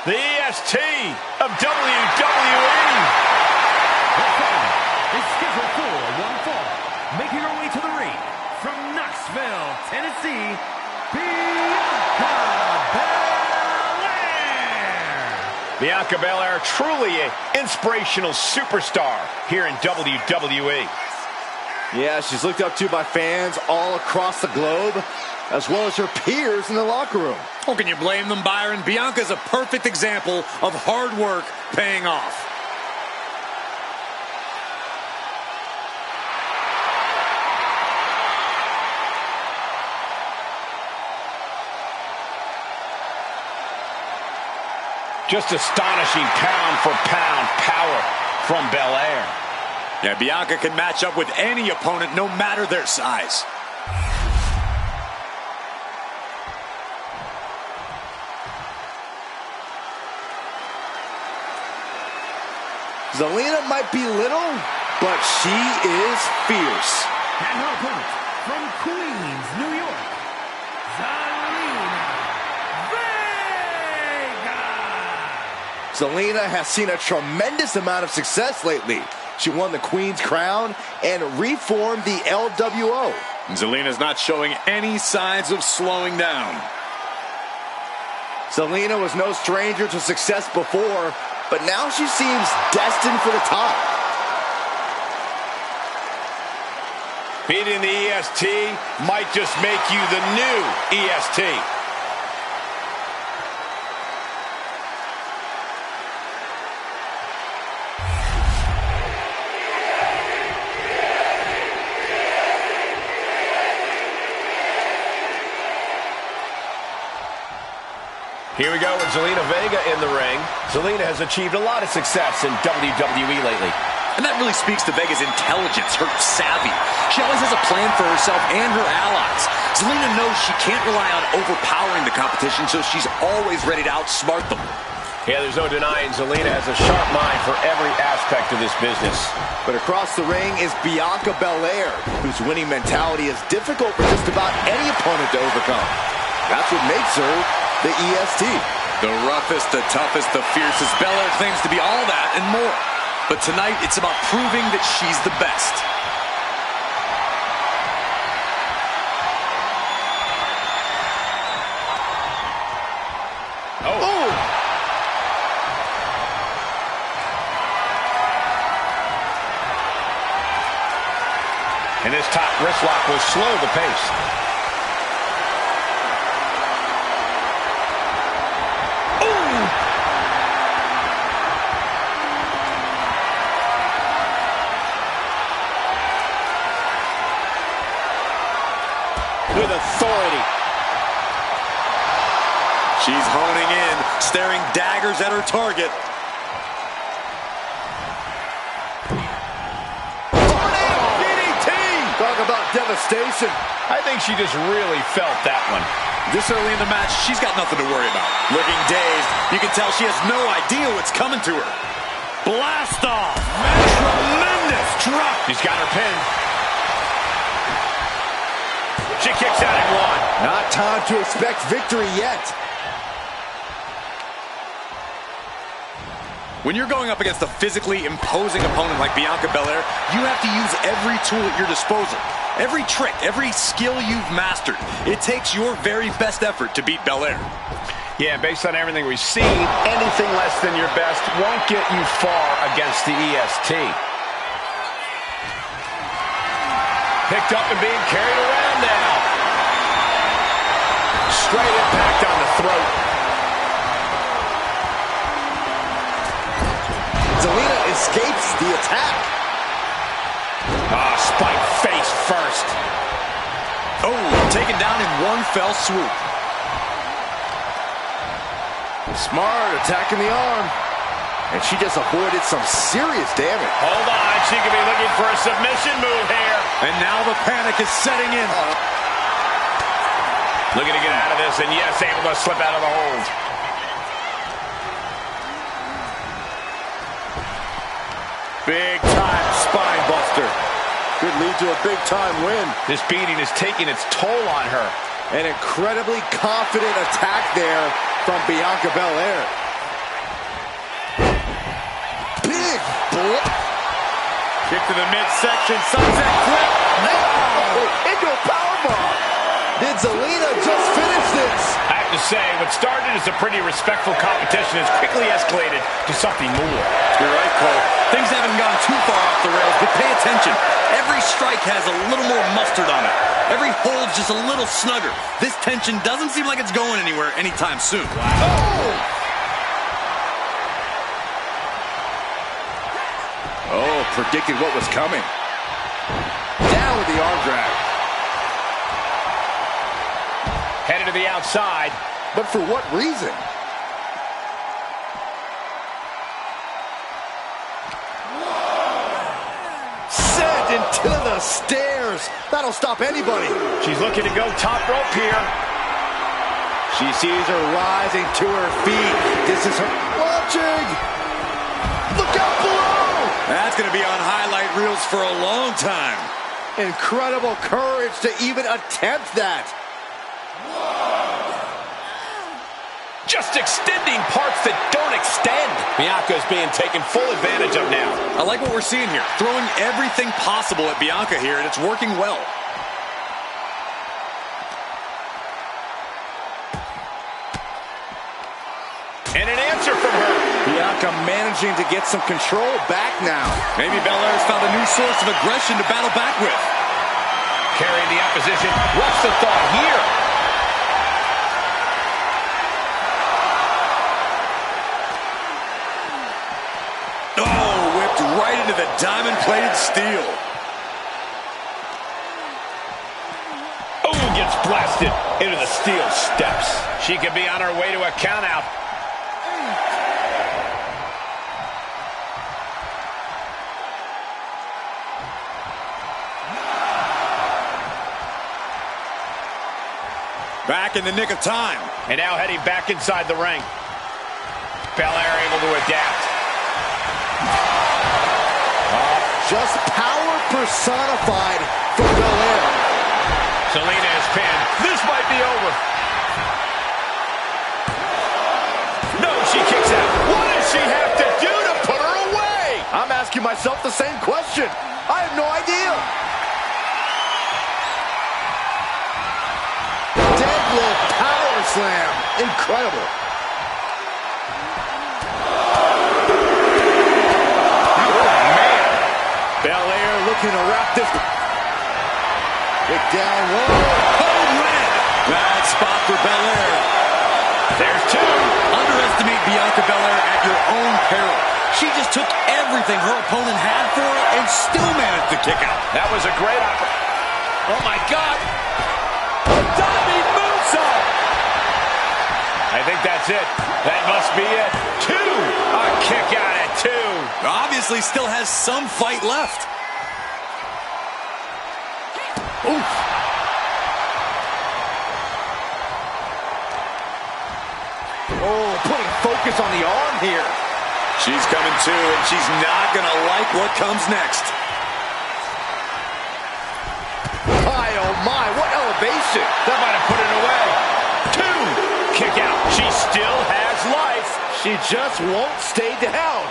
the EST of WWE. The fight is scheduled for one fall. Making her way to the ring from Knoxville, Tennessee, Bianca Belair. Bianca Belair, truly an inspirational superstar here in WWE. Yeah, she's looked up to by fans all across the globe, as well as her peers in the locker room. Oh, can you blame them, Byron? Bianca's a perfect example of hard work paying off. Just astonishing pound for pound power from Belair. Yeah, Bianca can match up with any opponent, no matter their size. Zelina might be little, but she is fierce. And her opponent from Queens, New York, Zelina Vega. Zelina has seen a tremendous amount of success lately. She won the Queen's Crown and reformed the LWO. Zelina's not showing any signs of slowing down. Zelina was no stranger to success before, but now she seems destined for the top. Beating the EST might just make you the new EST. Here we go with Zelina Vega in the ring. Zelina has achieved a lot of success in WWE lately. And that really speaks to Vega's intelligence, her savvy. She always has a plan for herself and her allies. Zelina knows she can't rely on overpowering the competition, so she's always ready to outsmart them. Yeah, there's no denying Zelina has a sharp mind for every aspect of this business. But across the ring is Bianca Belair, whose winning mentality is difficult for just about any opponent to overcome. That's what makes her the EST. The roughest, the toughest, the fiercest. Belair claims to be all that and more. But tonight, it's about proving that she's the best. Oh! And this top wrist lock will slow the pace. With authority. She's honing in, staring daggers at her target. DDT! Talk about devastation. I think she just really felt that one. This early in the match, she's got nothing to worry about. Looking dazed, you can tell she has no idea what's coming to her. Blast off! Tremendous drop! She's got her pin. She kicks out at one. Not time to expect victory yet. When you're going up against a physically imposing opponent like Bianca Belair, you have to use every tool at your disposal. Every trick, every skill you've mastered. It takes your very best effort to beat Belair. Yeah, based on everything we've seen, anything less than your best won't get you far against the EST. Picked up and being carried around now. Straight impact on the throat. Zelina escapes the attack. Spike face first. Oh, taken down in one fell swoop. Smart attacking the arm. And she just avoided some serious damage. Hold on, she could be looking for a submission move here. And now the panic is setting in. Looking to get out of this, and yes, able to slip out of the hold. Big time spine buster. Could lead to a big time win. This beating is taking its toll on her. An incredibly confident attack there from Bianca Belair. Kick to the midsection, sunset flip. Into a powerbomb. Did Zelina just finish this? I have to say, what started as a pretty respectful competition has quickly escalated to something more. You're right, Cole. Things haven't gone too far off the rails, but pay attention. Every strike has a little more mustard on it. Every hold's just a little snugger. This tension doesn't seem like it's going anywhere anytime soon. Oh, predicted what was coming. Down with the arm drag. Headed to the outside. But for what reason? Sent into the stairs. That'll stop anybody. She's looking to go top rope here. She sees her rising to her feet. This is her launching. Look out below. That's going to be on highlight reels for a long time. Incredible courage to even attempt that. Just extending parts that don't extend. Bianca's being taken full advantage of now. I like what we're seeing here. Throwing everything possible at Bianca here, and it's working well. And an answer from her. Bianca managing to get some control back now. Maybe Belair's found a new source of aggression to battle back with. Carrying the opposition. What's the thought here? Oh, whipped right into the diamond-plated steel. Oh, gets blasted into the steel steps. She could be on her way to a countout. Back in the nick of time. And now heading back inside the ring. Belair able to adapt. Just power personified for Belair. Zelina is pinned. This might be over. No, she kicks out. What does she have to do to put her away? I'm asking myself the same question. I have no idea. Deadlift power slam. Incredible. Belair looking to wrap this. Kick down low. Oh, man. Bad spot for Belair. There's two. Underestimate Bianca Belair at your own peril. She just took everything her opponent had for her and still managed to kick out. That was a great Oh, my God. Diving moonsault. I think that's it. That must be it. Two. A kick out at two. Obviously still has some fight left. Oof. Oh, putting focus on the arm here. She's coming to, and she's not going to like what comes next. My, oh my, what elevation. That might have put it away. Two. Kick out. She still has life. She just won't stay down.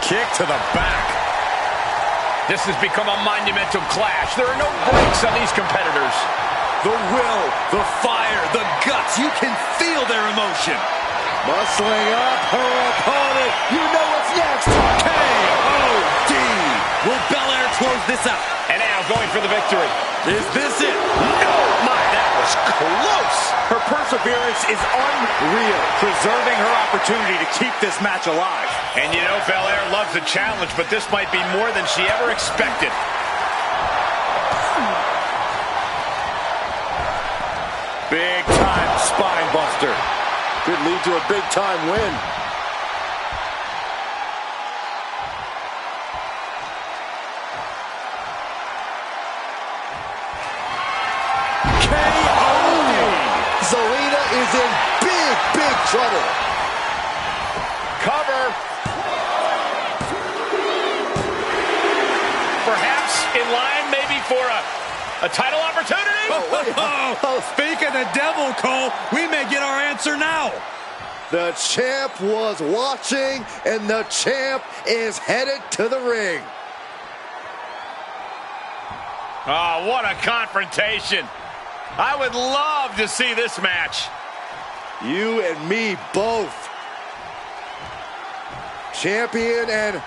Kick to the back. This has become a monumental clash. There are no breaks on these competitors. The will, the fire, the guts. You can feel their emotion. Muscling up her opponent. You know what's next. K.O.D. Will Belair close this out? And now going for the victory. Is this it? No, my, that was close. Her perseverance is unreal, preserving her opportunity to keep this match alive. And you know Belair loves a challenge, but this might be more than she ever expected. Big time spine buster. Could lead to a big time win. K.O.D. Zelina is in big trouble. Cover. Perhaps in line maybe for a title opportunity? Speak of the devil, Cole. We may get our answer now. The champ was watching, and the champ is headed to the ring. Oh, what a confrontation. I would love to see this match. You and me both. Champion and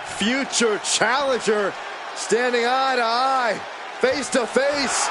future challenger standing eye to eye, face to face.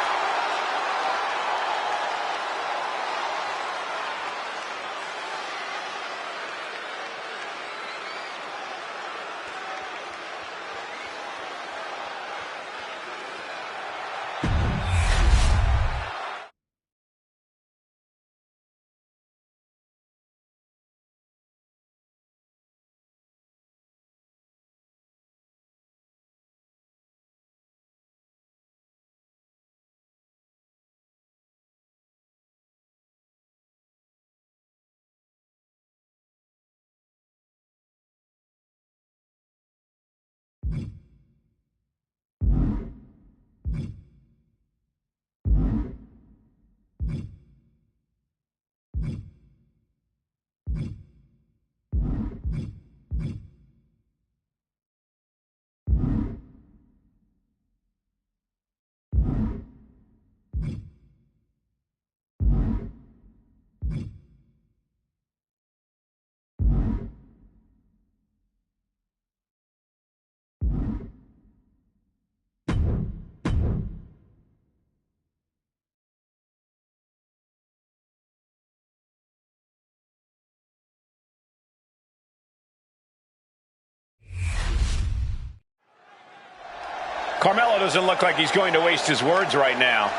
Carmelo doesn't look like he's going to waste his words right now.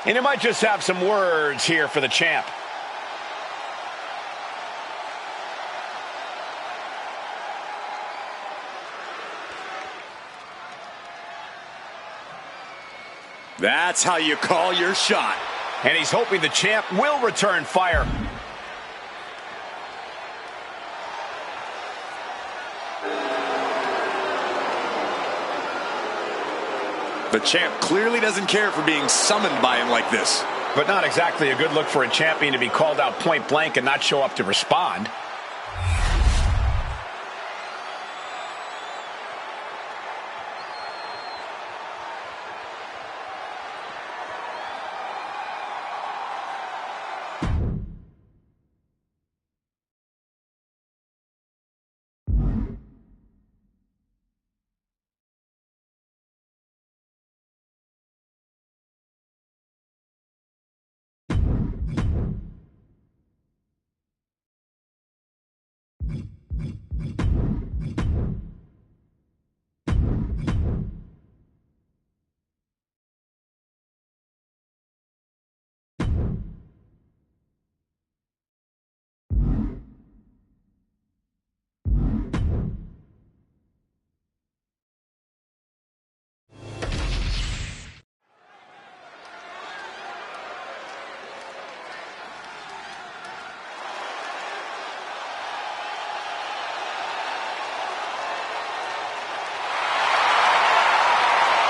And he might just have some words here for the champ. That's how you call your shot. And he's hoping the champ will return fire. The champ clearly doesn't care for being summoned by him like this. But not exactly a good look for a champion to be called out point blank and not show up to respond.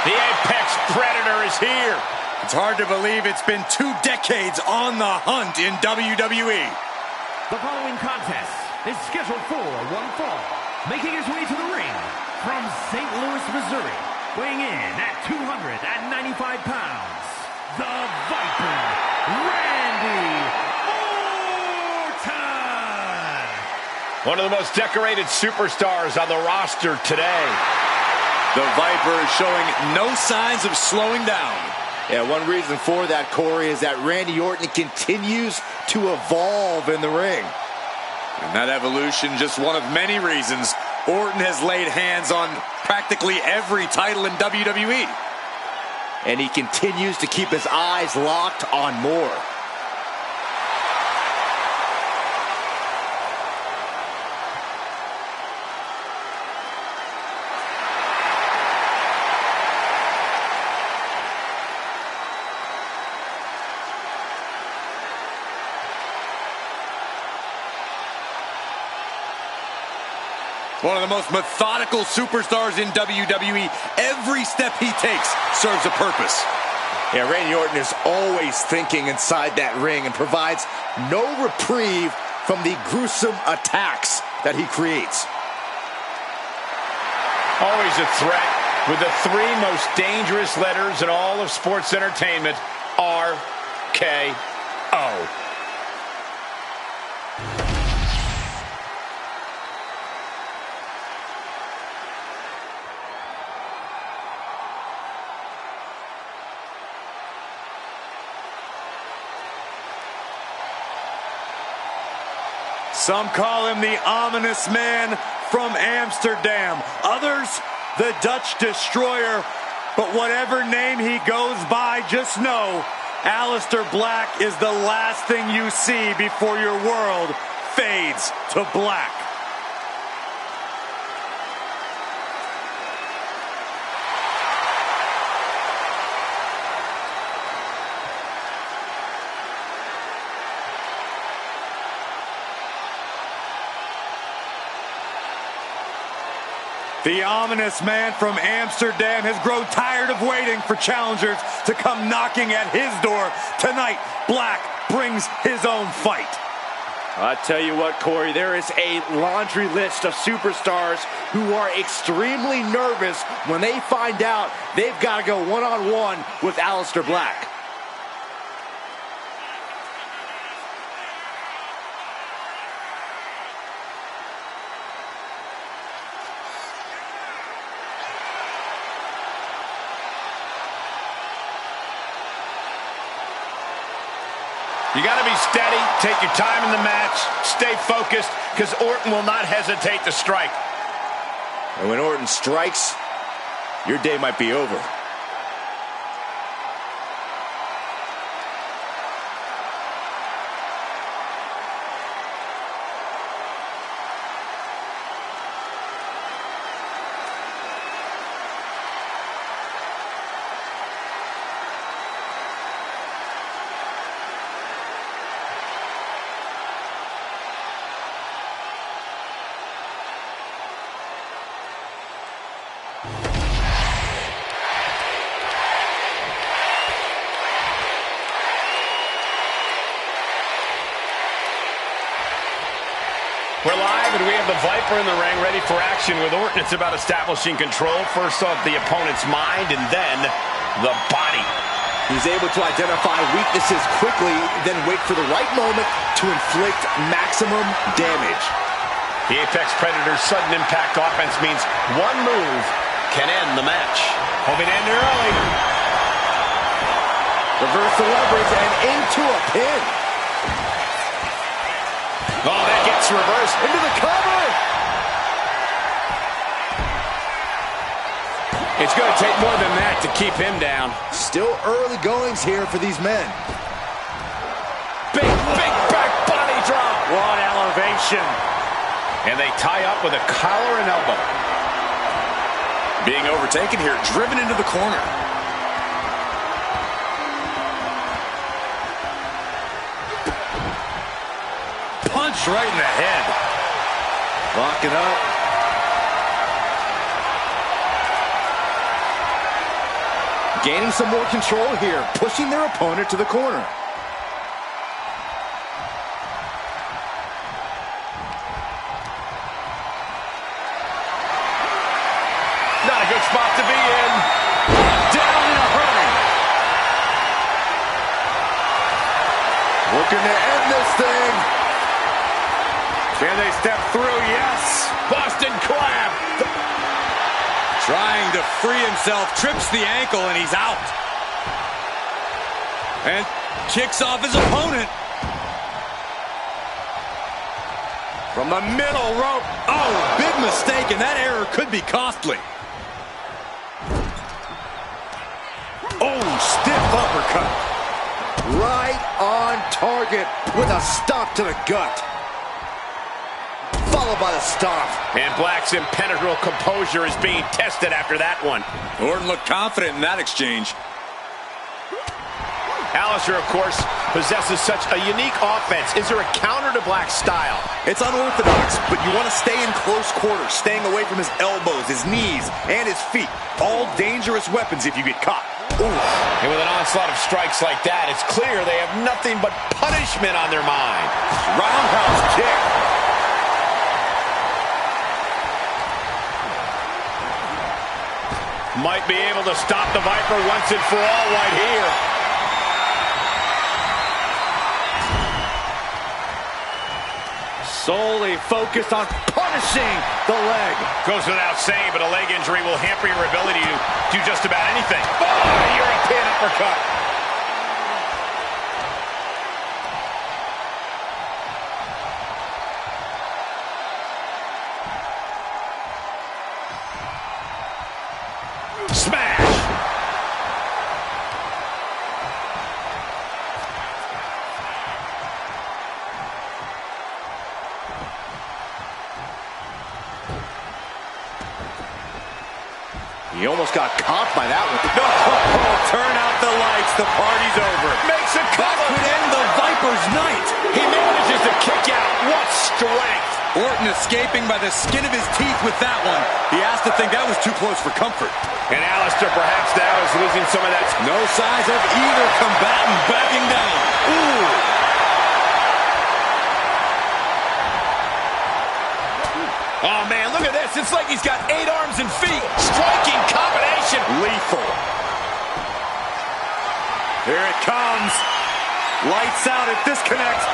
The Apex Predator is here. It's hard to believe it's been 2 decades on the hunt in WWE. The following contest is scheduled for one fall. Making his way to the ring from St. Louis, Missouri, weighing in at 295 pounds, the Viper, Randy Orton. One of the most decorated superstars on the roster today. The Viper is showing no signs of slowing down. Yeah, one reason for that, Corey, is that Randy Orton continues to evolve in the ring. And that evolution, just one of many reasons Orton has laid hands on practically every title in WWE. And he continues to keep his eyes locked on more. One of the most methodical superstars in WWE. Every step he takes serves a purpose. Yeah, Randy Orton is always thinking inside that ring and provides no reprieve from the gruesome attacks that he creates. Always a threat with the three most dangerous letters in all of sports entertainment, RKO. Some call him the ominous man from Amsterdam. Others, the Dutch Destroyer. But whatever name he goes by, just know Aleister Black is the last thing you see before your world fades to black. The ominous man from Amsterdam has grown tired of waiting for challengers to come knocking at his door. Tonight, Black brings his own fight. I tell you what, Corey, there is a laundry list of superstars who are extremely nervous when they find out they've got to go one-on-one with Aleister Black. You got to be steady, take your time in the match, stay focused, because Orton will not hesitate to strike. And when Orton strikes, your day might be over. We're live, and we have the Viper in the ring ready for action with Orton. It's about establishing control, first off the opponent's mind, and then the body. He's able to identify weaknesses quickly, then wait for the right moment to inflict maximum damage. The Apex Predator's sudden impact offense means one move can end the match. Hoping to end early. Reverse the leverage and into a pin. Oh, that gets reversed. Into the cover. It's going to take more than that to keep him down. Still early goings here for these men. Big back body drop. What elevation. And they tie up with a collar and elbow. Being overtaken here, driven into the corner. Punch right in the head. Locking up. Gaining some more control here, pushing their opponent to the corner. Not a good spot to be in. Down in a hurry. Looking to end this thing. Can they step through? Yes. Boston Crab. Trying to free himself, trips the ankle, and he's out. And kicks off his opponent. From the middle rope. Oh, big mistake, and that error could be costly. Oh, stiff uppercut. Right on target with a stop to the gut. Followed by the stomp. And Black's impenetrable composure is being tested after that one. Orton looked confident in that exchange. Aleister, of course, possesses such a unique offense. Is there a counter to Black's style? It's unorthodox, but you want to stay in close quarters, staying away from his elbows, his knees, and his feet. All dangerous weapons if you get caught. And with an onslaught of strikes like that, it's clear they have nothing but punishment on their mind. Roundhouse kick. Might be able to stop the Viper once and for all right here. Solely focused on punishing the leg. Goes without saying, but a leg injury will hamper your ability to do just about anything. Oh, European uppercut. Smash. He almost got caught by that one. No, turn out the lights. The party's over. Makes a cover. That could end the Viper's night. He manages to kick out. What strength. Orton escaping by the skin of his teeth with that one. He has to think that was too close for comfort. And Alistair perhaps now is losing some of that. No signs of either combatant backing down. Ooh. Oh, man, look at this. It's like he's got 8 arms and feet. Striking combination. Lethal. Here it comes. Lights out. It disconnects.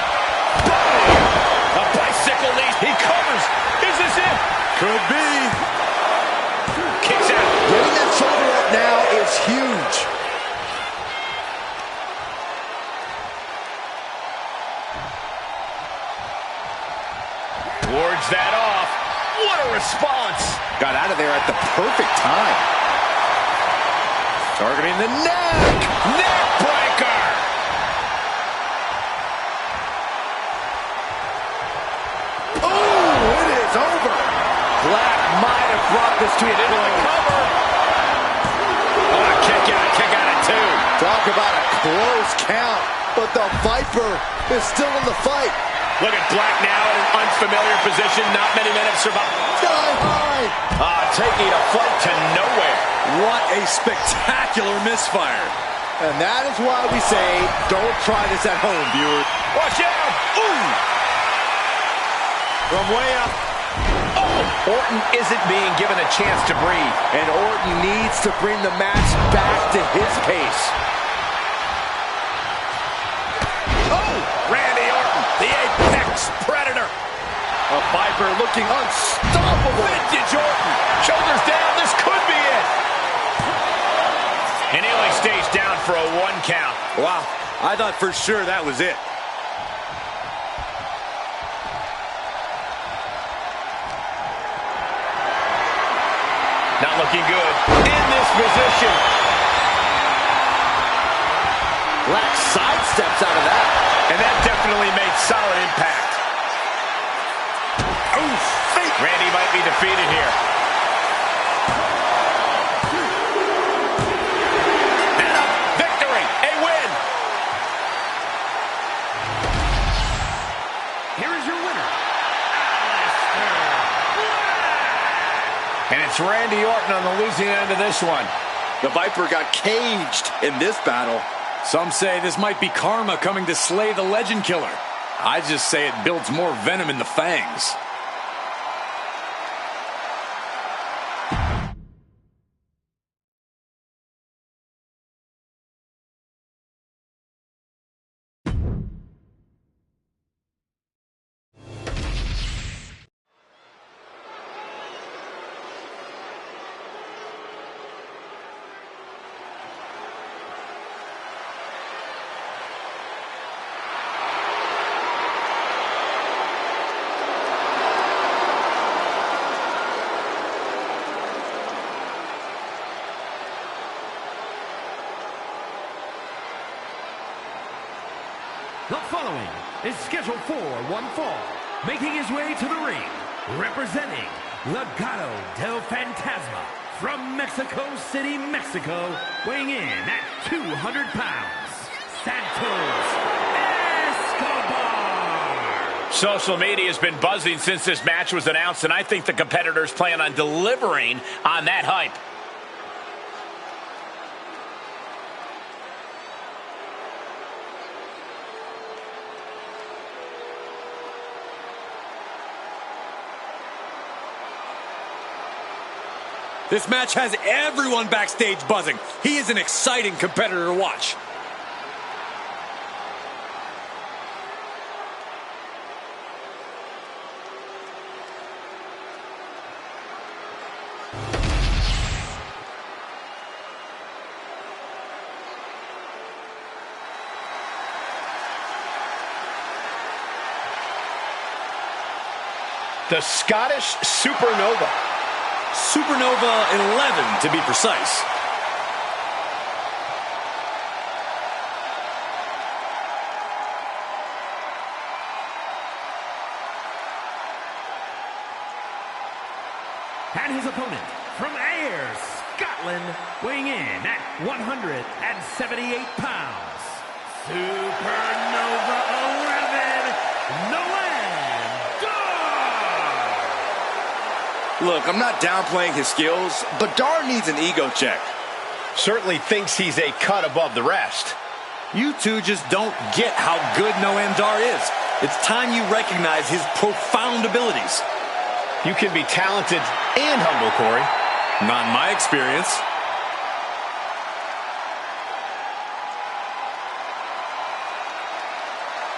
A bicycle knee. He covers. Is this it? Could be. Kicks out. Getting that shoulder up now is huge. Wards that off. What a response. Got out of there at the perfect time. Targeting the neck. Neck breaker. Oh, it is over. Black might have brought this to an end. Cover. Oh, kick out at 2. Talk about a close count, but the Viper is still in the fight. Look at Black now in an unfamiliar position. Not many men have survived. Sky high. Taking a flight to nowhere. What a spectacular misfire. And that is why we say, don't try this at home, viewers. Watch out. Ooh. From way up. Oh, Orton isn't being given a chance to breathe. And Orton needs to bring the match back to his pace. Oh, Randy Orton, the apex predator. A Viper looking unstoppable. Vintage Orton. Shoulders down. This could be it. And he only stays down for a 1 count. Wow. I thought for sure that was it. Not looking good. In this position. Black sidesteps out of that. And that definitely made solid impact. Oof. Randy might be defeated here. And a victory. A win. Here is your winner, And it's Randy Orton on the losing end of this one. The Viper got caged in this battle. Some say this might be karma coming to slay the legend killer. I just say it builds more venom in the fangs. The following is scheduled for one fall, making his way to the ring, representing Legado del Fantasma from Mexico City, Mexico, weighing in at 200 pounds, Santos Escobar. Social media has been buzzing since this match was announced, and I think the competitors plan on delivering on that hype. This match has everyone backstage buzzing. He is an exciting competitor to watch. The Scottish Supernova. Supernova 11 to be precise. And his opponent from Ayr, Scotland, weighing in at 178 pounds, Supernova 11, Noam Dar! Look, I'm not downplaying his skills, but Dar needs an ego check. Certainly thinks he's a cut above the rest. You two just don't get how good Noam Dar is. It's time you recognize his profound abilities. You can be talented and humble, Corey. Not in my experience.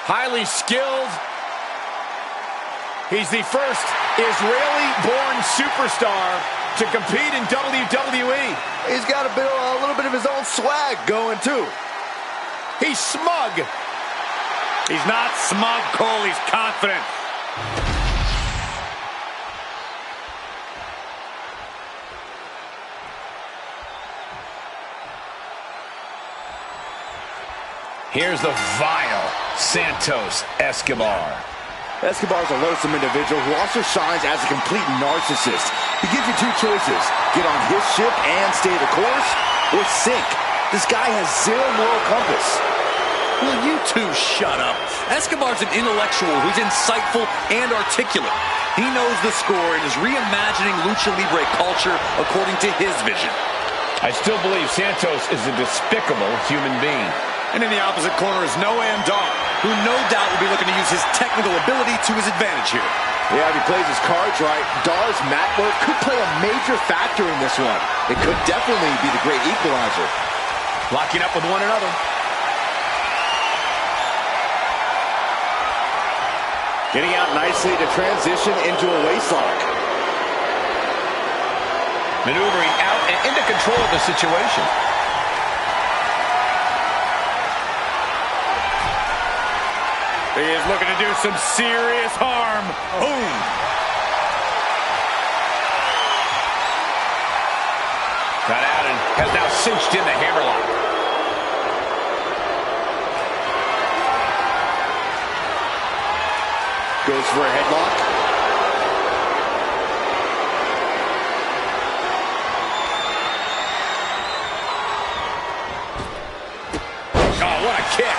Highly skilled. He's the first Israeli-born superstar to compete in WWE. He's got a little bit of his own swag going, too. He's smug. He's not smug, Cole. He's confident. Here's the vile Santos Escobar. Escobar's a loathsome individual who also shines as a complete narcissist. He gives you two choices: get on his ship and stay the course, or sink. This guy has zero moral compass. Will you two shut up? Escobar's an intellectual who's insightful and articulate. He knows the score and is reimagining Lucha Libre culture according to his vision. I still believe Santos is a despicable human being. And in the opposite corner is Noam Dar, who no doubt will be looking to use his technical ability to his advantage here. Yeah, if he plays his cards right, Dar's mat work could play a major factor in this one. It could definitely be the great equalizer. Locking up with one another. Getting out nicely to transition into a waistlock. Maneuvering out and into control of the situation. He is looking to do some serious harm. Boom. Got out and has now cinched in the hammerlock. Goes for a headlock. Oh, what a kick.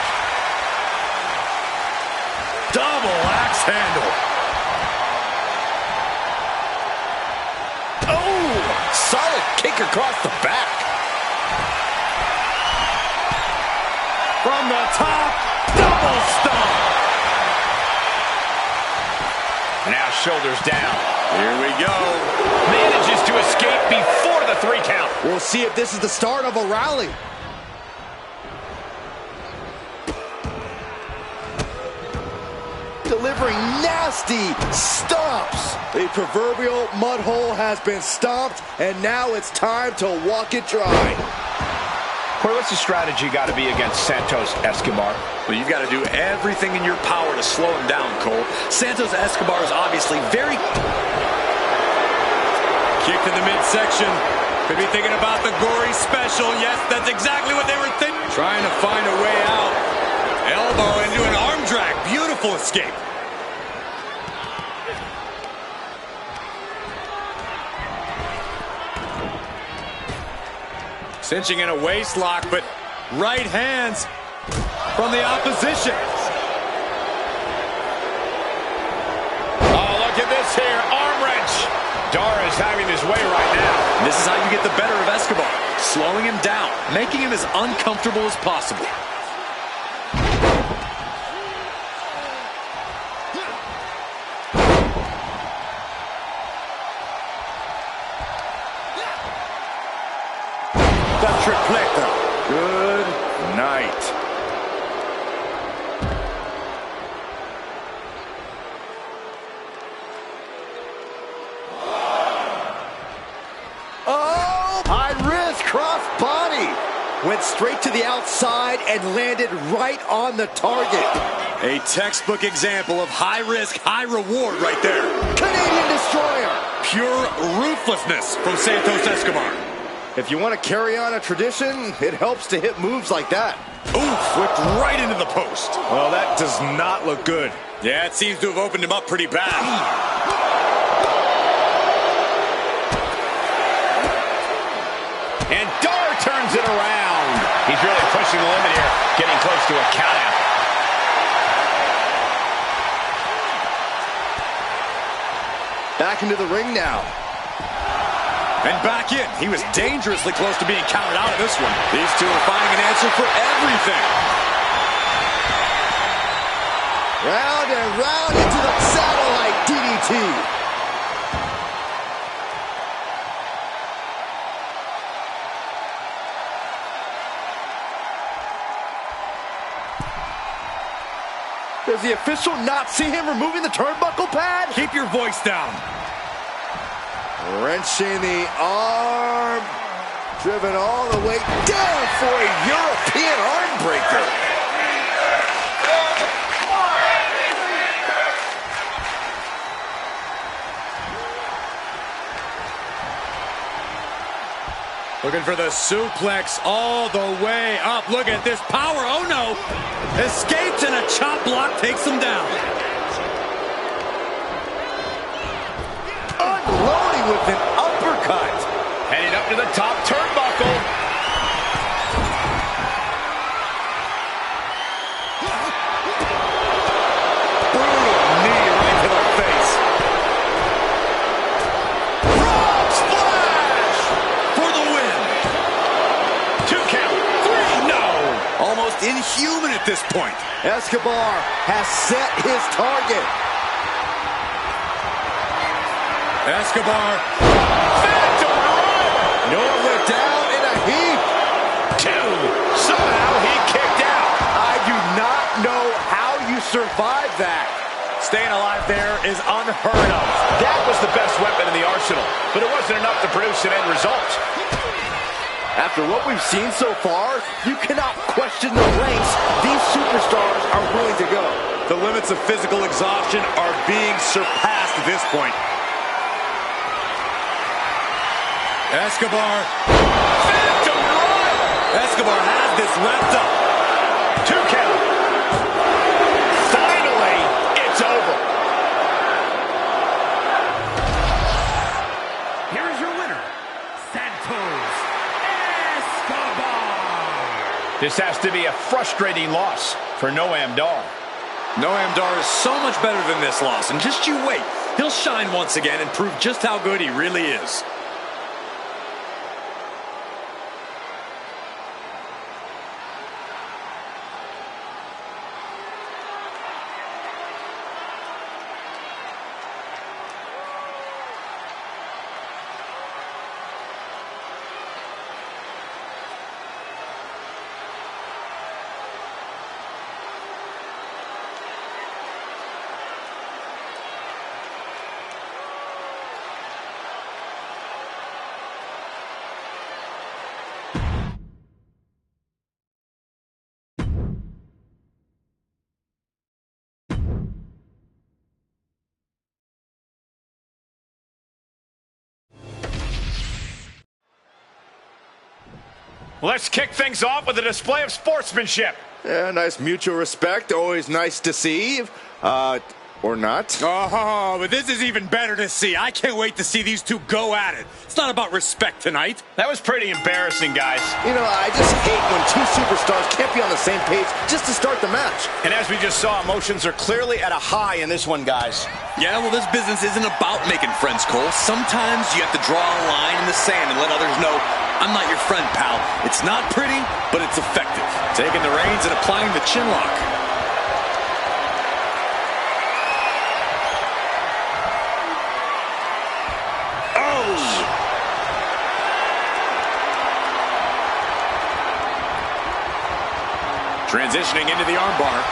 Double axe handle. Oh, solid kick across the back. From the top, double stomp. Now shoulders down. Here we go. Manages to escape before the 3 count. We'll see if this is the start of a rally. Delivering nasty stomps. The proverbial mud hole has been stomped, and now it's time to walk it dry. Corey, what's the strategy got to be against Santos Escobar? Well, you've got to do everything in your power to slow him down, Cole. Santos Escobar is obviously very... Kick to the midsection. Could be thinking about the gory special. Yes, that's exactly what they were thinking. Trying to find a way out. Elbow into an arm drag. Beautiful escape. Cinching in a waist lock, but right hands from the opposition. Oh, look at this here. Arm wrench. Dar is having his way right now. This is how you get the better of Escobar. Slowing him down, making him as uncomfortable as possible. tripleta. Good night. Oh, high risk cross body. Went straight to the outside and landed right on the target. A textbook example of high risk, high reward right there. Canadian Destroyer. Pure ruthlessness from Santos Escobar. If you want to carry on a tradition, it helps to hit moves like that. Ooh, flipped right into the post. Well, that does not look good. Yeah, it seems to have opened him up pretty bad. And Dar turns it around. He's really pushing the limit here, getting close to a countout. Back into the ring now. And back in. He was dangerously close to being counted out of this one. These two are finding an answer for everything. Round and round into the satellite DDT. Does the official not see him removing the turnbuckle pad? Keep your voice down. Wrenching the arm. Driven all the way down for a European arm breaker. Looking for the suplex all the way up. Look at this power. Oh, no. Escapes and a chop block takes him down. Unloading with an uppercut. Heading up to the top turnbuckle. Brutal knee right to the face. Frog splash for the win. 2 count. 3. No. Almost inhuman at this point. Escobar has set his target. Escobar. Phantom run. Noah went down in a heap. 2. Somehow he kicked out. I do not know how you survive that. Staying alive there is unheard of. That was the best weapon in the arsenal, but it wasn't enough to produce an end result. After what we've seen so far, you cannot question the lengths these superstars are willing to go. The limits of physical exhaustion are being surpassed at this point. Escobar. Phantom run. Escobar has this wrapped up. 2 count. Finally, it's over. Here is your winner, Santos Escobar. This has to be a frustrating loss for Noam Dar. Noam Dar is so much better than this loss, and just you wait. He'll shine once again and prove just how good he really is. Let's kick things off with a display of sportsmanship. Yeah, nice mutual respect. Always nice to see. Or not. Oh, but this is even better to see. I can't wait to see these two go at it. It's not about respect tonight. That was pretty embarrassing, guys. You know, I just hate when two superstars can't be on the same page just to start the match. And as we just saw, emotions are clearly at a high in this one, guys. Yeah, well, this business isn't about making friends, Cole. Sometimes you have to draw a line in the sand and let others know, I'm not your friend, pal. It's not pretty, but it's effective. Taking the reins and applying the chin lock. Transitioning into the armbar.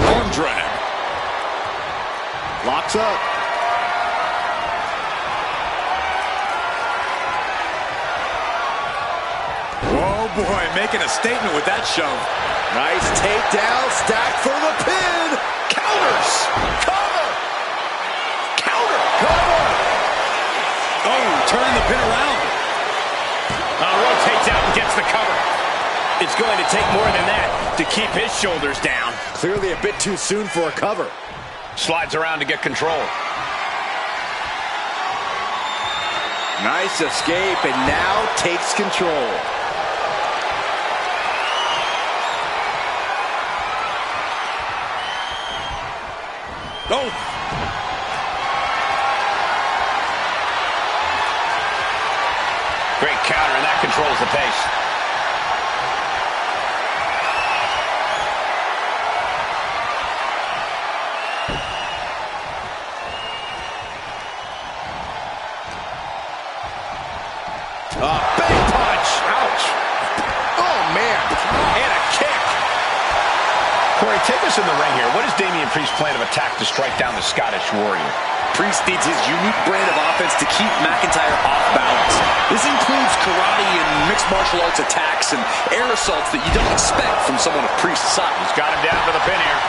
Arm drag. Locks up. Oh boy, making a statement with that shove. Nice takedown, stacked for the pin. Counters. Cover. Counter. Cover. Oh, turning the pin around. Rotates out and gets the cover. It's going to take more than that to keep his shoulders down. Clearly a bit too soon for a cover. Slides around to get control. Nice escape, and now takes control. Oh! Great counter, and that controls the pace. Big punch! Ouch! Oh, man! And a kick! Corey, take us in the ring here. What is Damian Priest's plan of attack to strike down the Scottish Warrior? Priest needs his unique brand of offense to keep McIntyre off balance. This includes karate and mixed martial arts attacks and air assaults that you don't expect from someone of Priest's size. He's got him down for the pin here.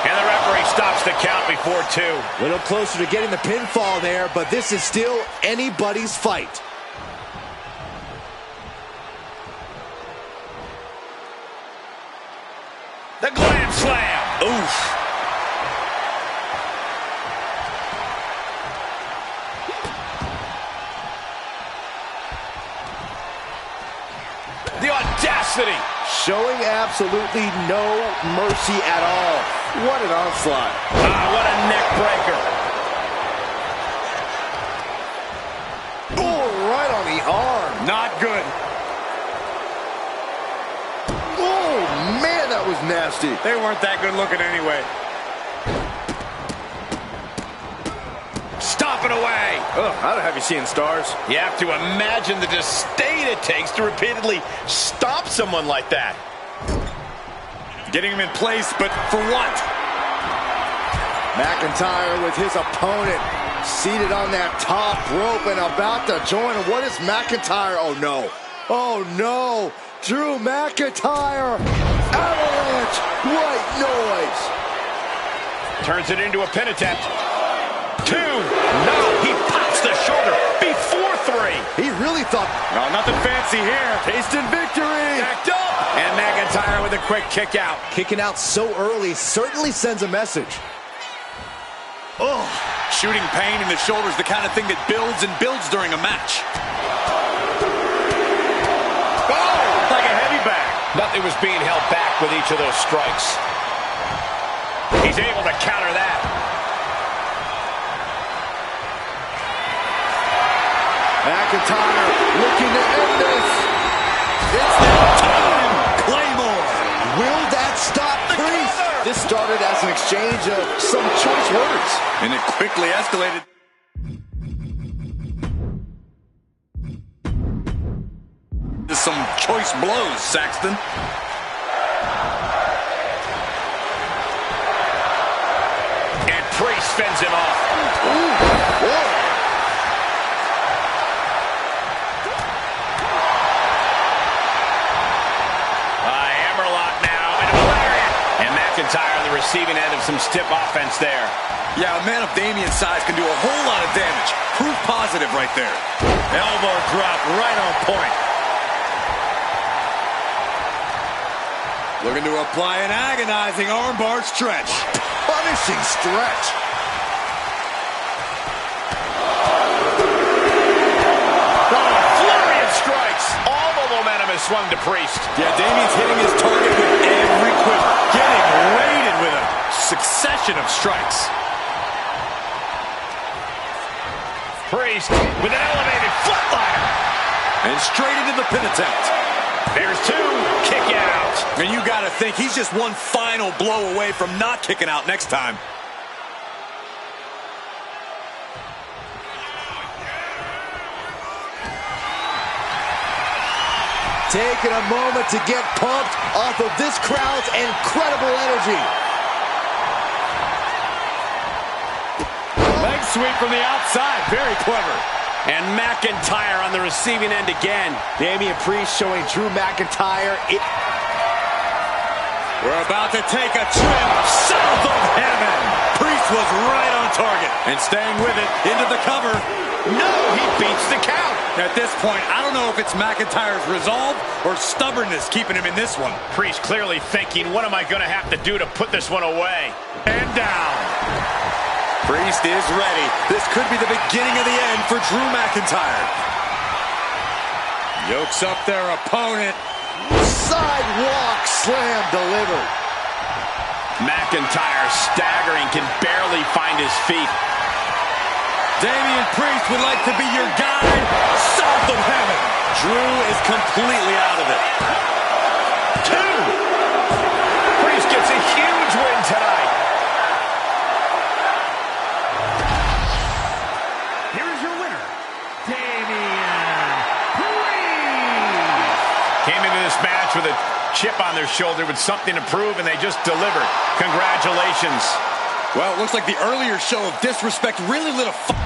And the referee stops the count before 2. A little closer to getting the pinfall there, but this is still anybody's fight. The Glam Slam! Oof. The audacity! Showing absolutely no mercy at all. What an onslaught. What a neck breaker. Oh, right on the arm. Not good. Oh, man, that was nasty. They weren't that good looking anyway. Stomping away. Oh, I don't have you seeing stars. You have to imagine the disdain it takes to repeatedly stomp someone like that. Getting him in place, but for what? McIntyre with his opponent seated on that top rope and about to join him. What is McIntyre? Oh, no. Oh, no. Drew McIntyre. Avalanche. White noise. Turns it into a pin attempt. 2. No, he pops the shoulder before 3. He really thought, No, nothing fancy here. tasting victory. Backed up. And McIntyre with a quick kick out. Kicking out so early certainly sends a message. Oh, shooting pain in the shoulder is the kind of thing that builds and builds during a match. Oh, like a heavy bag. Nothing was being held back with each of those strikes. He's able to counter that. McIntyre looking to end this. It's that time. Claymore. Will that stop Priest? This started as an exchange of some choice words. And it quickly escalated. To some choice blows, Saxton. And Priest fends him off. Ooh, whoa. McIntyre on the receiving end of some stiff offense there. Yeah, a man of Damian's size can do a whole lot of damage. Proof positive right there. Elbow drop right on point. Looking to apply an agonizing armbar stretch. Punishing stretch. Oh, a flurry of strikes. All the momentum is swung to Priest. Yeah, Damian's hitting his target with every quiver. Getting raided with a succession of strikes. Priest with an elevated flatliner. And straight into the pin attempt. There's two. Kick out. And you got to think he's just one final blow away from not kicking out next time. Taking a moment to get pumped off of this crowd's incredible energy. Leg sweep from the outside. Very clever. And McIntyre on the receiving end again. Damian Priest showing Drew McIntyre. We're about to take a trip south of heaven. Priest was right on target. And staying with it into the cover. No, he beats the count. At this point, I don't know if it's McIntyre's resolve or stubbornness keeping him in this one. Priest clearly thinking, what am I going to have to do to put this one away? And down. Priest is ready. This could be the beginning of the end for Drew McIntyre. Yokes up their opponent. Sidewalk slam delivered. McIntyre staggering, can barely find his feet. Damian Priest would like to be your guide south of heaven. Drew is completely out of it. Two. Priest gets a huge win tonight. Here is your winner, Damian Priest. Came into this match with a chip on their shoulder with something to prove, and they just delivered. Congratulations. Well, it looks like the earlier show of disrespect really lit a fire.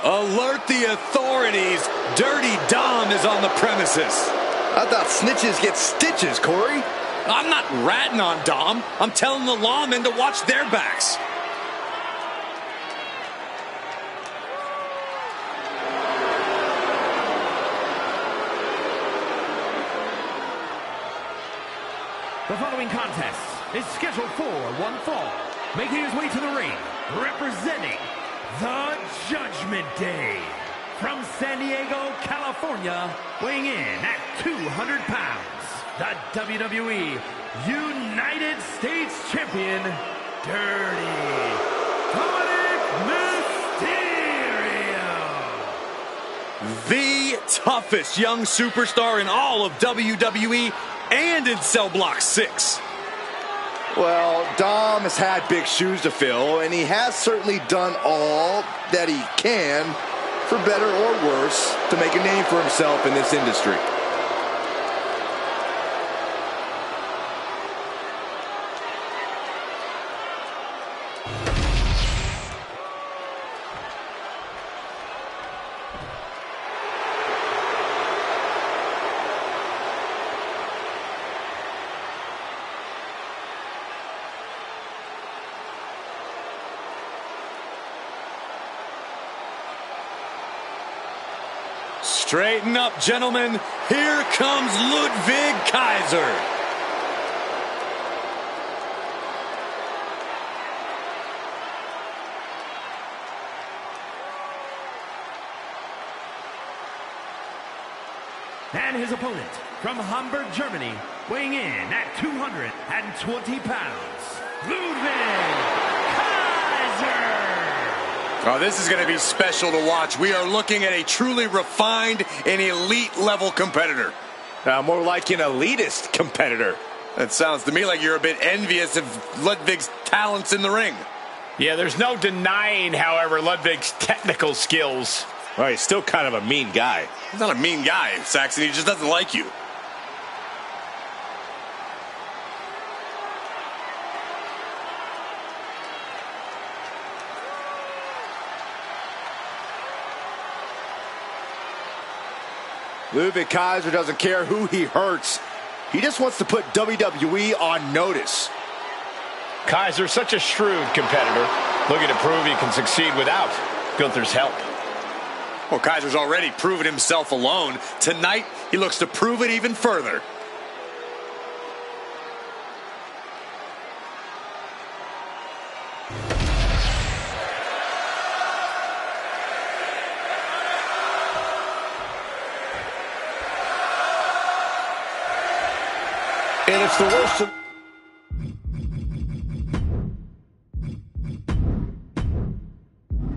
Alert the authorities. Dirty Dom is on the premises. I thought snitches get stitches, Corey. I'm not ratting on Dom. I'm telling the lawmen to watch their backs. The following contest is scheduled for one fall. Making his way to the ring, representing the Judgment Day. From San Diego, California, weighing in at 200 pounds, the WWE United States Champion, Dirty Dominic Mysterio. The toughest young superstar in all of WWE and in Cell Block 6. Well, Dom has had big shoes to fill, and he has certainly done all that he can, for better or worse, to make a name for himself in this industry. Straighten up, gentlemen. Here comes Ludwig Kaiser. And his opponent from Hamburg, Germany, weighing in at 220 pounds, Ludwig Kaiser. Oh, this is going to be special to watch. We are looking at a truly refined and elite-level competitor. More like an elitist competitor. That sounds to me like you're a bit envious of Ludwig's talents in the ring. Yeah, there's no denying, however, Ludwig's technical skills. Well, he's still kind of a mean guy. He's not a mean guy, Saxon. He just doesn't like you. Ludwig Kaiser doesn't care who he hurts. He just wants to put WWE on notice. Kaiser's such a shrewd competitor, looking to prove he can succeed without Gunther's help. Well, Kaiser's already proven himself alone. Tonight, he looks to prove it even further. And it's the worst of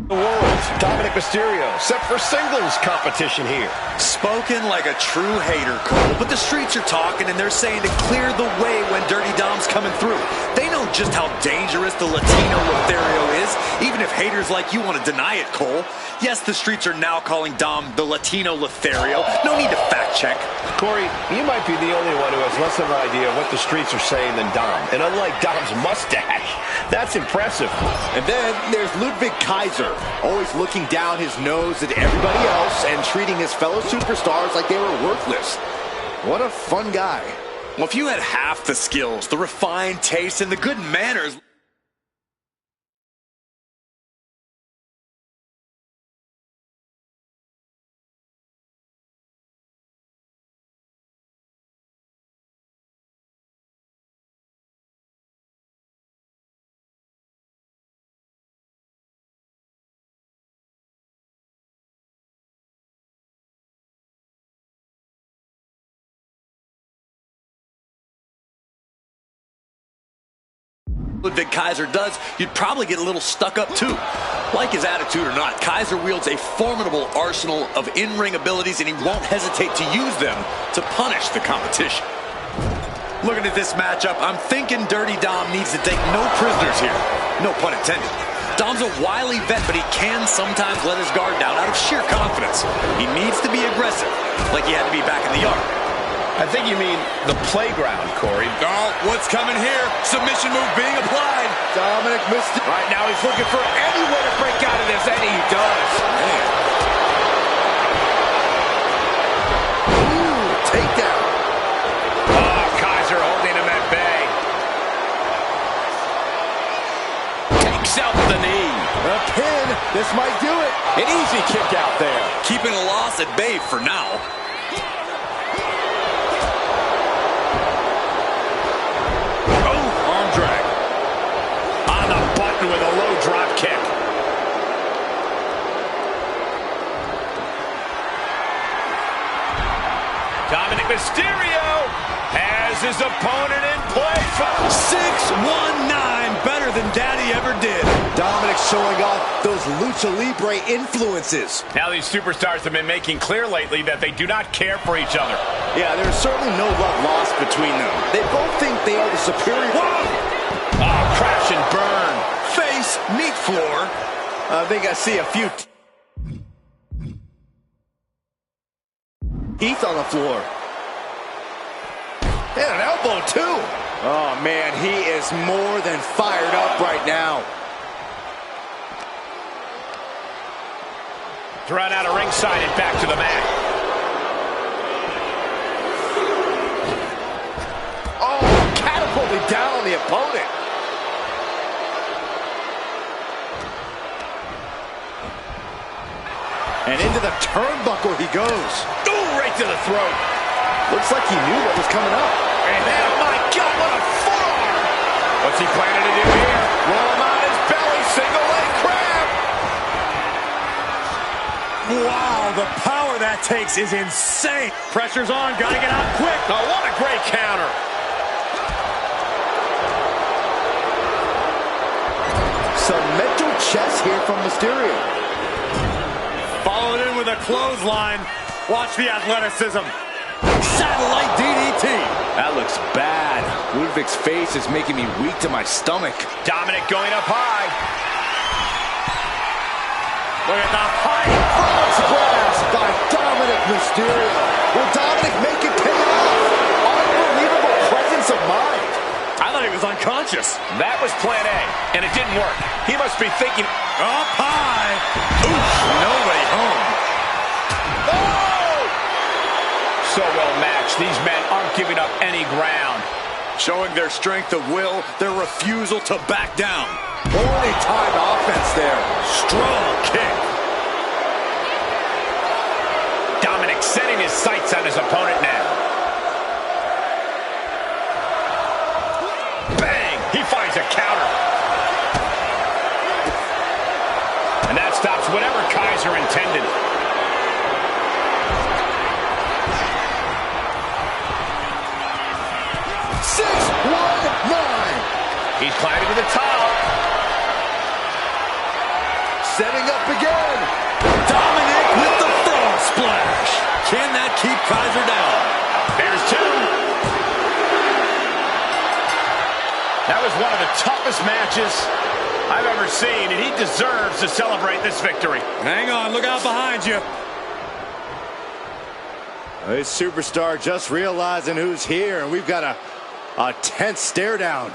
the world. Dominic Mysterio set for singles competition here. Spoken like a true hater, Cole, but the streets are talking and they're saying to clear the way when Dirty Dom's coming through. They know just how dangerous the Latino Lothario is, even if haters like you want to deny it, Cole. Yes, the streets are now calling Dom the Latino Lothario. No need to fact check. Corey, you might be the only one who has less of an idea of what the streets are saying than Dom. And unlike Dom's mustache, that's impressive. And then there's Ludwig Kaiser, always looking down his nose at everybody else and treating his fellow superstars like they were worthless. What a fun guy. Well, if you had half the skills, the refined taste, and the good manners... Ludwig Kaiser does, you'd probably get a little stuck up too. Like his attitude or not, Kaiser wields a formidable arsenal of in-ring abilities and he won't hesitate to use them to punish the competition. Looking at this matchup, I'm thinking Dirty Dom needs to take no prisoners here. No pun intended. Dom's a wily vet, but he can sometimes let his guard down out of sheer confidence. He needs to be aggressive, like he had to be back in the yard. I think you mean the playground, Corey. Oh, what's coming here? Submission move being applied. Dominic missed it. Right now he's looking for any way to break out of this, and he does. Man. Ooh, takedown. Oh, Kaiser holding him at bay. Takes out the knee. A pin. This might do it. An easy kick out there. Keeping a loss at bay for now. With a low drop kick. Dominic Mysterio has his opponent in place. 619, better than Daddy ever did. Dominic showing off those Lucha Libre influences. Now these superstars have been making clear lately that they do not care for each other. Yeah, there's certainly no love lost between them. They both think they are the superior. Whoa! Oh, crash and burn. Face, meat floor. I think I see a few teeth on the floor. And an elbow, too. Oh, man, he is more than fired up right now. Thrown out of ringside and back to the mat. Oh, catapulted down on the opponent. And into the turnbuckle he goes. Ooh, right to the throat. Looks like he knew what was coming up. And oh my God, what a forearm! What's he planning to do here? Roll him on his belly, single leg crab. Wow, the power that takes is insane. Pressure's on, gotta get out quick. Oh, what a great counter. Some mental chess here from Mr. Mysterio. Followed in with a clothesline. Watch the athleticism. Satellite DDT. That looks bad. Ludwig's face is making me weak to my stomach. Dominic going up high. Look at the height. Frog splash by Dominic Mysterio. Will Dominic make it pay off? Unbelievable presence of mind. I thought he was unconscious. That was plan A, and it didn't work. He must be thinking, Up high. Oof, nobody home. Oh! so well matched. These men aren't giving up any ground. Showing their strength of will, their refusal to back down. Poorly timed offense there. Strong kick. Dominic setting his sights on his opponent now. Bang! He finds a counter. And that stops whatever Kaiser intended. He's climbing to the top. Setting up again. Dominic with the frog splash. Can that keep Kaiser down? There's two. That was one of the toughest matches I've ever seen, and he deserves to celebrate this victory. Hang on, look out behind you. This superstar just realizing who's here, and we've got a tense stare down.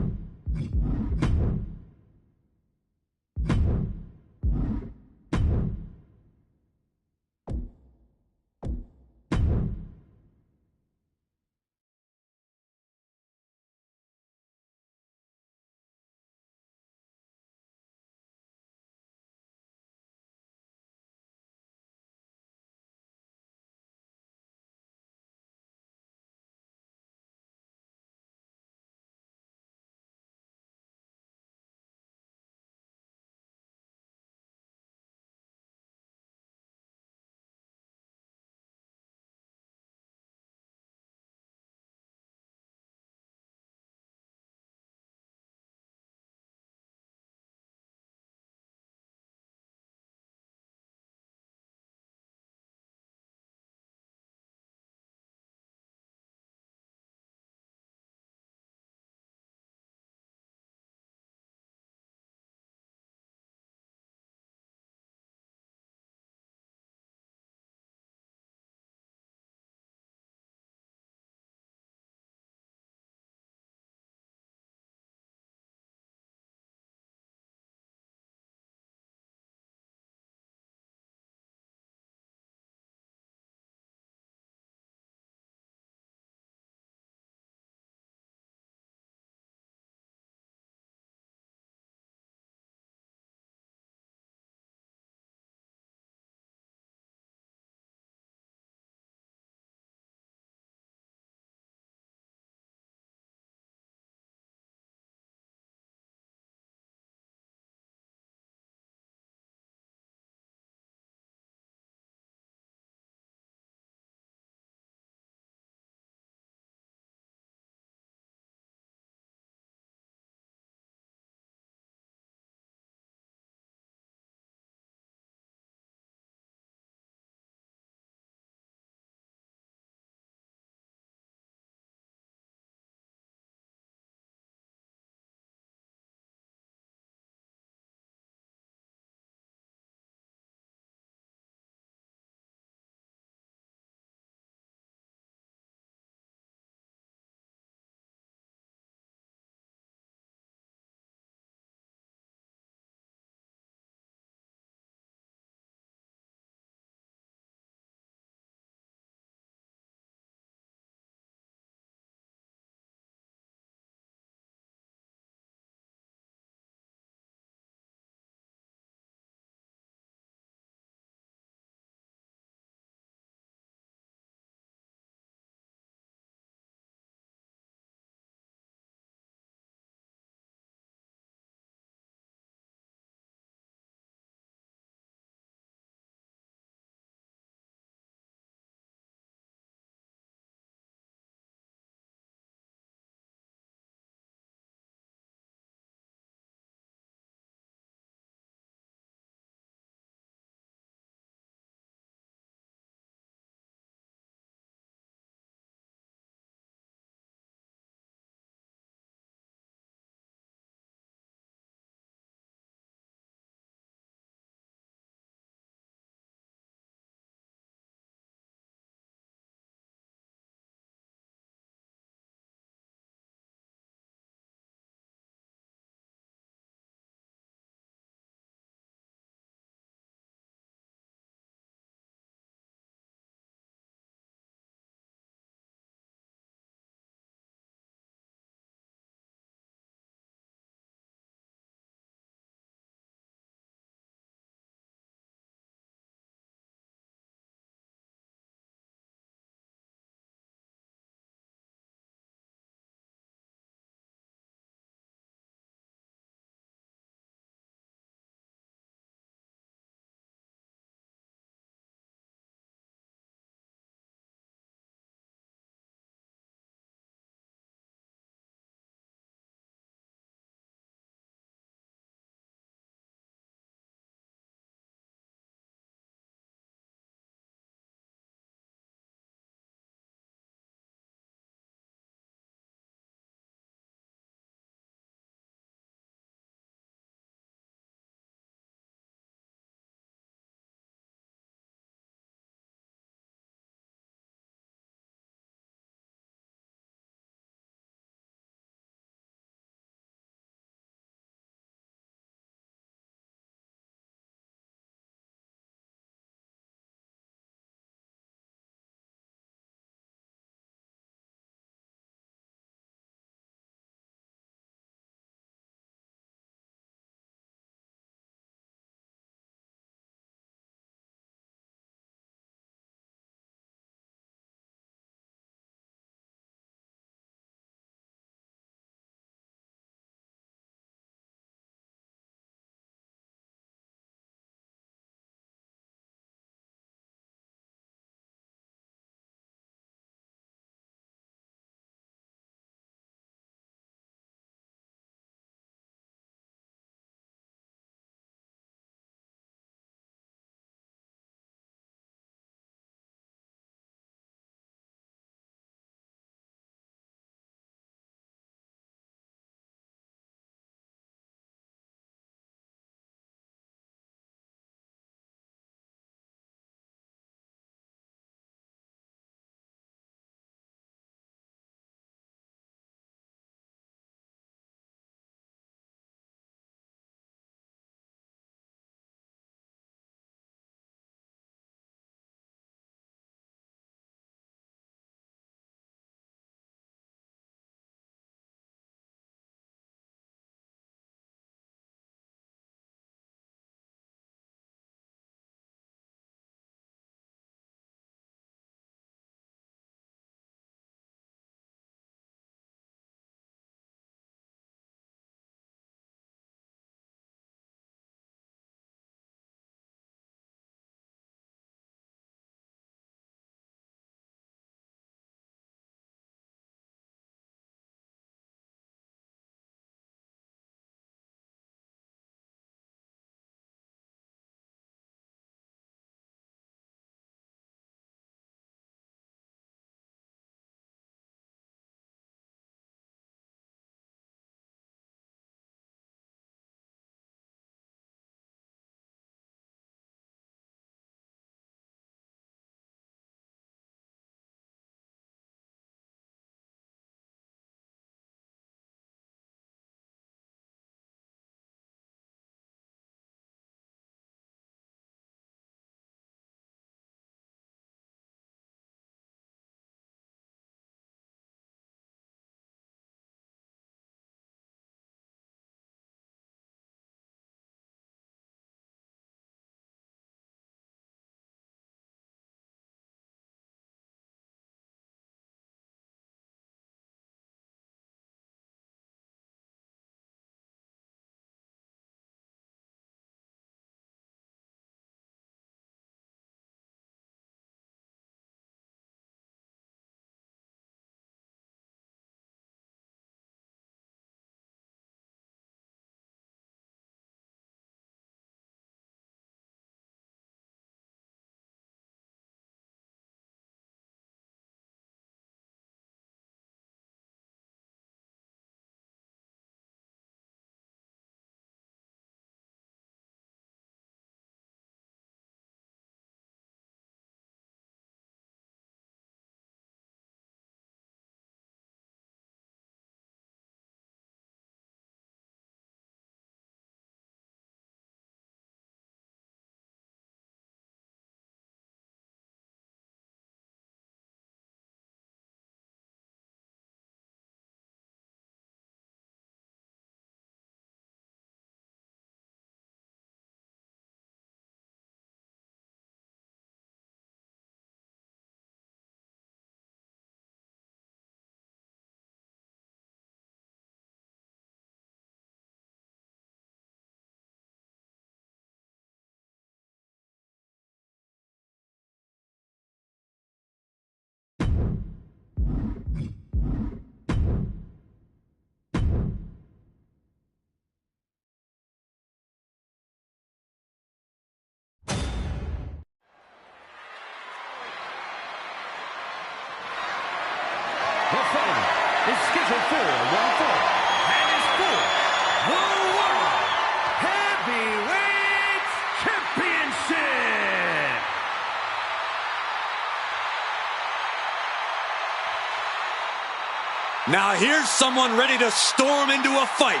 Now here's someone ready to storm into a fight.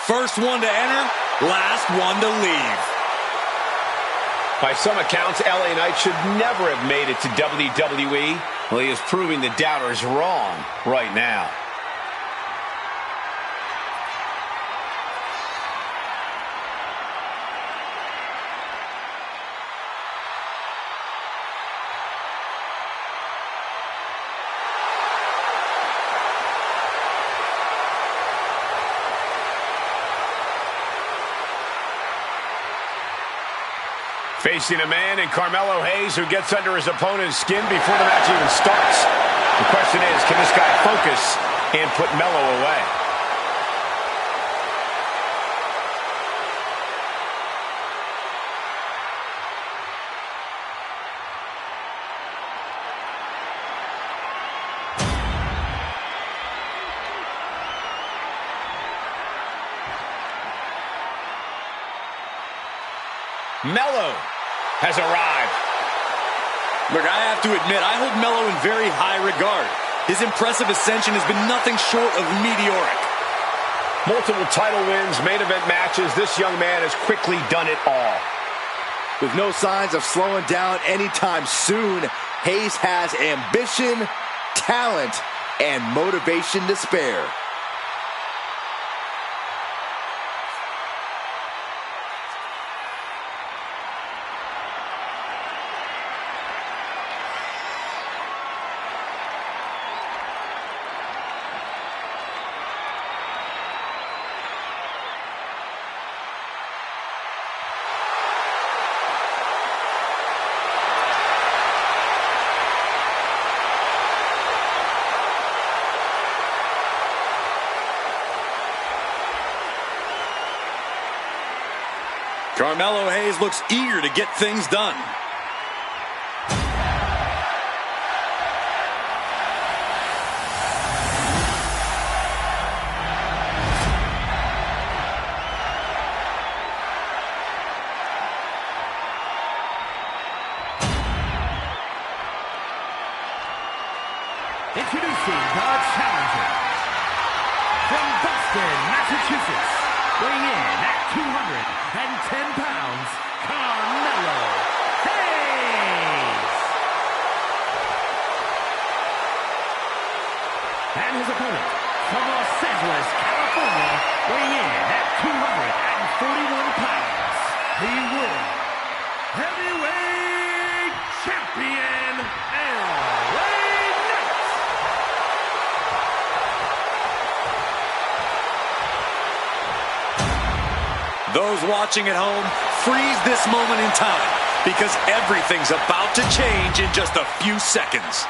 First one to enter, last one to leave. By some accounts, LA Knight should never have made it to WWE. Well, he is proving the doubters wrong right now. Facing a man in Carmelo Hayes who gets under his opponent's skin before the match even starts. The question is, can this guy focus and put Melo away? Melo has arrived. Look, I have to admit, I hold Melo in very high regard. His impressive ascension has been nothing short of meteoric. Multiple title wins, main event matches. This young man has quickly done it all. With no signs of slowing down anytime soon, Hayes has ambition, talent, and motivation to spare. Carmelo Hayes looks eager to get things done. Introducing the challenger from Boston, Massachusetts, weighing in at 210 pounds, Carmelo Hayes. And his opponent from Los Angeles, California, weighing in at 241 pounds, the World Heavyweight Champion, LA. Those watching at home, freeze this moment in time, because everything's about to change in just a few seconds.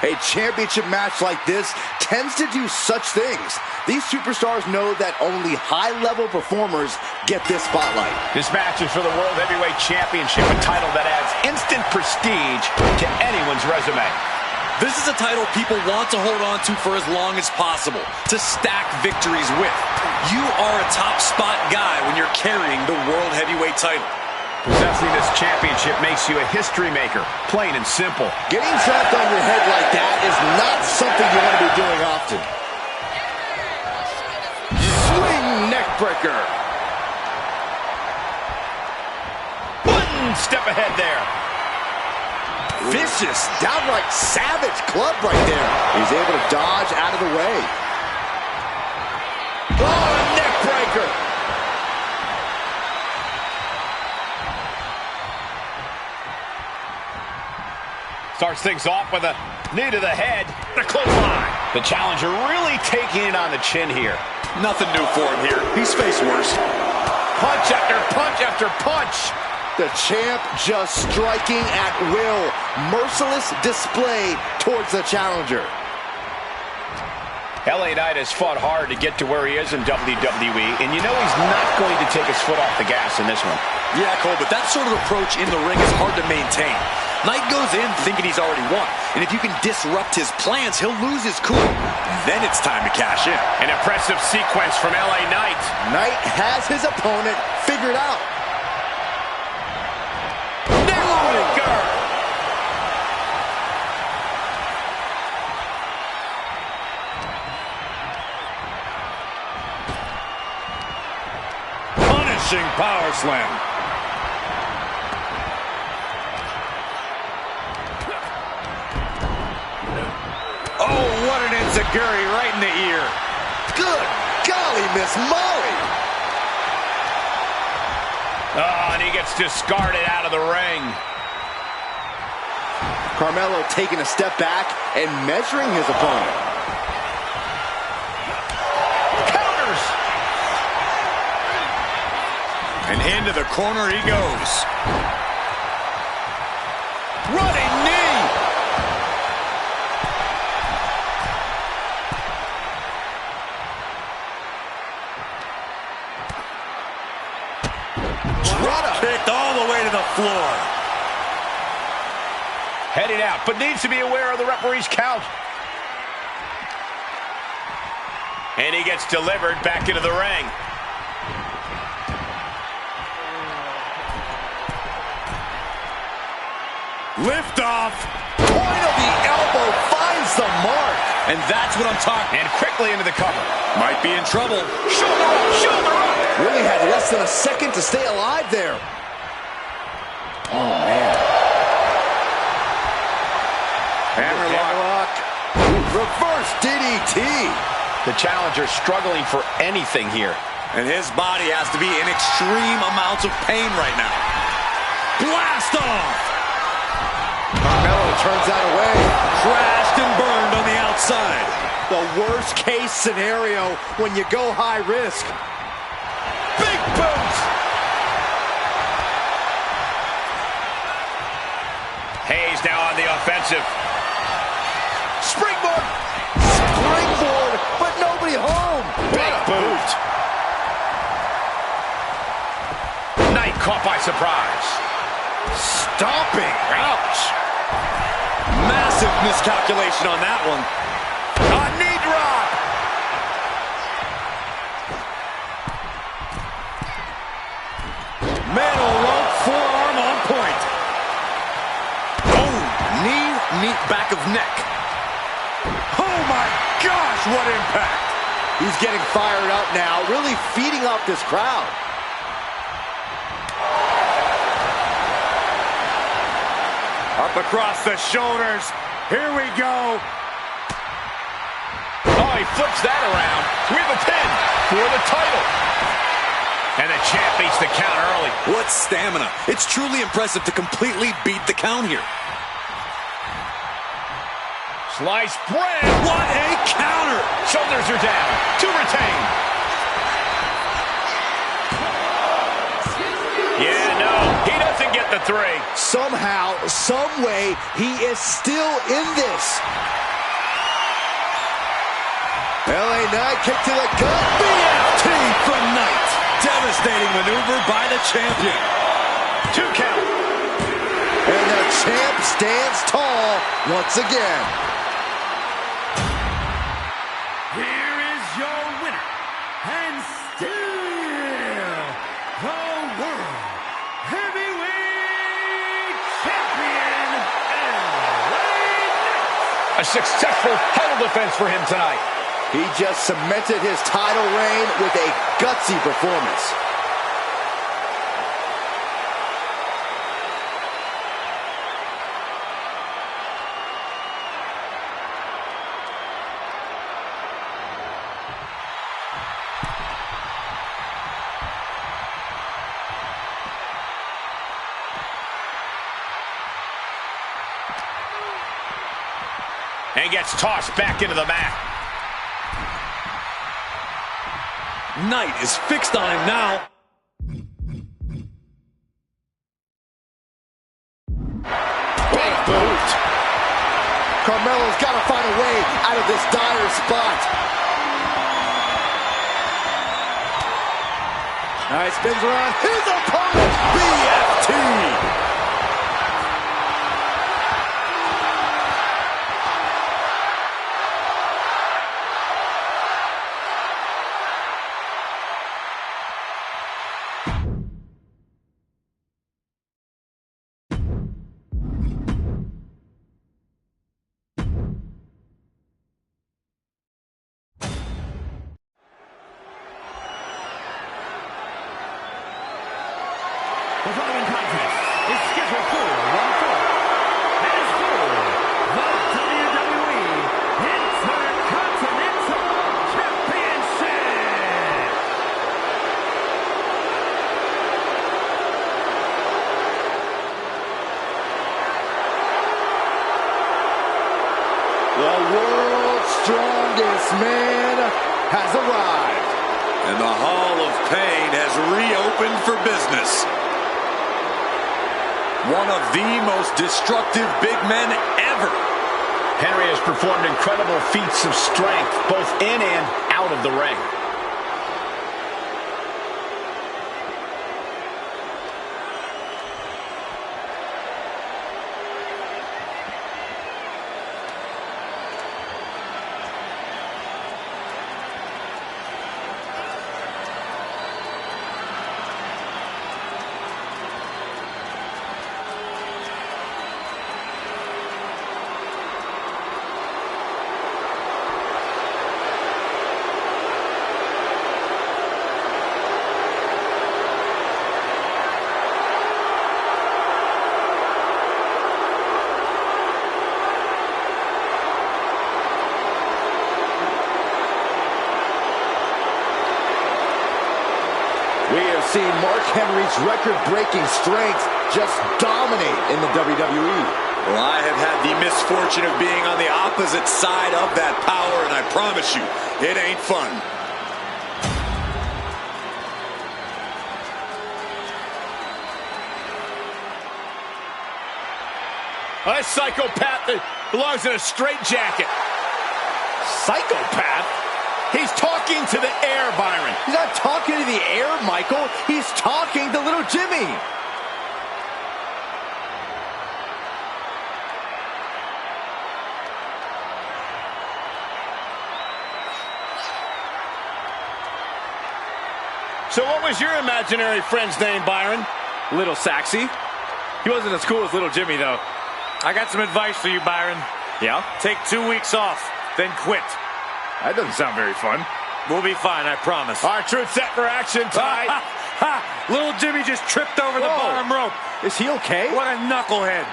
A championship match like this tends to do such things. These superstars know that only high-level performers get this spotlight. This match is for the World Heavyweight Championship, a title that adds instant prestige to anyone's resume. This is a title people want to hold on to for as long as possible, to stack victories with. You are a top spot guy when you're carrying the World Heavyweight title. Possessing this championship makes you a history maker, plain and simple. Getting dropped on your head like that is not something you want to be doing often. Swing neckbreaker. One step ahead there. Vicious, downright savage club right there. He's able to dodge out of the way. Oh, neck breaker. Starts things off with a knee to the head. The clothesline. The challenger really taking it on the chin here. Nothing new for him here. He's faced worse. Punch after punch after punch. The champ just striking at will. Merciless display towards the challenger. LA Knight has fought hard to get to where he is in WWE, and you know he's not going to take his foot off the gas in this one. Yeah, Cole, but that sort of approach in the ring is hard to maintain. Knight goes in thinking he's already won, and if you can disrupt his plans, he'll lose his cool. Then it's time to cash in. An impressive sequence from LA Knight. Knight has his opponent figured out. crushing power slam. Oh, what an enziguri right in the ear. Good golly, Miss Molly. Oh, and he gets discarded out of the ring. Carmelo taking a step back and measuring his opponent. Counters. And into the corner he goes. Running knee. Drop kicked all the way to the floor. Heading out, but needs to be aware of the referee's count. And he gets delivered back into the ring. Lift off. Point of the elbow finds the mark. And that's what I'm talking. And quickly into the cover. Might be in trouble. Shoulder up, shoulder up. Really had less than a second to stay alive there. Oh, man. Hammerlock. Reverse DDT. The challenger struggling for anything here. And his body has to be in extreme amounts of pain right now. Blast off. Carmelo turns that away. Crashed and burned on the outside. The worst case scenario when you go high risk. Big boots. Hayes now on the offensive. Springboard. Springboard, but nobody home. Big boot. Knight caught by surprise. Stomping. Ouch. Massive miscalculation on that one. A knee drop. Metal rope forearm on point. Oh, knee back of neck. Oh my gosh, what impact. He's getting fired up now, really feeding off this crowd. Up across the shoulders. Here we go. Oh, he flips that around. We have a pin for the title. And the champ beats the count early. What stamina. It's truly impressive to completely beat the count here. Sliced bread. What a counter. Shoulders are down. To retain. Yeah, no, he doesn't get the three. Somehow, some way, he is still in this. LA Knight kick to the gut. BFT from Knight. Devastating maneuver by the champion. 2 count. And the champ stands tall once again. Here is your winner, and still the World Heavyweight Champion, LA Knight. A successful title defense for him tonight. He just cemented his title reign with a gutsy performance. And gets tossed back into the mat. Knight is fixed on him now. Big boot. Carmelo's got to find a way out of this dire spot. Knight spins around his opponent, BFT. The following contest is scheduled for one fall. That is for the WWE Intercontinental Championship. The world's strongest man has arrived. And the Hall of Pain has reopened for business. One of the most destructive big men ever. Henry has performed incredible feats of strength, both in and out of the ring. We have seen Mark Henry's record-breaking strength just dominate in the WWE. Well, I have had the misfortune of being on the opposite side of that power, and I promise you, it ain't fun. A psychopath that belongs in a straitjacket. Psychopath? He's talking to the air, Byron. He's not talking to the air, Michael. He's talking to little Jimmy. So what was your imaginary friend's name, Byron? Little Saxy. He wasn't as cool as Little Jimmy, though. I got some advice for you, Byron. Yeah? Take 2 weeks off, then quit. That doesn't sound very fun. We'll be fine, I promise. R-Truth set for action, Ty. Little Jimmy just tripped over the bottom rope. Is he okay? What a knucklehead.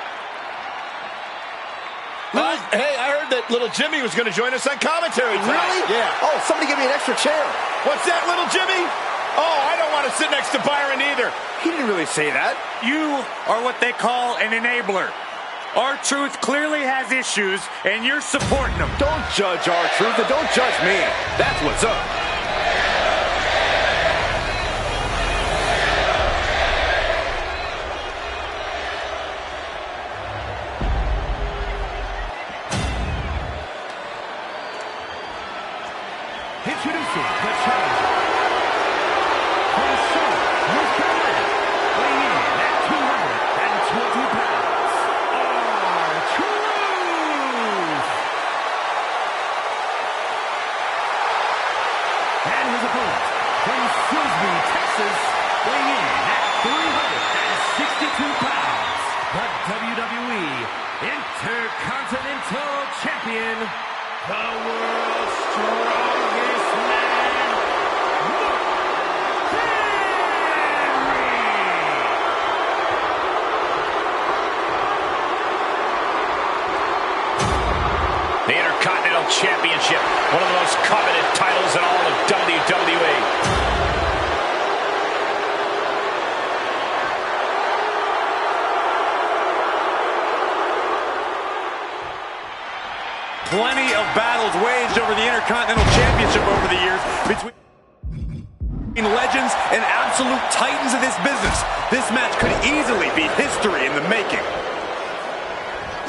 Hey, I heard that Little Jimmy was going to join us on commentary tonight. Really? Yeah. Oh, somebody give me an extra chair. What's that, Little Jimmy? Oh, I don't want to sit next to Byron either. He didn't really say that. You are what they call an enabler. R-Truth clearly has issues, and you're supporting him. Don't judge R-Truth and don't judge me. That's what's up. Introducing the challenger. From Charlotte, North Carolina, weighing in at 220 pounds, R-Truth. And his opponent, from Frisbee, Texas, weighing in at 362 pounds, the WWE Intercontinental Champion, the world's strongest man, Mark Henry. The Intercontinental Championship, one of the most coveted titles in all of WWE. Plenty of battles waged over the Intercontinental Championship over the years between legends and absolute titans of this business. This match could easily be history in the making.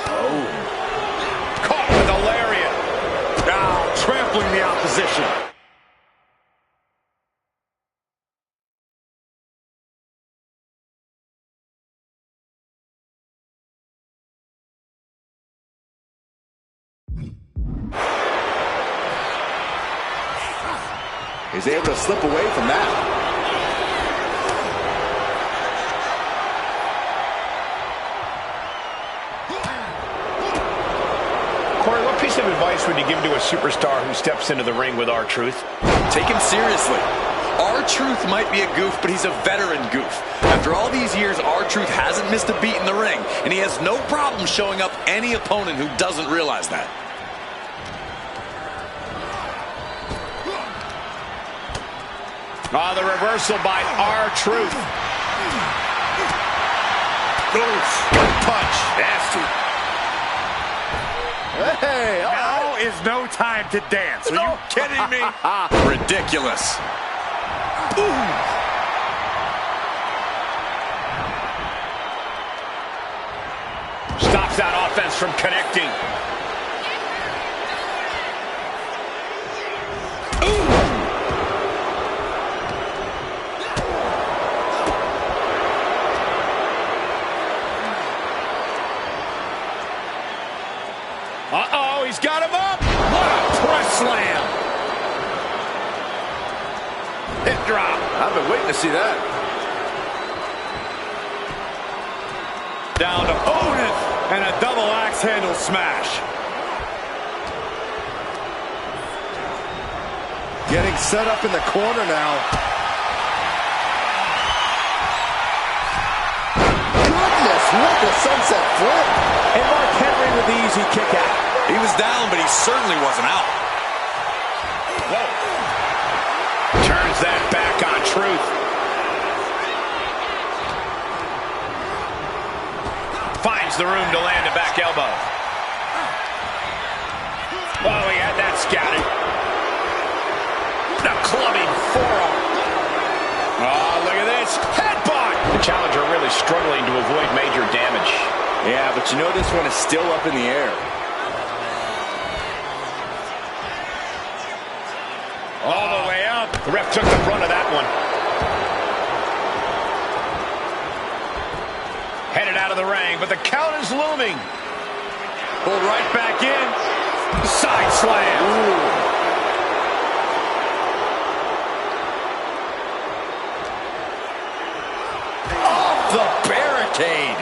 Oh. Caught with a lariat. Now trampling the opposition. He's able to slip away from that. Corey, what piece of advice would you give to a superstar who steps into the ring with R-Truth? Take him seriously. R-Truth might be a goof, but he's a veteran goof. After all these years, R-Truth hasn't missed a beat in the ring, and he has no problem showing up any opponent who doesn't realize that. Oh, the reversal by R-Truth. Punch. Nasty. Hey, Now is no time to dance. Are you kidding me? Ridiculous. Stops that offense from connecting. Uh-oh, he's got him up. What a press slam. Hip drop. I've been waiting to see that. Down to opponent and a double axe handle smash. Getting set up in the corner now. Goodness, what the sunset flip. And Mark Henry with the easy kick out. He was down, but he certainly wasn't out. Whoa. Turns that back on Truth. Finds the room to land a back elbow. Oh, he had that scouted. The clubbing forearm. Oh, look at this. Headbutt. The challenger really struggling to avoid major damage. Yeah, but you know this one is still up in the air. All the way up. The ref took the brunt of that one. Headed out of the ring, but the count is looming. Pulled right back in. Side slam. Ooh. Off the barricade.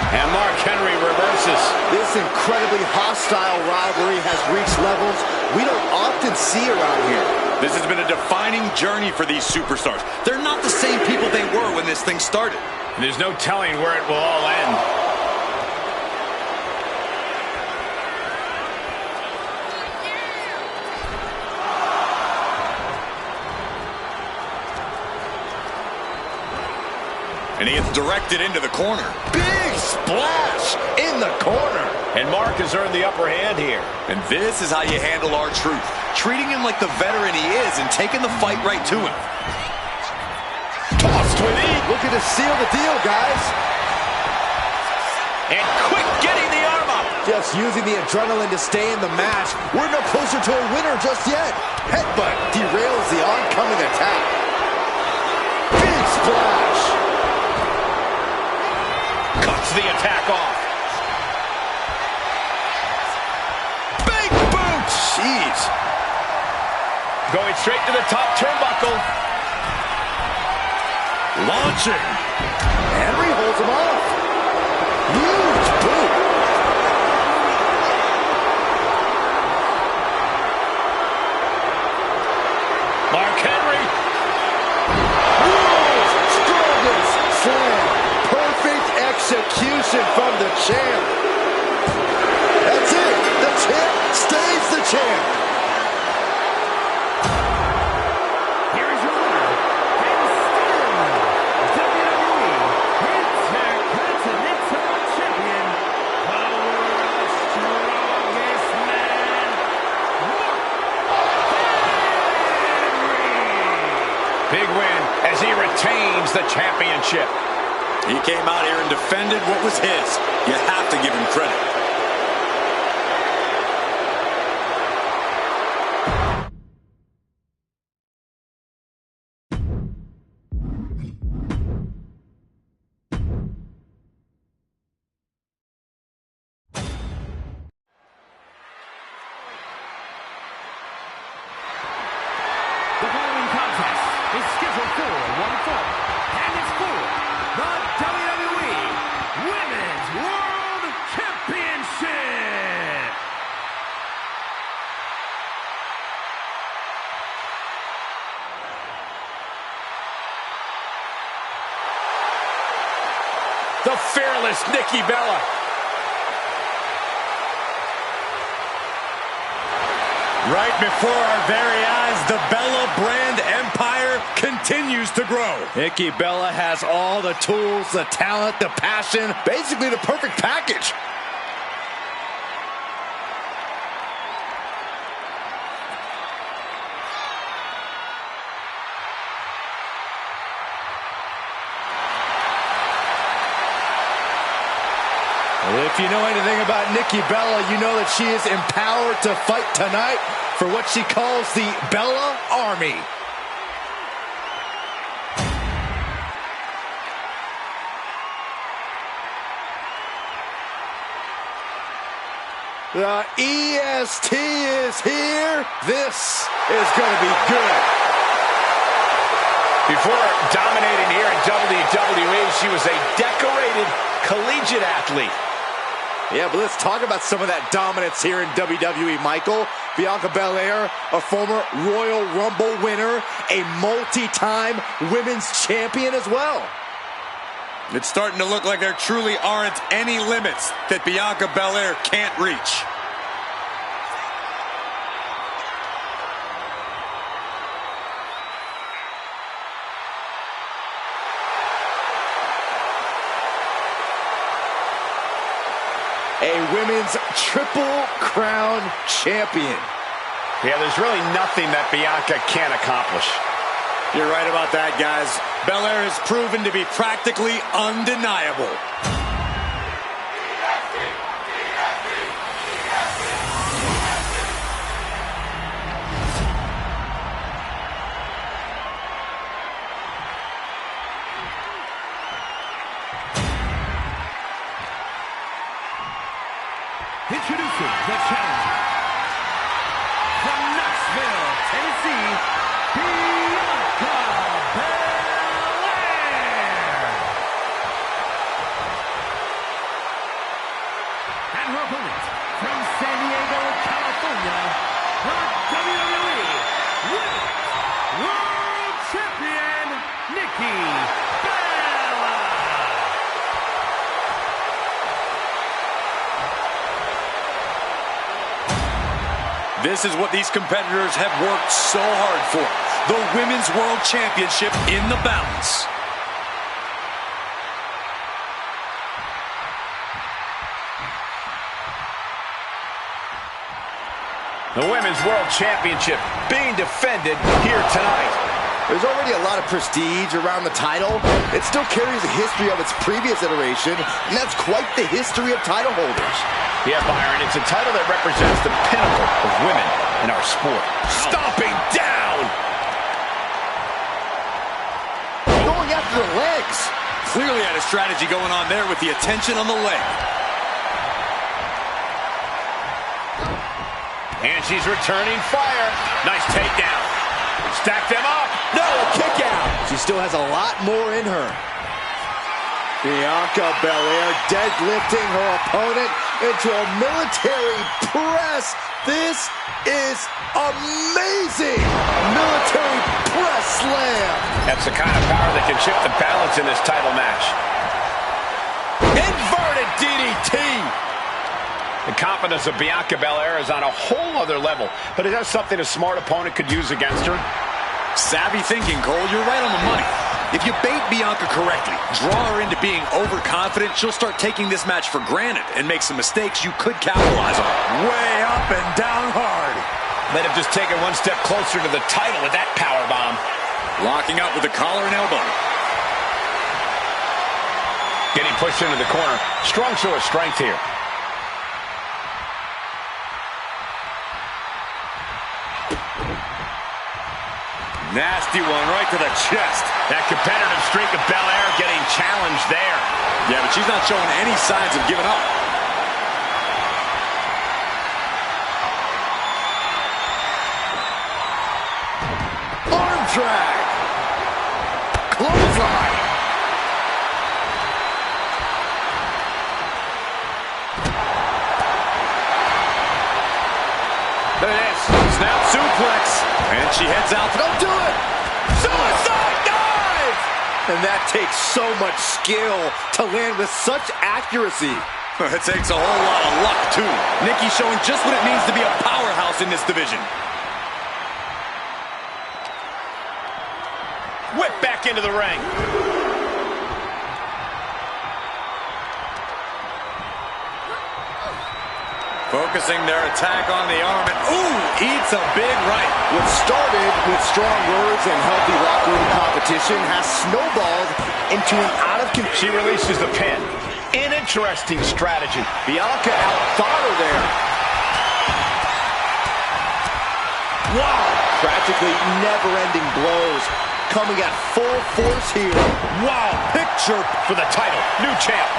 And Mark Henry reverses. This incredibly hostile rivalry has reached levels we don't often see around here. This has been a defining journey for these superstars. They're not the same people they were when this thing started. There's no telling where it will all end. And he gets directed into the corner. Big splash in the corner. And Mark has earned the upper hand here. And this is how you handle R-Truth. Treating him like the veteran he is and taking the fight right to him. Tossed with ease. Looking to seal the deal, guys. And quick getting the arm up. Just using the adrenaline to stay in the match. We're no closer to a winner just yet. Headbutt derails the oncoming attack. Big splash. Cuts the attack off. Big boot. Jeez. Going straight to the top turnbuckle. Launching. Henry holds him off. Huge boot. Mark Henry. World's strongest slam. Perfect execution from the champ. That's it. The champ stays the champ. Here is your winner, and still WWE Intercontinental Champion, the world's strongest man, Mark Henry. Big win as he retains the championship. He came out here and defended what was his. You have to give him credit. The following contest is scheduled for one fall, and it's for the WWE Women's World Championship. The fearless Nikki Bella. Right before our very eyes, the Bella brand empire continues to grow. Nikki Bella has all the tools, the talent, the passion, basically the perfect package. If you know anything about Nikki Bella, you know that she is empowered to fight tonight for what she calls the Bella Army. The EST is here. This is going to be good. Before dominating here in WWE, she was a decorated collegiate athlete. Yeah, but let's talk about some of that dominance here in WWE, Michael. Bianca Belair, a former Royal Rumble winner, a multi-time women's champion as well. It's starting to look like there truly aren't any limits that Bianca Belair can't reach. A women's Triple Crown champion. Yeah, there's really nothing that Bianca can't accomplish. You're right about that, guys. Belair has proven to be practically undeniable. Introducing the challenger from Knoxville, Tennessee, Bianca Belair. And her opponent from San Diego, California, the WWE Women's World Champion, Nikki Bella. This is what these competitors have worked so hard for. The Women's World Championship in the balance. The Women's World Championship being defended here tonight. There's already a lot of prestige around the title. It still carries a history of its previous iteration, and that's quite the history of title holders. Yeah, Byron, it's a title that represents the pinnacle of women in our sport. Stomping down! Going after the legs. Clearly had a strategy going on there with the attention on the leg. And she's returning fire. Nice takedown. Stack them up. No, kick out. She still has a lot more in her. Bianca Belair deadlifting her opponent into a military press. This is amazing. Military press slam. That's the kind of power that can shift the balance in this title match. Inverted DDT. The confidence of Bianca Belair is on a whole other level, but is that something a smart opponent could use against her? Savvy thinking, Cole. You're right on the money. If you bait Bianca correctly, draw her into being overconfident, she'll start taking this match for granted and make some mistakes you could capitalize on. Way up and down hard. Might have just taken one step closer to the title with that power bomb. Locking up with the collar and elbow. Getting pushed into the corner. Strong show of strength here. Nasty one right to the chest. That competitive streak of Belair getting challenged there. Yeah, but she's not showing any signs of giving up. Arm drag. Clothesline. There it is. Snap suplex. And she heads out. Don't do it. Suicide dive! And that takes so much skill to land with such accuracy. It takes a whole lot of luck, too. Nikki showing just what it means to be a powerhouse in this division. Whip back into the ring. Focusing their attack on the arm, and ooh, eats a big right. What started with strong words and healthy locker room competition has snowballed into an out-of-control. She releases the pin. An interesting strategy. Bianca outthought her there. Wow! Practically never-ending blows coming at full force here. Wow! Picture for the title. New champ.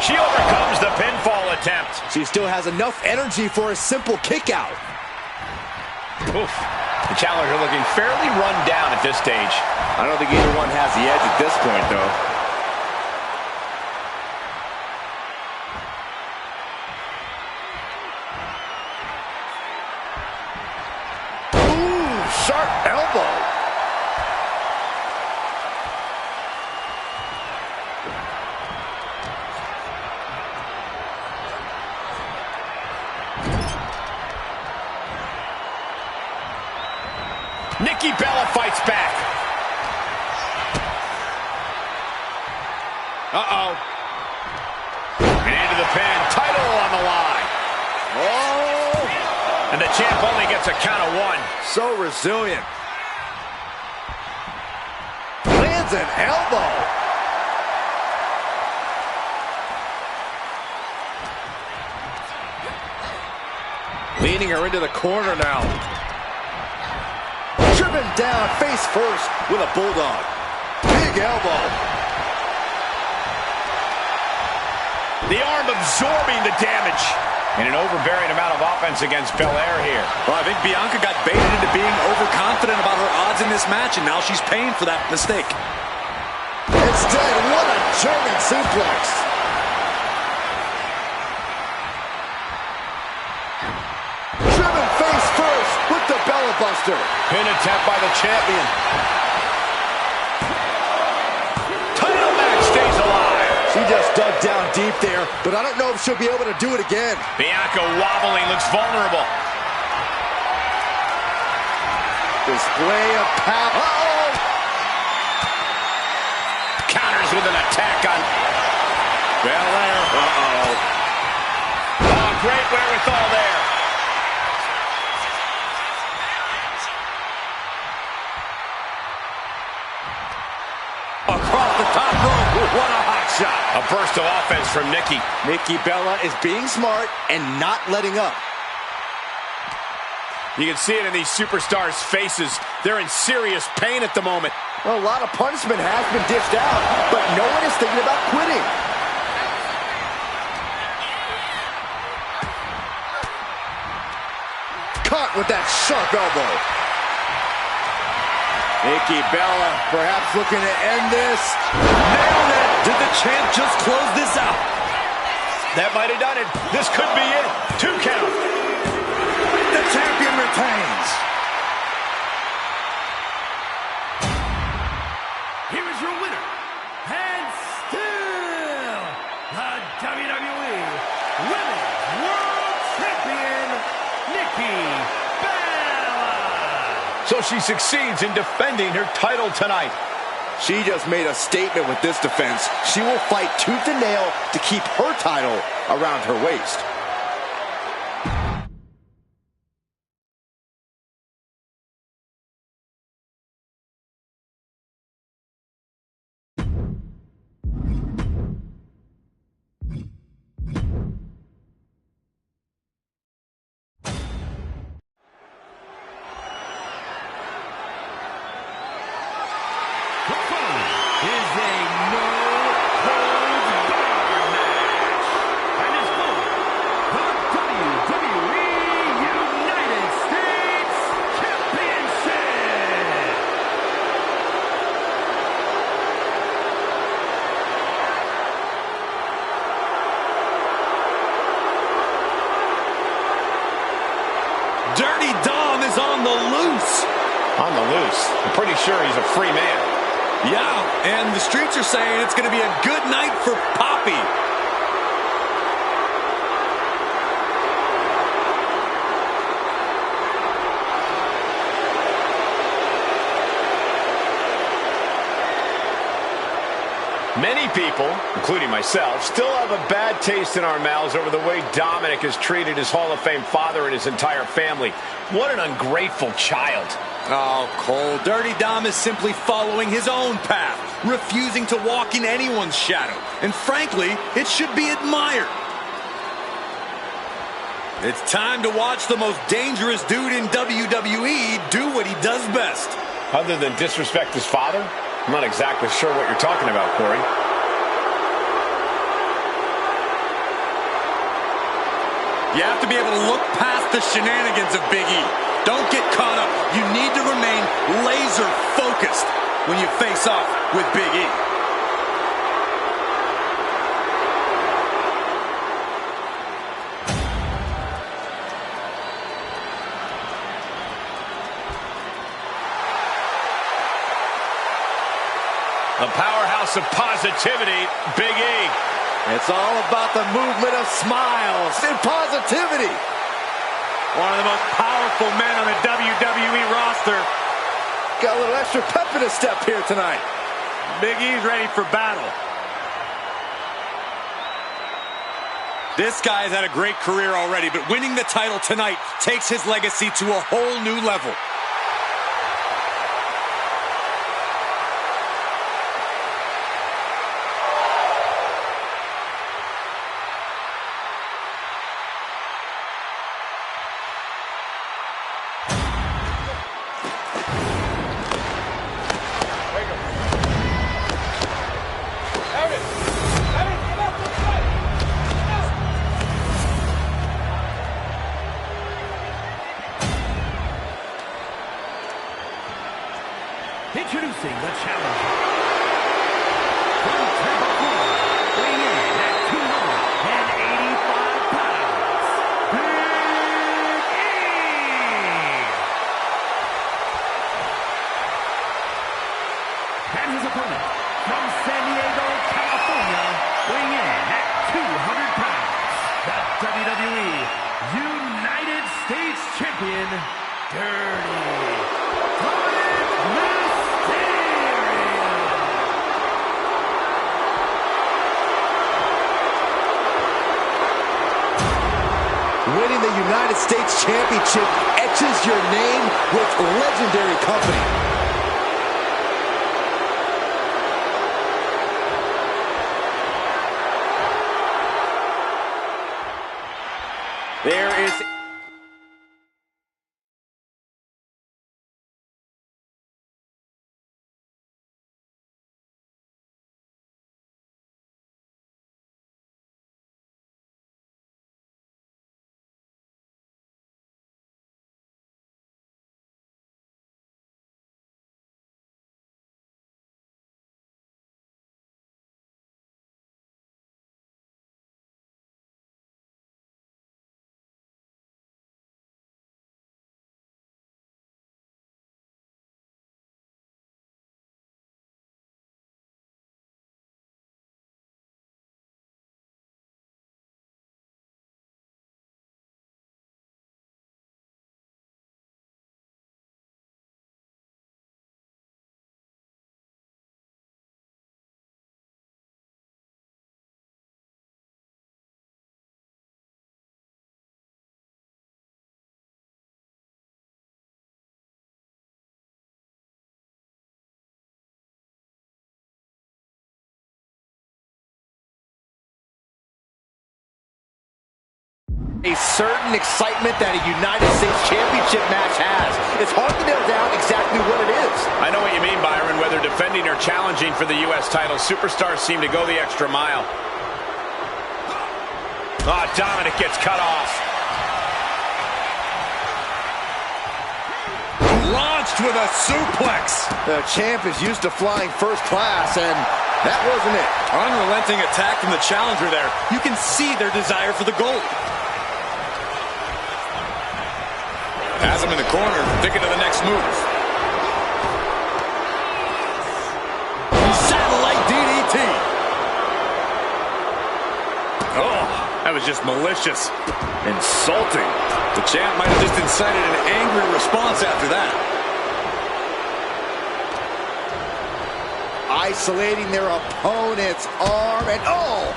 She overcomes the pinfall attempt. She still has enough energy for a simple kick out. Oof. The challenger looking fairly run down at this stage. I don't think either one has the edge at this point, though. Ooh, sharp elbow. Nikki Bella fights back. Uh-oh. And into the pin. Title on the line. Oh! And the champ only gets a count of one. So resilient. Lands an elbow. Leading her into the corner now. Driven down face first with a bulldog. Big elbow. The arm absorbing the damage. And an overbearing amount of offense against Belair here. Well, I think Bianca got baited into being overconfident about her odds in this match, and now she's paying for that mistake. Instead, what a German suplex. Driven face first with the Bella Buster. Pin attempt by the champion. Title match stays alive. She just dug down deep there, but I don't know if she'll be able to do it again. Bianca wobbling, looks vulnerable. Display of power. Uh-oh! Counters with an attack on Belair. Uh-oh. Oh, great wherewithal there. Across the top rope. What a hot shot. A burst of offense from Nikki. Nikki Bella is being smart and not letting up. You can see it in these superstars' faces. They're in serious pain at the moment. Well, a lot of punishment has been dished out, but no one is thinking about quitting. Caught with that sharp elbow. Nikki Bella perhaps looking to end this. Nailed it! Did the champ just close this out? That might have done it. This could be it. 2 count. The champion retains. Here is your winner, and still the WWE Women's World Champion, Nikki Bella. So she succeeds in defending her title tonight. She just made a statement with this defense. She will fight tooth and nail to keep her title around her waist. Dirty Dom is on the loose. On the loose. The pretty sure he's a free man. Yeah, and the streets are saying it's going to be a good night for Poppy. Many people, including myself, still have a bad taste in our mouths over the way Dominic has treated his Hall of Fame father and his entire family. What an ungrateful child. Oh, Cole, Dirty Dom is simply following his own path, refusing to walk in anyone's shadow. And frankly, it should be admired. It's time to watch the most dangerous dude in WWE do what he does best. Other than disrespect his father? I'm not exactly sure what you're talking about, Corey. You have to be able to look past the shenanigans of Big E. Don't get caught up. You need to remain laser focused when you face off with Big E. A powerhouse of positivity, Big E. It's all about the movement of smiles and positivity. One of the most powerful men on the WWE roster. Got a little extra pep in his step here tonight. Big E's ready for battle. This guy's had a great career already, but winning the title tonight takes his legacy to a whole new level. Introducing the challenger. From Tampa, Florida, weighing in at 285 pounds, Big E! And his opponent, from San Diego, California, weighing in at 200 pounds, the WWE United States Champion, Dirty Winning the United States Championship etches your name with legendary company. There is... a certain excitement that a United States Championship match has. It's hard to nail down exactly what it is. I know what you mean, Byron. Whether defending or challenging for the U.S. title, superstars seem to go the extra mile. Oh, Dominic gets cut off. Launched with a suplex. The champ is used to flying first class, and that wasn't it. Unrelenting attack from the challenger there. You can see their desire for the gold. Has him in the corner, thinking of the next move. was just malicious. Insulting. The champ might have just incited an angry response after that. Isolating their opponent's arm, and oh!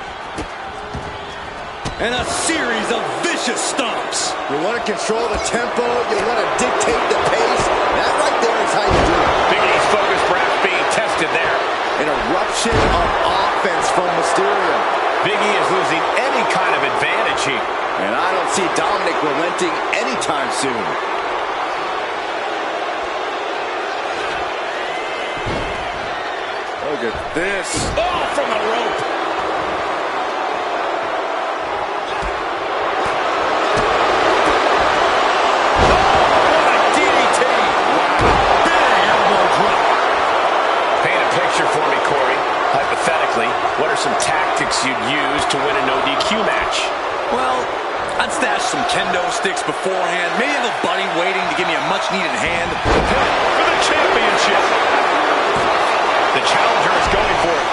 And a series of vicious stomps. You want to control the tempo, you want to dictate the pace. That right there is how you do it. Big E's focus perhaps being tested there. An eruption of offense from Mysterio. Big E is losing any kind of advantage here. And I don't see Dominic relenting anytime soon. Look at this. Oh, from the rope. Hypothetically, what are some tactics you'd use to win a no DQ match? Well, I'd stash some kendo sticks beforehand. Maybe have a buddy waiting to give me a much-needed hand. For the championship. The challenger is going for it.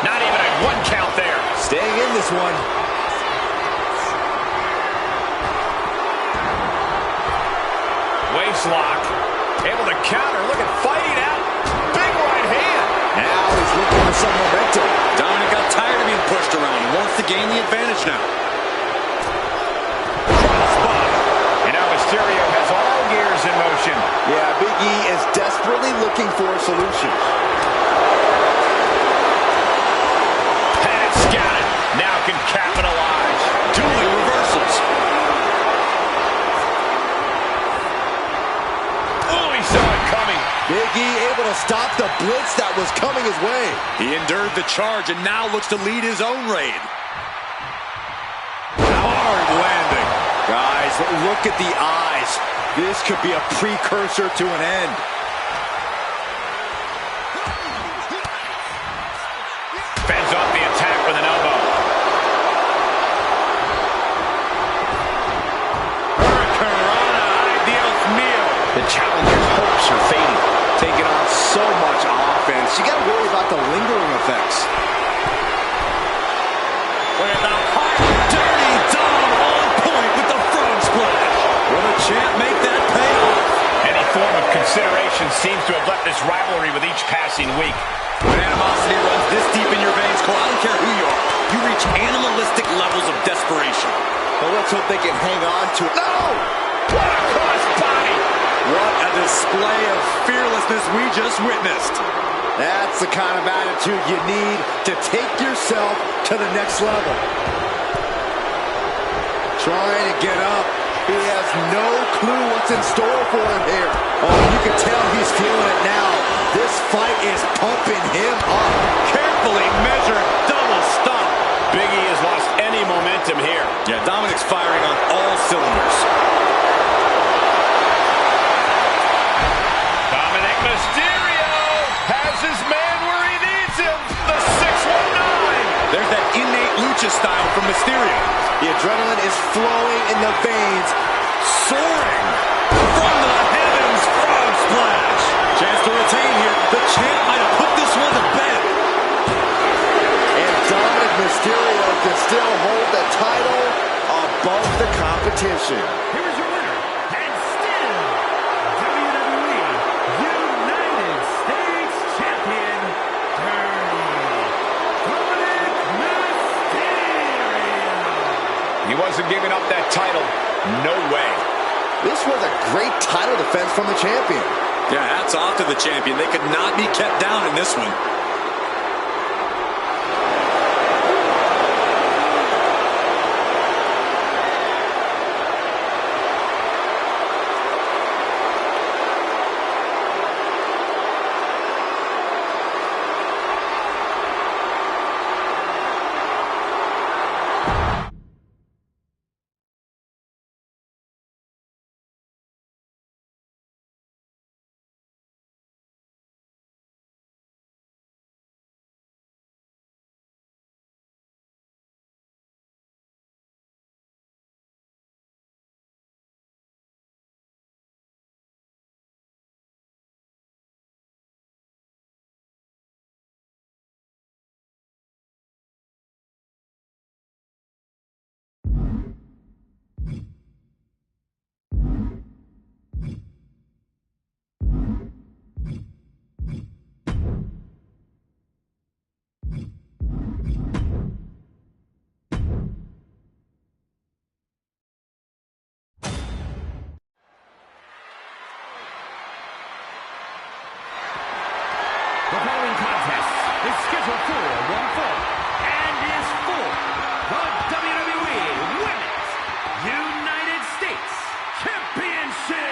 Not even a 1 count there. Staying in this one. Waist lock. Able to counter. Look at fighting out. Big right hand. Now he's looking for some momentum. Dominic got tired of being pushed around and wants to gain the advantage now. Crossbody. And now Mysterio has all gears in motion. Yeah, Big E is desperately looking for a solution. Pat's got it. Now can capitalize. Dueling reversals. Oh, he saw it coming. Big E able to stop the blitz that was coming his way. He endured the charge and now looks to lead his own raid. Hard landing. Guys, look at the eyes. This could be a precursor to an end. Fends off the attack with an elbow. Hurricanrana, ay Dios mío. The challenger's hopes are fading. Taking on so much offense. You got to worry about the lingering effects. Look at the heart. Dirty Dom on point with the frog splash. Will the champ make that pay off? Any form of consideration seems to have left this rivalry with each passing week. When animosity runs this deep in your veins, Cole, I don't care who you are, you reach animalistic levels of desperation. But let's hope they can hang on to it. No! What a cross body! What a display of fearlessness we just witnessed. That's the kind of attitude you need to take yourself to the next level. Trying to get up. He has no clue what's in store for him here. Oh, you can tell he's feeling it now. This fight is pumping him up. Carefully measured double stop. Big E has lost any momentum here. Yeah, Dominic's firing on all cylinders. Dominic Mysterio has his man where he needs him. The 619. There's that innate lucha style from Mysterio. The adrenaline is flowing in the veins. Soaring from the heavens, frog splash. Chance to retain here. The champ might have put this one to bed. And Dominic Mysterio can still hold the title above the competition. Here is your winner, and still WWE United States Champion, Dominic Mysterio. He wasn't giving up that title. No way. This was a great title defense from the champion. Yeah, hats off to the champion. They could not be kept down in this one. The following contest is scheduled for one fall and is for the WWE Women's United States Championship.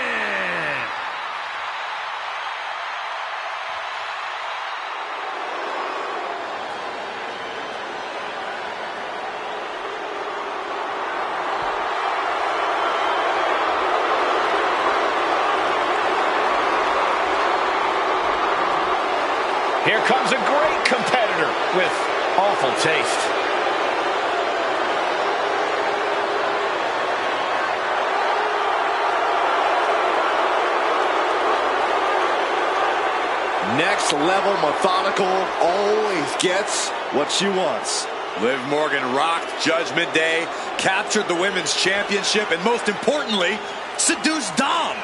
Here comes a great competitor with awful taste. Next level methodical, always gets what she wants. Liv Morgan rocked Judgment Day, captured the Women's Championship, and most importantly, seduced Dom.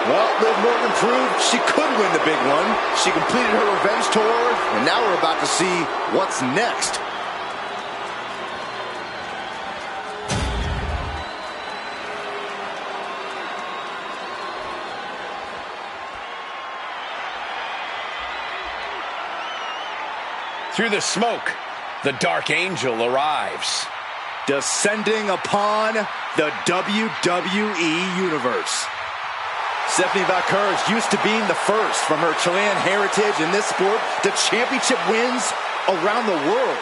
Well, Liv Morgan proved she could win the big one. She completed her revenge tour, and now we're about to see what's next. Through the smoke, the Dark Angel arrives. Descending upon the WWE Universe. Stephanie Valcour is used to being the first from her Chilean heritage in this sport to championship wins around the world.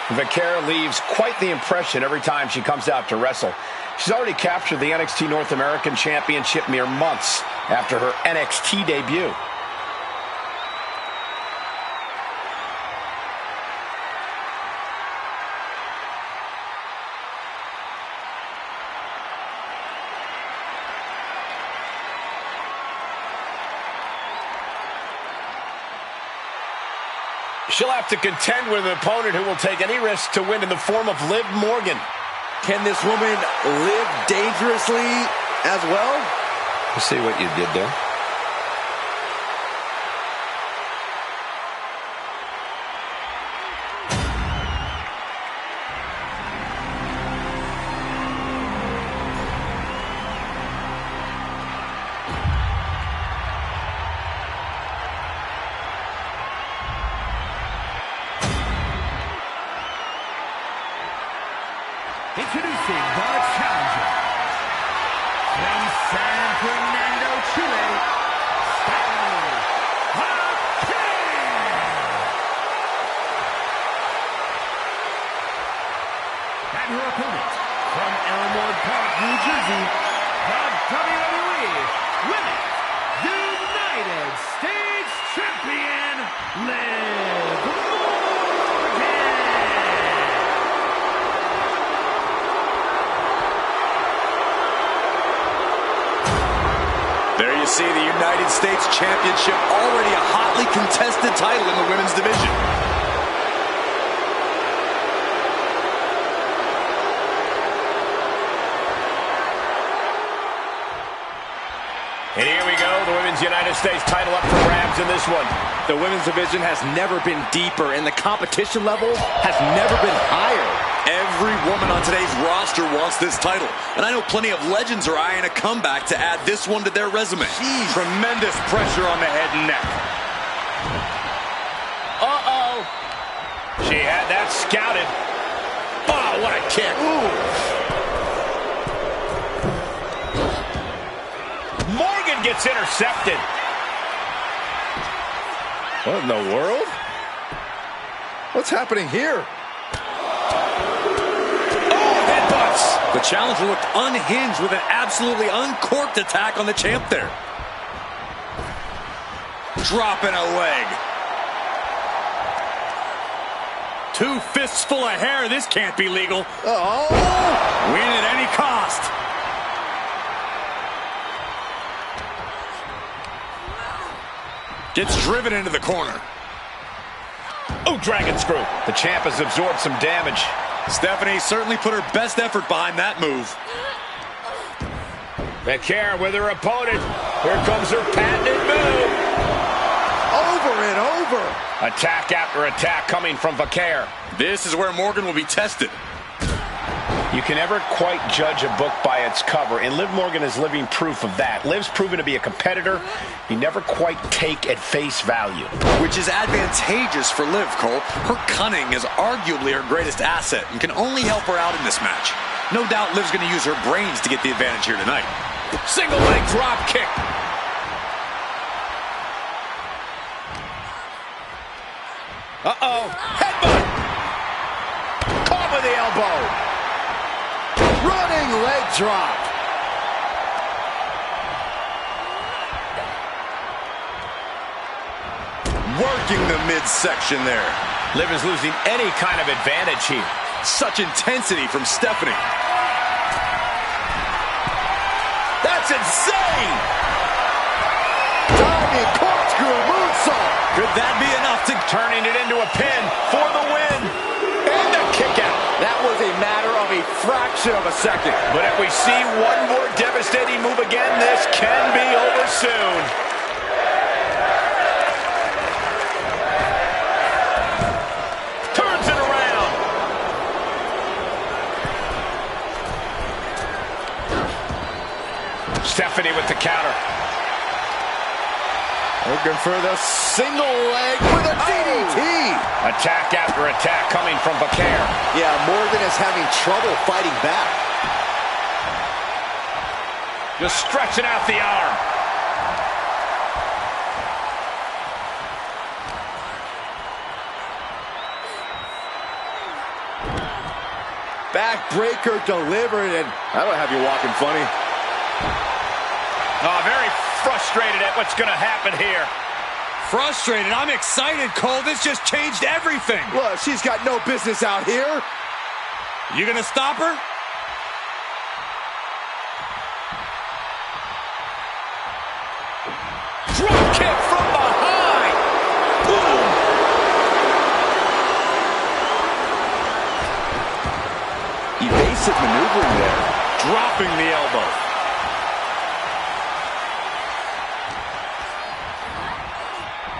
Valcour leaves quite the impression every time she comes out to wrestle. She's already captured the NXT North American Championship mere months after her NXT debut. She'll have to contend with an opponent who will take any risk to win in the form of Liv Morgan. Can this woman live dangerously as well? I see what you did there. Introducing the challenger from San Fernando, Chile, Stephanie and her opponent from Elmwood Park, New Jersey, the WWE Women's United States Champion, Liv Morgan. There you see the United States Championship, already a hotly contested title in the women's division. And here we go, the Women's United States title up for grabs in this one. The women's division has never been deeper, and the competition level has never been higher. Every woman on today's roster wants this title, and I know plenty of legends are eyeing a comeback to add this one to their resume. Jeez. Tremendous pressure on the head and neck. Uh-oh. She had that scouted. Oh, what a kick. Morgan gets intercepted. What in the world? What's happening here? The challenger looked unhinged with an absolutely uncorked attack on the champ there. Dropping a leg. Two fists full of hair. This can't be legal. Oh! Win at any cost. Gets driven into the corner. Oh, dragon screw. The champ has absorbed some damage. Stephanie certainly put her best effort behind that move. Valcour with her opponent. Here comes her patented move. Over maneuver. Attack after attack coming from Vaquer. This is where Morgan will be tested. You can never quite judge a book by its cover, and Liv Morgan is living proof of that. Liv's proven to be a competitor you never quite take at face value. Which is advantageous for Liv, Cole. Her cunning is arguably her greatest asset and can only help her out in this match. No doubt Liv's going to use her brains to get the advantage here tonight. Single leg drop kick. Uh-oh. Headbutt. Caught with the elbow. Running leg drop. Working the midsection there. Liv is losing any kind of advantage here. Such intensity from Stephanie. That's insane! Diving corkscrew moonsault. Could that be enough to turning it into a pin for the win? And a kick out. That was a matter of a fraction of a second. But if we see one more devastating move again, this can be over soon. Turns it around. Stephanie with the counter. Looking for the single leg with a DDT. Attack after attack coming from Vaquer. Yeah, Morgan is having trouble fighting back. Just stretching out the arm. Backbreaker delivered, and that'll have you walking funny. Oh, very frustrated at what's going to happen here. Frustrated? I'm excited, Cole. This just changed everything. Look, she's got no business out here. You gonna stop her? Drop kick from behind. Boom. Evasive maneuvering there. Dropping the elbow.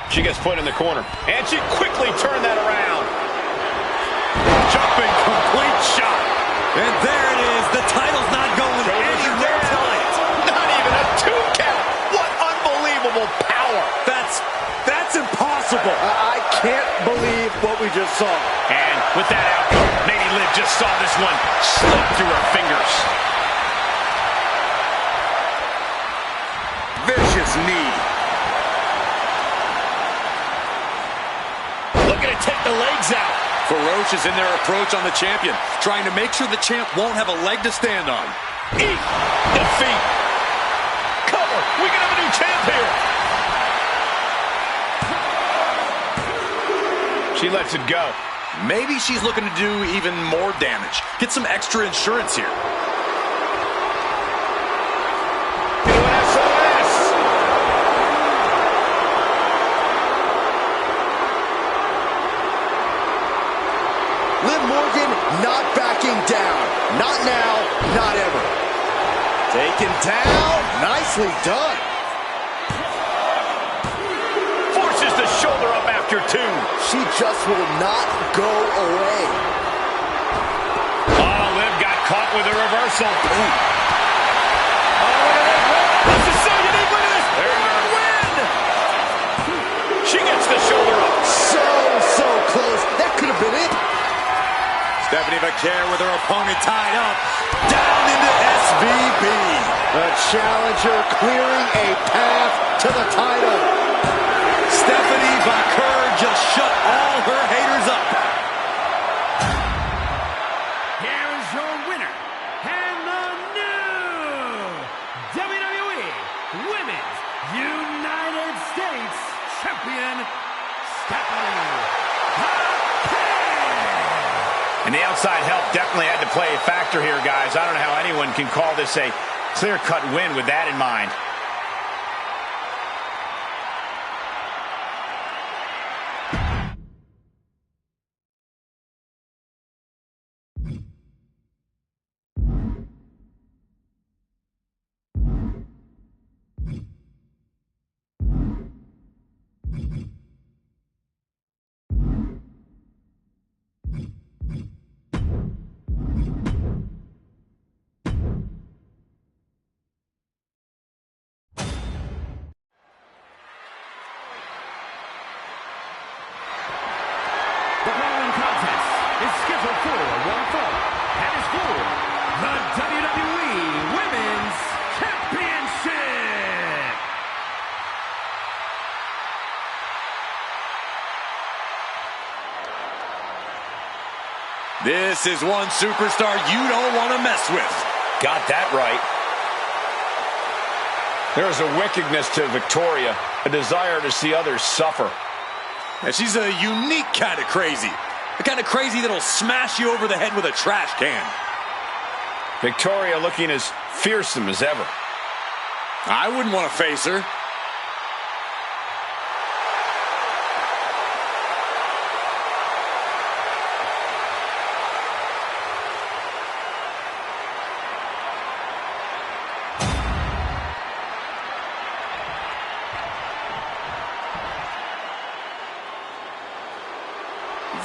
She gets put in the corner. And she quickly turned that around. Jumping complete shot. And there it is. The title's not going anywhere tonight. Not even a 2 count. What unbelievable power. That's impossible. I can't believe what we just saw. And with that outcome, Lady Liv just saw this one slip through her fingers. Vicious knee. Looking to take the legs out. Ferocious in their approach on the champion, trying to make sure the champ won't have a leg to stand on. Eat. Defeat. Cover. We can have a new champ here. She lets it go. Maybe she's looking to do even more damage. Get some extra insurance here. Liv Morgan not backing down. Not now, not ever. Taken down. Nicely done. Forces the shoulder up after 2. She just will not go away. Oh, Liv got caught with a reversal. Oh, look at that. This is so unique. Look at this. There's her win. She gets the shoulder up. So close. That could have been it. Stephanie Vaquer with her opponent tied up. Down into SVB. The challenger clearing a path to the title. Stephanie Vaquer just shut all her haters up. Here is your winner, and the new WWE Women's United States Champion, Stephanie Vaquer. And the outside help definitely had to play a factor here, guys. I don't know how anyone can call this a clear-cut win with that in mind. scheduled for one fall, and is for the WWE Women's Championship. This is one superstar you don't want to mess with. Got that right. There's a wickedness to Victoria, a desire to see others suffer. And she's a unique kind of crazy. The kind of crazy that'll smash you over the head with a trash can. Victoria looking as fearsome as ever. I wouldn't want to face her.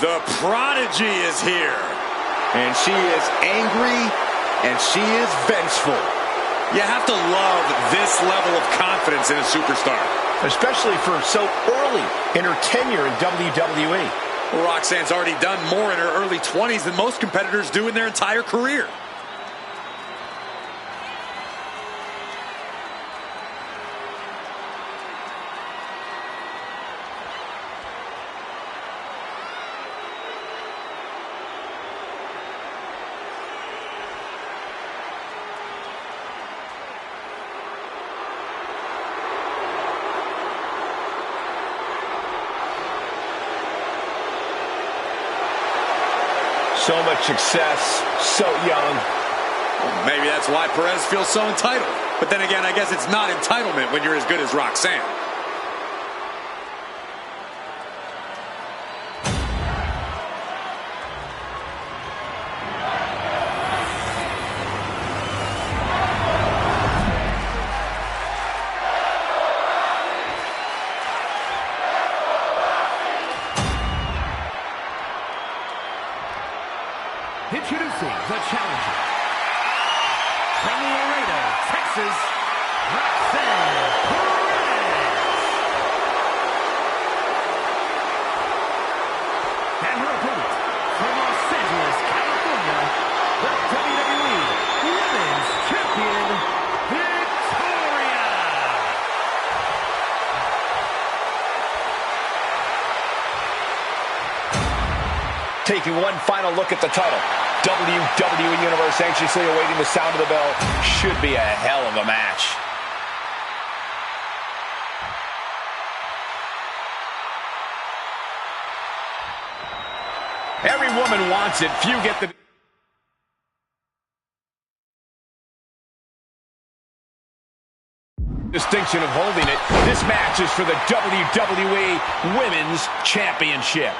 The Prodigy is here. And she is angry, and she is vengeful. You have to love this level of confidence in a superstar. Especially for so early in her tenure in WWE. Roxanne's already done more in her early 20s than most competitors do in their entire career. So much success, so young. Well, maybe that's why Perez feels so entitled. But then again, I guess it's not entitlement when you're as good as Roxanne. Introducing the challenger from Laredo, Texas, Roxanne Perez. And her opponent from Los Angeles, California, the WWE Women's Champion, Victoria. Taking one final look at the title. WWE Universe anxiously awaiting the sound of the bell. Should be a hell of a match. Every woman wants it. Few get the distinction of holding it. This match is for the WWE Women's Championship.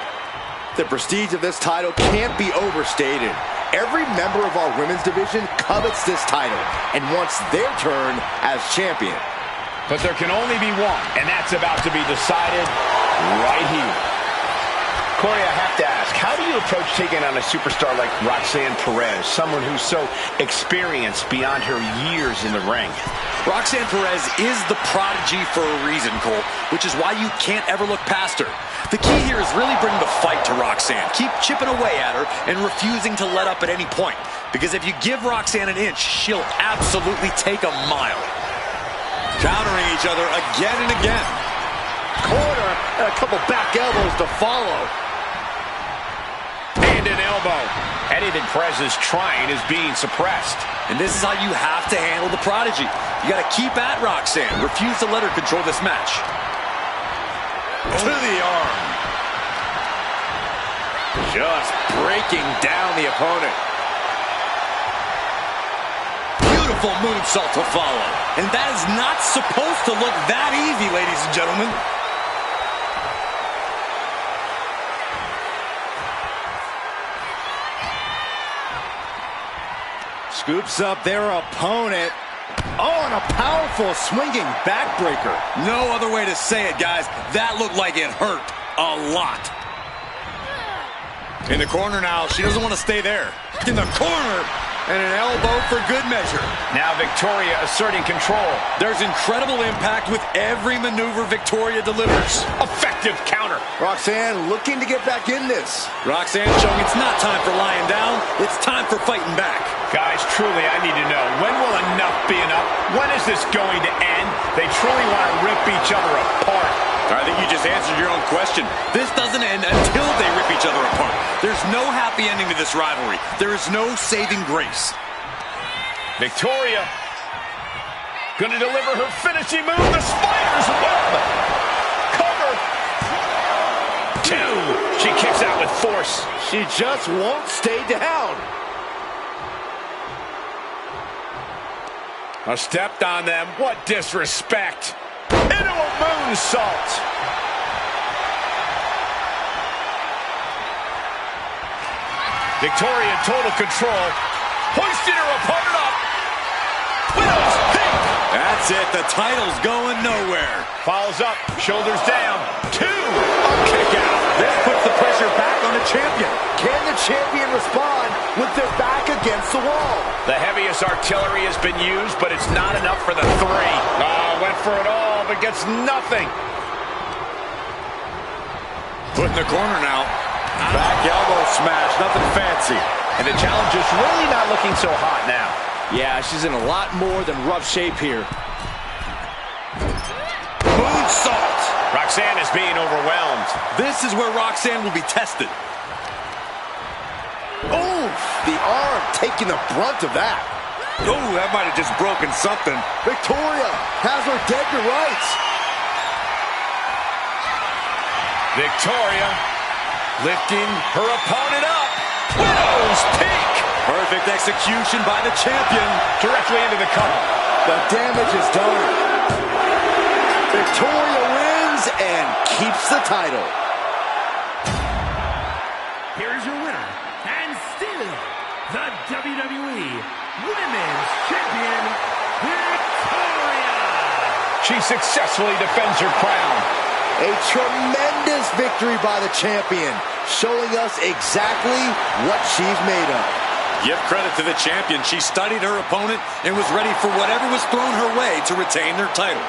The prestige of this title can't be overstated. Every member of our women's division covets this title and wants their turn as champion. But there can only be one, and that's about to be decided right here. Corey, I have to ask, how do you approach taking on a superstar like Roxanne Perez, someone who's so experienced beyond her years in the ring? Roxanne Perez is the prodigy for a reason, Cole, which is why you can't ever look past her. The key here is really bring the fight to Roxanne. Keep chipping away at her and refusing to let up at any point. Because if you give Roxanne an inch, she'll absolutely take a mile. Countering each other again and again. Corner and a couple back elbows to follow. And an elbow. Anything Perez is trying is being suppressed. And this is how you have to handle the prodigy. You got to keep at Roxanne. Refuse to let her control this match. To the arm. Just breaking down the opponent. Beautiful moonsault to follow. And that is not supposed to look that easy, ladies and gentlemen. Scoops up their opponent. Oh, and a powerful swinging backbreaker. No other way to say it, guys. That looked like it hurt a lot. In the corner now. She doesn't want to stay there. In the corner. and an elbow for good measure. Now Victoria asserting control. There's incredible impact with every maneuver Victoria delivers. Effective counter. Roxanne looking to get back in this. Roxanne showing it's not time for lying down, it's time for fighting back. Guys, truly, I need to know, when will enough be enough? When is this going to end? They truly want to rip each other apart. I think you just answered your own question. This doesn't end until they rip each other apart. There's no happy ending to this rivalry. There is no saving grace. Victoria going to deliver her finishing move, the spider's web. Cover. 2. She kicks out with force. She just won't stay down. Stepped on them. What disrespect. Into a moonsault. Victoria in total control. Hoisting her opponent up. Widow's peak. That's it. The title's going nowhere. Follows up. Shoulders down. 2. A kick out. This puts the pressure back on the champion. Can the champion respond with their back against the wall? The heaviest artillery has been used, but it's not enough for the 3. Went for it all, but gets nothing. Put in the corner now. Back elbow smash, nothing fancy. And the challenger's really not looking so hot now. Yeah, she's in a lot more than rough shape here. Moonsault. Roxanne is being overwhelmed. This is where Roxanne will be tested. Oh, the arm taking the brunt of that. Oh, that might have just broken something. Victoria has her dead to rights. Victoria lifting her opponent up. Widow's peak. Perfect execution by the champion. Directly into the cover. The damage is done. Victoria wins and keeps the title. Here's your winner, and still the WWE Women's Champion, Victoria! She successfully defends her crown. A tremendous victory by the champion, showing us exactly what she's made of. Give credit to the champion. She studied her opponent and was ready for whatever was thrown her way to retain their title.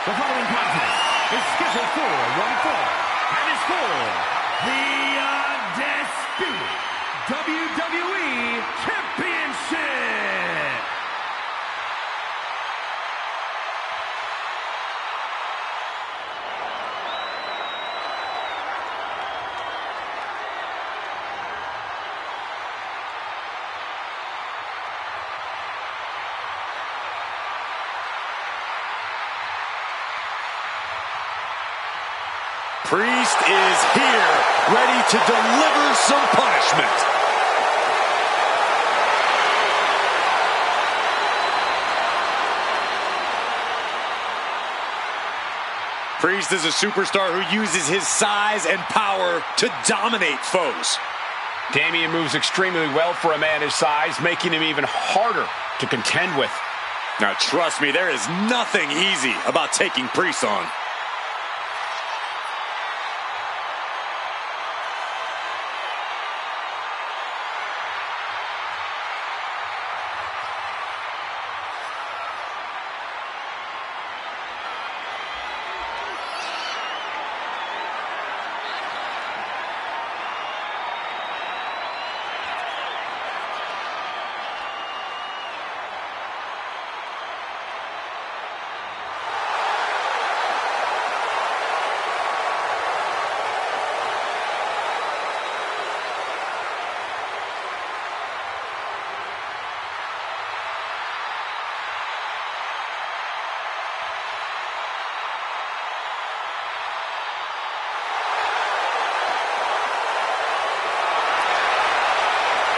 The following contest is scheduled for one fall and is for the undisputed WWE Championship. Priest is here, ready to deliver some punishment. Priest is a superstar who uses his size and power to dominate foes. Damian moves extremely well for a man his size, making him even harder to contend with. Now trust me, there is nothing easy about taking Priest on.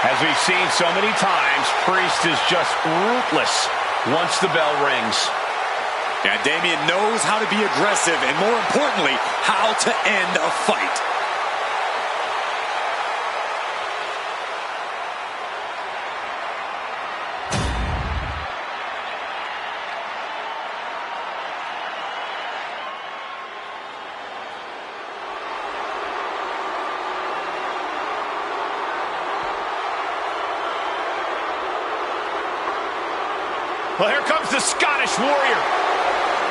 As we've seen so many times, Priest is just ruthless once the bell rings. Yeah, Damian knows how to be aggressive and, more importantly, how to end a fight. Well, here comes the Scottish Warrior.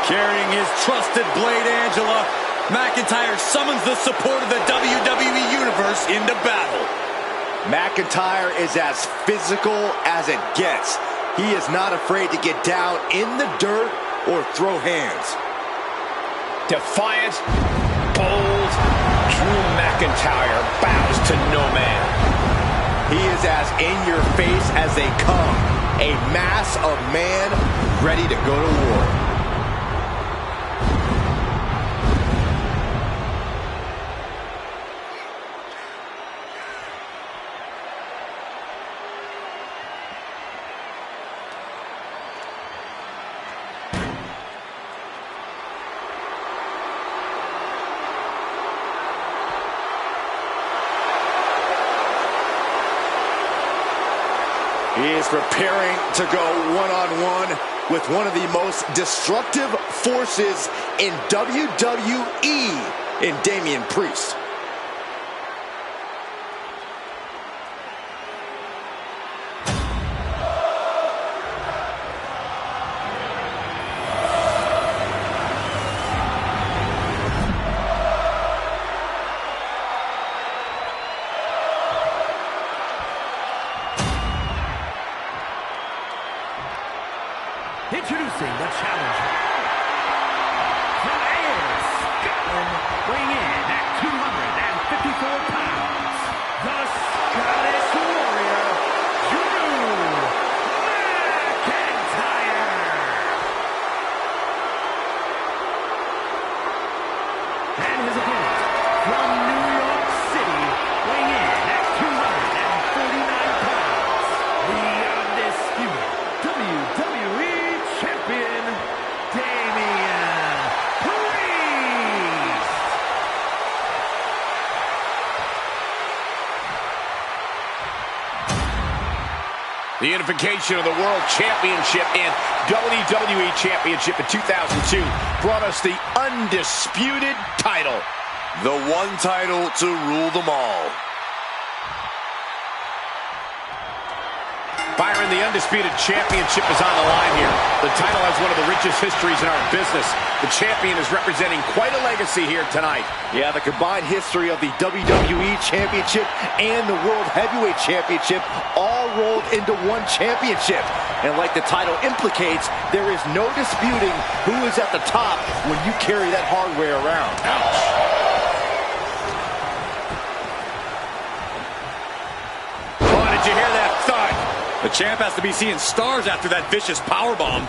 Carrying his trusted blade, Angela, McIntyre summons the support of the WWE Universe into battle. McIntyre is as physical as it gets. He is not afraid to get down in the dirt or throw hands. Defiant, bold, Drew McIntyre bows to no man. He is as in your face as they come. A mass of man ready to go to war. He is preparing to go one-on-one with one of the most destructive forces in WWE, in Damian Priest. Introducing the challenger from Ayr, Scotland, weighing in at 254 pounds, the Scottish Warrior, Drew McIntyre. And his opponent from New York City, weighing in at 249 pounds, the undisputed WWE Champion, Damian Priest. The unification of the World Championship and WWE Championship in 2002 brought us the undisputed title. The one title to rule them all. Byron, the undisputed championship is on the line here. The title has one of the richest histories in our business. The champion is representing quite a legacy here tonight. Yeah, the combined history of the WWE Championship and the World Heavyweight Championship all rolled into one championship. And like the title implicates, there is no disputing who is at the top when you carry that hardware around. Ouch. Oh, did you hear that thud? The champ has to be seeing stars after that vicious powerbomb.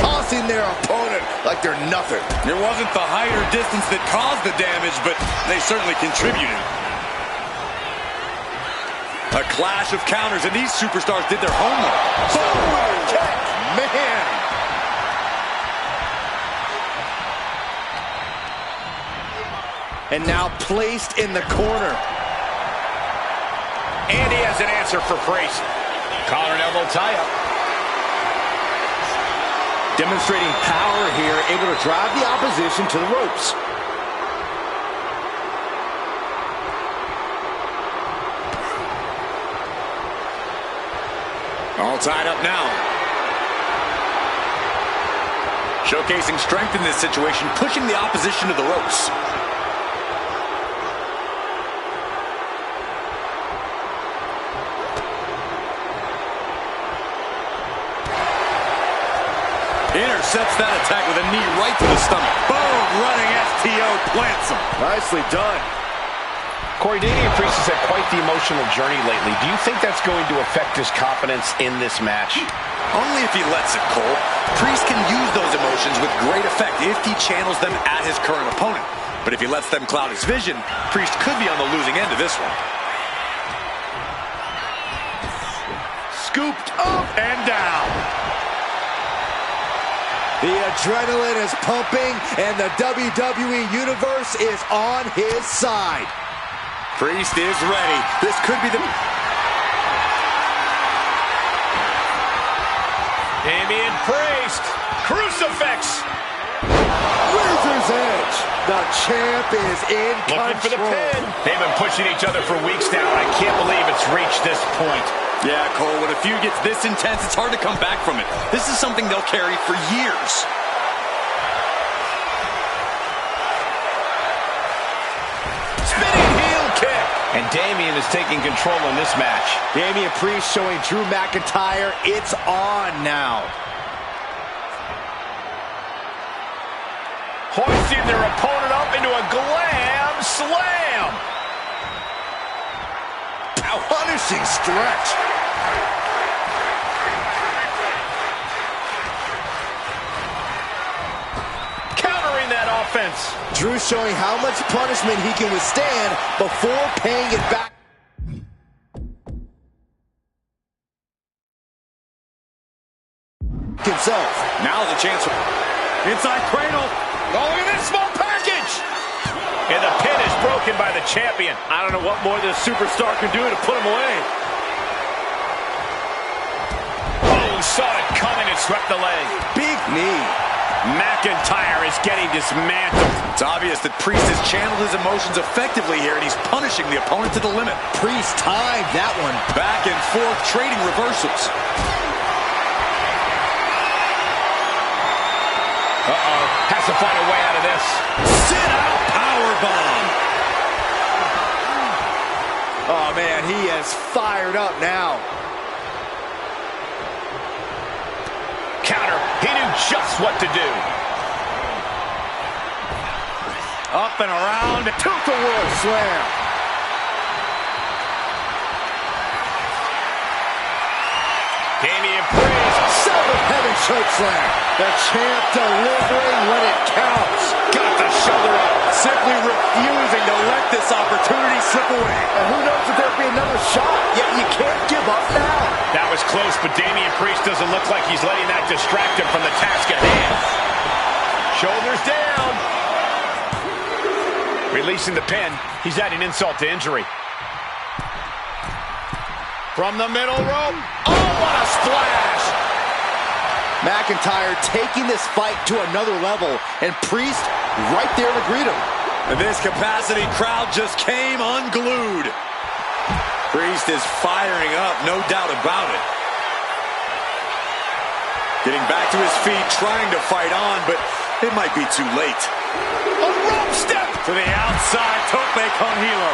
Tossing their opponent like they're nothing. It wasn't the height or distance that caused the damage, but they certainly contributed. A clash of counters, and these superstars did their homework. Boom! Man! And now placed in the corner. And he has an answer for Priest. Collar and elbow tie-up. Demonstrating power here, able to drive the opposition to the ropes. All tied up now. Showcasing strength in this situation, pushing the opposition to the ropes. Intercepts that attack with a knee right to the stomach. Boom! Running STO plants him. Nicely done. Corey, Damian Priest has had quite the emotional journey lately. Do you think that's going to affect his confidence in this match? Only if he lets it, Cole. Priest can use those emotions with great effect if he channels them at his current opponent. But if he lets them cloud his vision, Priest could be on the losing end of this one. Scooped up and down. The adrenaline is pumping, and the WWE Universe is on his side. Priest is ready. This could be the... Damian Priest. Crucifix. Razor's Edge. The champ is in Looking control. for the pin. They've been pushing each other for weeks now, and I can't believe it's reached this point. Yeah, Cole, when a feud gets this intense, it's hard to come back from it. This is something they'll carry for years. Spinning heel kick. And Damian is taking control in this match. Damian Priest showing Drew McIntyre it's on now. Hoisting their opponent up into a glam slam. Punishing stretch. Countering that offense. Drew showing how much punishment he can withstand before paying it back himself. Now's a chance for... Inside cradle. Oh, look at this small package. And the pin is broken by the champion. I don't know what more this superstar can do to put him away. Oh, saw it coming and swept the leg. Big knee. McIntyre is getting dismantled. It's obvious that Priest has channeled his emotions effectively here, and he's punishing the opponent to the limit. Priest timed that one. Back and forth, trading reversals. Uh-oh. Has to find a way out of this. Sit out powerbomb. Oh, man, he is fired up now. Counter. He knew just what to do. Up and around. Tilt-a-whirl slam. Damian Priest. Son of heaven choke slam. The champ delivering when it counts. Got the shoulder up. Simply refusing to let this opportunity slip away. And who knows if there'll be another shot, yet you can't give up now. That was close, but Damian Priest doesn't look like he's letting that distract him from the task at hand. Shoulders down. Releasing the pin. He's adding insult to injury. From the middle rope. Oh, what a splash. McIntyre taking this fight to another level, and Priest right there to greet him. And this capacity crowd just came unglued. Priest is firing up, no doubt about it. Getting back to his feet, trying to fight on, but it might be too late. A rope step To the outside, tope con hilo.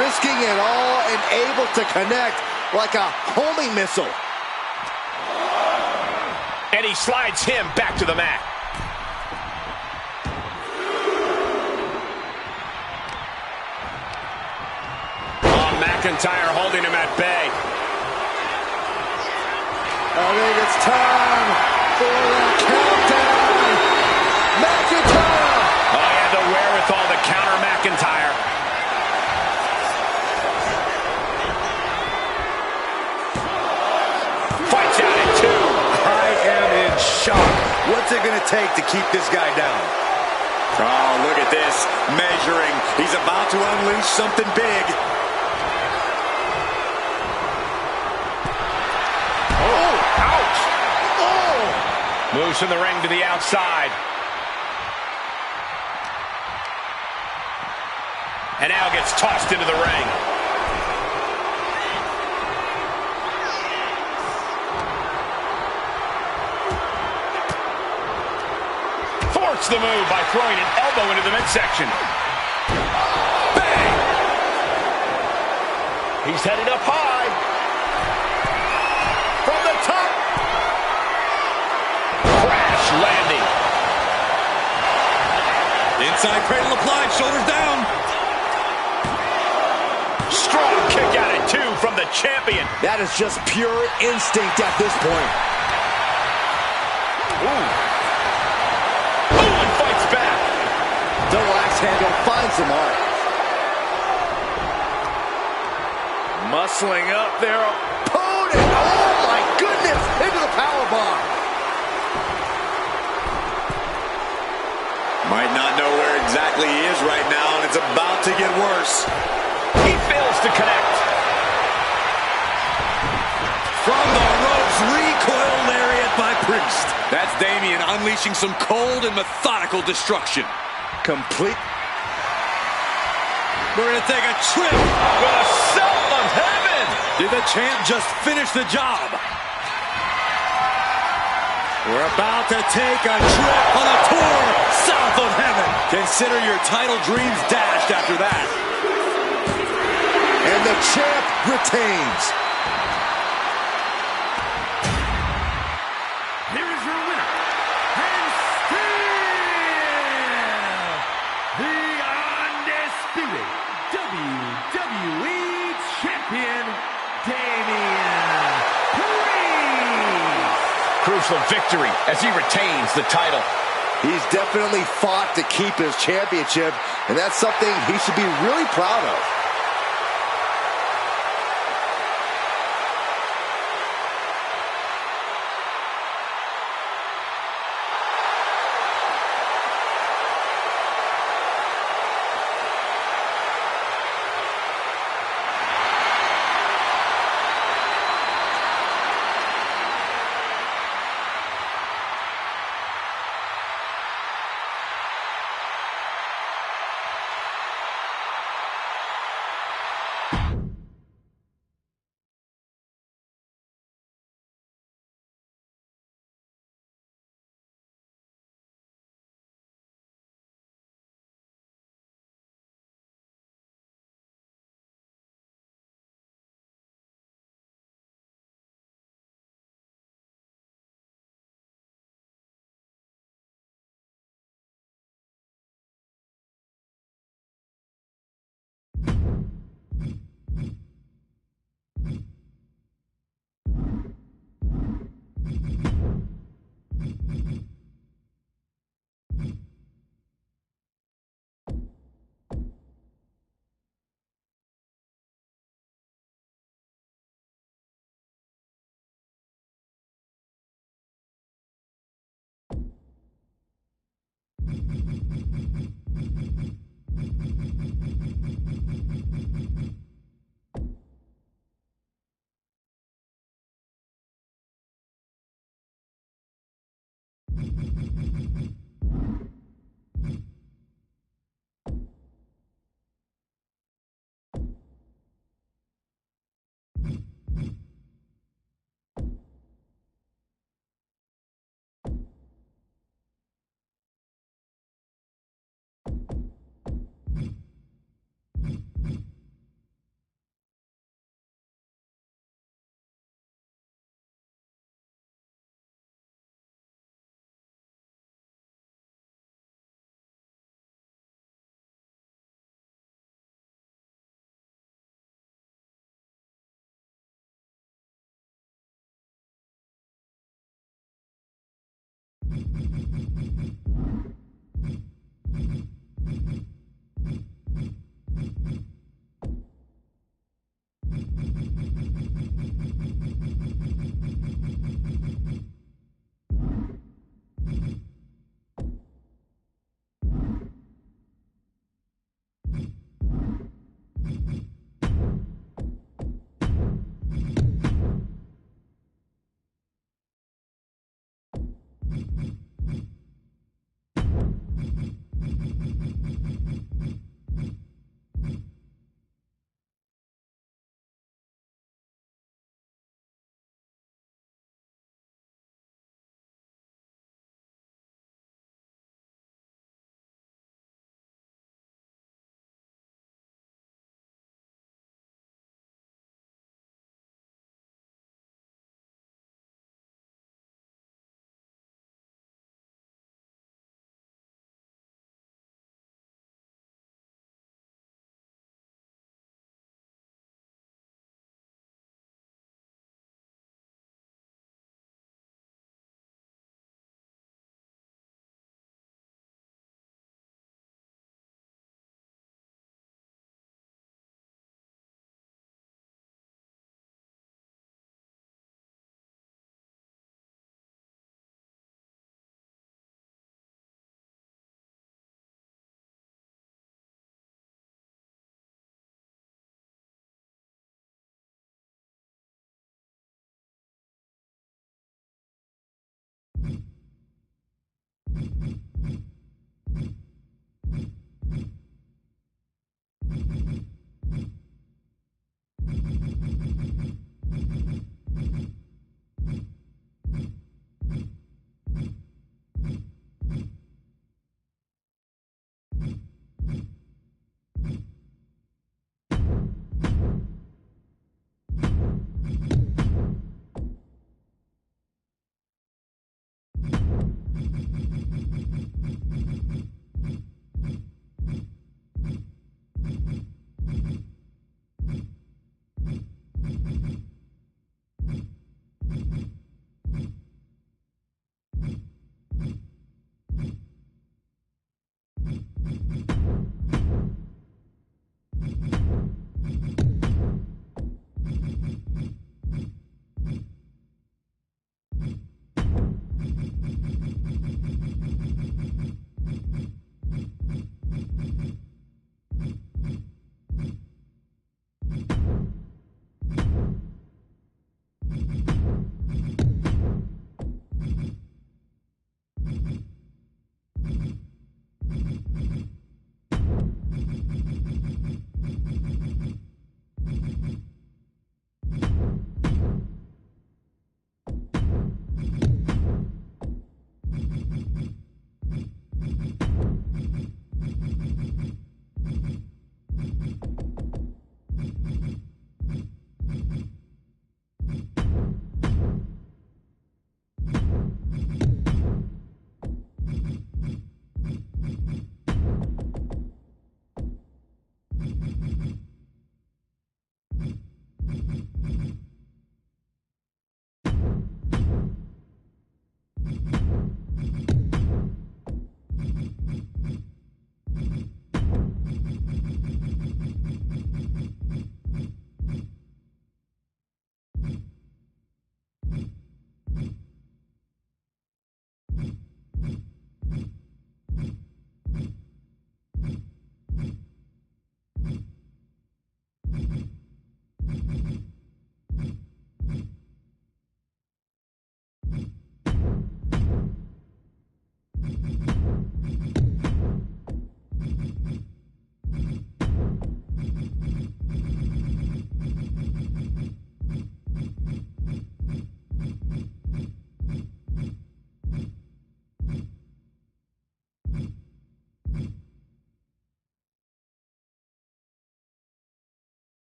Risking it all and able to connect like a homing missile. and he slides him back to the mat. Oh, McIntyre holding him at bay. I think it's time for the countdown. McIntyre! Oh, he had the wherewithal to counter McIntyre. Fights out at 2. I am in shock. What's it going to take to keep this guy down? Oh, look at this. Measuring. He's about to unleash something big. Oh, ouch. Oh. Moves from the ring to the outside. And now gets tossed into the ring. Forced the move by throwing an elbow into the midsection. Bang! He's headed up high. From the top. Crash landing. Inside cradle applied, shoulders down. Strong kick out at 2 from the champion. That is just pure instinct at this point. Ooh. And fights back. Double axe handle finds the mark. Muscling up their opponent. Oh my goodness! Into the powerbomb. Might not know where exactly he is right now, and it's about to get worse. He fails to connect. From the ropes, recoil lariat by Priest. That's Damian unleashing some cold and methodical destruction. Complete. We're going to take a trip. With a son of heaven. Did the champ just finish the job? We're about to take a trip on a tour south of heaven. Consider your title dreams dashed after that. And the champ retains. Here is your winner, and still the undisputed WWE Champion, Damian Priest. Crucial victory as he retains the title. He's definitely fought to keep his championship, and that's something he should be really proud of.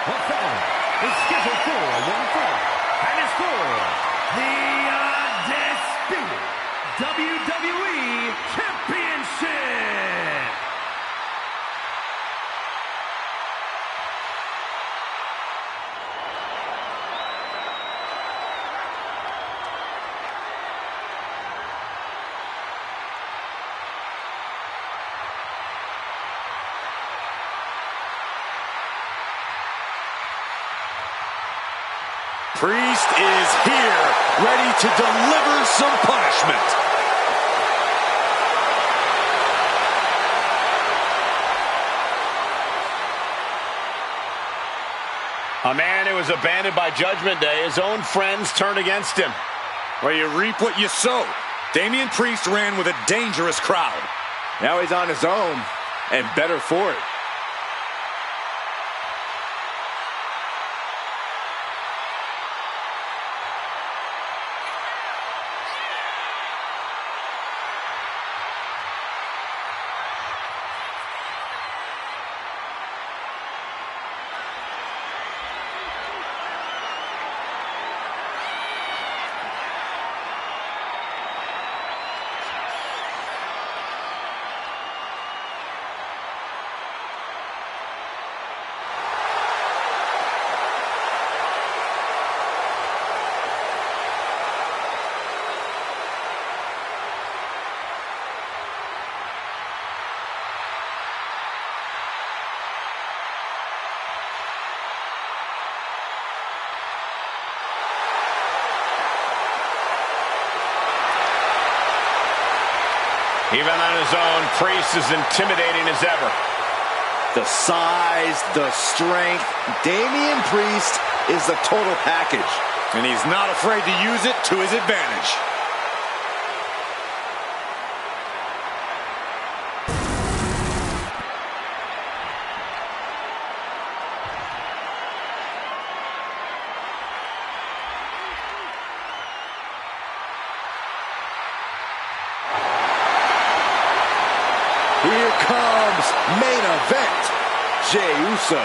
The following is scheduled for one fall, and is for the undisputed WWE Championship. Priest is here, ready to deliver some punishment. A man who was abandoned by Judgment Day. His own friends turned against him. Well, you reap what you sow. Damian Priest ran with a dangerous crowd. Now he's on his own, and better for it. Even on his own, Priest is intimidating as ever. The size, the strength. Damian Priest is the total package. And he's not afraid to use it to his advantage. Here comes main event, Jey Uso.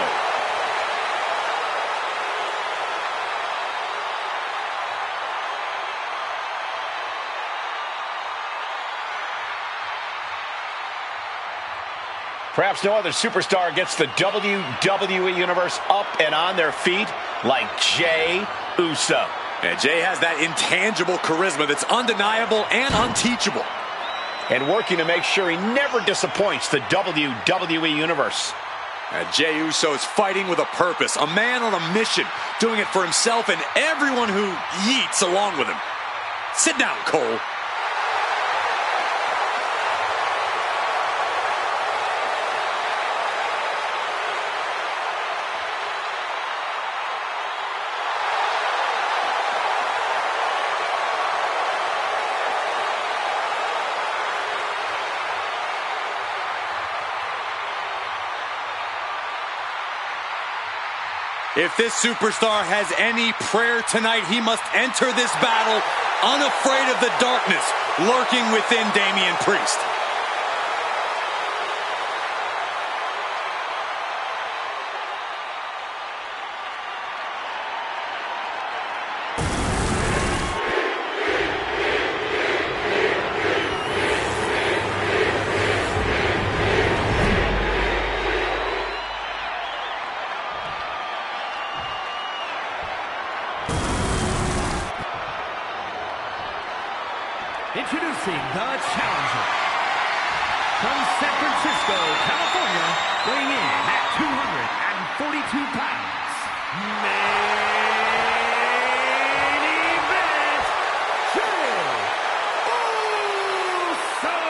Perhaps no other superstar gets the WWE Universe up and on their feet like Jey Uso. And Jey has that intangible charisma that's undeniable and unteachable. And working to make sure he never disappoints the WWE Universe. And Jey Uso is fighting with a purpose, a man on a mission, doing it for himself and everyone who yeets along with him. Sit down, Cole. If this superstar has any prayer tonight, he must enter this battle unafraid of the darkness lurking within Damian Priest. Introducing the challenger. From San Francisco, California, weighing in at 242 pounds. Main event, Jey Uso.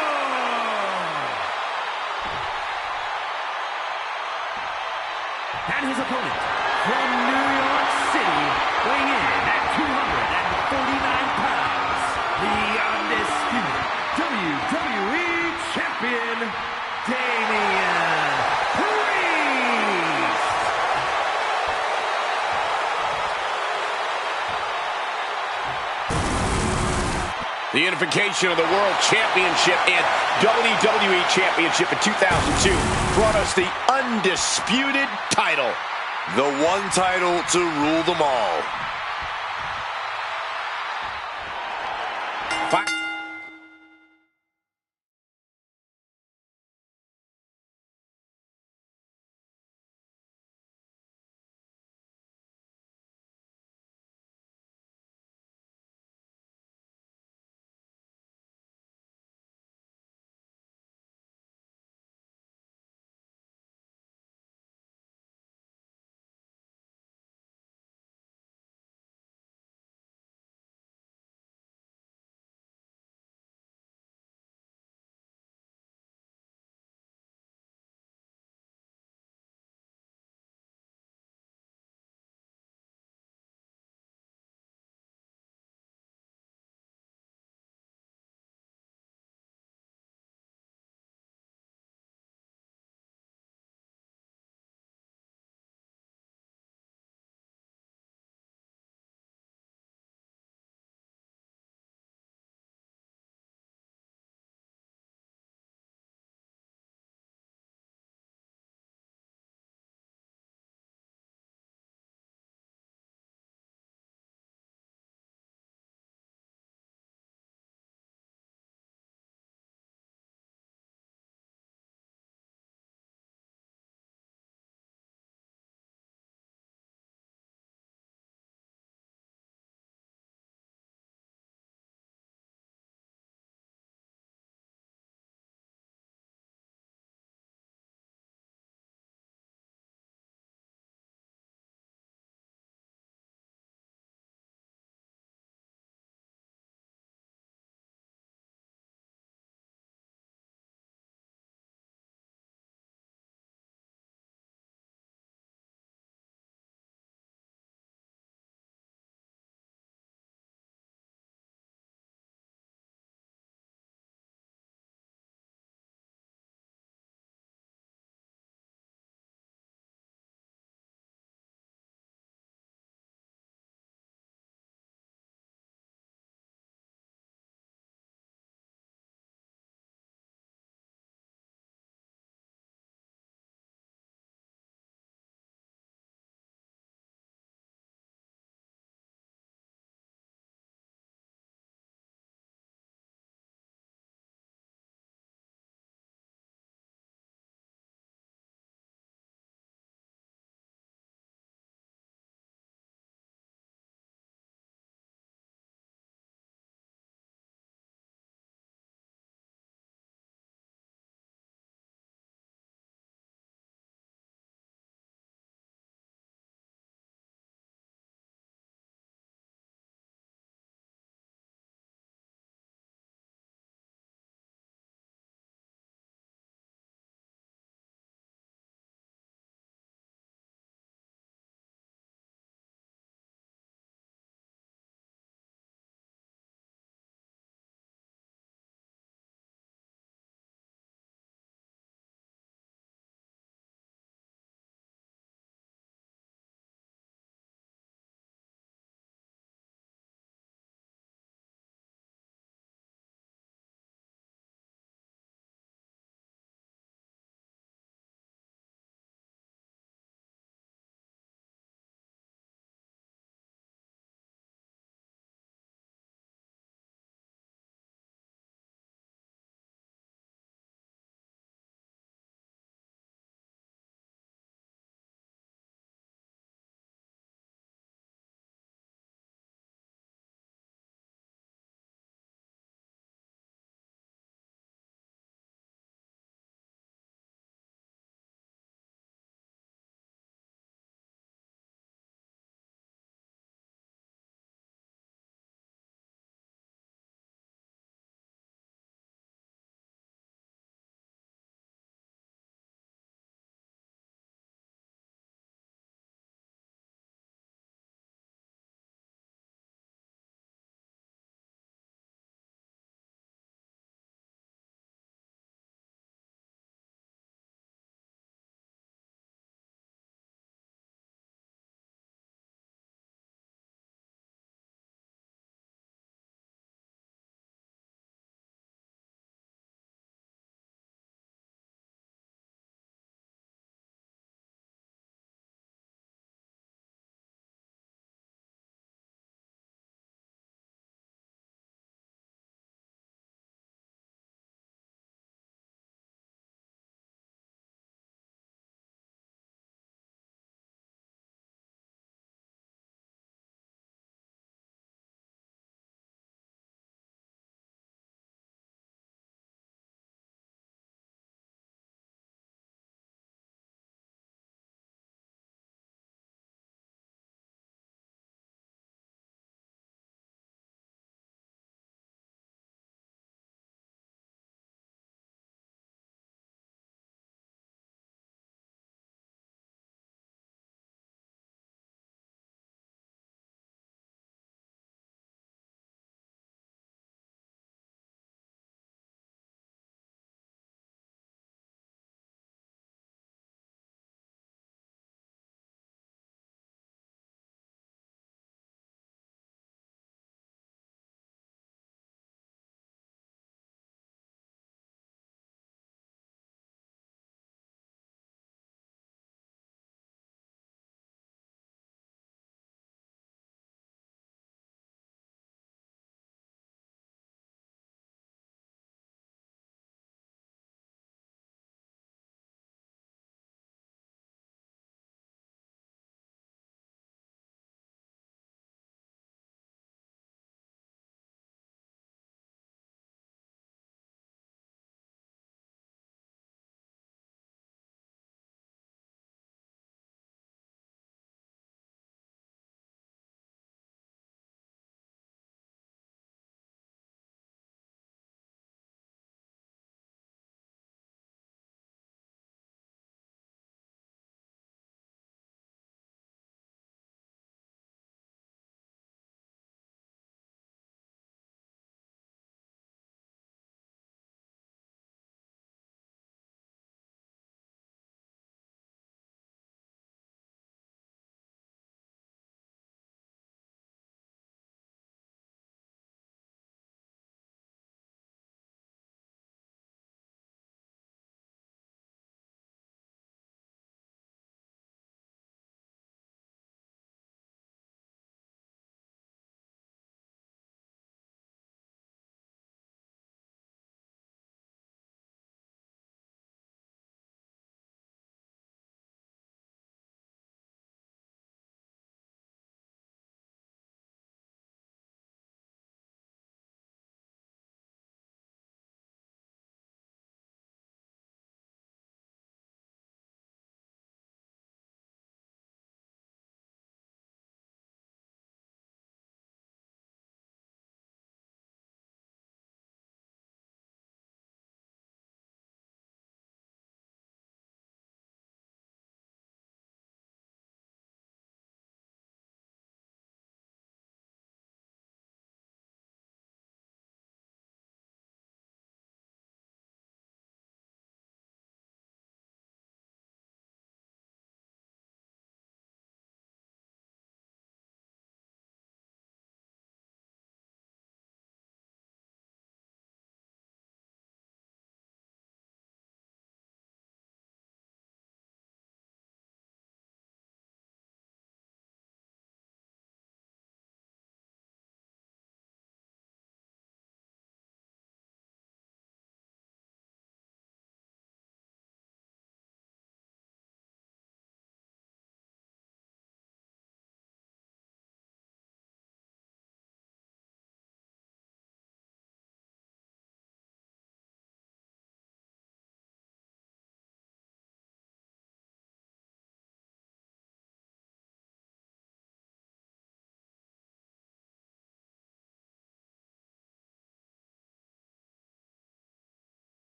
And his opponent, from New York City, weighing in at 249 pounds. The undisputed WWE Champion, Damian Priest. The unification of the World Championship and WWE Championship in 2002 brought us the undisputed title. The one title to rule them all.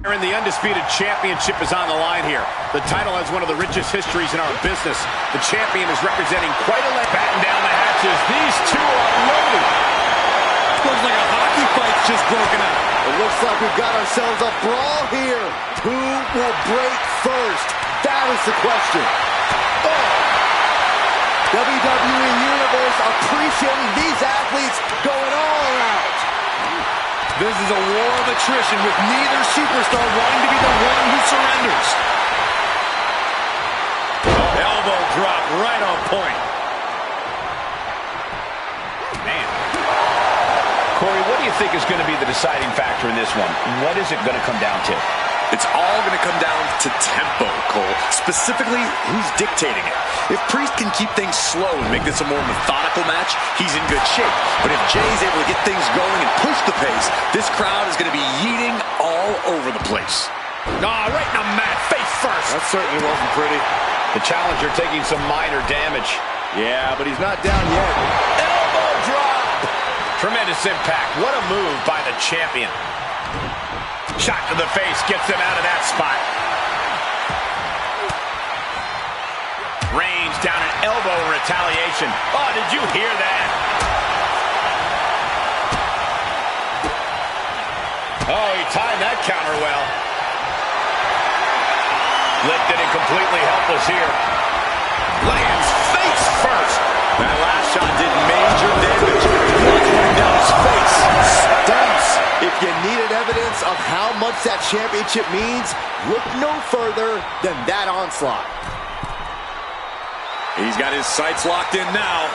And the undisputed championship is on the line here. The title has one of the richest histories in our business. The champion is representing quite a lot. Batten down the hatches. These two are loaded. Looks like a hockey fight's just broken out. It looks like we've got ourselves a brawl here. Who will break first? That is the question. Oh. WWE Universe appreciating these athletes going all out. This is a war of attrition with neither superstar wanting to be the one who surrenders. Elbow drop right on point. Man. Corey, what do you think is going to be the deciding factor in this one? What is it going to come down to? It's all going to come down to tempo, Cole. Specifically, who's dictating it. If Priest can keep things slow and make this a more methodical match, he's in good shape. But if Jay's able to get things going and push the pace, this crowd is going to be yeeting all over the place. Right in the mat, face first. That certainly wasn't pretty. The challenger taking some minor damage. Yeah, but he's not down yet. Elbow drop. Tremendous impact. What a move by the champion. Shot to the face gets him out of that spot. Range down an elbow in retaliation. Oh, did you hear that? Oh, he timed that counter well. Lifted and completely helpless here. Lands face first. That last shot did major damage. Blood running down his face. Stunts. If you needed evidence of how much that championship means, look no further than that onslaught. He's got his sights locked in now.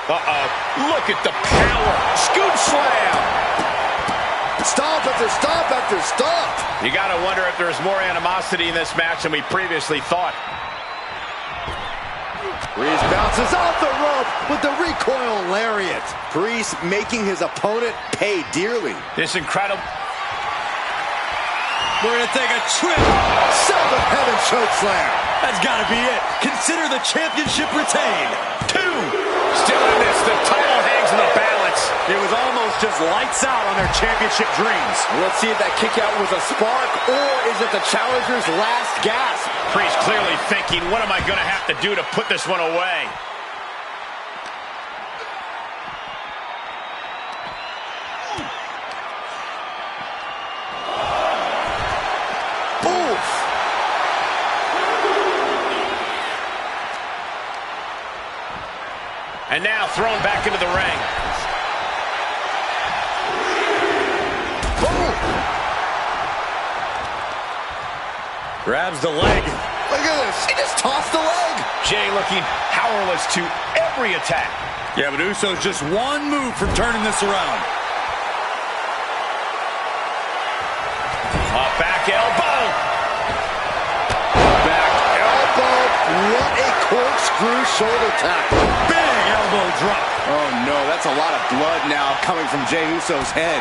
Uh-oh. Look at the power. Scoop slam. Stomp after stomp after stomp. You got to wonder if there's more animosity in this match than we previously thought. Priest bounces off the rope with the recoil lariat. Priest making his opponent pay dearly. This incredible... We're going to take a trip. South of heaven chokeslam. That's got to be it. Consider the championship retained. 2. Still in this. The title hangs in the balance. It was almost just lights out on their championship dreams. Let's see if that kick out was a spark, or is it the challenger's last gasp? Priest clearly thinking, what am I going to have to do to put this one away? Oof. And now thrown back into the ring. Boom. Grabs the leg. Look at this. He just tossed the leg. Jay looking powerless to every attack. Yeah, but Uso's just one move from turning this around. Back elbow. Back elbow. What a corkscrew shoulder tackle. Big elbow drop. Oh, no. That's a lot of blood now coming from Jey Uso's head.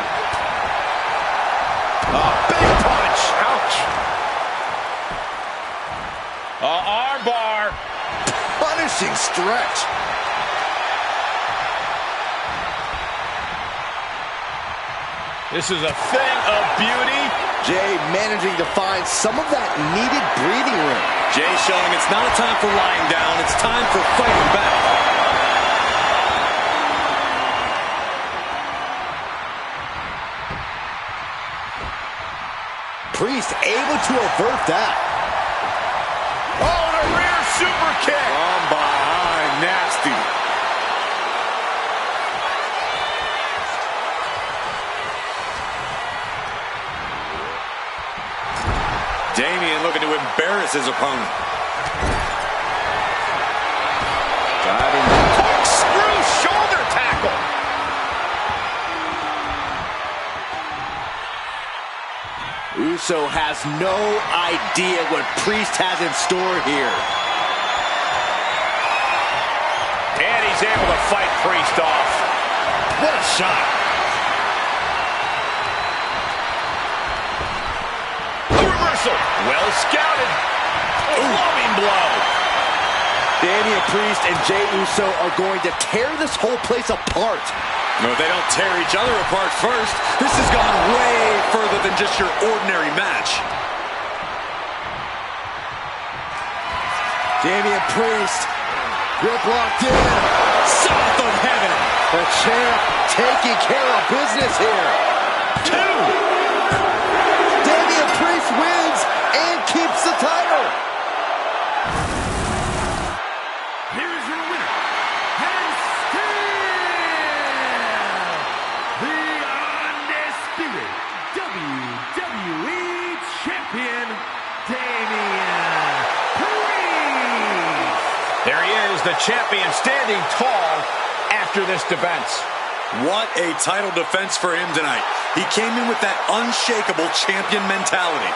Big punch. Ouch. Arm bar. Punishing stretch. This is a thing of beauty. Jay managing to find some of that needed breathing room. Jay showing it's not a time for lying down. It's time for fighting back. Priest able to avert that. Oh, the rear super kick. From behind, nasty. Damian looking to embarrass his opponent. Diving. Corkscrew shoulder tackle. Uso has no idea what Priest has in store here. And he's able to fight Priest off. What a shot. A reversal. Well scouted. A loving blow. Damian Priest and Jey Uso are going to tear this whole place apart. No, they don't tear each other apart first. This has gone way further than just your ordinary match. Damian Priest, grip locked in. South of heaven. The champ taking care of business here. 2. Damian Priest wins and keeps the title. Here is your winner, and still the undisputed WWE Champion, Damian Priest. There he is, the champion, standing tall after this defense. What a title defense for him tonight. He came in with that unshakable champion mentality.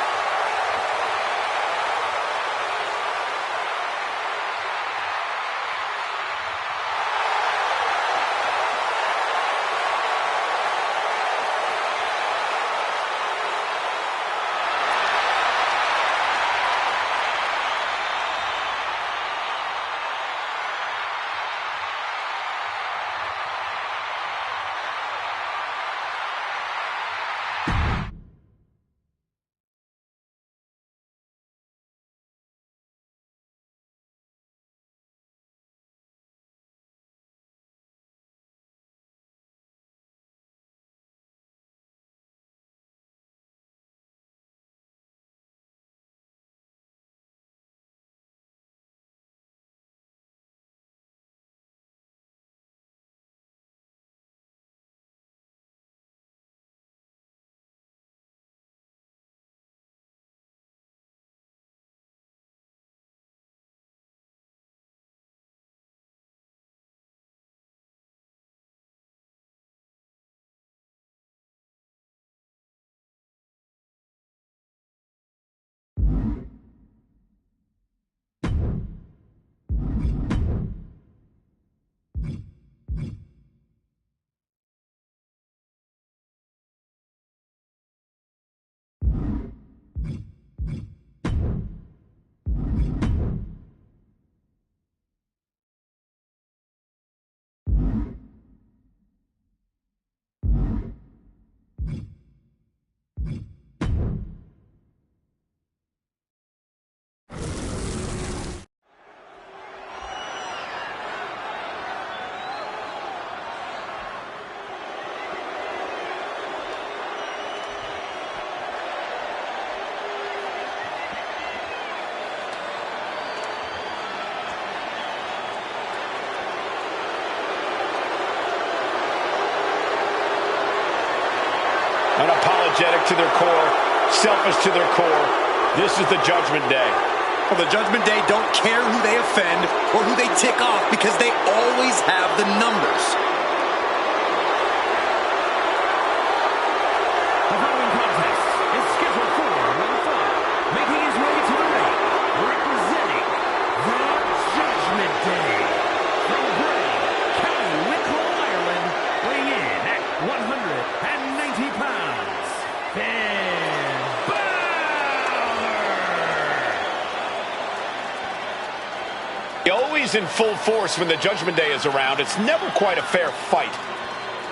Unapologetic to their core, selfish to their core. This is the Judgment Day. Well, the Judgment Day don't care who they offend or who they tick off because they always have the numbers. The following contest is scheduled for one fall. Making his way to the ring, representing the Judgment Day. From Bray, County Wicklow, Ireland, weighing in at 190 pounds, Finn Balor. Always in full force when the Judgment Day is around. It's never quite a fair fight.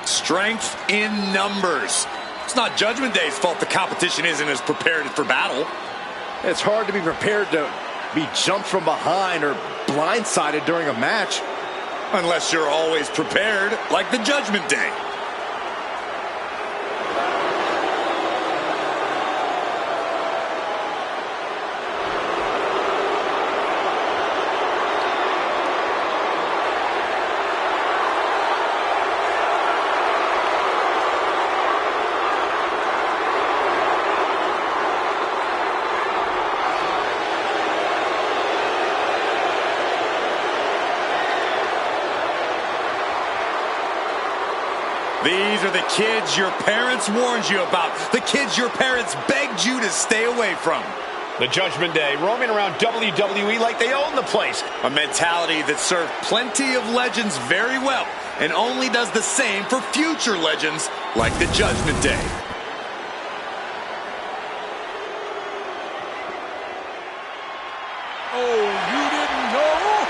Strength in numbers. It's not Judgment Day's fault the competition isn't as prepared for battle. It's hard to be prepared to be jumped from behind or blindsided during a match. Unless you're always prepared, like the Judgment Day. These are the kids your parents warned you about. The kids your parents begged you to stay away from. The Judgment Day roaming around WWE like they own the place. A mentality that served plenty of legends very well and only does the same for future legends like the Judgment Day. Oh, you didn't know?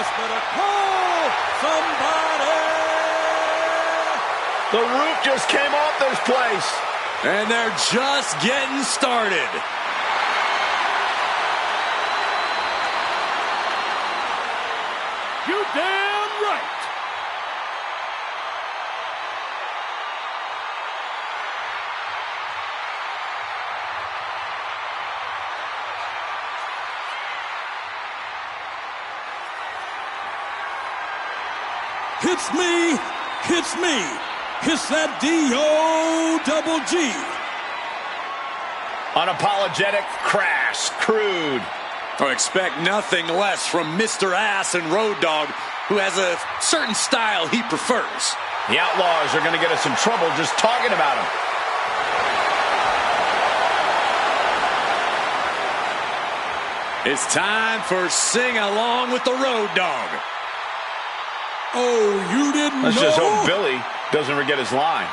ass better call somebody. The roof just came off this place. And they're just getting started. You damn right. Hits me, hits me. Hits that D-O-double-G. Unapologetic, crass, crude. I expect nothing less from Mr. Ass and Road Dogg, who has a certain style he prefers. The Outlaws are going to get us in trouble just talking about him. It's time for Sing Along with the Road Dogg. Oh, you didn't Let's know? just hope Billy doesn't forget his line.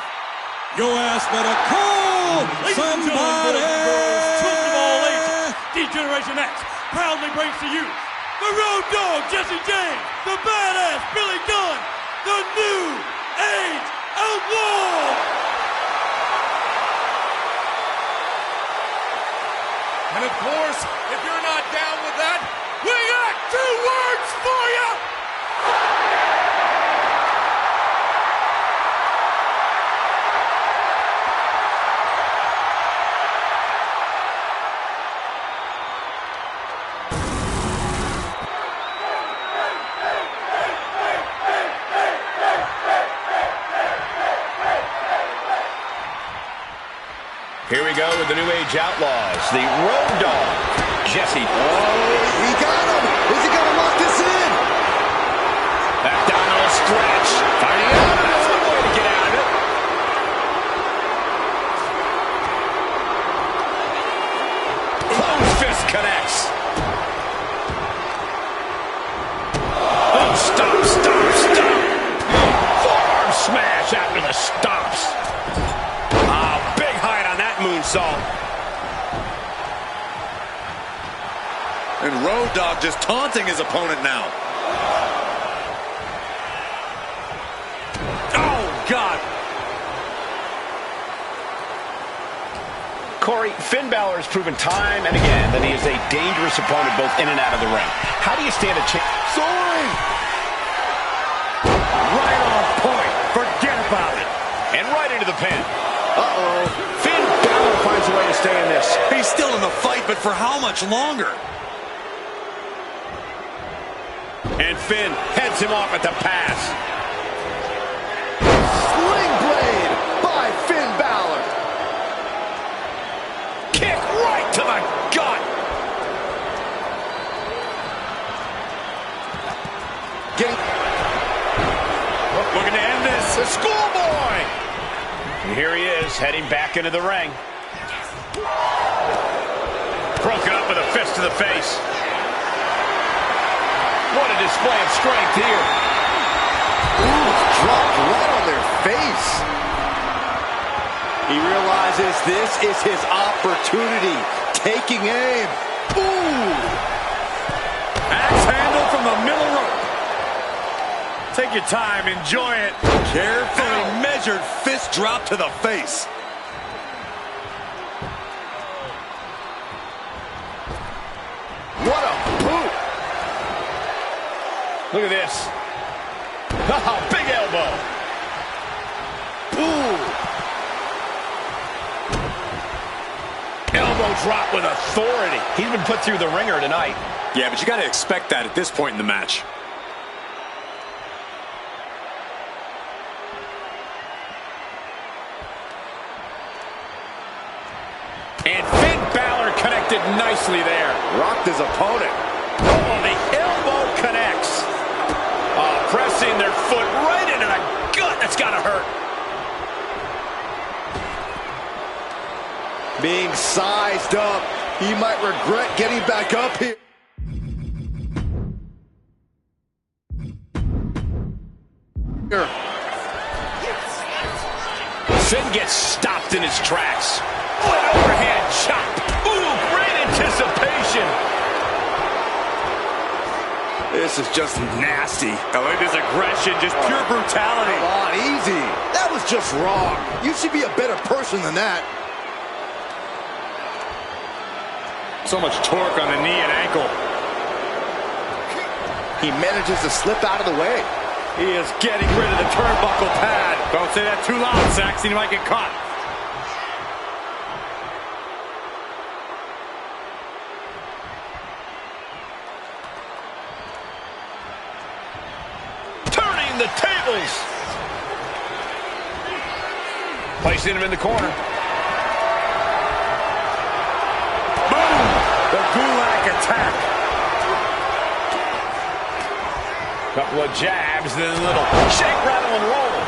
Your ass better call somebody. Children of all ages, D-Generation X proudly brings to you the Road Dogg, Jesse James, the badass Billy Gunn, the New Age Outlaw. And of course, if you're not down with that, we got 2 words for you. Here we go with the New Age Outlaws, the Road Dogg, Jesse. Oh, he got him. Is he going to lock this in? Abdominal stretch. Finding out. That's one way to get out of it. Close fist connects. Oh, stop, stop, stop. Forearm smash after the stops. Big height on that moonsault. And Road Dogg just taunting his opponent now. Oh, God. Corey, Finn Balor has proven time and again that he is a dangerous opponent both in and out of the ring. How do you stand a chance? Soaring. Right on point. Forget about it. And right into the pin. Uh-oh. Finn Balor finds a way to stay in this. He's still in the fight, but for how much longer? And Finn heads him off at the pass. Sling blade by Finn Balor. Kick right to the gut. Looking to end this. The schoolboy. And here he is, heading back into the ring. Broken up with a fist to the face. What a display of strength here. Ooh, dropped right on their face. He realizes this is his opportunity. Taking aim. Ooh. Axe handle from the middle rope. Take your time, enjoy it. Carefully measured fist drop to the face. What a boot. Look at this. Oh, big elbow. Ooh. Elbow drop with authority. He's been put through the ringer tonight. Yeah, but you got to expect that at this point in the match. And Finn Balor connected nicely there. Rocked his opponent. Oh, the elbow connects. Pressing their foot right into the gut. That's got to hurt. Being sized up. He might regret getting back up here. Finn gets stopped in his tracks. Oh, an overhand chop. Ooh, great anticipation. This This is just nasty. Oh, look at this aggression, just pure brutality. Come on, easy. That was just wrong. You should be a better person than that. So much torque on the knee and ankle. He manages to slip out of the way. He is getting rid of the turnbuckle pad. Don't say that too loud, Saxton. You might get caught. The tables. Placing him in the corner. Boom! The Gulag attack. Couple of jabs, then a little shake, rattle, and roll.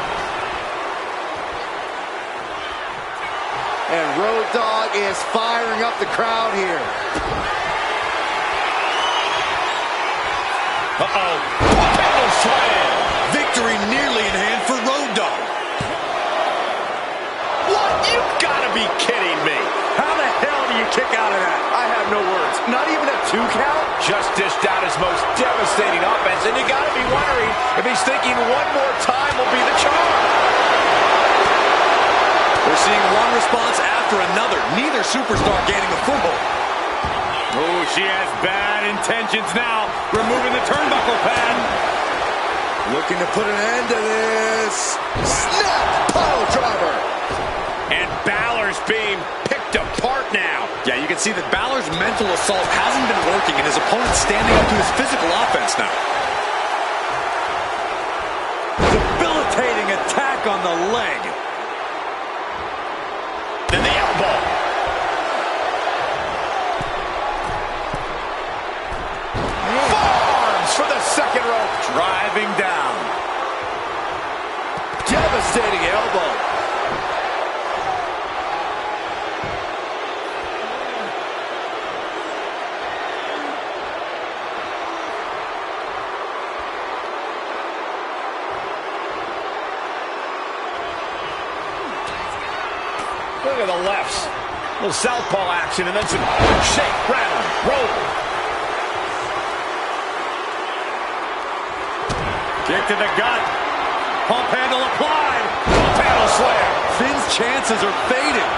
And Road Dogg is firing up the crowd here. Uh-oh. Table slam. Victory nearly in hand for Road Dogg. What? You've got to be kidding me. How the hell do you kick out of that? I have no words. Not even a 2 count? Just dished out his most devastating offense, and you got to be wondering if he's thinking one more time will be the charm. We're seeing one response after another. Neither superstar gaining a foothold. Oh, she has bad intentions now. Removing the turnbuckle pad. Looking to put an end to this. Snap! Pile driver. And Balor's being picked apart now. Yeah, you can see that Balor's mental assault hasn't been working, and his opponent's standing up to his physical offense now. Debilitating attack on the leg. Then the elbow. Forearms for the second rope. Driving down. Devastating elbow. Look at the lefts. A little southpaw action and then some shake, rattle, roll. Kick to the gut. Pump handle applied. Pump handle slam. Finn's chances are fading.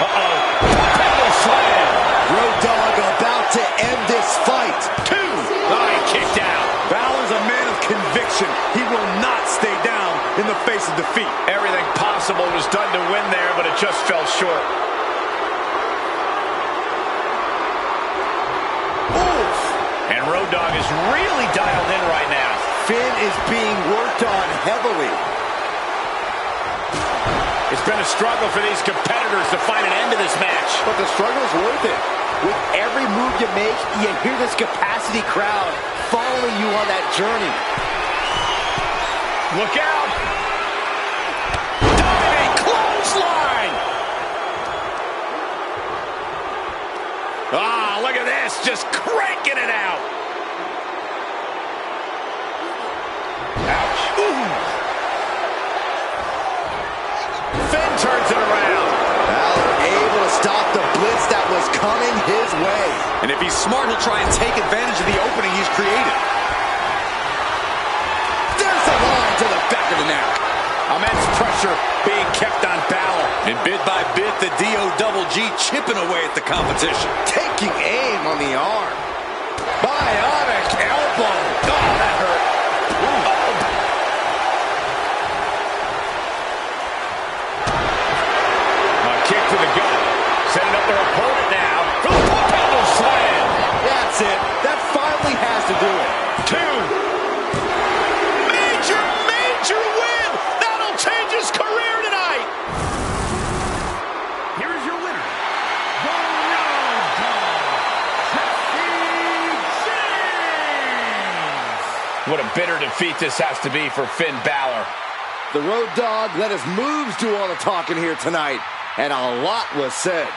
Uh-oh. Pump handle slam. Road Dogg about to end this fight. 2. Oh, he kicked out. Balor's a man of conviction. He will not stay down in the face of defeat. Everything possible was done to win there, but it just fell short. Oof. And Road Dogg is really dialed in right now. Finn is being worked on heavily. It's been a struggle for these competitors to find an end to this match. But the struggle's worth it. With every move you make, you hear this capacity crowd following you on that journey. Look out! Diving clothesline! Ah, look at this, just cranking it out. Ouch. Ooh. Finn turns it around. Balor able to stop the blitz that was coming his way. And if he's smart, he'll try and take advantage of the opening he's created. There's the line to the back of the neck. Immense pressure being kept on Balor. And bit by bit, the D-O-double-G chipping away at the competition. Taking aim on the arm. Bionic elbow. Oh, that hurt. Ooh. A kick to the gut. Setting up their opponent now. For the pump handle slam. That's it. That finally has to do it. 2. Major, major win. That'll change his career tonight. Here is your winner, the Road Dogg, Jesse James. What a bitter defeat this has to be for Finn Balor. The Road Dogg let his moves do all the talking here tonight, and a lot was said.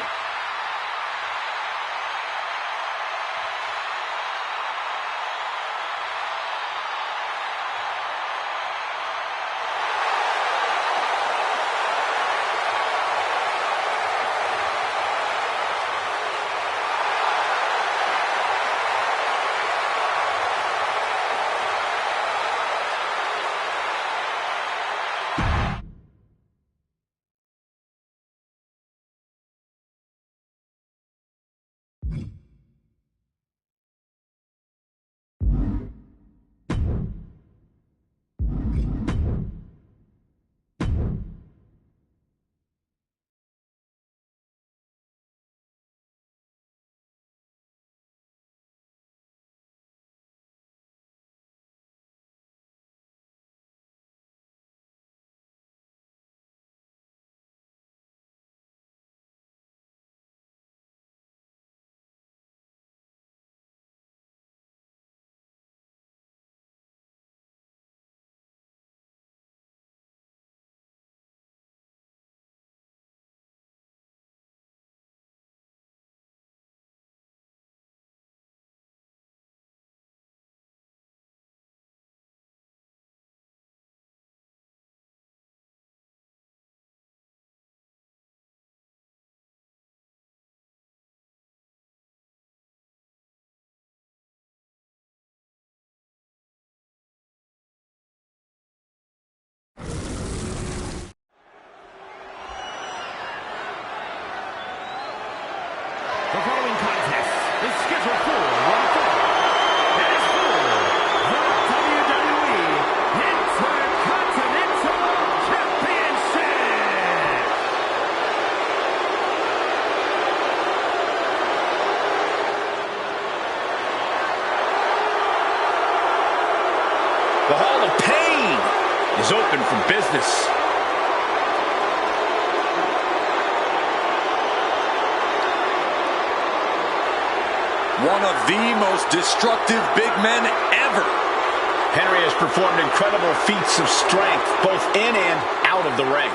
One of the most destructive big men ever. Henry has performed incredible feats of strength, both in and out of the ring.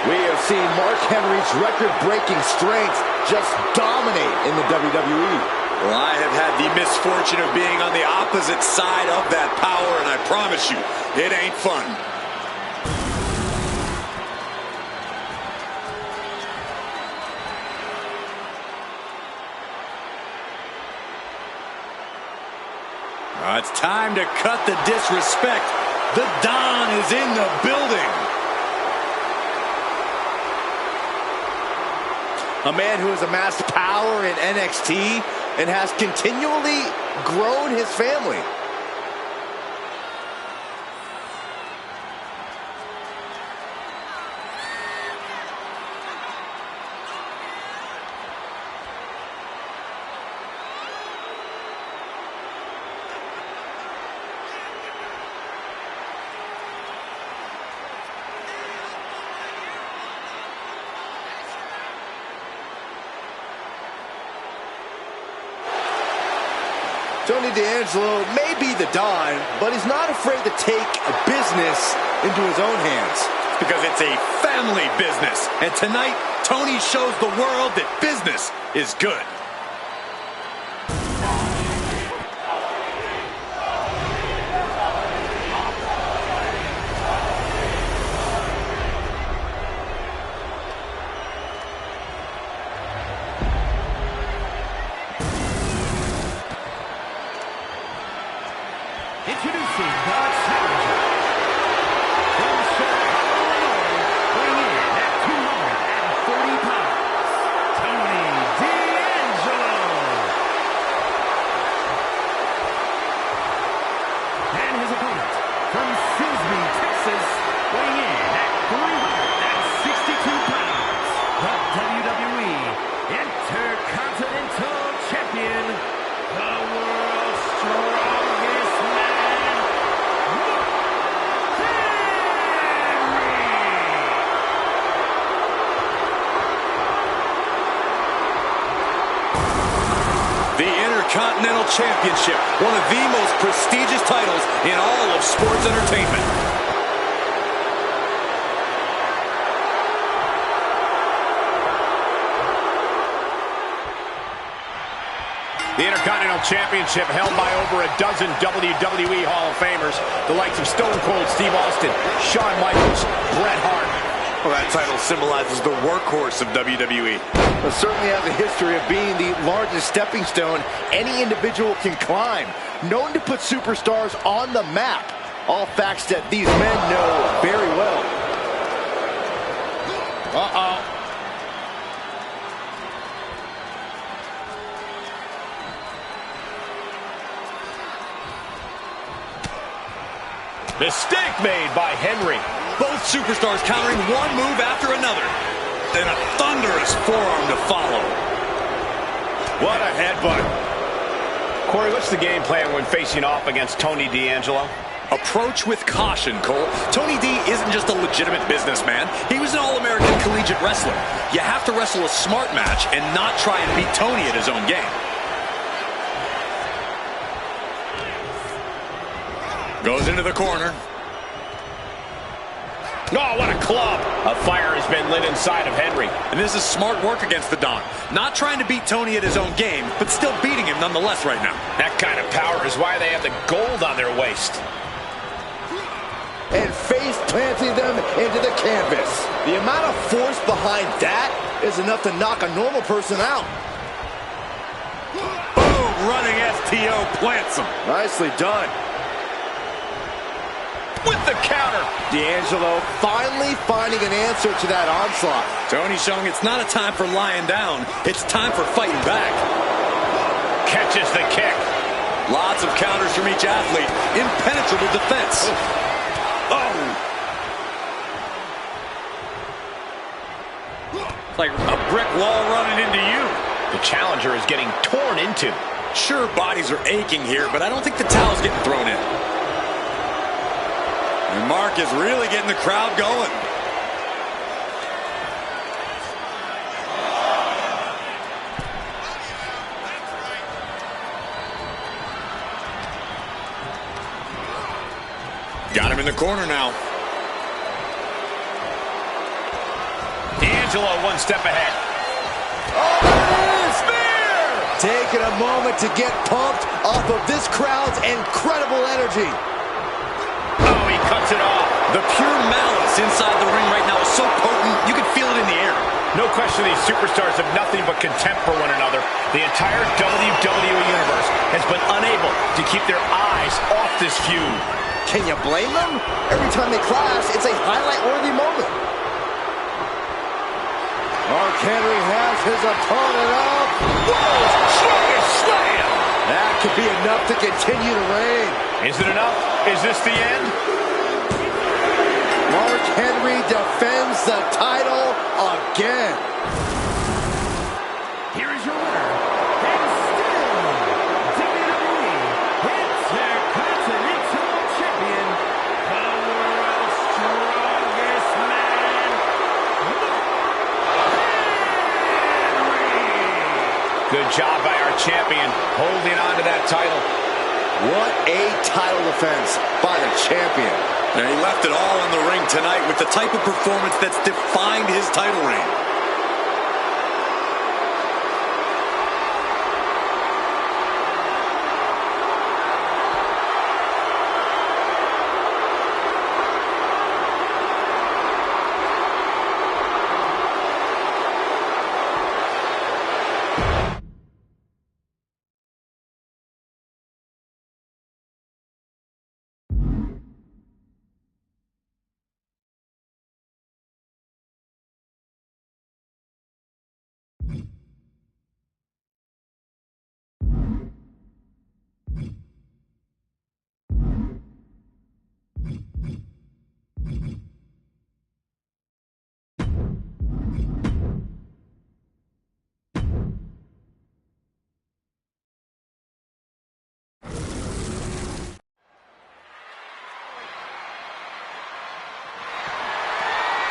We have seen Mark Henry's record-breaking strength just dominate in the WWE. Well, I have had the misfortune of being on the opposite side of that power, and I promise you, it ain't fun. It's time to cut the disrespect. The Don is in the building. A man who has amassed power in NXT and has continually grown his family. Tony D'Angelo may be the Don, but he's not afraid to take business into his own hands. Because it's a family business. And tonight, Tony shows the world that business is good. Introducing the challenger from Chicago, Illinois, weighing in at 240 pounds, Tony D'Angelo. And his opponent from Silsbee, Texas, weighing in at 362 pounds, the WWE Intercontinental Champion, the world's strongest man. The Intercontinental Championship, one of the most prestigious titles in all of sports entertainment. The Intercontinental Championship held by over a dozen WWE Hall of Famers, the likes of Stone Cold Steve Austin, Shawn Michaels, Bret Hart. Well, that title symbolizes the workhorse of WWE. It certainly has a history of being the largest stepping stone any individual can climb. Known to put superstars on the map. All facts that these men know very well. Uh-oh. Mistake made by Henry. Both superstars countering one move after another. Then a thunderous forearm to follow. What a headbutt. Corey, what's the game plan when facing off against Tony D'Angelo? Approach with caution, Cole. Tony D isn't just a legitimate businessman. He was an All-American collegiate wrestler. You have to wrestle a smart match and not try and beat Tony at his own game. Goes into the corner. Oh, what a club. A fire has been lit inside of Henry. And this is smart work against the Don. Not trying to beat Tony at his own game, but still beating him nonetheless right now. That kind of power is why they have the gold on their waist. And face planting them into the canvas. The amount of force behind that is enough to knock a normal person out. STO plants him. Nicely done. With the counter. D'Angelo finally finding an answer to that onslaught. Tony showing it's not a time for lying down. It's time for fighting back. Catches the kick. Lots of counters from each athlete. Impenetrable defense. Oh! It's like a brick wall running into you. The challenger is getting torn into. Sure, bodies are aching here, but I don't think the towel's getting thrown in. And Mark is really getting the crowd going. Got him in the corner now. D'Angelo one step ahead. Oh, spear! Taking a moment to get pumped off of this crowd's incredible energy. Oh, he cuts it off. The pure malice inside the ring right now is so potent, you can feel it in the air. No question these superstars have nothing but contempt for one another. The entire WWE Universe has been unable to keep their eyes off this feud. Can you blame them? Every time they clash, it's a highlight-worthy moment. Mark Henry has his opponent up. Whoa! Sluggish slam! That could be enough to continue the reign. Is it enough? Is this the end? Mark Henry defends the title again. Here is your winner, and still WWE Intercontinental Champion, the world's strongest man, Henry. Good job by our champion holding on to that title. What a title defense by the champion. And he left it all in the ring tonight with the type of performance that's defined his title reign.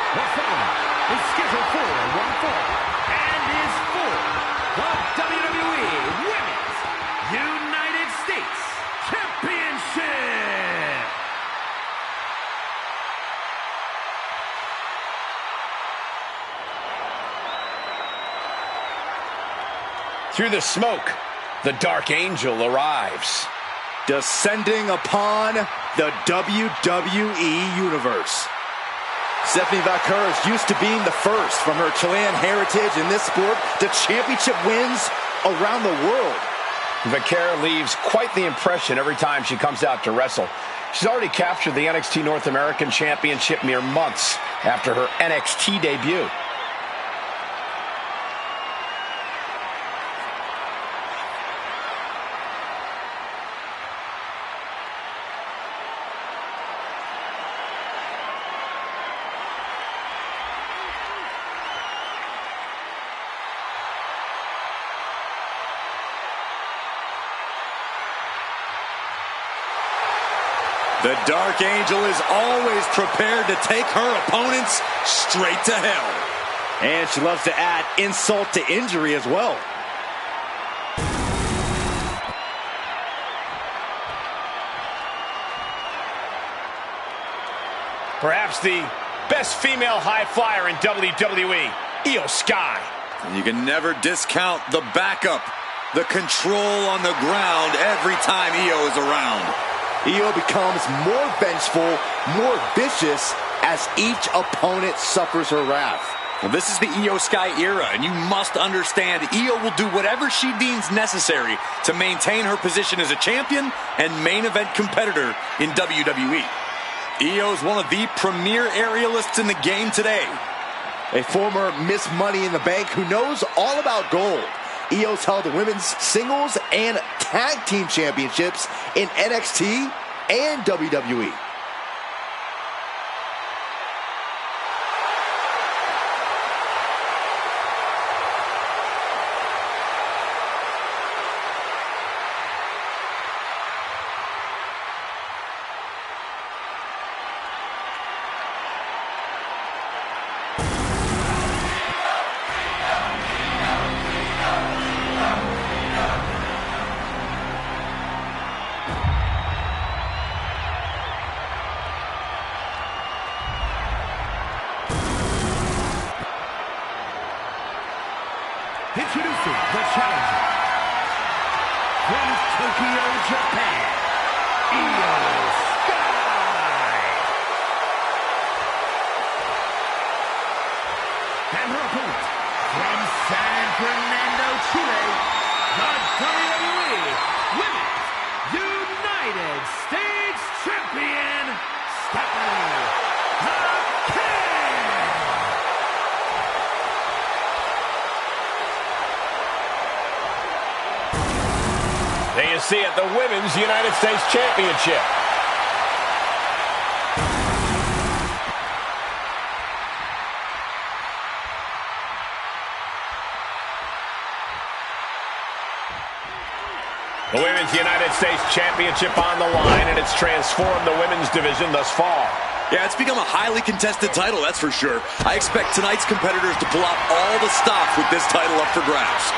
The following is scheduled for one fall and is for the WWE Women's United States Championship. Through the smoke, the Dark Angel arrives. Descending upon the WWE Universe. Stephanie Vaquer is used to being the first from her Chilean heritage in this sport to championship wins around the world. Vaquer leaves quite the impression every time she comes out to wrestle. She's already captured the NXT North American Championship mere months after her NXT debut. The Dark Angel is always prepared to take her opponents straight to hell. And she loves to add insult to injury as well. Perhaps the best female high flyer in WWE, Io Sky. And you can never discount the backup, the control on the ground every time Io is around. Io becomes more vengeful, more vicious as each opponent suffers her wrath. Well, this is the Io Sky era, and you must understand Io will do whatever she deems necessary to maintain her position as a champion and main event competitor in WWE. Io is one of the premier aerialists in the game today. A former Miss Money in the Bank who knows all about gold. Io's held the women's singles and tag team championships in NXT and WWE. Introducing the challenger from Tokyo, Japan, Io Sky. And her opponent from San Fernando, Chile, the WWE Women's United States Champion, Stephanie. There you see it, the Women's United States Championship. The Women's United States Championship on the line, and it's transformed the women's division thus far. Yeah, it's become a highly contested title, that's for sure. I expect tonight's competitors to pull out all the stops with this title up for grabs.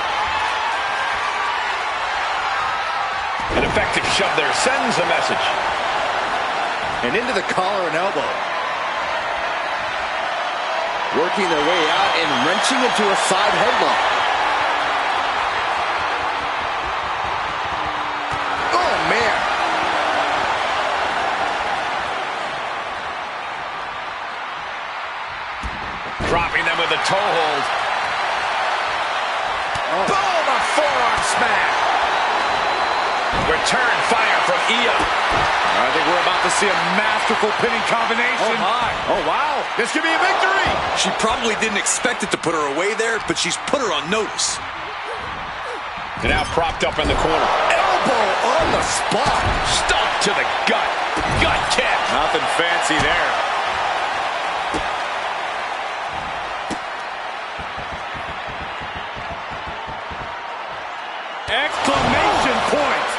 An effective shove there sends a message. And into the collar and elbow. Working their way out and wrenching into a side headlock. Oh, man. Dropping them with a toe hold. Oh. Boom! A forearm smash. Return fire from Io. I think we're about to see a masterful pinning combination. Oh, my. Oh, wow. This could be a victory. She probably didn't expect it to put her away there, but she's put her on notice. And now propped up in the corner. Elbow on the spot. Stuck to the gut. Gut kick. Nothing fancy there. Exclamation point.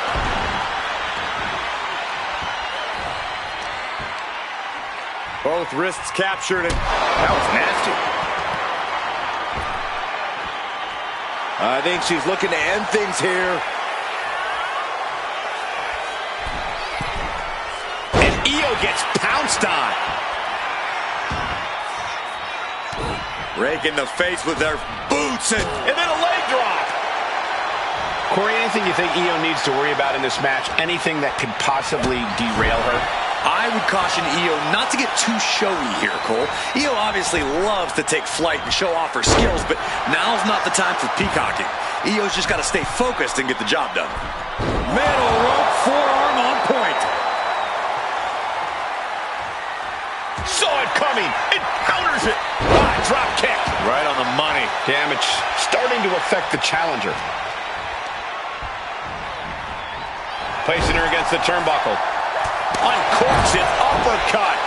Both wrists captured, and that was nasty. I think she's looking to end things here. And Io gets pounced on. Rake in the face with their boots, and then a leg drop. Corey, anything you think Io needs to worry about in this match? Anything that could possibly derail her? I would caution Io not to get too showy here, Cole. Io obviously loves to take flight and show off her skills, but now's not the time for peacocking. Io's just got to stay focused and get the job done. middle rope forearm on point. Saw it coming. It counters it. Drop kick. Right on the money. Damage starting to affect the challenger. Placing her against the turnbuckle. Uncorks it, uppercut.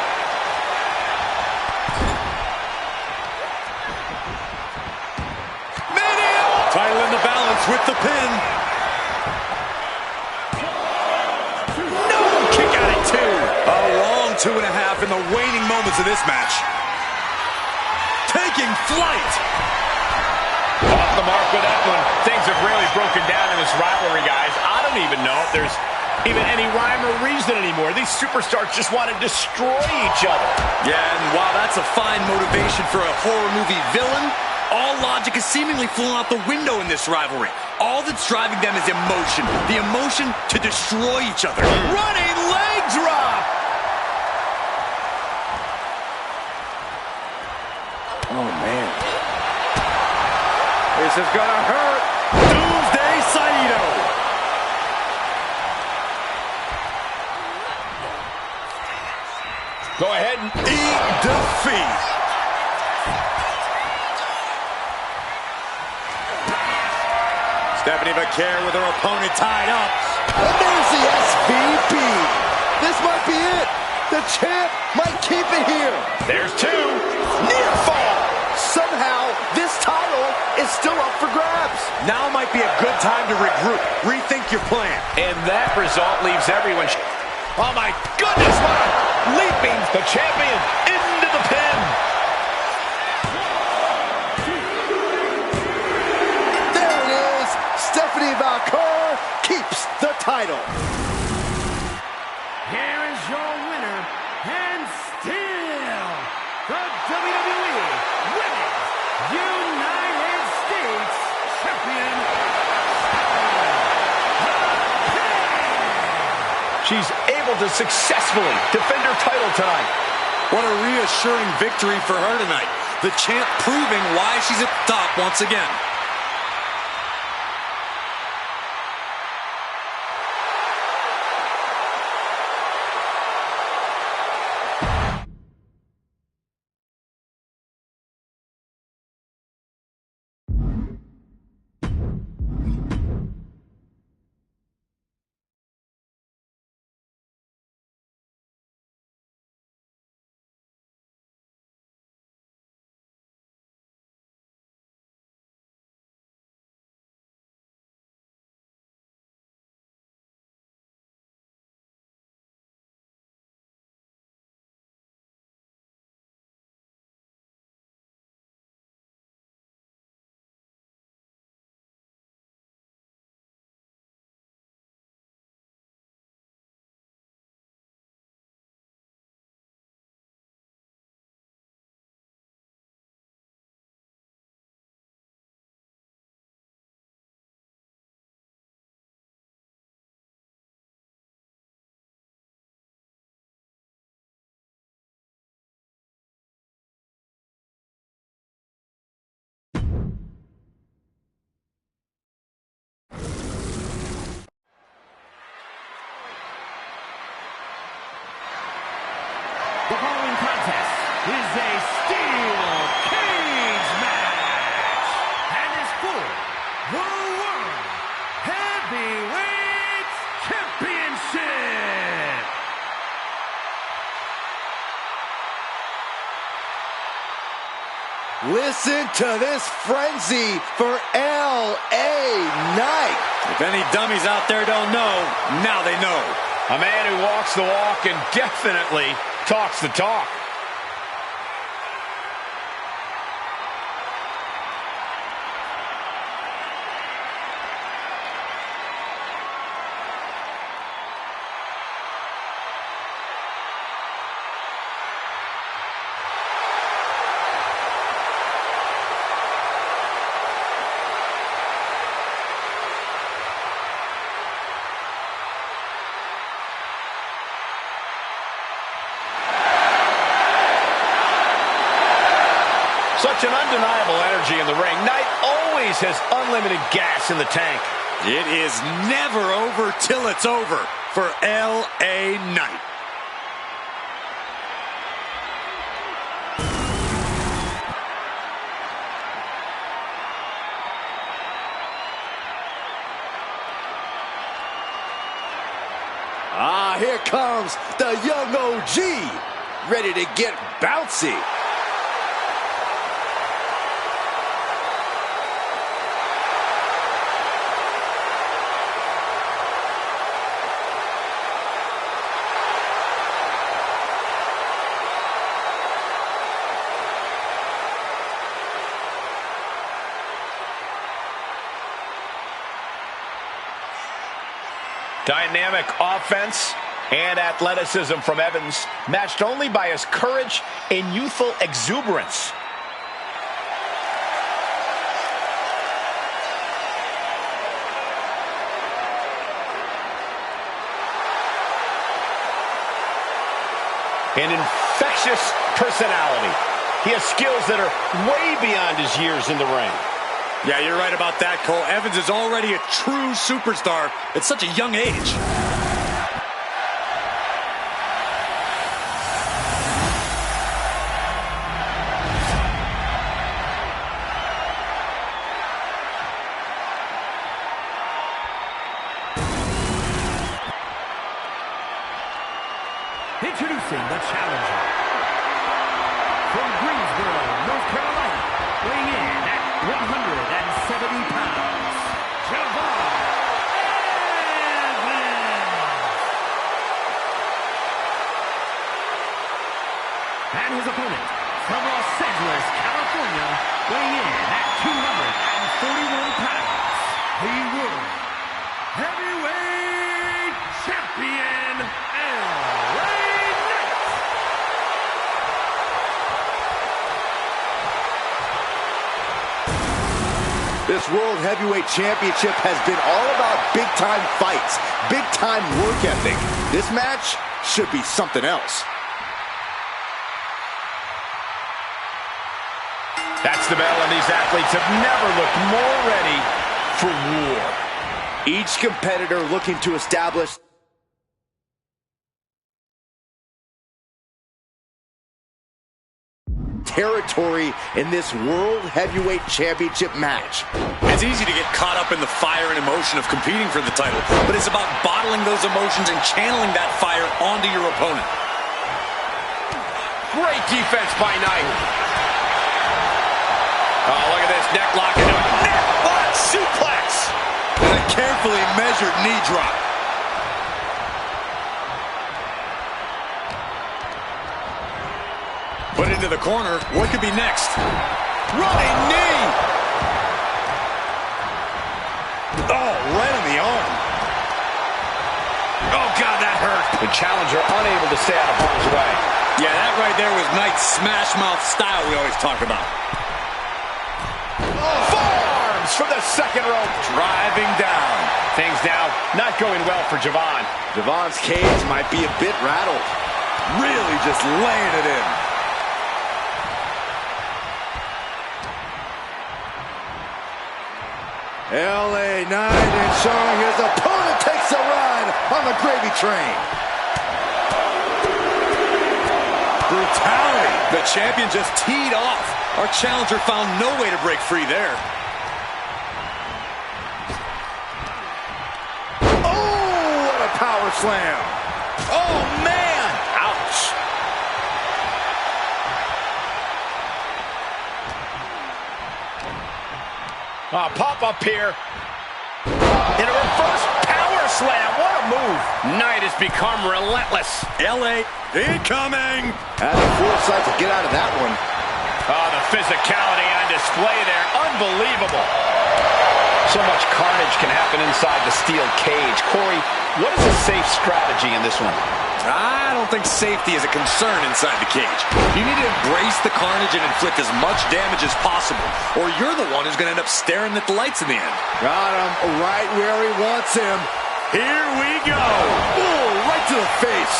Title in the balance with the pin. No, kick out at 2. A long 2.5 in the waning moments of this match. Taking flight. Off the mark with that one. Things have really broken down in this rivalry, guys. I don't even know if there's even any rhyme or reason anymore. These superstars just want to destroy each other. Yeah, and while that's a fine motivation for a horror movie villain, all logic is seemingly flown out the window in this rivalry. All that's driving them is emotion. The emotion to destroy each other. Running leg drop! Oh, man. This is gonna hurt. Doomsday Saito. Go ahead and Eat defeat. Stephanie McCare with her opponent tied up. And there's the SVP. This might be it. The champ might keep it here. there's two. Near fall. Somehow, this title is still up for grabs. Now might be a good time to regroup. Rethink your plan. And that result leaves everyone. Oh my goodness, what a leaping the champion into the pin. There it is. Stephanie McCare keeps the title. Here is your winner, and still the WWE Women's United States Champion. She's able to successfully defend her title tonight. What a reassuring victory for her tonight. The champ proving why she's at the top once again. The following contest is a steel cage match and is for the World Heavyweight Championship. Listen to this frenzy for LA Knight. If any dummies out there don't know, now they know. A man who walks the walk and definitely talks the talk. Such an undeniable energy in the ring. Knight always has unlimited gas in the tank. It is never over till it's over for LA Knight. Ah, here comes the young OG, ready to get bouncy. Dynamic offense and athleticism from Evans, matched only by his courage and youthful exuberance. An infectious personality. He has skills that are way beyond his years in the ring. Yeah, you're right about that, Cole. Evans is already a true superstar at such a young age. Introducing the challenger from Greensboro, North Carolina, weighing in at 170 pounds, Javon Evans. And his opponent from Los Angeles, California, weighing in at 241 pounds, the World Heavyweight Champion, LA. This World Heavyweight Championship has been all about big-time fights, big-time work ethic. This match should be something else. That's the bell, and these athletes have never looked more ready for war. Each competitor looking to establish territory in this World Heavyweight Championship match. It's easy to get caught up in the fire and emotion of competing for the title, but it's about bottling those emotions and channeling that fire onto your opponent. Great defense by Knight. Oh, look at this neck lock into it. Neck lock suplex. And a carefully measured knee drop. Put into the corner. What could be next? Running knee. Oh, right on the arm. Oh, God, that hurt. The challenger unable to stay out of harm's way. Yeah, that right there was Knight's smash mouth style we always talk about. Forearms from the second rope. Driving down. Things now not going well for Javon. Javon's cage might be a bit rattled. Really just laying it in. LA Knight is showing his opponent takes a ride on the gravy train. Brutality. The champion just teed off. Our challenger found no way to break free there. Oh, what a power slam. Oh, man. Ouch. Pop up here. In a reverse power slam. What a move. Knight has become relentless. LA incoming. Had the foresight to get out of that one. Oh, the physicality on display there. Unbelievable. So much carnage can happen inside the steel cage. Corey, what is a safe strategy in this one? I don't think safety is a concern inside the cage. You need to embrace the carnage and inflict as much damage as possible, or you're the one who's going to end up staring at the lights in the end. Got him right where he wants him. Here we go. Ooh, right to the face.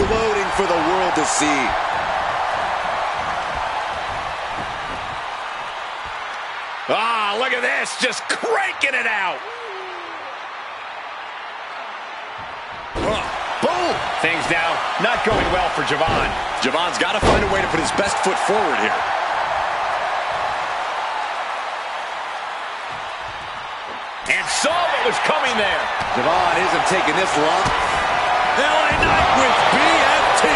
Gloating for the world to see. Ah, look at this. Just cranking it out. Boom! Things now not going well for Javon. Javon's got to find a way to put his best foot forward here. And saw what was coming there. Javon isn't taking this long. LA Knight with BFT.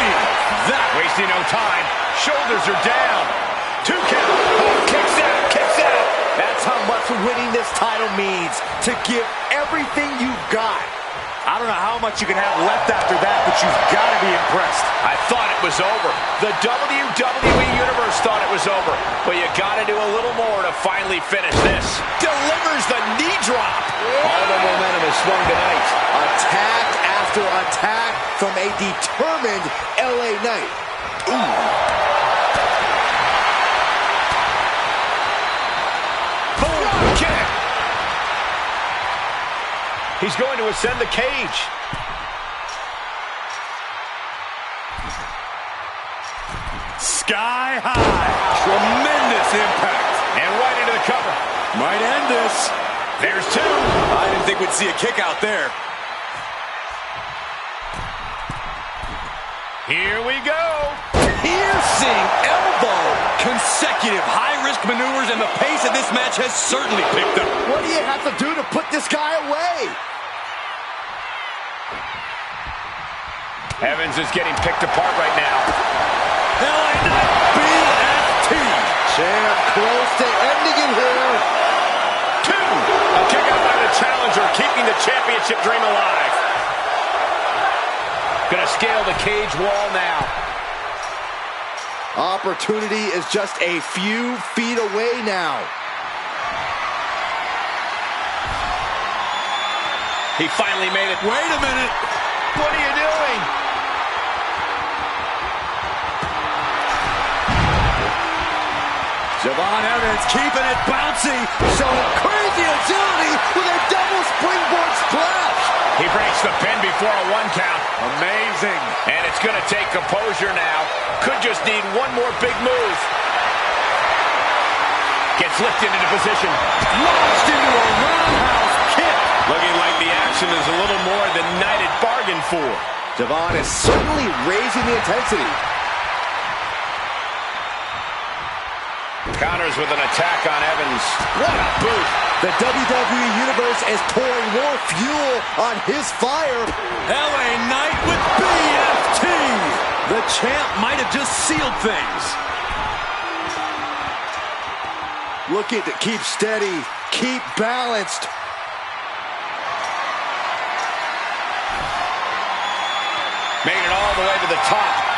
That wasting no time. Shoulders are down. 2 count. Oh, kicks out, kicks out. That's how much winning this title means. To give everything you've got. I don't know how much you can have left after that, but you've got to be impressed. I thought it was over. The WWE Universe thought it was over. But you got to do a little more to finally finish this. Delivers the knee drop. All the momentum is swung tonight. Attack after attack from a determined LA Knight. Ooh. Boom, kick. He's going to ascend the cage. Sky high. Tremendous impact. And right into the cover. Might end this. There's two. I didn't think we'd see a kick out there. Here we go. Piercing elbow. Consecutive high-risk maneuvers, and the pace of this match has certainly picked up. What do you have to do to put this guy away? Evans is getting picked apart right now. LA Knight BFT. Champ close to ending it here. Two. A kick out by the challenger, keeping the championship dream alive. Gonna scale the cage wall now. Opportunity is just a few feet away now. He finally made it. Wait a minute. What are you doing? Javon Evans keeping it bouncy. Showing crazy agility with a double springboard splash. He breaks the pin before a one count. Amazing. And it's going to take composure now. Could just need one more big move. Gets lifted into position. Launched into a roundhouse kick. Looking like the action is a little more than Knight had bargained for. Javon is certainly raising the intensity. Counters with an attack on Evans. What a boot. The WWE Universe is pouring more fuel on his fire. LA Knight with BFT. The champ might have just sealed things. Looking to keep steady, keep balanced. Made it all the way to the top.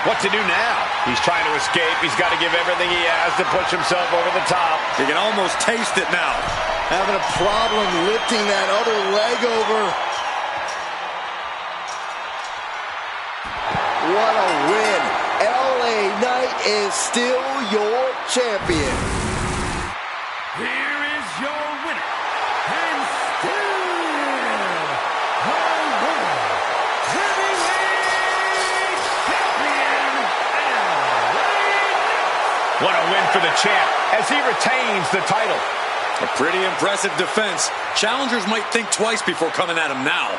What to do now? He's trying to escape. He's got to give everything he has to push himself over the top. You can almost taste it now. Having a problem lifting that other leg over. What a win. LA Knight is still your champion. Here is your winner, and still the world heavyweight champion, LA Knight. What a win for the champ as he retains the title. A pretty impressive defense. Challengers might think twice before coming at him now.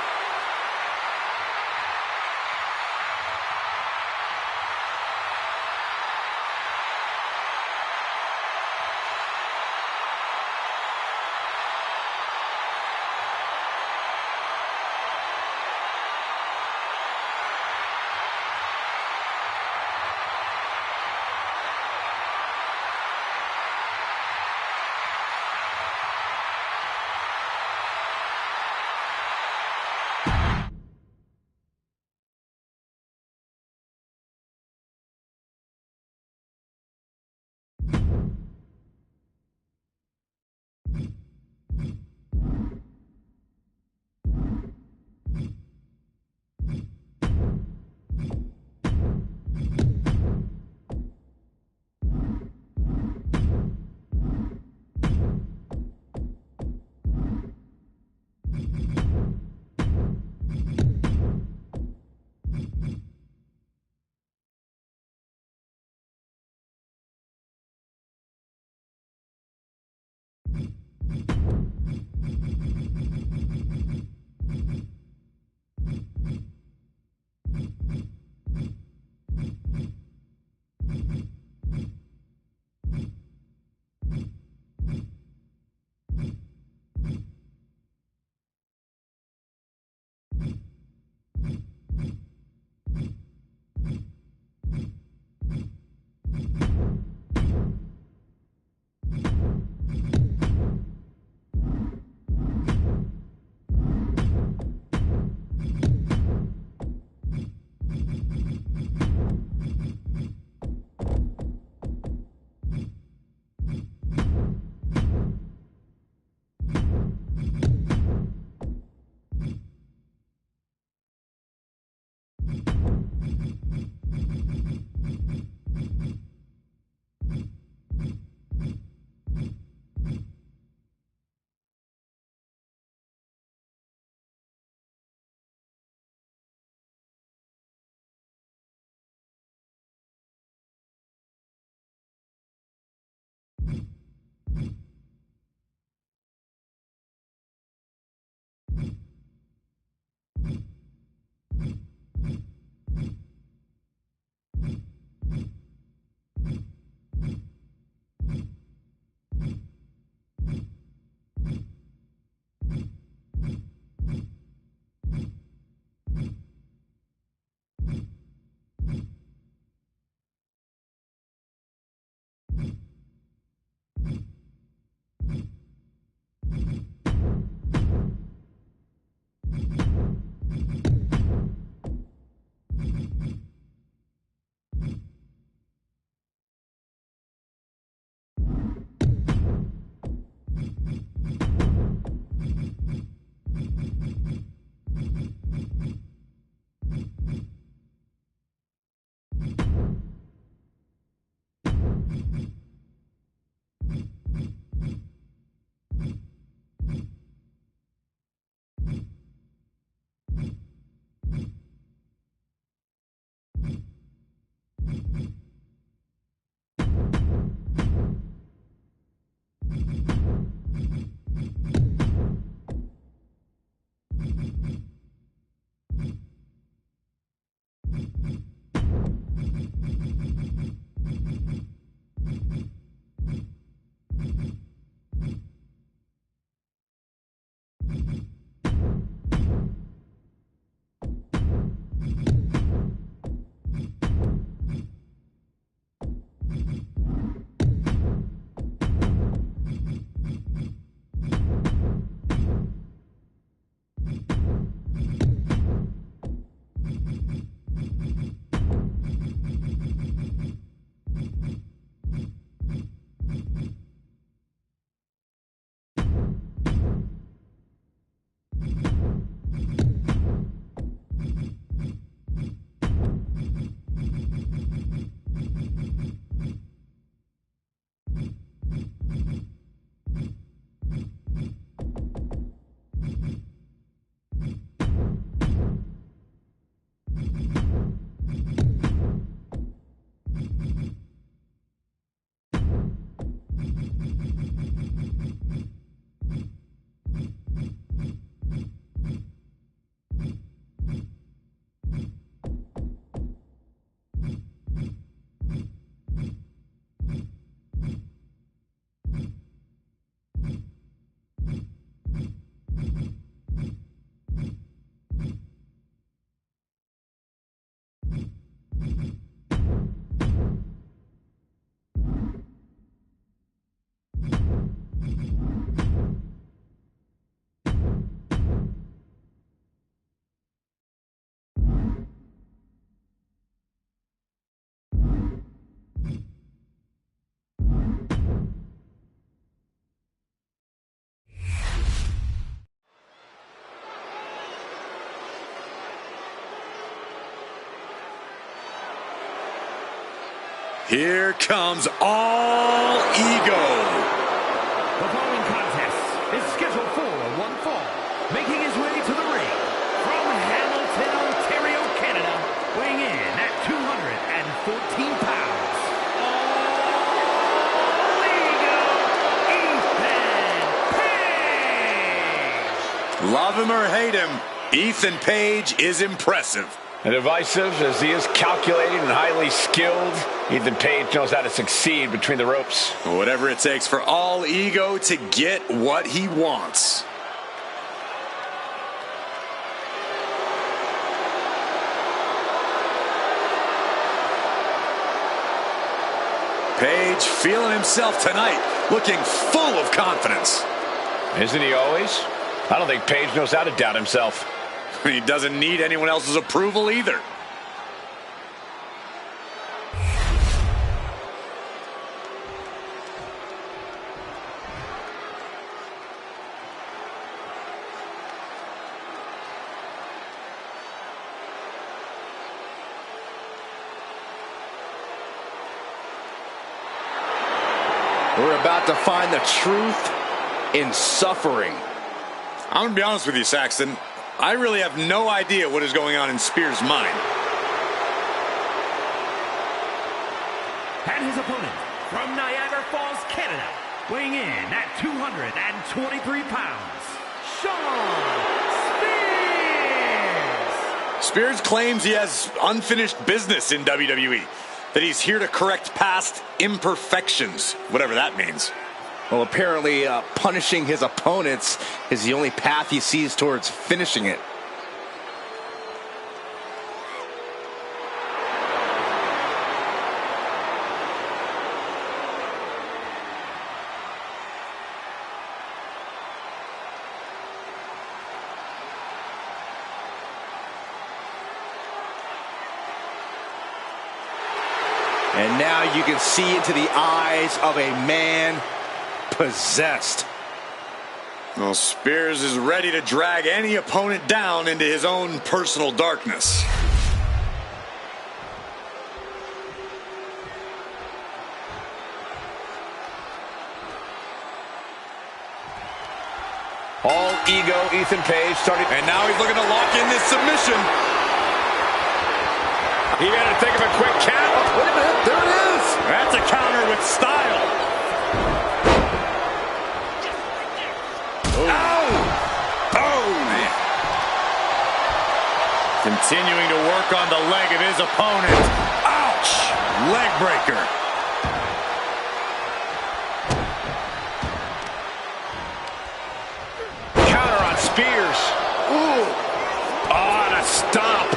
Here comes All Ego. The following contest is scheduled for one fall. Making his way to the ring from Hamilton, Ontario, Canada, weighing in at 214 pounds. All Ego, Ethan Page. Love him or hate him, Ethan Page is impressive. And divisive as he is calculated and highly skilled, Ethan Page knows how to succeed between the ropes. Whatever it takes for All Ego to get what he wants. Page feeling himself tonight, looking full of confidence. Isn't he always? I don't think Page knows how to doubt himself. He doesn't need anyone else's approval either. We're about to find the truth in suffering. I'm going to be honest with you, Saxton. I really have no idea what is going on in Spears' mind. And his opponent from Niagara Falls, Canada, weighing in at 223 pounds, Shawn Spears. Spears claims he has unfinished business in WWE, that he's here to correct past imperfections, whatever that means. Well, apparently punishing his opponents is the only path he sees towards finishing it. And now you can see into the eyes of a man possessed. Well, Spears is ready to drag any opponent down into his own personal darkness. All Ego, Ethan Page starting. And now he's looking to lock in this submission. He had to think of a quick count. Wait a minute, there it is. That's a counter with style. Continuing to work on the leg of his opponent. Ouch! Leg breaker. Counter on Spears. Ooh. Oh, and a stomp.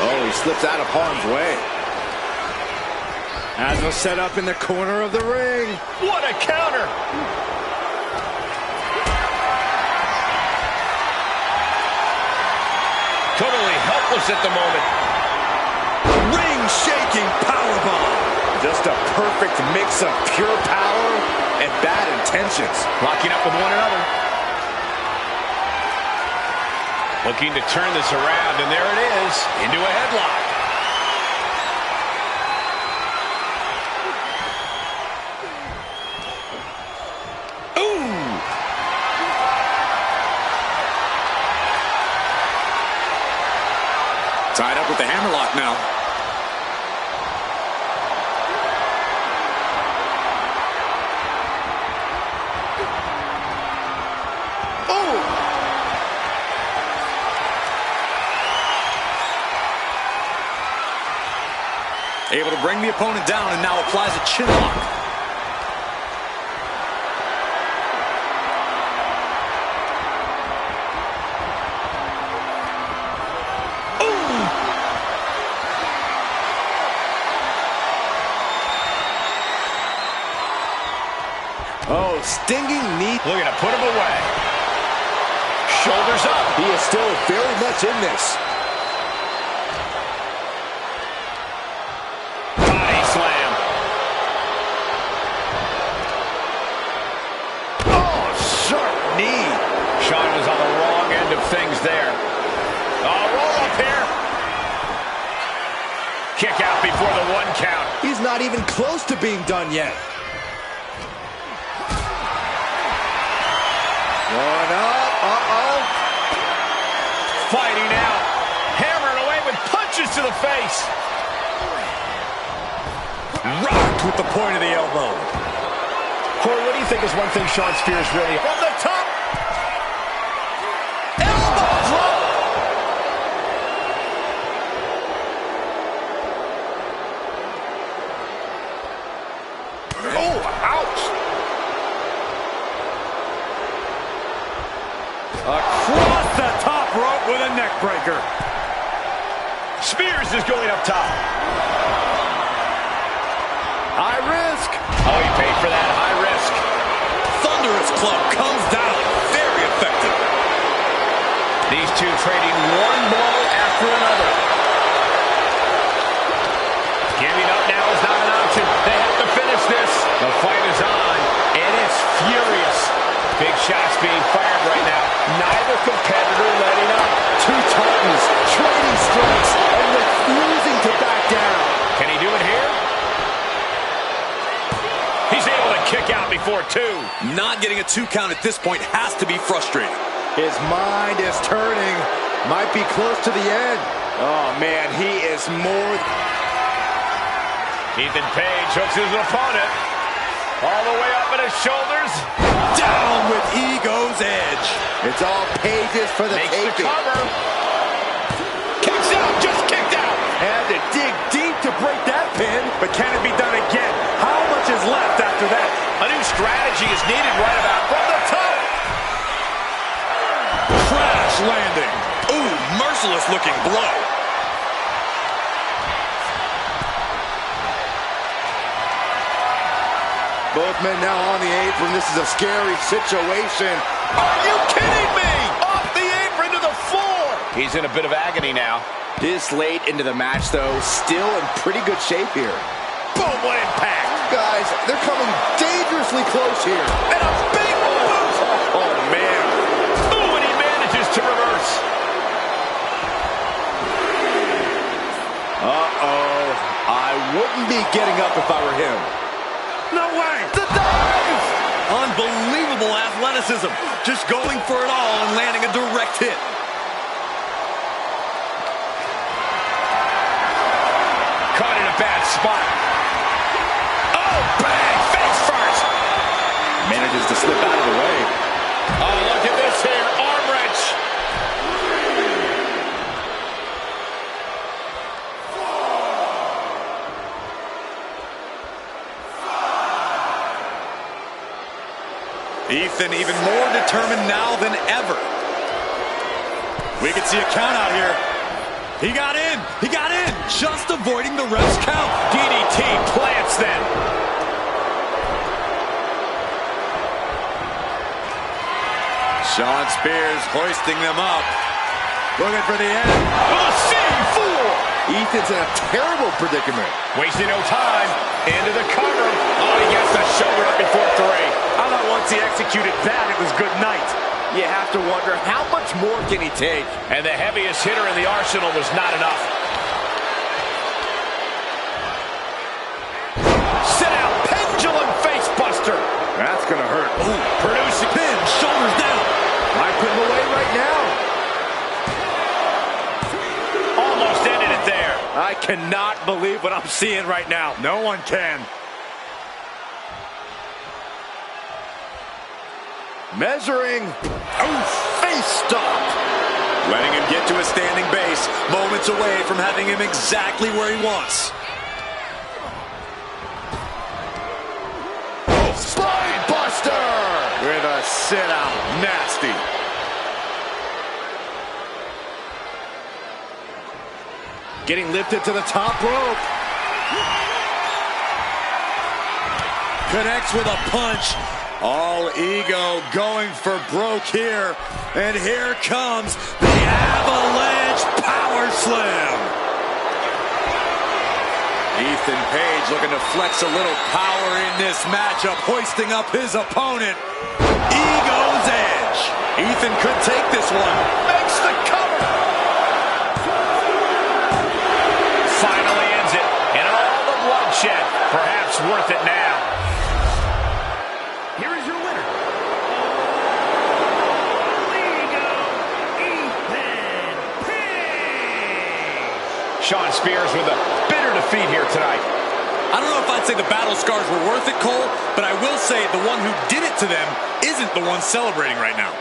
Oh, he slips out of harm's way. As a setup in the corner of the ring. What a counter. Totally helpless at the moment. Ring-shaking powerbomb. Just a perfect mix of pure power and bad intentions. Locking up with one another. Looking to turn this around, and there it is, into a headlock. Tied up with the hammerlock now. Oh! Able to bring the opponent down and now applies a chin lock. Oh, stinging knee. Looking to put him away. Shoulders up. He is still very much in this. Body slam. Oh, sharp knee. Shawn was on the wrong end of things there. Oh, roll up here. Kick out before the one count. He's is not even close to being done yet. One up, Fighting out. Hammering away with punches to the face. Rocked with the point of the elbow. Corey, what do you think is one thing Shawn Spears really... From the top! Elbow drop! Oh, ouch! Across the top rope with a neck breaker. Spears is going up top. high risk. Oh, he paid for that. High risk. Thunderous club comes down. Very effective. These two trading one blow after another. Giving up now is not an option. They have to finish this. The fight is on, and it's furious. Big shots being fired right now. Neither competitor letting up. Two titans trading strikes and refusing to back down. Can he do it here? He's able to kick out before two. Not getting a 2 count at this point has to be frustrating. His mind is turning. Might be close to the end. Oh, man, he is more... Ethan Page hooks his opponent. All the way up at his shoulders. Down with Ego's edge. It's all Pages for the Makes taking. the cover. Kicks out, just kicked out. Had to dig deep to break that pin, but can it be done again? How much is left after that? A new strategy is needed right about from the top. Crash landing. Ooh, merciless looking blow. Both men now on the apron. This is a scary situation. Are you kidding me? Off the apron to the floor. He's in a bit of agony now. This late into the match, though, still in pretty good shape here. Boom, what impact. Guys, they're coming dangerously close here. And a big boot. Oh, man. Ooh, and he manages to reverse. Uh-oh. I wouldn't be getting up if I were him. No way! The dive. Unbelievable athleticism. Just going for it all and landing a direct hit. Caught in a bad spot. Oh, bang! Face first. Manages to slip out of the way. Oh, look at this here. Arm wrench. Ethan even more determined now than ever. We can see a count out here. He got in. He got in. Just avoiding the ref's count. DDT plants them. Shawn Spears hoisting them up. Looking for the end. A C4. Ethan's in a terrible predicament. Wasting no time. Into the cover. Oh, he gets the shoulder up before three. I thought once he executed that, it was good night. You have to wonder, how much more can he take? And the heaviest hitter in the arsenal was not enough. Sit out. Pendulum face buster. That's going to hurt. Ooh, producing. Pin, shoulders down. Might put him away right now. Almost ended it there. I cannot believe what I'm seeing right now. No one can. Measuring. Oh, face stop. Letting him get to a standing base. Moments away from having him exactly where he wants. Spine buster. With a sit-out. Nasty. Getting lifted to the top rope. Connects with a punch. All Ego going for broke here. And here comes the Avalanche Power Slam. Ethan Page looking to flex a little power in this matchup, hoisting up his opponent. Ego's edge. Ethan could take this one. Makes the cover. Finally ends it. And all the blood bloodshed. Perhaps worth it now. Here is your winner. Legal Ethan Page. Shawn Spears with a bitter defeat here tonight. I don't know if I'd say the battle scars were worth it, Cole, but I will say the one who did it to them isn't the one celebrating right now.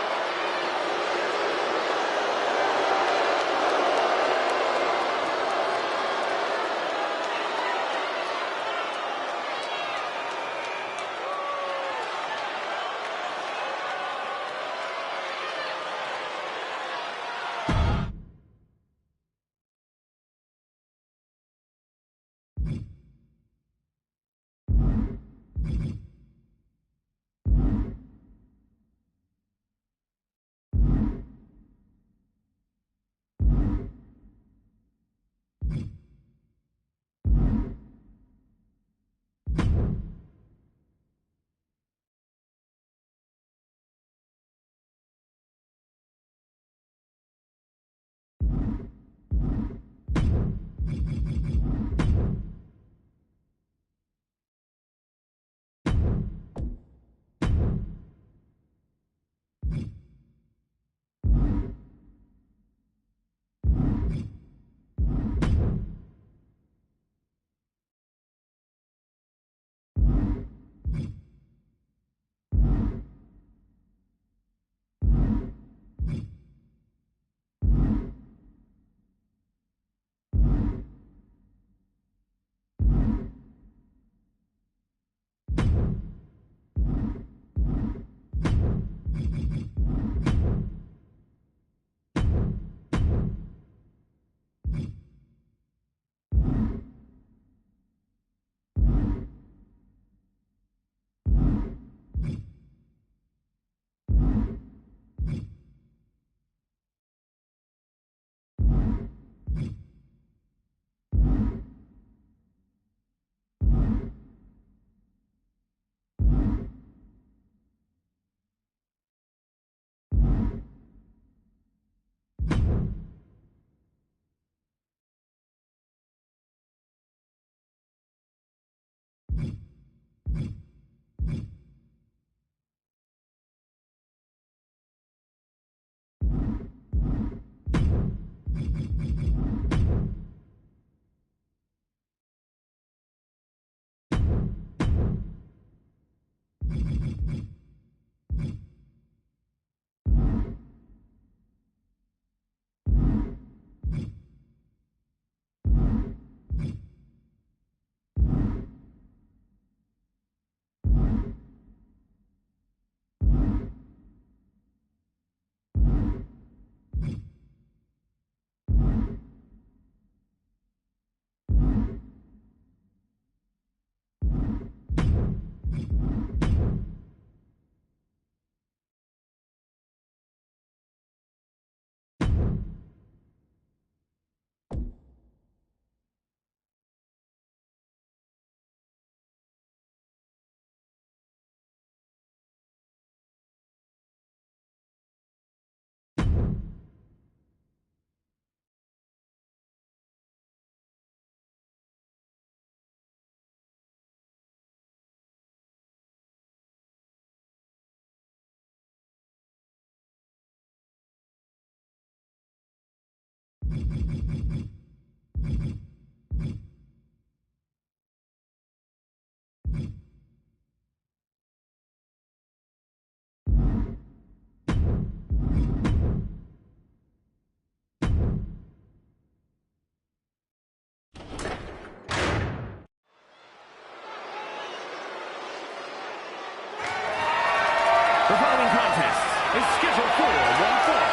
The following contest is scheduled for one fall.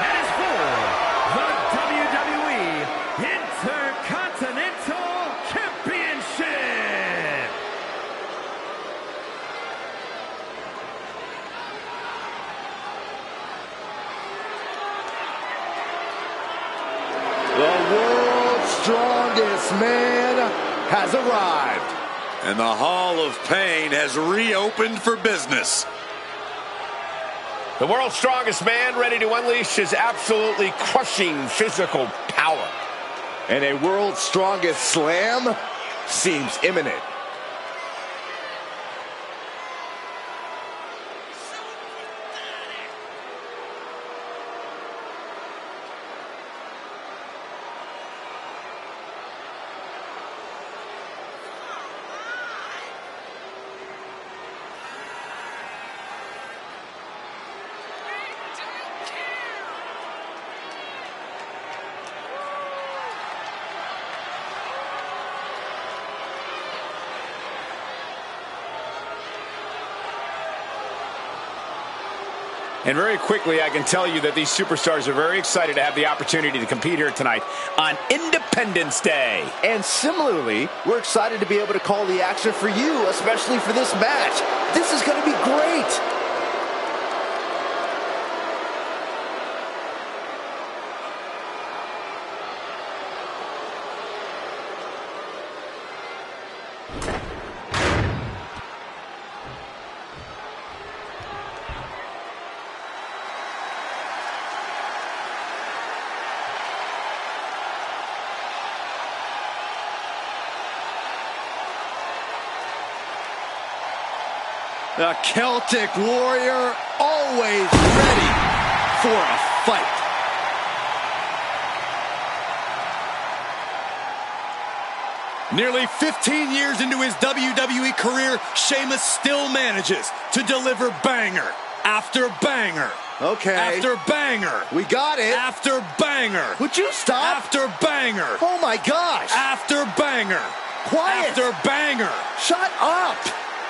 And is for the WWE Intercontinental Championship. The world's strongest man has arrived. And the Hall of Pain has reopened for business. The world's strongest man ready to unleash his absolutely crushing physical power. And a world's strongest slam seems imminent. And very quickly, I can tell you that these superstars are very excited to have the opportunity to compete here tonight on Independence Day. And similarly, we're excited to be able to call the action for you, especially for this match. This is going to be great. The Celtic Warrior, always ready for a fight. Nearly 15 years into his WWE career, Sheamus still manages to deliver banger after banger. Okay. After banger. We got it. After banger. Would you stop? After banger. Oh my gosh. After banger. Quiet. After banger. Shut up.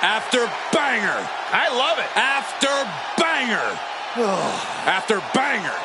After banger. I love it. After banger. After banger.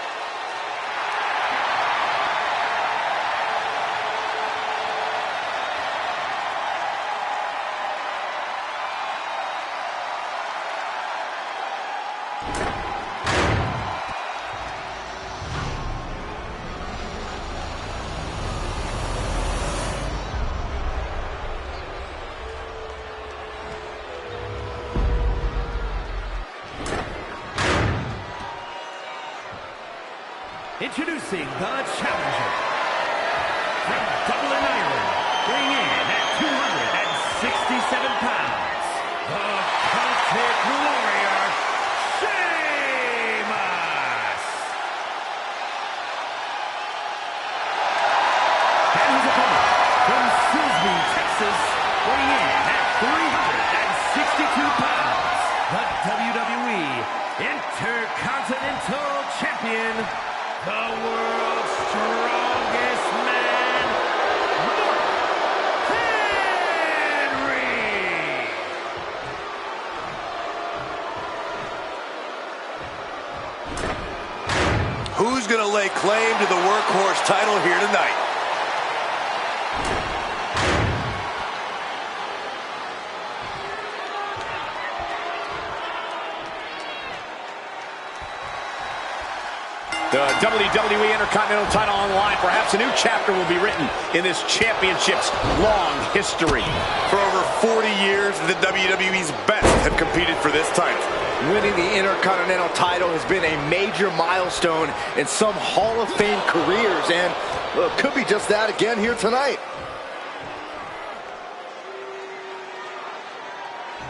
Introducing the challenger from Dublin, Ireland, weighing in at 267 pounds, the Celtic Warrior, Sheamus! And his opponent from Silsbee, Texas, weighing in at 362 pounds, the WWE Intercontinental Champion, the world's strongest man, Mark Henry! Who's going to lay claim to the workhorse title here tonight? The WWE Intercontinental title on the line. Perhaps a new chapter will be written in this championship's long history. For over 40 years, the WWE's best have competed for this title. Winning the Intercontinental title has been a major milestone in some Hall of Fame careers, and well, it could be just that again here tonight.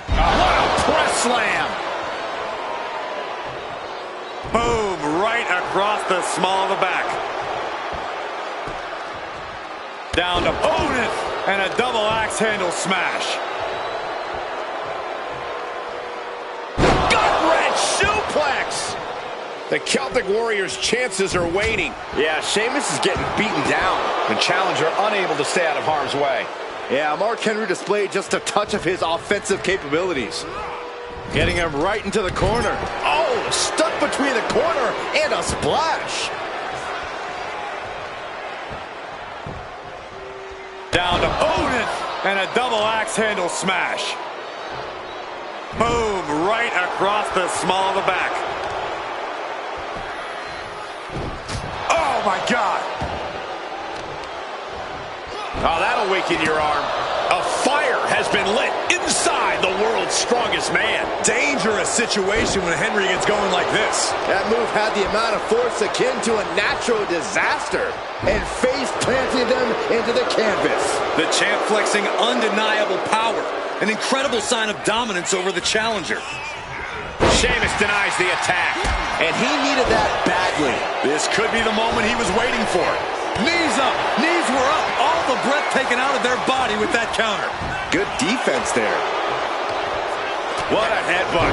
What a press slam! Boom, right across the small of the back. Down to opponent and a double axe handle smash. Gut-wrench suplex! The Celtic Warrior's chances are waning. Yeah, Sheamus is getting beaten down. The challenger unable to stay out of harm's way. Yeah, Mark Henry displayed just a touch of his offensive capabilities. Getting him right into the corner. Oh, stuck between the corner and a splash. Down to opponent and a double axe handle smash. Boom, right across the small of the back. Oh my God. Oh, that'll weaken your arm. A fire has been lit in inside the world's strongest man. Dangerous situation when Henry gets going like this. That move had the amount of force akin to a natural disaster and face planting them into the canvas. The champ flexing undeniable power. An incredible sign of dominance over the challenger. Sheamus denies the attack. And he needed that badly. This could be the moment he was waiting for. Knees up, knees were up. All the breath taken out of their body with that counter. Good defense there. What a headbutt.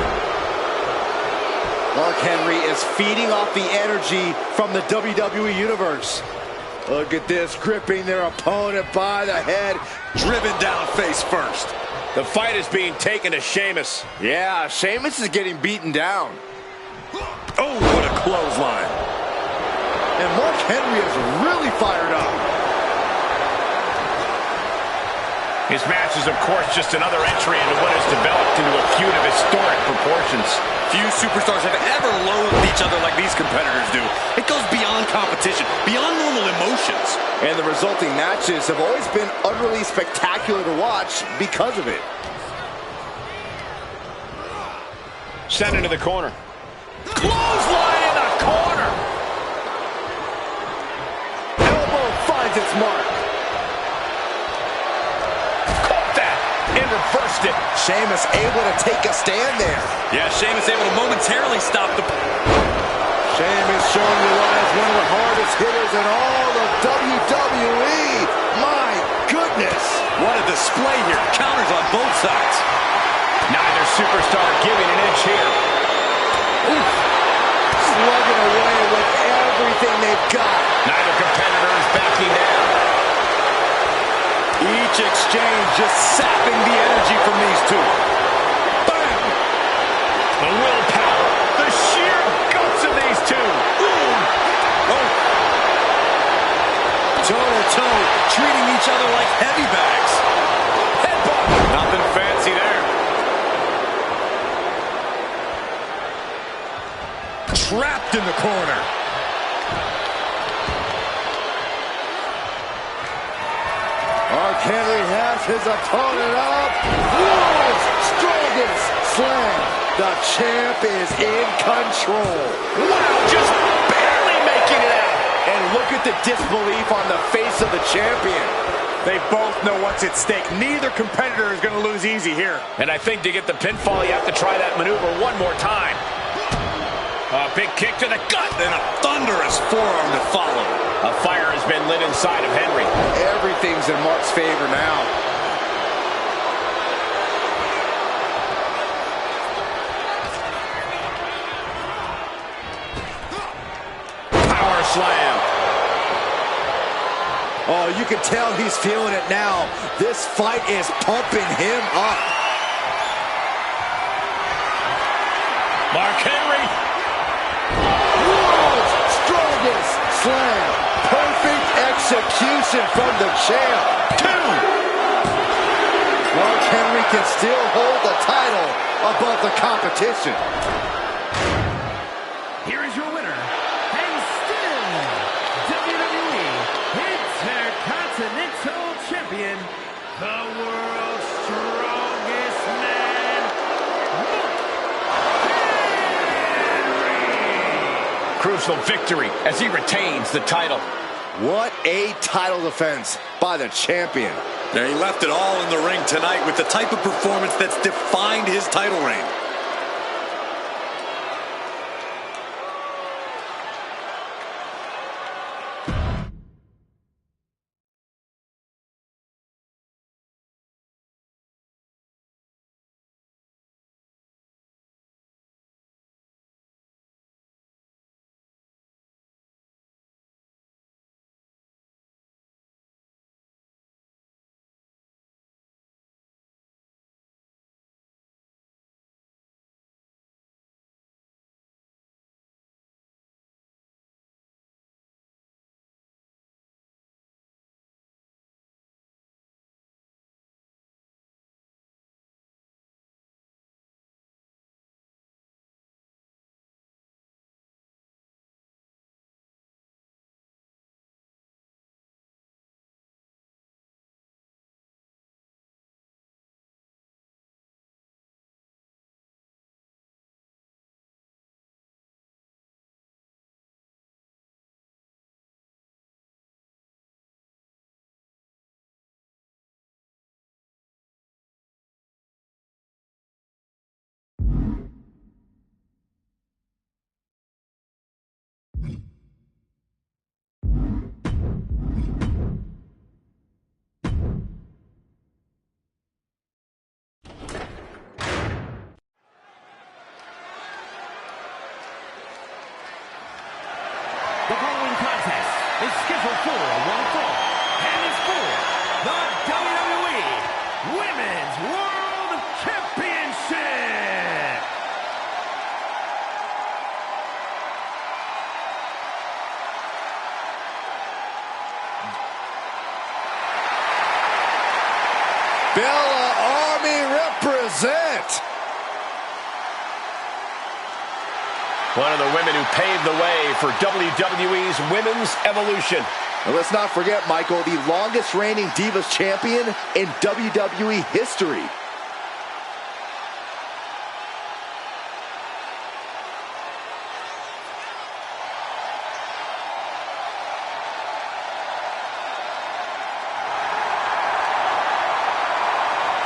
Mark Henry is feeding off the energy from the WWE Universe. Look at this, gripping their opponent by the head. Driven down face first. The fight is being taken to Sheamus. Yeah, Sheamus is getting beaten down. Oh, what a clothesline. And Mark Henry is really fired up. His match is, of course, just another entry into what has developed into a feud of historic proportions. Few superstars have ever loathed each other like these competitors do. It goes beyond competition, beyond normal emotions. And the resulting matches have always been utterly spectacular to watch because of it. Sent into the corner. Clothesline in the corner. Elbow finds its mark. Caught that and reversed it. Sheamus able to take a stand there. Yeah, Sheamus able to momentarily stop the... Sheamus showing you why he's one of the hardest hitters in all of WWE. My goodness. What a display here. Counters on both sides. Neither superstar giving an inch here. Oof. Slugging away with everything they've got. Neither competitor is backing down. Each exchange just sapping the energy from these two. Bam! The willpower, the sheer guts of these two. Boom! Oh. Toe-to-toe, treating each other like heavy bags. Headbutt! Nothing fancy there. Trapped in the corner. Mark Henry has his opponent up. World's strongest slam. The champ is in control. Wow, just barely making it out. And look at the disbelief on the face of the champion. They both know what's at stake. Neither competitor is going to lose easy here. And I think to get the pinfall, you have to try that maneuver one more time. A big kick to the gut. And a thunderous forearm to follow. A fire has been lit inside of Henry. Everything's in Mark's favor now. Power slam. Oh, you can tell he's feeling it now. This fight is pumping him up. Mark Henry. World's strongest slam. Perfect execution from the champ. 2. Mark Henry can still hold the title above the competition. Here is your winner, and still WWE Intercontinental Champion, the world's strongest man, Mark Henry. Crucial victory as he retains the title. What a title defense by the champion. Yeah, he left it all in the ring tonight with the type of performance that's defined his title reign. is scheduled for one fall, and is for the WWE Women's World Championship. Bella Army represent. One of the women who paved the way for WWE's Women's Evolution. And let's not forget, Michael, the longest reigning Divas champion in WWE history.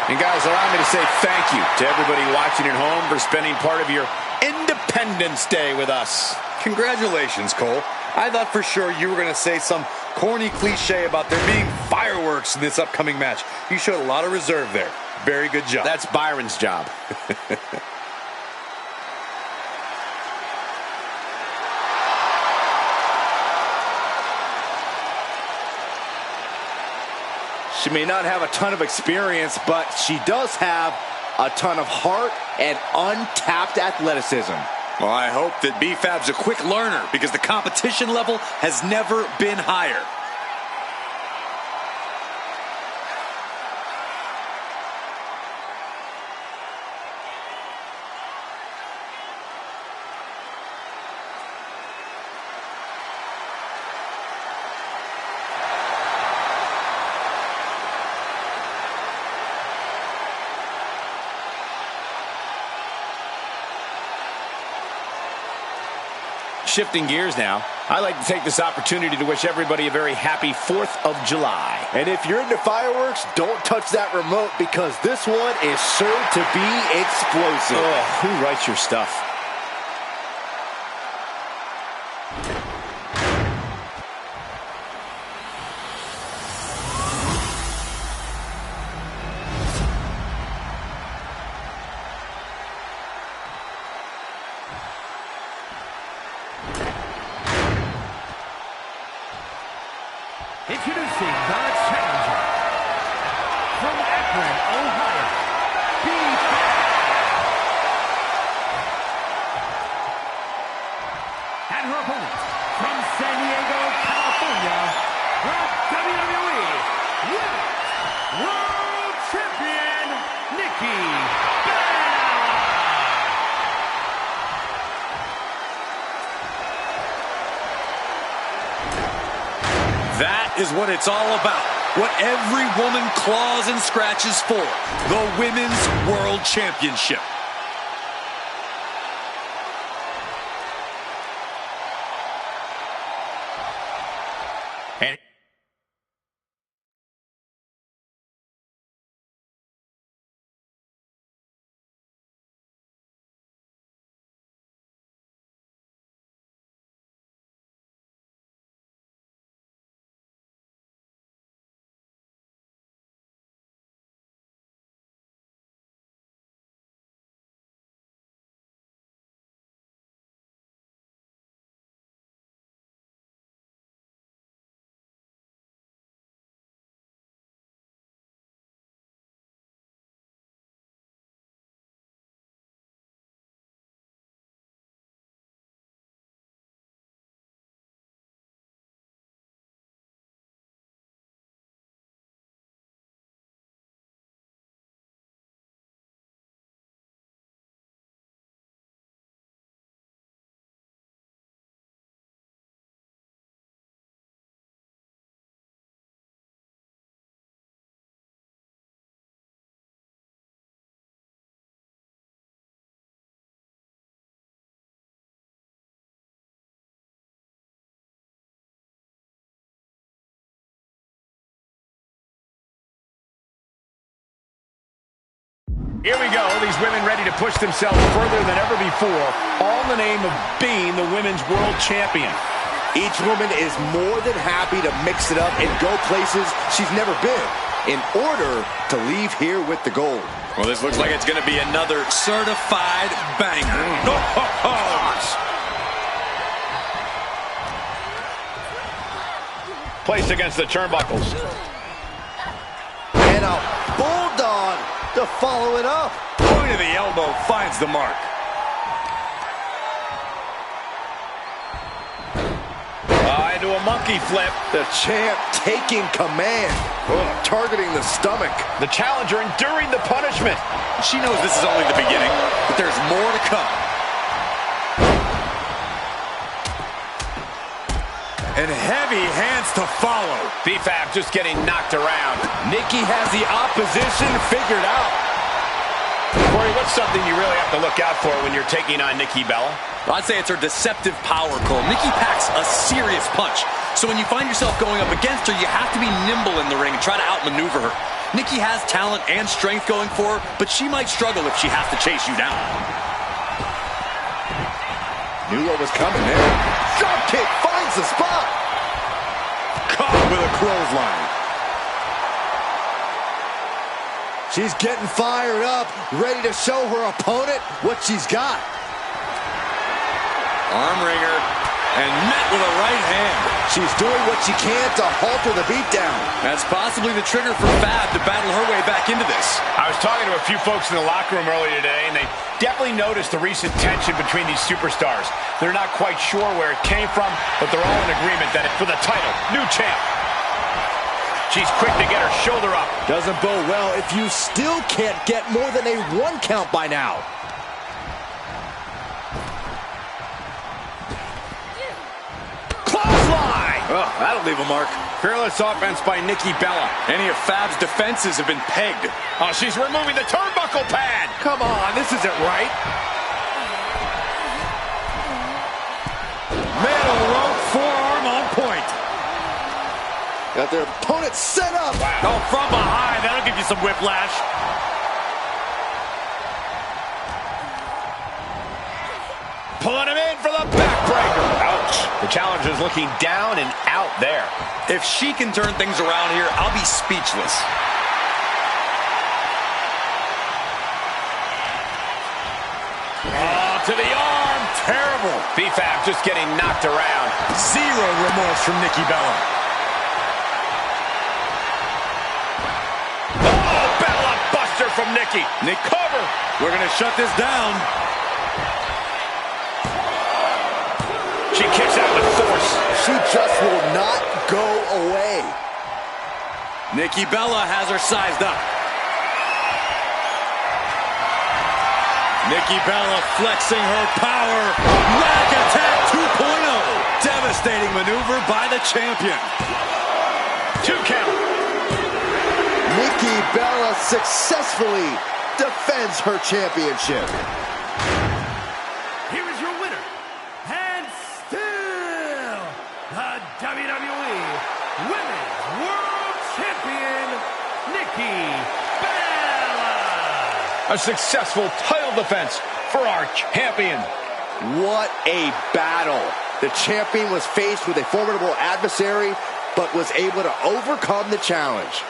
And guys, allow me to say thank you to everybody watching at home for spending part of your Independence Day with us. Congratulations, Cole. I thought for sure you were going to say some corny cliche about there being fireworks in this upcoming match. You showed a lot of reserve there. Very good job. That's Byron's job. She may not have a ton of experience, but she does have a ton of heart and untapped athleticism. Well, I hope that B-Fab's a quick learner because the competition level has never been higher. Shifting gears now, I'd like to take this opportunity to wish everybody a very happy 4th of July. And if you're into fireworks, don't touch that remote because this one is sure to be explosive. Oh, who writes your stuff? Introducing the challenger from Akron, Ohio, B-Fab. And her opponent from San Diego, California, the WWE Women's World Champion, Nikki Bella. That is what it's all about. What every woman claws and scratches for. The Women's World Championship. And here we go. These women ready to push themselves further than ever before, all in the name of being the Women's World Champion. Each woman is more than happy to mix it up and go places she's never been in order to leave here with the gold. Well, this looks like it's going to be another certified banger. placed against the turnbuckles. And a bulldog to follow it up. Point of the elbow finds the mark. Into a monkey flip. The champ taking command. Targeting the stomach. The challenger enduring the punishment. She knows this is only the beginning, but there's more to come. And heavy hands to follow. BFAB just getting knocked around. Nikki has the opposition figured out. Corey, what's something you really have to look out for when you're taking on Nikki Bella? I'd say it's her deceptive power, Cole. Nikki packs a serious punch. So when you find yourself going up against her, you have to be nimble in the ring and try to outmaneuver her. Nikki has talent and strength going for her, but she might struggle if she has to chase you down. Knew what was coming there. Drop kick finds the spot. Caught with a clothesline. She's getting fired up, ready to show her opponent what she's got. Arm wringer, and met with a right hand. She's doing what she can to halter the beatdown. That's possibly the trigger for Fab to battle her way back into this. I was talking to a few folks in the locker room earlier today, and they definitely noticed the recent tension between these superstars. They're not quite sure where it came from, but they're all in agreement that it's for the title. New champ. She's quick to get her shoulder up. Doesn't bode well if you still can't get more than a 1 count by now. Clothesline! Oh, that'll leave a mark. Fearless offense by Nikki Bella. Any of Fab's defenses have been pegged. Oh, she's removing the turnbuckle pad. Come on, this isn't right. Middle rope forearm on point. Got their opponent set up. Wow. Oh, from behind. That'll give you some whiplash. Pulling him in for the backbreaker. Ouch. The challenger's looking down and out there. If she can turn things around here, I'll be speechless. Oh, to the arm. Terrible. BFAB just getting knocked around. Zero remorse from Nikki Bella. Oh, Bella buster from Nikki. Nick, cover. We're going to shut this down. She kicks out with force. She just will not go away. Nikki Bella has her sized up. Nikki Bella flexing her power. Rack attack 2.0. Devastating maneuver by the champion. 2 count. Nikki Bella successfully defends her championship. Here is your winner, and still the WWE Women's World Champion, Nikki Bella. A successful title defense for our champion. What a battle. The champion was faced with a formidable adversary, but was able to overcome the challenge.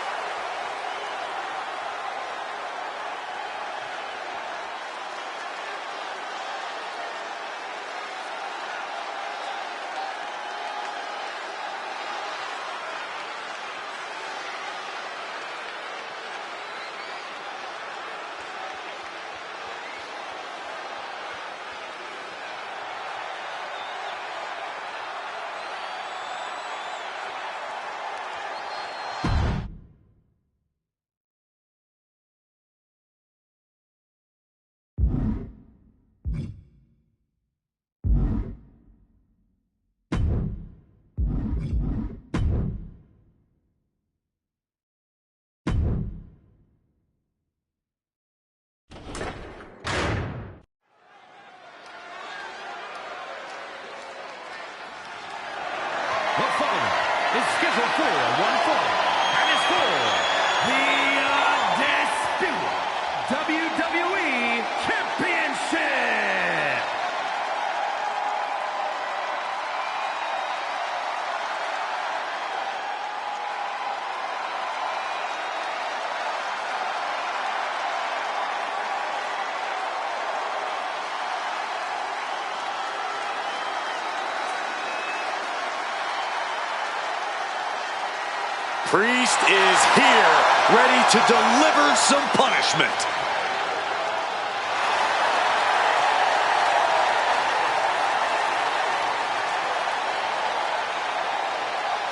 Priest is here, ready to deliver some punishment.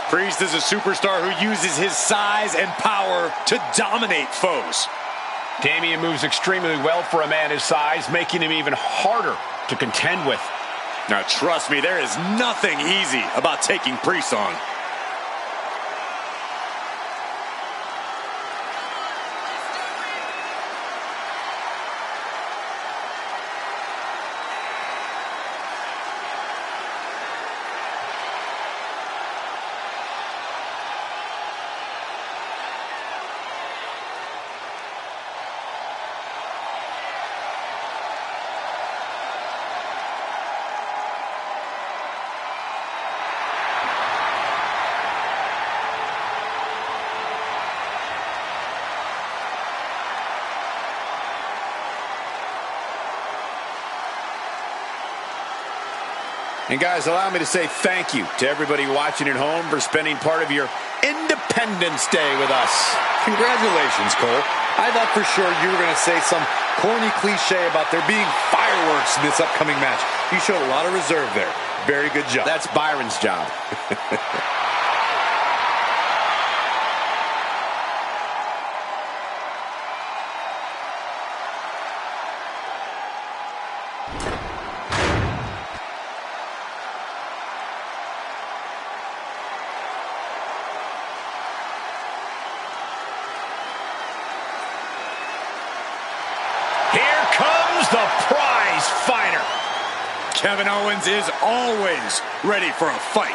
Priest is a superstar who uses his size and power to dominate foes. Damian moves extremely well for a man his size, making him even harder to contend with. Now, trust me, there is nothing easy about taking Priest on. And guys, allow me to say thank you to everybody watching at home for spending part of your Independence Day with us. Congratulations, Cole. I thought for sure you were going to say some corny cliche about there being fireworks in this upcoming match. You showed a lot of reserve there. Very good job. That's Byron's job. The prize fighter. Kevin Owens is always ready for a fight.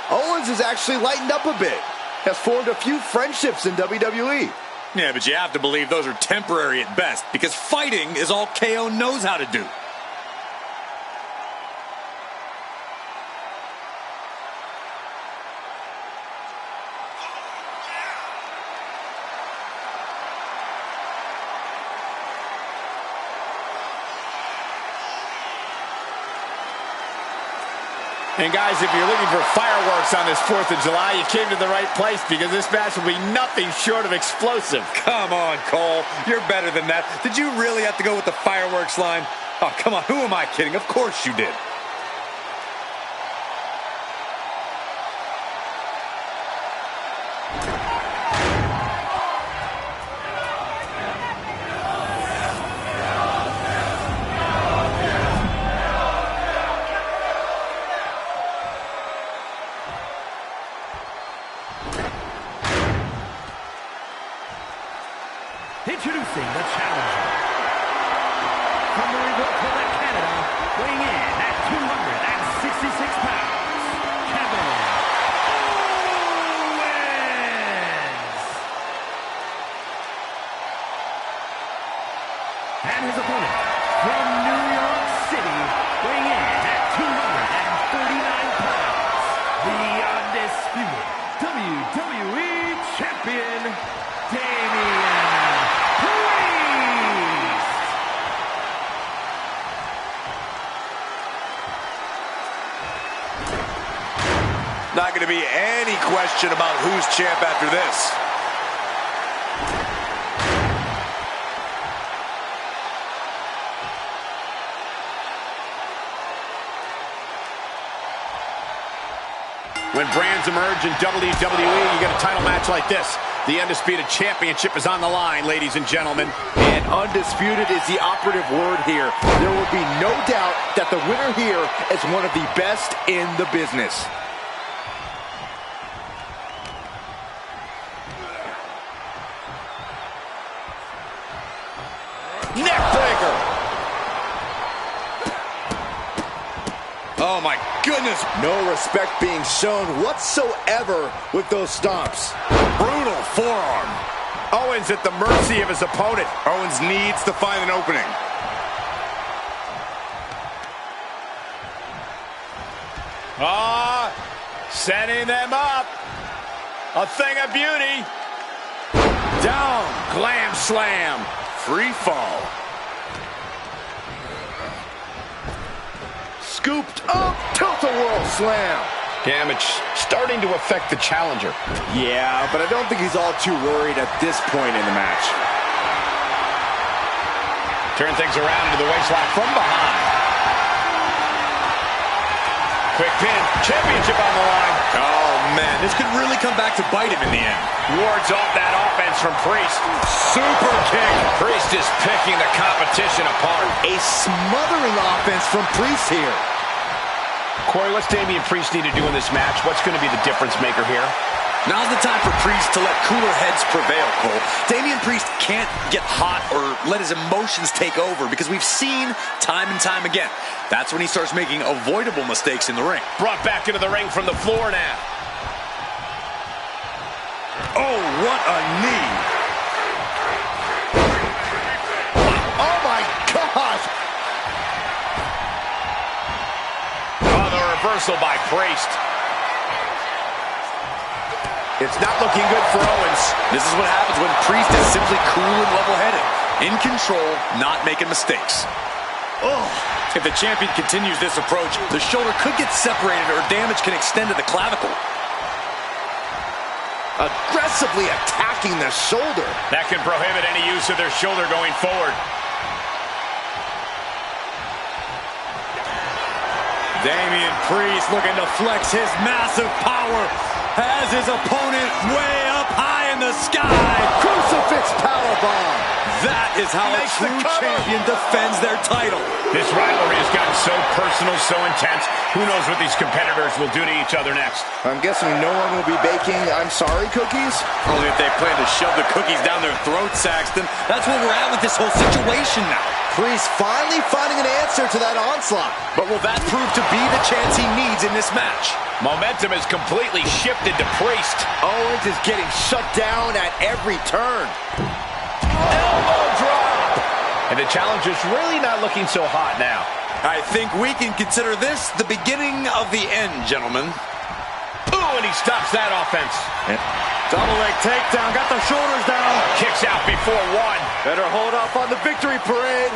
Owens is actually lightened up a bit. Has formed a few friendships in WWE. Yeah, but you have to believe those are temporary at best, because fighting is all KO knows how to do. And guys, if you're looking for fireworks on this 4th of July, you came to the right place, because this match will be nothing short of explosive. Come on, Cole. You're better than that. Did you really have to go with the fireworks line? Oh, come on. Who am I kidding? Of course you did. Introducing the challenger. From Louisville, Quebec, Canada, weighing in at 266 pounds, Kevin Owens. And his opponent, from New York City, weighing in at 239 pounds, the undisputed WWE Champion, Damian. Not going to be any question about who's champ after this. When brands emerge in WWE, you get a title match like this. The Undisputed Championship is on the line, ladies and gentlemen. And undisputed is the operative word here. There will be no doubt that the winner here is one of the best in the business. Neckbreaker. Oh, my goodness. No respect being shown whatsoever with those stomps. Brutal forearm. Owens at the mercy of his opponent. Owens needs to find an opening. Setting them up. A thing of beauty. Down. Glam slam. Free fall. Scooped up. Tilt-a-whirl slam. Damage starting to affect the challenger. Yeah, but I don't think he's all too worried at this point in the match. Turn things around into the waistlock from behind. Quick pin, championship on the line. Oh, man, this could really come back to bite him in the end. Wards off that offense from Priest. Super kick. Priest is picking the competition apart. A smothering offense from Priest here. Corey, what's Damian Priest need to do in this match? What's going to be the difference maker here? Now's the time for Priest to let cooler heads prevail, Cole. Damian Priest can't get hot or let his emotions take over because we've seen time and time again. That's when he starts making avoidable mistakes in the ring. Brought back into the ring from the floor now. Oh, what a knee. Oh, my gosh. Oh, the reversal by Priest. It's not looking good for Owens. This is what happens when Priest is simply cool and level-headed. In control, not making mistakes. Oh, if the champion continues this approach, the shoulder could get separated or damage can extend to the clavicle. Aggressively attacking the shoulder. That can prohibit any use of their shoulder going forward. Damian Priest looking to flex his massive power. Has his opponent way up high in the sky. Crucifix powerbomb. That is how a true champion defends their title. This rivalry has gotten so personal, so intense. Who knows what these competitors will do to each other next? I'm guessing no one will be baking I'm sorry cookies? Only if they plan to shove the cookies down their throat, Saxton. That's where we're at with this whole situation now. Priest finally finding an answer to that onslaught. But will that prove to be the chance he needs in this match? Momentum has completely shifted to Priest. Owens is getting shut down at every turn. Elbow drop. And the challenger's really not looking so hot now. I think we can consider this the beginning of the end, gentlemen. Ooh, and he stops that offense. Double leg takedown, got the shoulders down. Kicks out before one. Better hold off on the victory parade.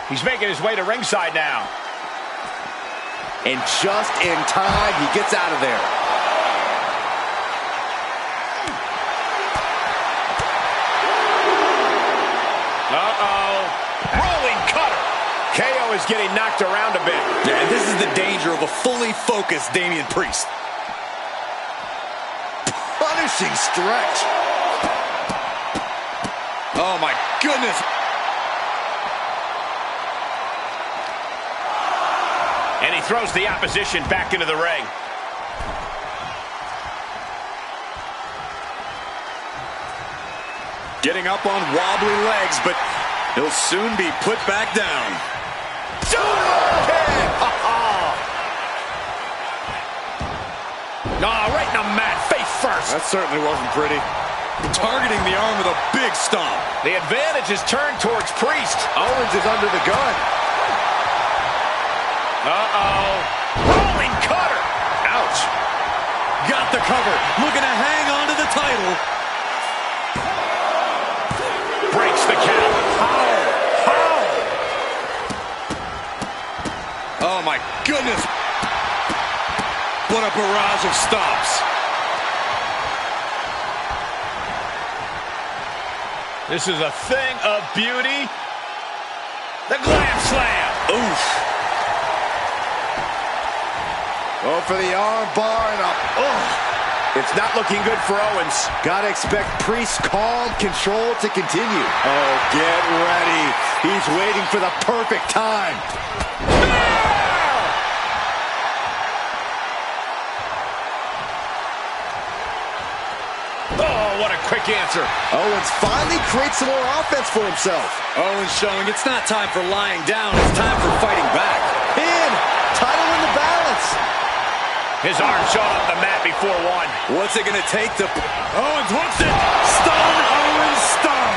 He's making his way to ringside now. And just in time, he gets out of there. Uh-oh. Rolling cutter. KO is getting knocked around a bit. Yeah, and this is the danger of a fully focused Damian Priest. Punishing stretch. Oh, my goodness. And he throws the opposition back into the ring. Getting up on wobbly legs, but he'll soon be put back down. Right in the mat, face first. That certainly wasn't pretty. Targeting the arm with a big stomp. The advantage is turned towards Priest. Owens is under the gun. Uh-oh. Rolling cutter. Ouch. Got the cover. Looking to hang on to the title. Breaks the count. How? Oh, my goodness. What a barrage of stops. This is a thing of beauty. The glam slam. Oof. Oh, for the arm bar and up. Oh. It's not looking good for Owens. Gotta expect Priest's calm control to continue. Oh, get ready. He's waiting for the perfect time. Oh, what a quick answer. Owens finally creates some more offense for himself. Owens showing it's not time for lying down. It's time for fighting back. Pin. Title in the balance. His arm showed up the mat before one. What's it going to take to... Owens wants it. Stun. Owens stun.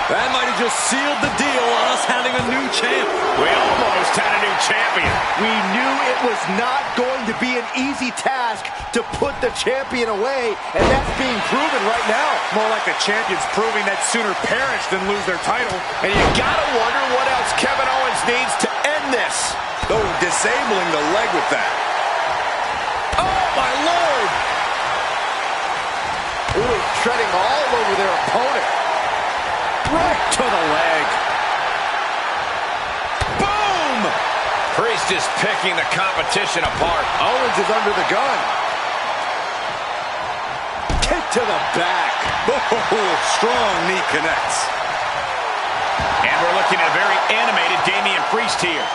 That might have just sealed the deal on us having a new champ. We almost had a new champion. We knew it was not going to be an easy task to put the champion away, and that's being proven right now. More like the champion's proving that sooner perish than lose their title. And you gotta wonder what else Kevin Owens needs to end this. Oh, disabling the leg with that. Ooh, treading all over their opponent. Right to the leg. Boom! Priest is picking the competition apart. Owens is under the gun. Kick to the back. Oh, strong knee connects. And we're looking at a very animated Damian Priest here.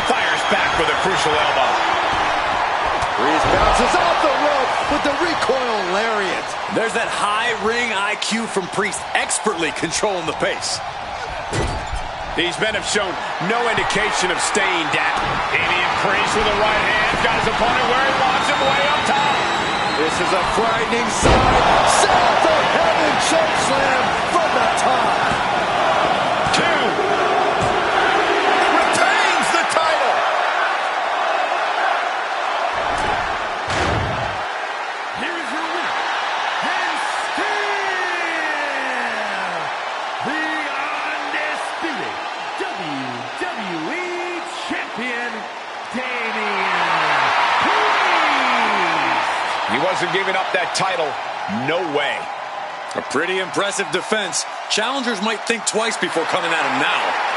Fires back with a crucial elbow. Priest bounces off the rope with the recoil lariat. There's that high ring IQ from Priest, expertly controlling the pace. These men have shown no indication of staying down. Damian Priest with a right hand, got his opponent where he wants him, way up top. This is a frightening sight. South of heaven choke slam from the top. 2. Retains the title. Here is your winner, and still the undisputed WWE Champion, Damian Priest. He wasn't giving up that title. No way. A pretty impressive defense. Challengers might think twice before coming at him now.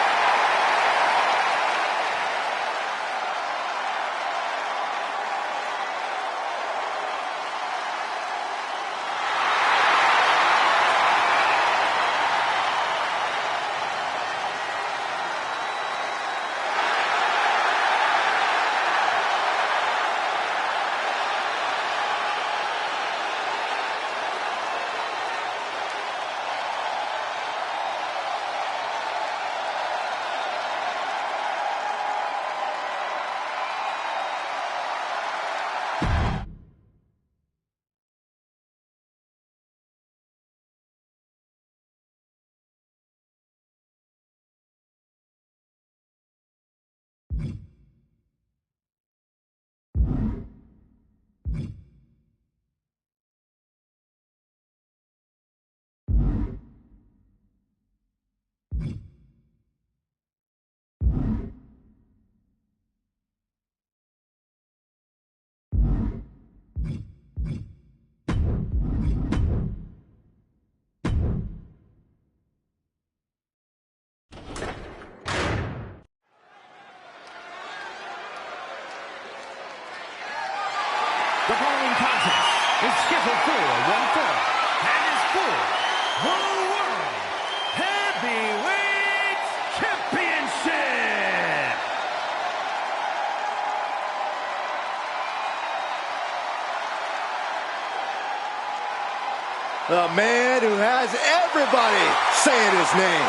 The following contest is scheduled for one fall and is for the World Heavyweight Championship. The man who has everybody saying his name.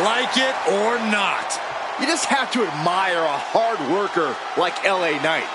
Like it or not. You just have to admire a hard worker like LA Knight.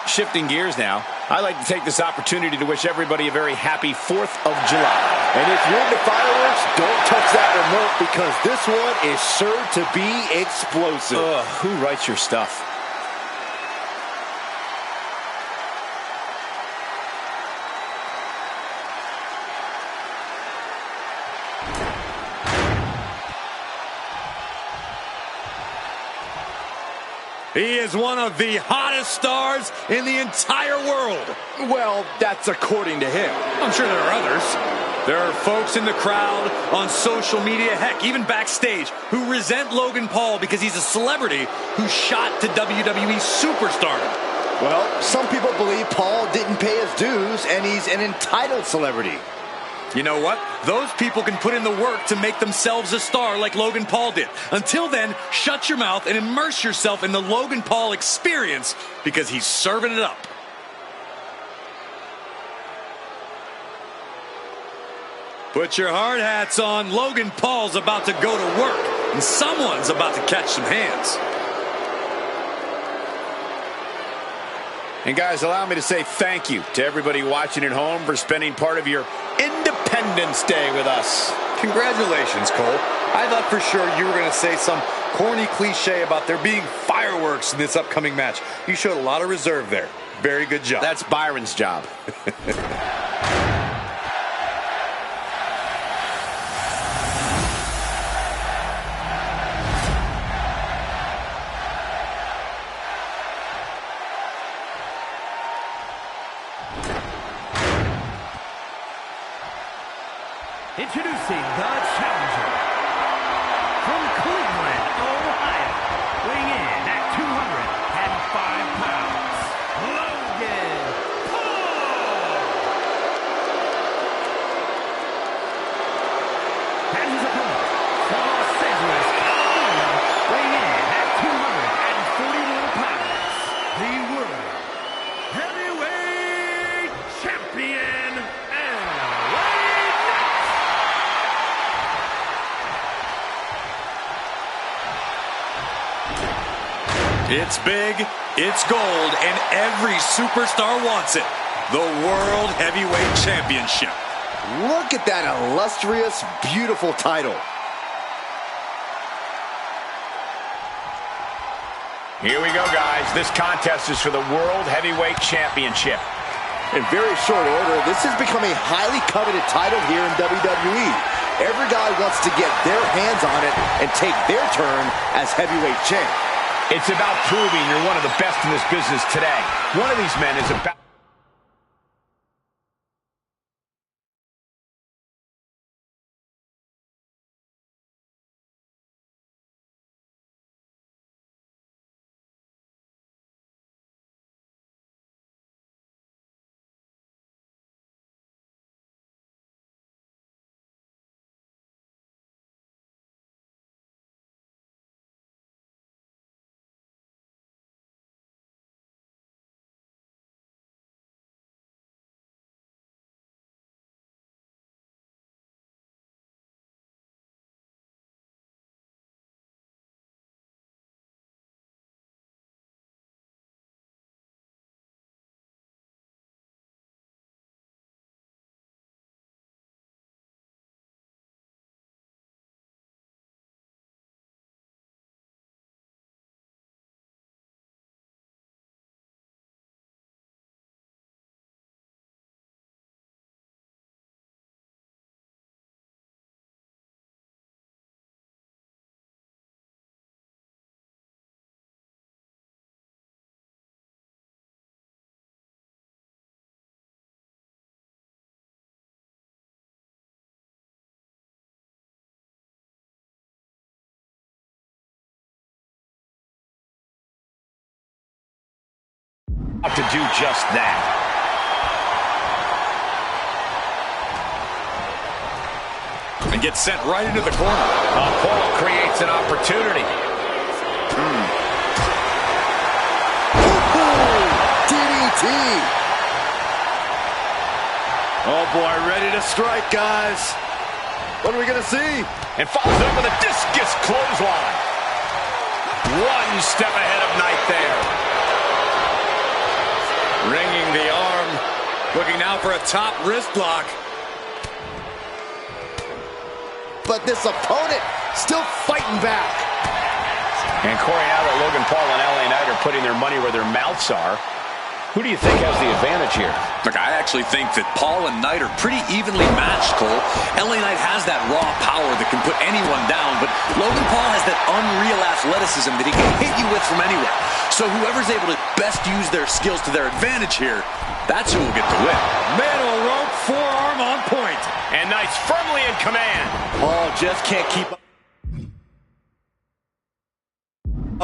Shifting gears now, I'd like to take this opportunity to wish everybody a very happy 4th of July. And if you're into fireworks, don't touch that remote because this one is sure to be explosive. Ugh, who writes your stuff? He is one of the hottest stars in the entire world. Well, that's according to him. I'm sure there are others. There are folks in the crowd, on social media, heck, even backstage, who resent Logan Paul because he's a celebrity who shot to WWE superstardom. Well, some people believe Paul didn't pay his dues and he's an entitled celebrity. You know what? Those people can put in the work to make themselves a star like Logan Paul did. Until then, shut your mouth and immerse yourself in the Logan Paul experience because he's serving it up. Put your hard hats on. Logan Paul's about to go to work. and someone's about to catch some hands. And guys, allow me to say thank you to everybody watching at home for spending part of your Independence Day with us. Congratulations, Cole. I thought for sure you were going to say some corny cliche about there being fireworks in this upcoming match. You showed a lot of reserve there. Very good job. That's Byron's job. Introducing the challenger from Cleveland, Ohio, weighing in at 205 pounds, Logan Paul. And his opponent from Los Angeles, California, weighing in at 241 pounds, the World Heavyweight Champion, It's big, it's gold, and every superstar wants it. The World Heavyweight Championship. Look at that illustrious, beautiful title. Here we go, guys. This contest is for the World Heavyweight Championship. In very short order, this has become a highly coveted title here in WWE. Every guy wants to get their hands on it and take their turn as heavyweight champ. It's about proving you're one of the best in this business today. One of these men is about... to do just that. And gets sent right into the corner. Paul creates an opportunity. DDT. Oh boy, ready to strike, guys. What are we gonna see? And follows up with a discus clothesline. One step ahead of Knight there. Ringing the arm. Looking now for a top wrist lock. But this opponent still fighting back. And Corey, now that Logan Paul and LA Knight are putting their money where their mouths are, who do you think has the advantage here? Look, I actually think that Paul and Knight are pretty evenly matched, Cole. LA Knight has that raw power that can put anyone down, but Logan Paul has that unreal athleticism that he can hit you with from anywhere. So whoever's able to best use their skills to their advantage here, that's who will get the win. Middle rope forearm on point. And Knight's firmly in command. Paul just can't keep up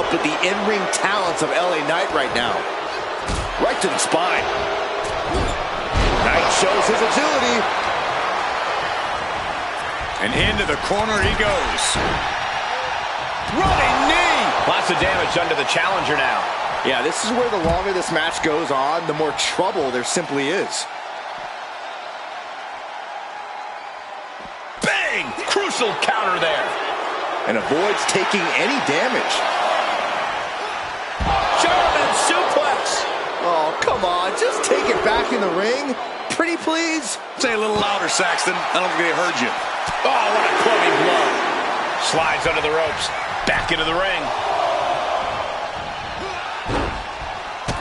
with the in-ring talents of LA Knight right now. Right to the spine. Knight shows his agility. And into the corner he goes. Running knee. Lots of damage under the challenger now. Yeah, this is where the longer this match goes on, the more trouble there simply is. Bang! Crucial counter there. and avoids taking any damage. German suplex. Oh, come on. Just take it back in the ring. Pretty please. Say a little louder, Saxton. I don't think they heard you. Oh, what a clubbing blow. Slides under the ropes. Back into the ring.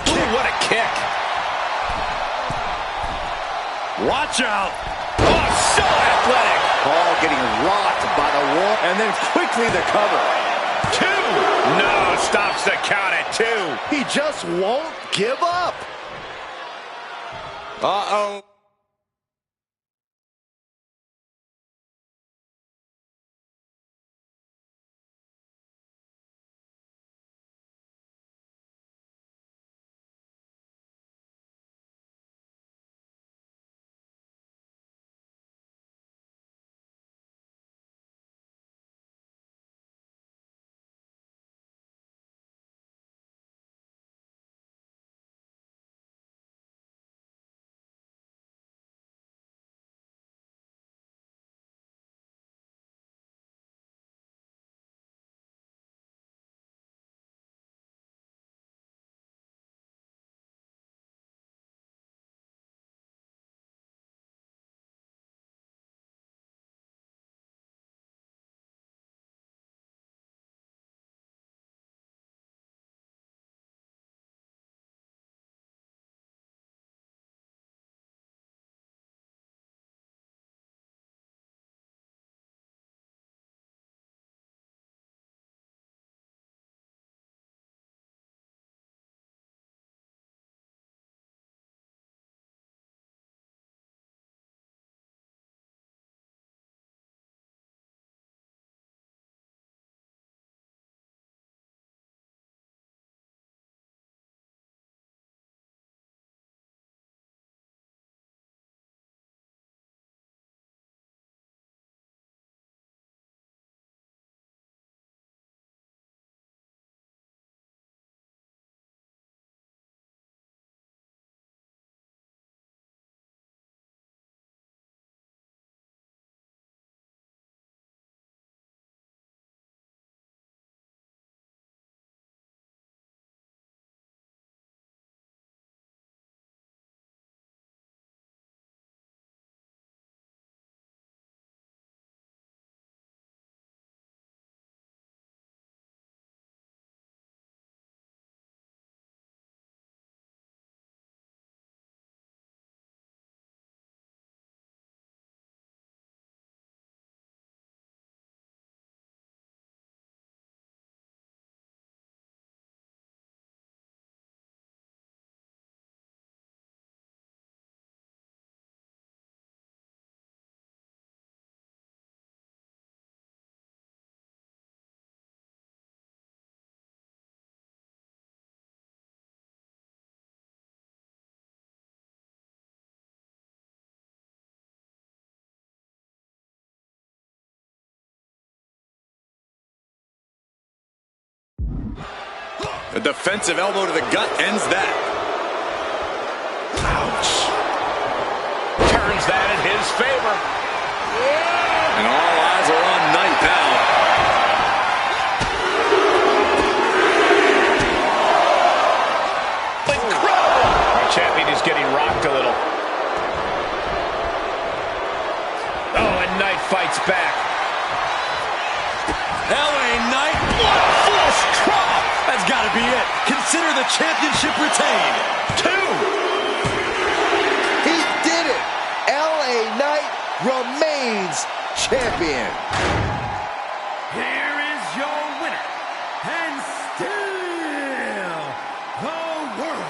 Ooh, what a kick. Watch out. Oh, so athletic. Paul getting rocked by the wall, and then quickly the cover. 2. No, stops the count at 2. He just won't give up. Uh-oh. A defensive elbow to the gut ends that. Ouch. Turns that in his favor. And all eyes are on Knight now. Incredible. Our champion is getting rocked a little. Oh, and Knight fights back. LA Knight. What a force drop. That's got to be it. Consider the championship retained. 2. He did it. LA Knight remains champion. Here is your winner, and still the world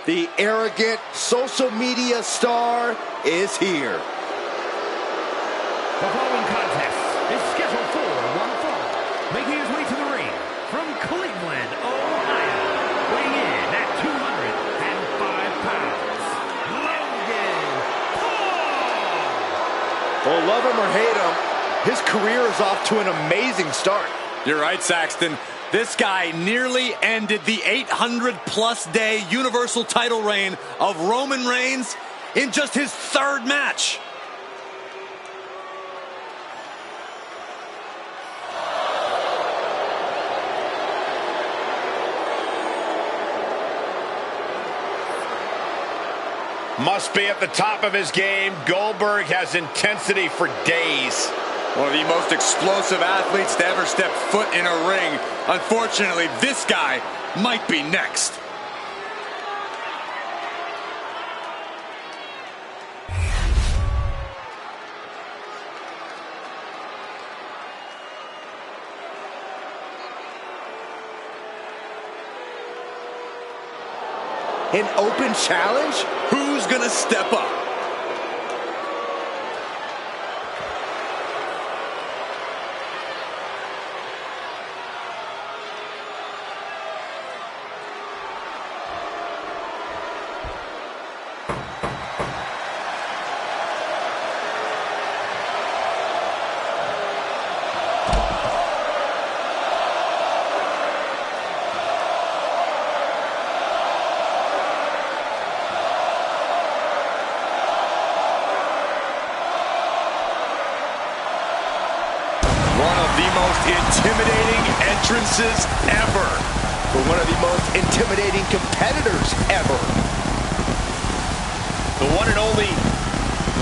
The arrogant social media star is here. The following contest is scheduled for one fall. Making his way to the ring from Cleveland, Ohio. Weighing in at 205 pounds, Logan Paul. Well, love him or hate him, his career is off to an amazing start. You're right, Saxton. This guy nearly ended the 800-plus day Universal title reign of Roman Reigns in just his third match. Must be at the top of his game. Goldberg has intensity for days. One of the most explosive athletes to ever step foot in a ring. Unfortunately, this guy might be next. An open challenge? Who's gonna step up? the most intimidating entrances ever. For one of the most intimidating competitors ever. The one and only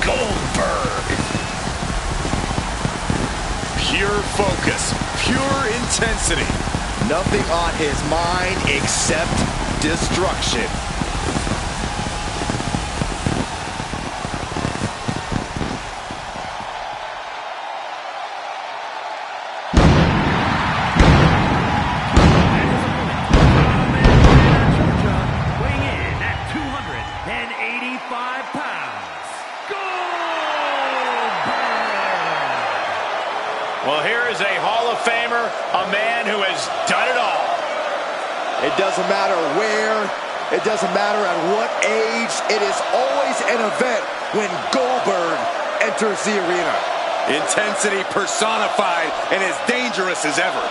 Goldberg. Pure focus, pure intensity. Nothing on his mind except destruction. Well, here is a Hall of Famer, a man who has done it all. It doesn't matter where, it doesn't matter at what age, it is always an event when Goldberg enters the arena. Intensity personified and as dangerous as ever.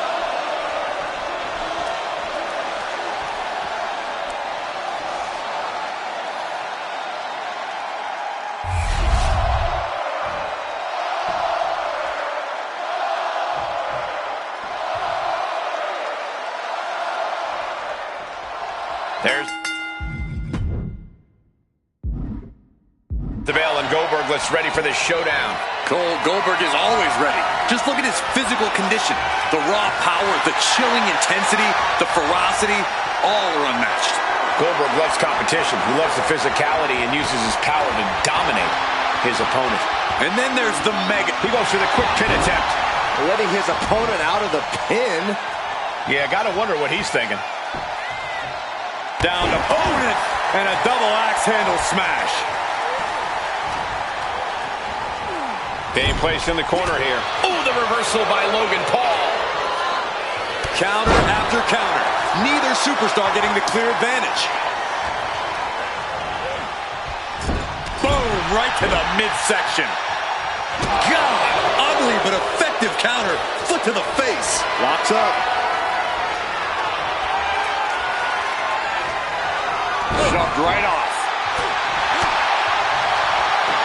There's the bell, and Goldberg looks ready for this showdown. Goldberg is always ready. Just look at his physical condition. The raw power, the chilling intensity, the ferocity, all are unmatched. Goldberg loves competition. He loves the physicality and uses his power to dominate his opponent. And then there's the mega. He goes for the quick pin attempt. Letting his opponent out of the pin. Yeah, gotta wonder what he's thinking. Down opponent and a double axe handle smash. Being placed in the corner here. Oh, the reversal by Logan Paul. Counter after counter. Neither superstar getting the clear advantage. Boom, right to the midsection. God, ugly but effective counter. Foot to the face. Locks up. Shoved right off.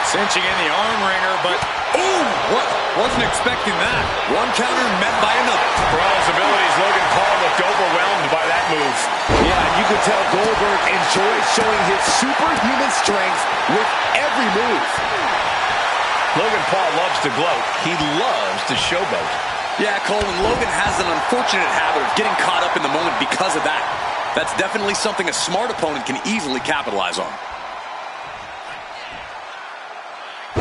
Cinching in the arm wringer, but ooh, what? Wasn't expecting that. One counter met by another. For all his abilities, Logan Paul looked overwhelmed by that move. Yeah, you could tell Goldberg enjoys showing his superhuman strength with every move. Logan Paul loves to gloat. He loves to showboat. Yeah, Cole, and Logan has an unfortunate habit of getting caught up in the moment because of that. That's definitely something a smart opponent can easily capitalize on.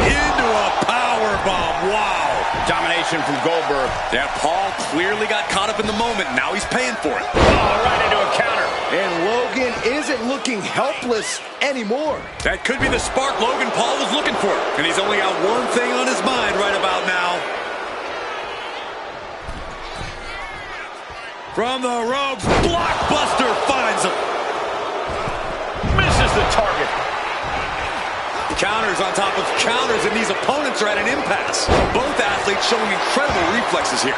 into a powerbomb. Wow. Domination from Goldberg. Yeah, Paul clearly got caught up in the moment. Now he's paying for it. Oh, right into a counter. And Logan isn't looking helpless anymore. That could be the spark Logan Paul was looking for. And he's only got one thing on his mind right about now. From the ropes, Blockbuster finds him. Misses the target. Counters on top of counters, and these opponents are at an impasse. Both athletes showing incredible reflexes here.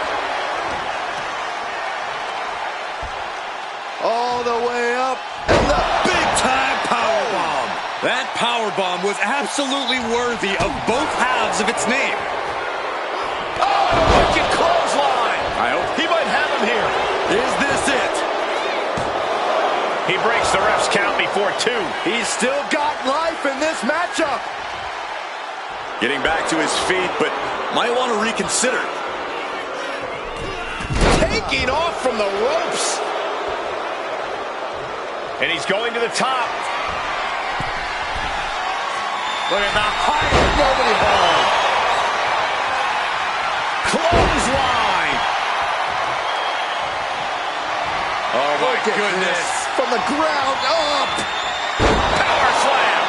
All the way up, and the Big-time powerbomb. That powerbomb was absolutely worthy of both halves of its name. Oh, wicked clothesline. He might have him here. Is this it? He breaks the ref's count before two. He's still got life in this matchup. Getting back to his feet, but might want to reconsider. Taking off from the ropes. And he's going to the top. Look at the height. Nobody home. Clothesline. Oh, my Look at goodness. this. From the ground up. Power slam.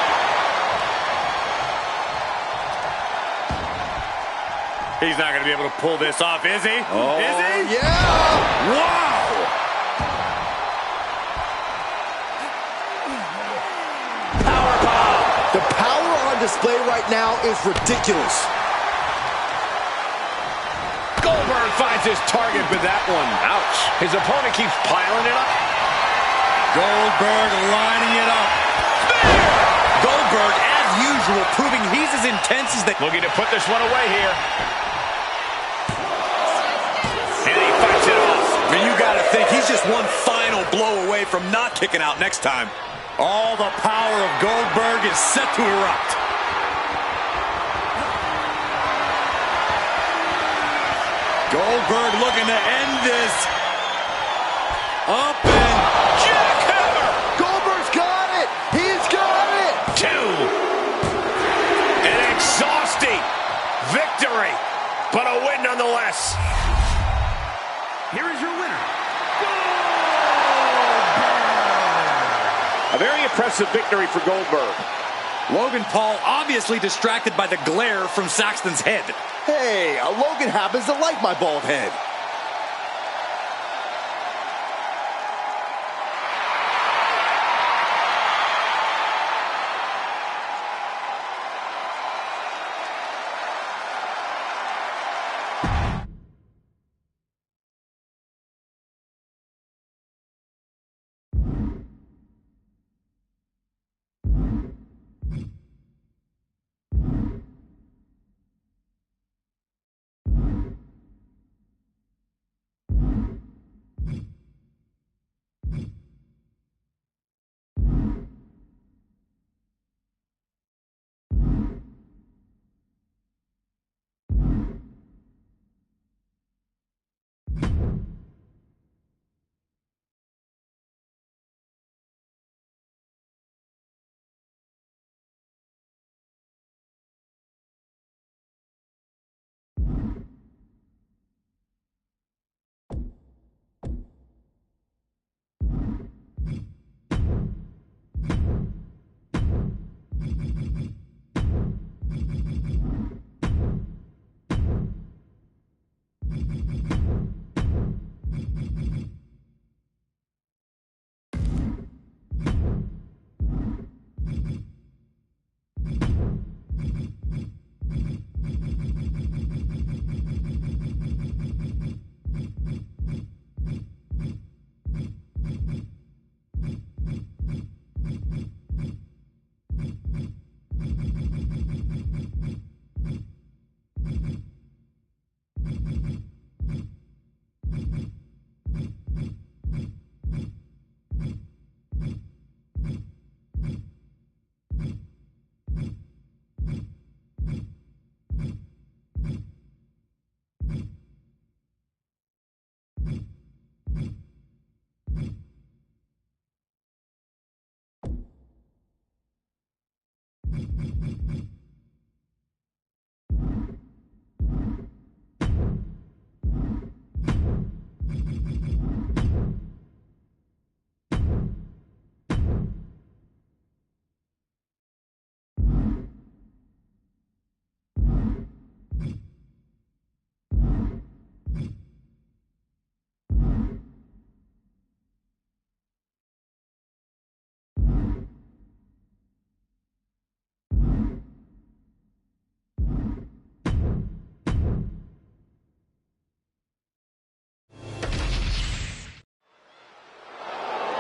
He's not going to be able to pull this off, is he? Oh, is he? yeah. Wow. Powerbomb. The power on display right now is ridiculous. Goldberg finds his target with that one. Ouch. His opponent keeps piling it up. Goldberg lining it up. Goldberg, as usual, proving he's as intense as they... Looking to put this one away here. gotta think he's just one final blow away from not kicking out next time. All the power of Goldberg is set to erupt. Goldberg looking to end this. Up and Jackhammer! Goldberg's got it! He's got it! 2. An exhausting victory, but a win nonetheless. Here is your winner, A very impressive victory for Goldberg. Logan Paul obviously distracted by the glare from Saxton's head. Hey, Logan happens to like my bald head.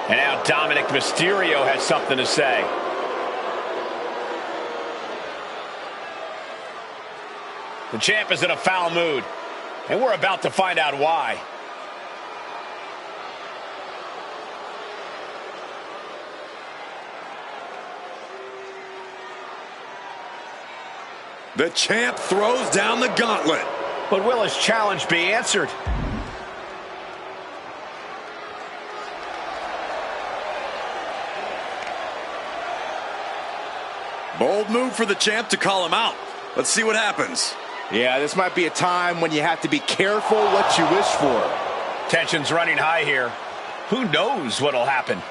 And now Dominic Mysterio has something to say. The champ is in a foul mood, and we're about to find out why. The champ throws down the gauntlet. But will his challenge be answered? Bold move for the champ to call him out. Let's see what happens. Yeah, this might be a time when you have to be careful what you wish for. Tension's running high here. Who knows what'll happen?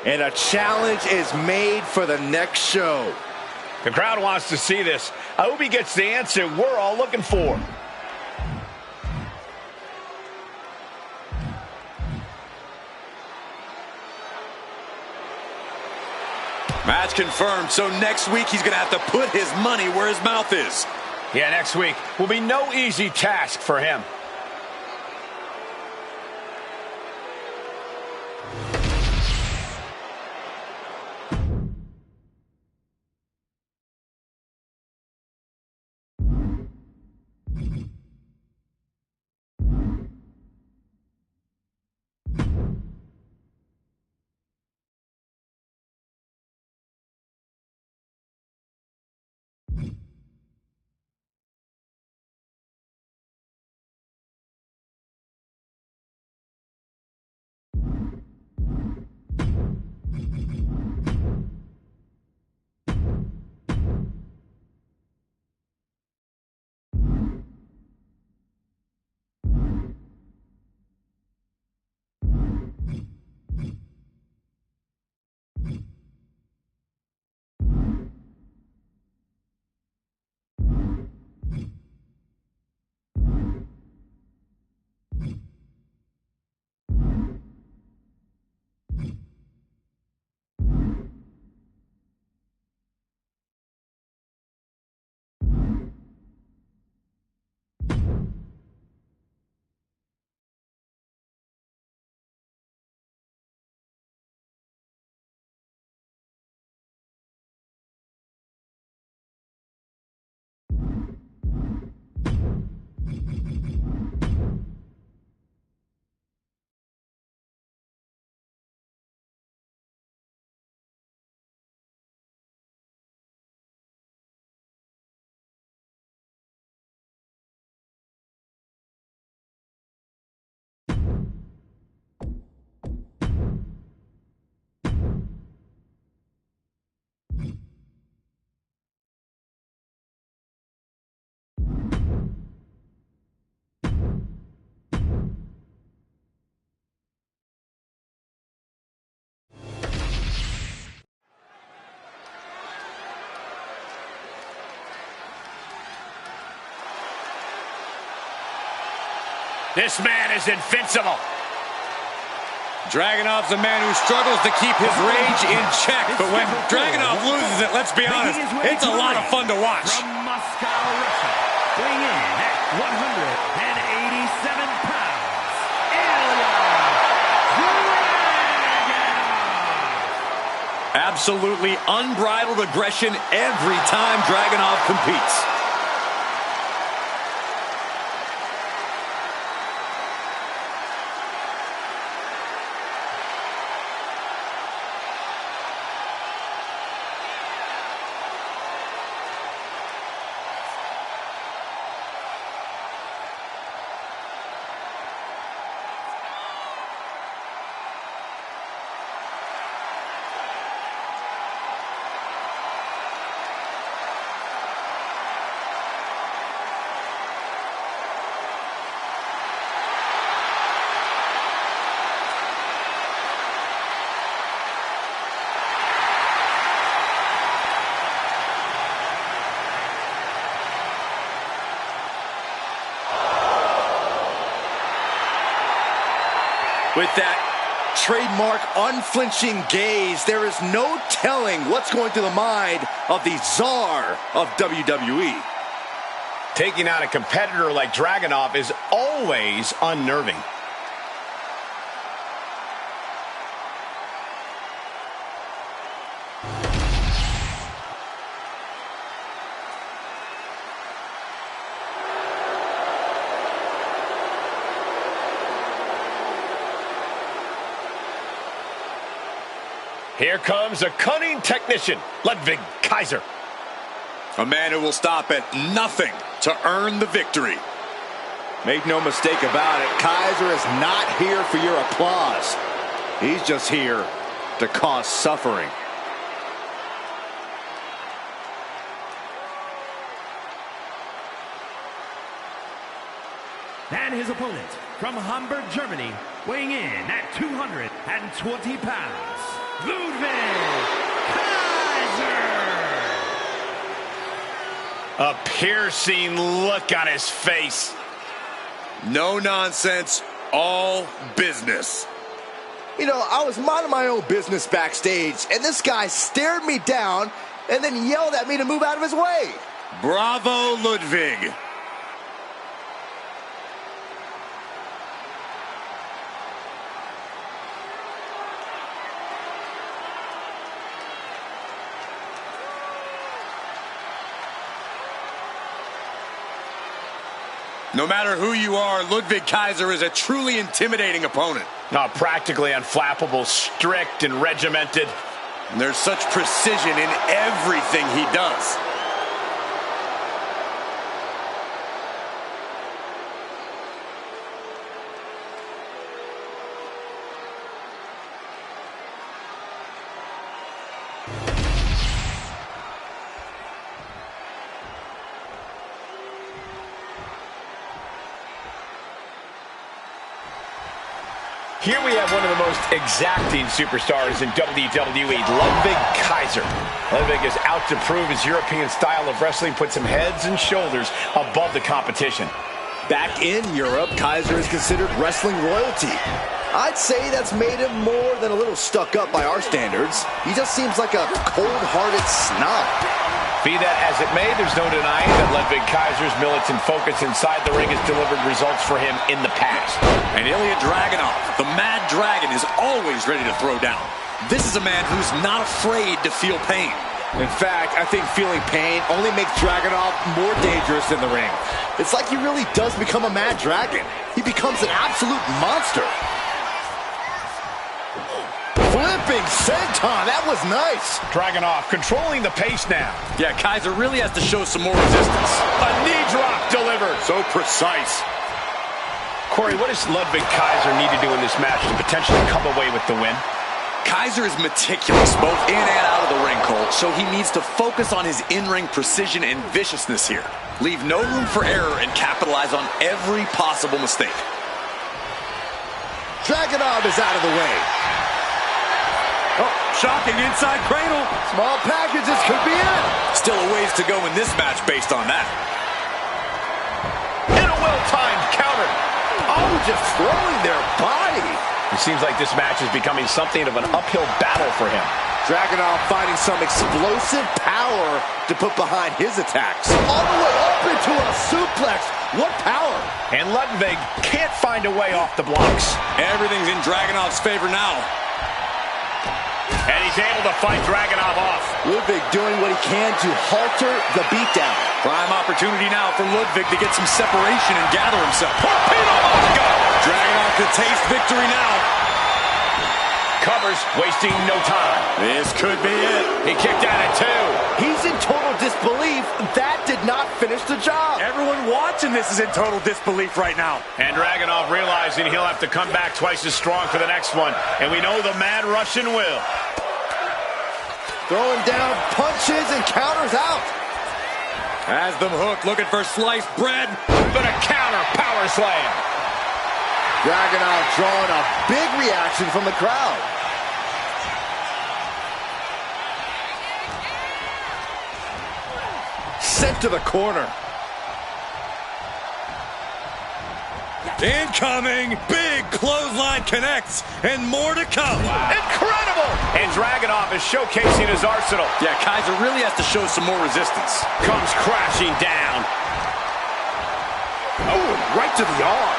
And a challenge is made for the next show. The crowd wants to see this. I hope he gets the answer we're all looking for. Match confirmed, so next week he's going to have to put his money where his mouth is. Yeah, next week will be no easy task for him. This man is invincible. Dragunov's a man who struggles to keep his rage in check, but when Dragunov loses it, let's be honest, it's a lot of fun to watch. From Moscow, Russia, weighing in at 187 pounds, Dragunov. Absolutely unbridled aggression every time Dragunov competes. With that trademark unflinching gaze, there is no telling what's going through the mind of the czar of WWE. Taking on a competitor like Dragunov is always unnerving. Here comes a cunning technician, Ludwig Kaiser. A man who will stop at nothing to earn the victory. Make no mistake about it, Kaiser is not here for your applause. He's just here to cause suffering. And his opponent from Hamburg, Germany, weighing in at 220 pounds, Ludwig Kaiser. A piercing look on his face. No nonsense, all business. You know, I was minding my own business backstage, and this guy stared me down and then yelled at me to move out of his way. Bravo, Ludwig. No matter who you are, Ludwig Kaiser is a truly intimidating opponent. Practically unflappable, strict and regimented. And there's such precision in everything he does. Here we have one of the most exacting superstars in WWE, Ludwig Kaiser. Ludwig is out to prove his European style of wrestling puts him heads and shoulders above the competition. Back in Europe, Kaiser is considered wrestling royalty. I'd say that's made him more than a little stuck up by our standards. He just seems like a cold-hearted snob. Be that as it may, there's no denying that Ludwig Kaiser's militant focus inside the ring has delivered results for him in the past. And Ilya Dragunov, the Mad Dragon, is always ready to throw down. This is a man who's not afraid to feel pain. In fact, I think feeling pain only makes Dragunov more dangerous in the ring. It's like he really does become a Mad Dragon. He becomes an absolute monster. Flipping senton, that was nice. Dragunov controlling the pace now. Yeah, Kaiser really has to show some more resistance. A knee drop delivered. So precise. Corey, what does Ludwig Kaiser need to do in this match to potentially come away with the win? Kaiser is meticulous both in and out of the ring, Cole, so he needs to focus on his in-ring precision and viciousness here. Leave no room for error and capitalize on every possible mistake. Dragunov is out of the way. Oh, shocking inside cradle. Small packages could be it. Still a ways to go in this match based on that. And a well-timed counter. Oh, just throwing their body. It seems like this match is becoming something of an uphill battle for him. Dragunov finding some explosive power to put behind his attacks. All the way up into a suplex. What power? And Ludwig can't find a way off the blocks. Everything's in Dragunov's favor now. And he's able to fight Dragunov off. Ludwig doing what he can to halter the beatdown. Prime opportunity now for Ludwig to get some separation and gather himself. Torpedo Moscow! Dragunov could taste victory now. Covers, wasting no time. This could be it. He kicked out at 2. He's in total disbelief. That did not finish the job. Everyone watching this is in total disbelief right now. And Dragunov realizing he'll have to come back twice as strong for the next one. And we know the Mad Russian will. Throwing down punches and counters out. Has them hooked, looking for sliced bread. But a counter power slam. Dragunov drawing a big reaction from the crowd. Sent to the corner. Incoming! Big clothesline connects, and more to come. Incredible! And Dragunov is showcasing his arsenal. Yeah, Kaiser really has to show some more resistance. Comes crashing down. Oh, right to the arm.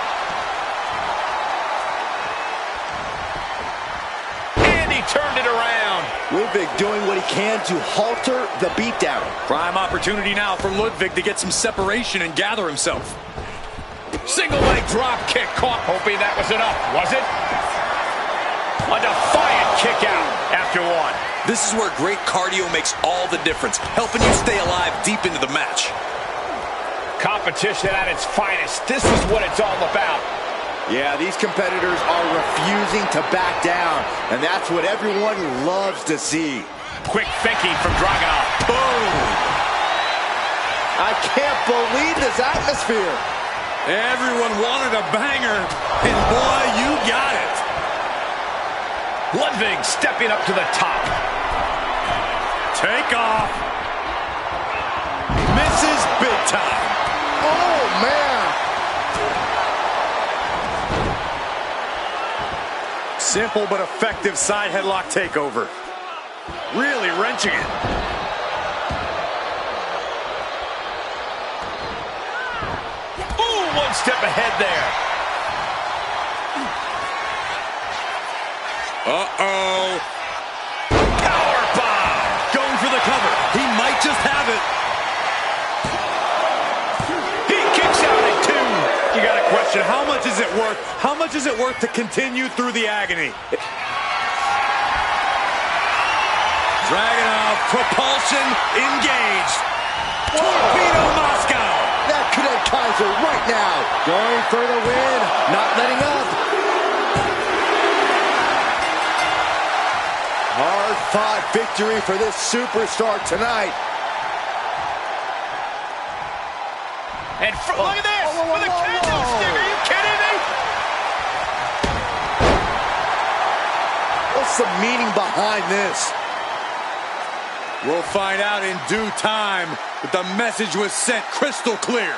And he turned it around. Ludwig doing what he can to halter the beatdown. Prime opportunity now for Ludwig to get some separation and gather himself. Single leg drop kick caught. Hoping that was enough. Was it? A defiant kick out after 1. This is where great cardio makes all the difference, helping you stay alive deep into the match. Competition at its finest. This is what it's all about. Yeah, these competitors are refusing to back down, and that's what everyone loves to see. Quick thinking from Dragunov. Boom! I can't believe this atmosphere. Everyone wanted a banger, and boy, you got it. Ludwig stepping up to the top. Take off. Misses big time. Oh, man. Simple but effective side headlock takeover. Really wrenching it. Ooh, one step ahead there. Uh-oh. Powerbomb. Going for the cover. He might just have it. He kicks out at 2. You got a question. How much is it worth? How much is it worth to continue through the agony? Dragunov, propulsion engaged. Torpedo Moscow. That could end Kaiser right now. Going for the win, not letting up. Hard-fought victory for this superstar tonight. And look at this. With a kendo stick. Are you kidding me? What's the meaning behind this? We'll find out in due time, but the message was sent crystal clear.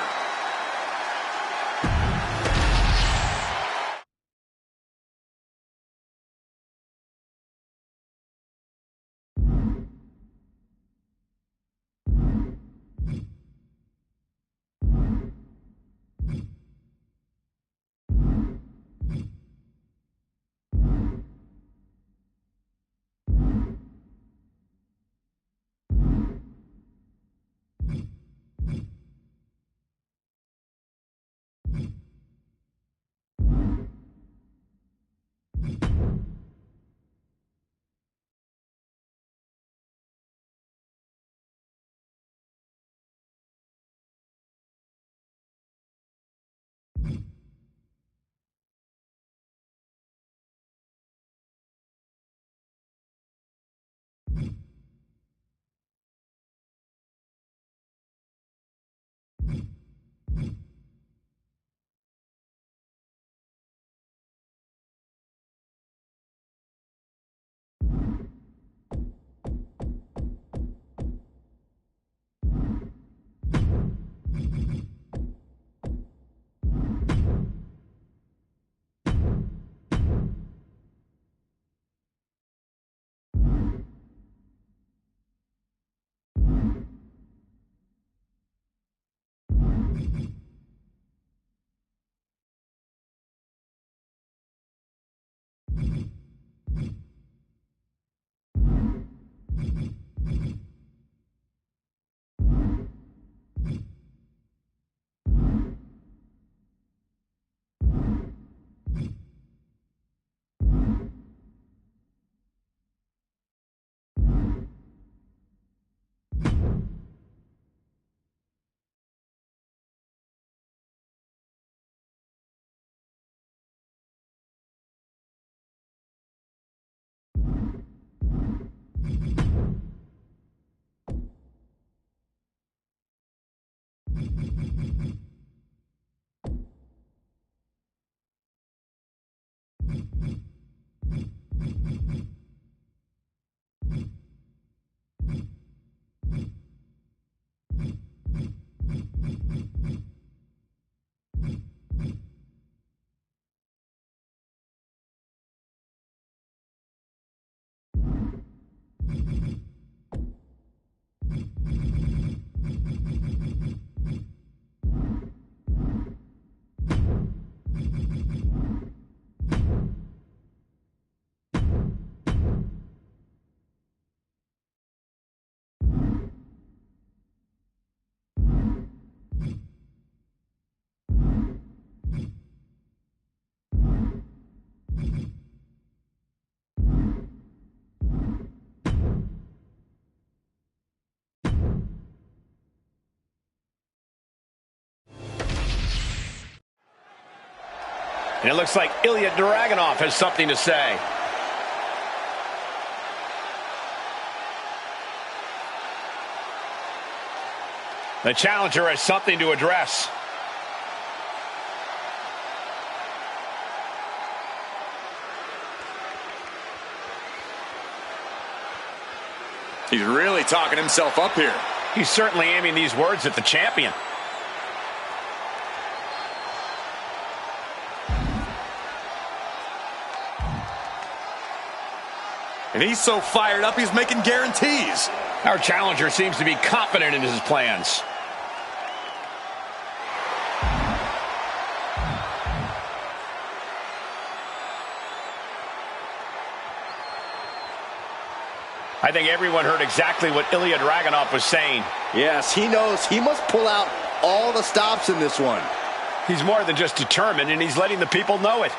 And it looks like Ilya Dragunov has something to say. The challenger has something to address. He's really talking himself up here. He's certainly aiming these words at the champion. And he's so fired up, he's making guarantees. Our challenger seems to be confident in his plans. I think everyone heard exactly what Ilya Dragunov was saying. Yes, he knows he must pull out all the stops in this one. He's more than just determined, and he's letting the people know it.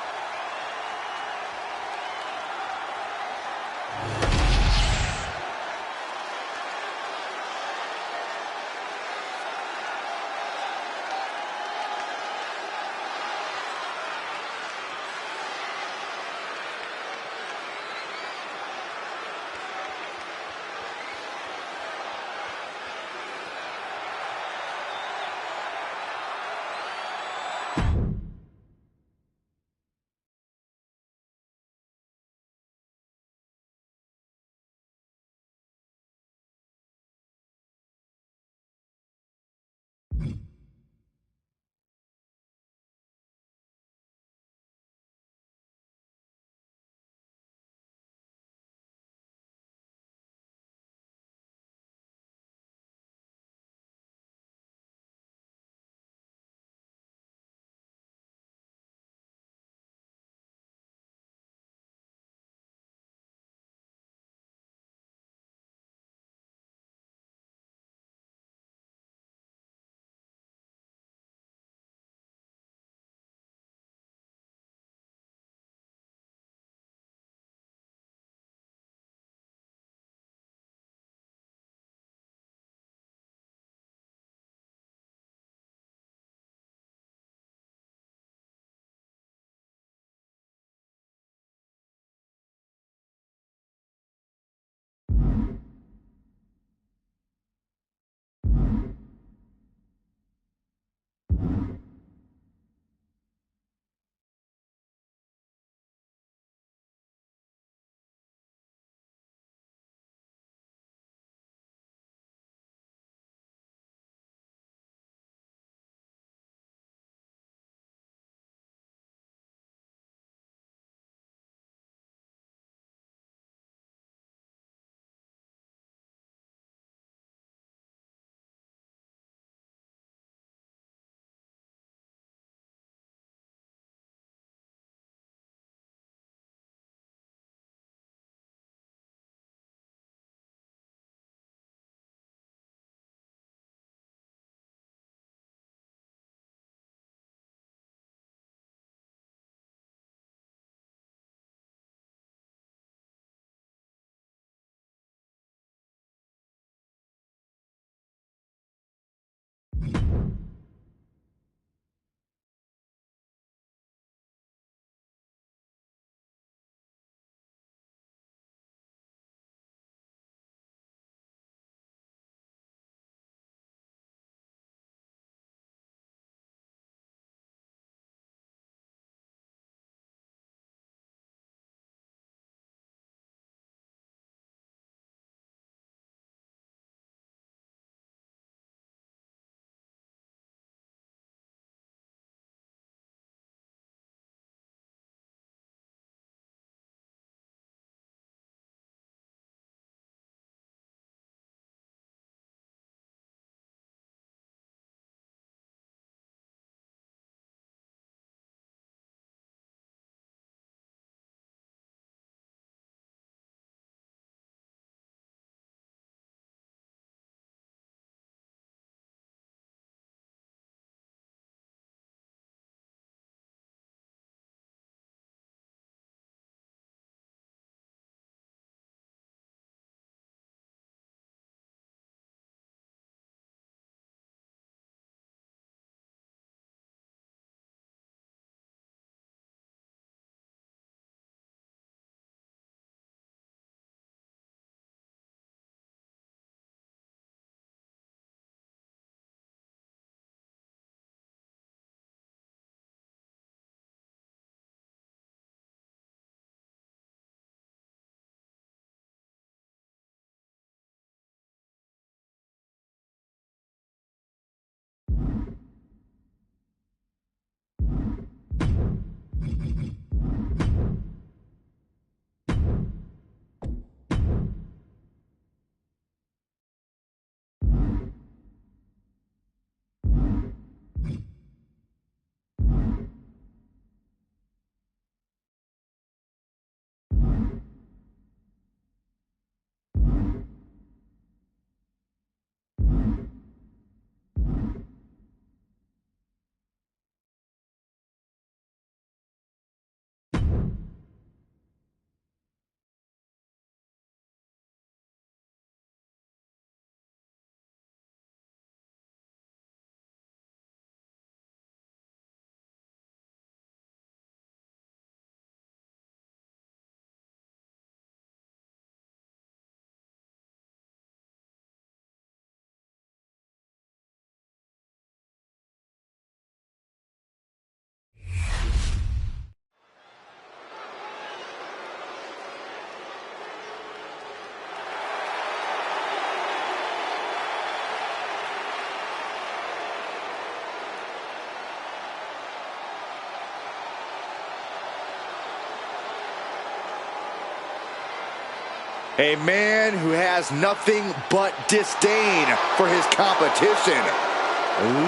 A man who has nothing but disdain for his competition,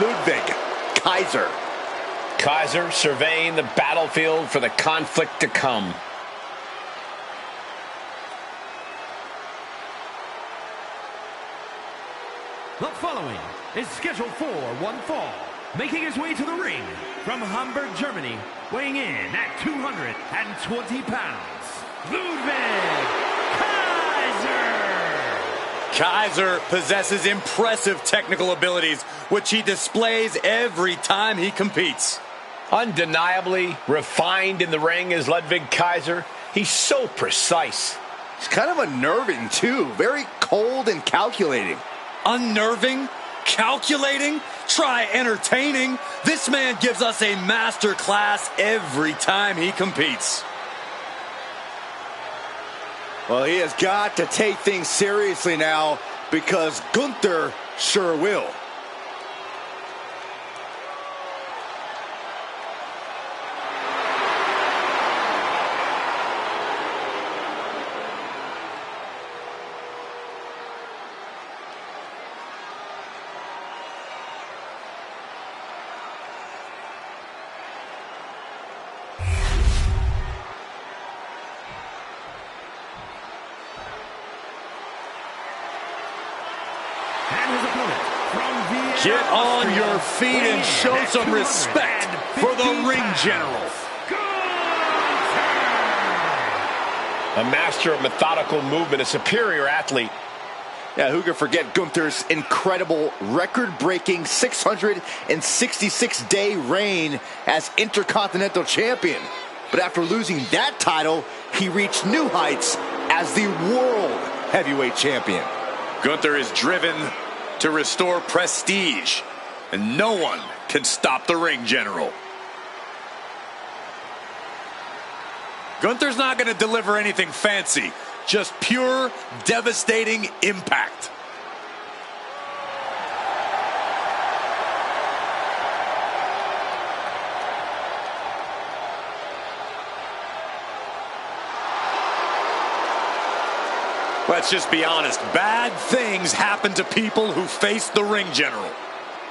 Ludwig Kaiser. Kaiser surveying the battlefield for the conflict to come. The following is scheduled for one fall. Making his way to the ring from Hamburg, Germany, weighing in at 220 pounds, Ludwig Kaiser! Kaiser possesses impressive technical abilities, which he displays every time he competes. Undeniably refined in the ring is Ludwig Kaiser. He's so precise. He's kind of unnerving, too. Very cold and calculating. Unnerving? Calculating? Try entertaining. This man gives us a master class every time he competes. Well, he has got to take things seriously now because Gunther sure will. Get on your feet and show some respect for the ring general. A master of methodical movement, a superior athlete. Yeah, who could forget Gunther's incredible record-breaking 666-day reign as Intercontinental Champion. But after losing that title, he reached new heights as the World Heavyweight Champion. Gunther is driven to restore prestige, and no one can stop the ring general. Gunther's not going to deliver anything fancy, just pure, devastating impact. Let's just be honest, bad things happen to people who face the ring general.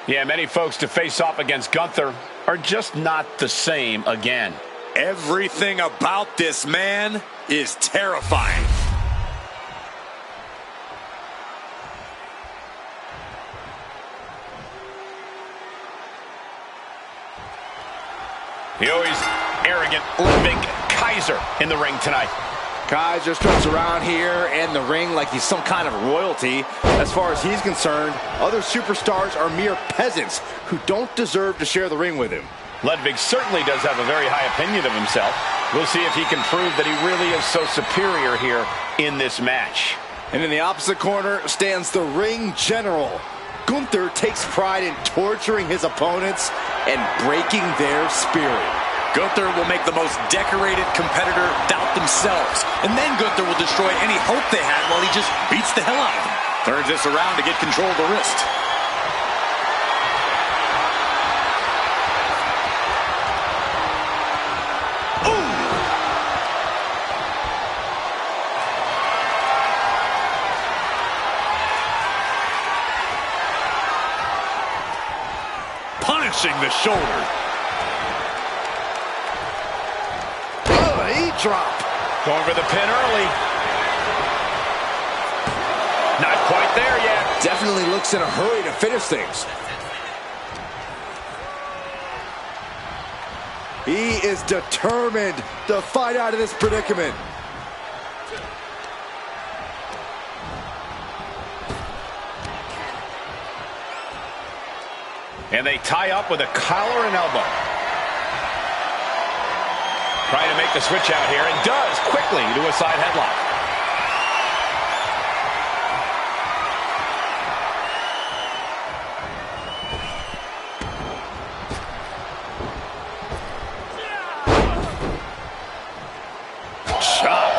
Yeah, many folks to face off against Gunther are just not the same again. Everything about this man is terrifying. The always arrogant Ludwig Kaiser in the ring tonight. Kaiser strutts around here and the ring like he's some kind of royalty. As far as he's concerned, other superstars are mere peasants who don't deserve to share the ring with him. Ludwig certainly does have a very high opinion of himself. We'll see if he can prove that he really is so superior here in this match. And in the opposite corner stands the ring general. Gunther takes pride in torturing his opponents and breaking their spirit. Gunther will make the most decorated competitor doubt themselves. And then Gunther will destroy any hope they had while he just beats the hell out of them. Turns this around to get control of the wrist. Ooh! Punishing the shoulder. Drop. Going for the pin early. Not quite there yet. Definitely looks in a hurry to finish things. He is determined to fight out of this predicament. And they tie up with a collar and elbow. Trying to make the switch out here, and does quickly to a side headlock. Chop.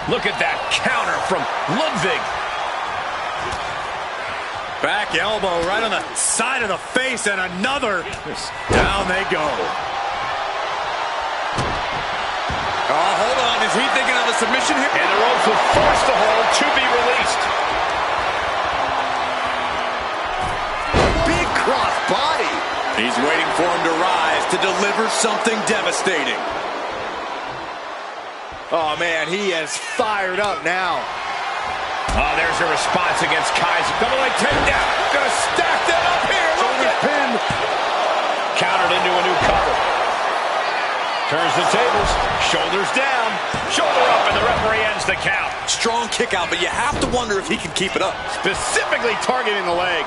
Look at that counter from Ludwig. Back elbow right on the side of the face, and another. Down they go. Oh, hold on. Is he thinking of a submission here? And the ropes will force the hold to be released. Big cross body. He's waiting for him to rise to deliver something devastating. Oh, man, he is fired up now. Oh, there's a response against Kaiser. Double leg takedown. Gonna stack that up here. Look at pin. Countered into a new cover. Turns the tables. Shoulders down. Shoulder up, and the referee ends the count. Strong kick out, but you have to wonder if he can keep it up. Specifically targeting the leg.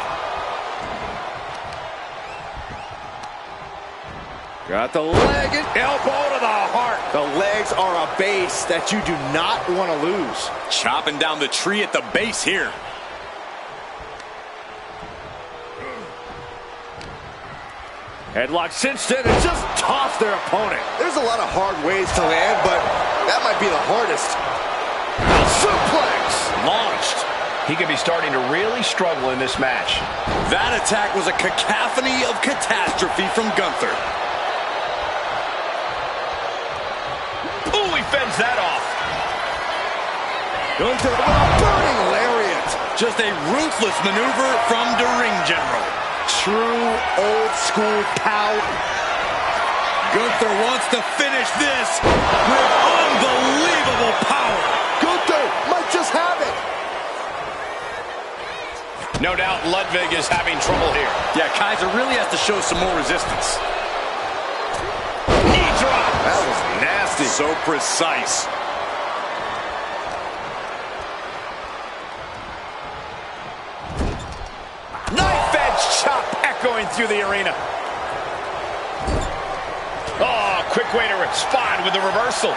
Got the leg and Elbow to the heart. the legs are a base that you do not want to lose. Chopping down the tree at the base here. Headlock cinched in and just tossed their opponent. There's a lot of hard ways to land, but that might be the hardest. Suplex! Launched. He could be starting to really struggle in this match. That attack was a cacophony of catastrophe from Gunther. Ooh, he fends that off. Gunther with a burning lariat. Just a ruthless maneuver from the ring general. True old school power. Gunther wants to finish this with unbelievable power. Gunther might just have it. No doubt Ludwig is having trouble here. Yeah, Kaiser really has to show some more resistance. Knee drop. That was nasty. So precise. Knife edge chop echoing through the arena. Oh, quick way to respond with the reversal.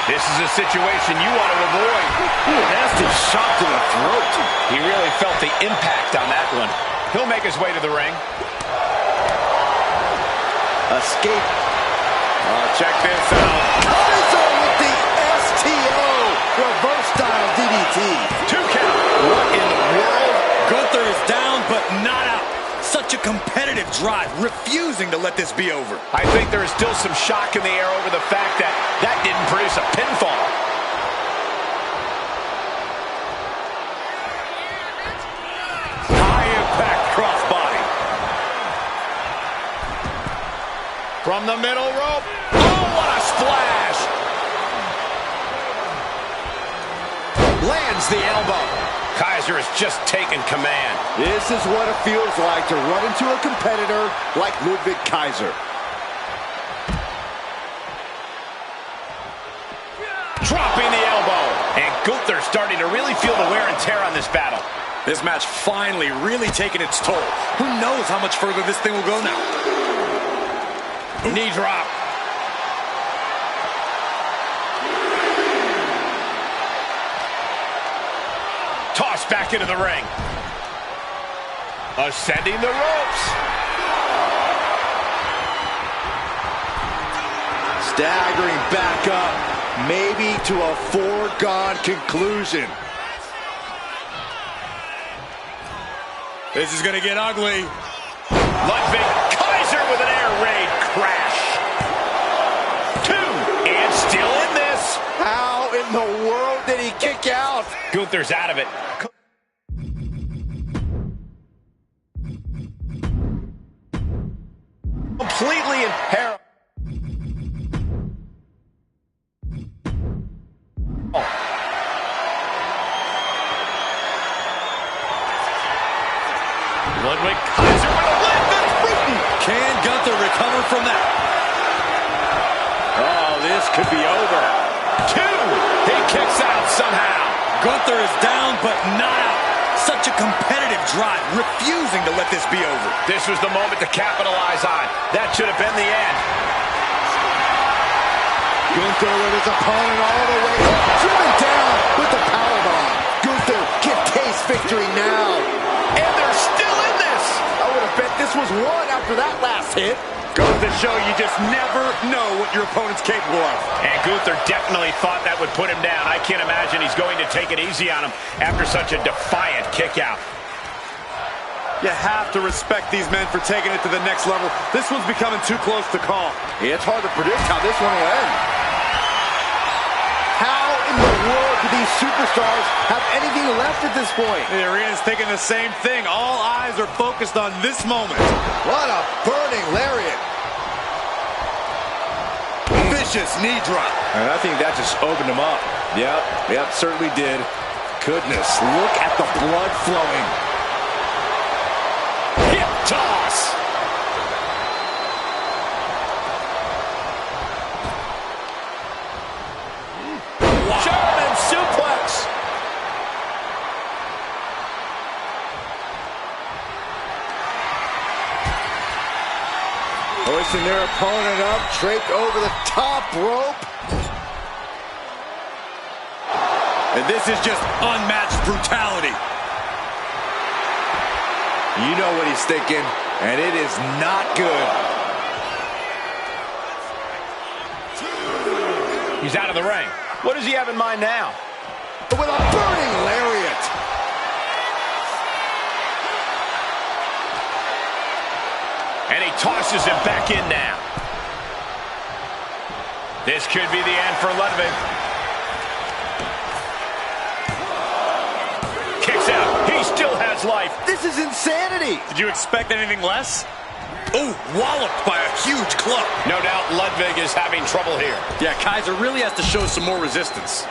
This is a situation you want to avoid. Ooh, nasty shot to the throat. He really felt the impact on that one. He'll make his way to the ring. Escape. Check this out. Kaiser with the STO. Reverse style DDT. 2 count. What in the world? Gunther is down, but not out. Such a competitive drive, refusing to let this be over. I think there is still some shock in the air over the fact that that didn't produce a pinfall. High impact crossbody. From the middle rope. Oh, what a splash. Lands the elbow. Kaiser has just taken command. This is what it feels like to run into a competitor like Ludwig Kaiser. Dropping the elbow. And Gunther starting to really feel the wear and tear on this battle. This match finally really taking its toll. Who knows how much further this thing will go now? Knee drop. Tossed back into the ring. Ascending the ropes. Staggering back up, maybe to a foregone conclusion. This is going to get ugly. Ludwig Kaiser with an air raid crash. 2, and still in this. How in the world did he kick out? Gunther's out of it. Completely in peril. Ludwig Kaiser with a leg that's brutal. Can Gunther recover from that? Oh, this could be over. 2, he kicks out somehow. Gunther is down, but not out. Such a competitive drive, refusing to let this be over. This was the moment to capitalize on. That should have been the end. Gunther with his opponent all the way up, driven down with the powerbomb. Gunther give Case victory now. And they're still in this. I would have bet this was one after that last hit. Goes to show you just never know what your opponent's capable of. And Gunther definitely thought that would put him down. I can't imagine he's going to take it easy on him after such a defiant kick out. You have to respect these men for taking it to the next level. This one's becoming too close to call. Yeah, it's hard to predict how this one will end. How in the world do these superstars have anything left at this point? The arena's thinking the same thing. All eyes are focused on this moment. What a burning lariat. Vicious knee drop. And I think that just opened him up. Yep, certainly did. Goodness, look at the blood flowing. Hip toss. German suplex. Hoisting their opponent up, draped over the top rope. And this is just unmatched brutality. You know what he's thinking, and it is not good. He's out of the ring. What does he have in mind now? With a burning lariat. And he tosses him back in now. This could be the end for Ludwig. Kicks out. He still has life. This is insanity. Did you expect anything less? Oh, walloped by a huge club. No doubt Ludwig is having trouble here. Yeah, Kaiser really has to show some more resistance.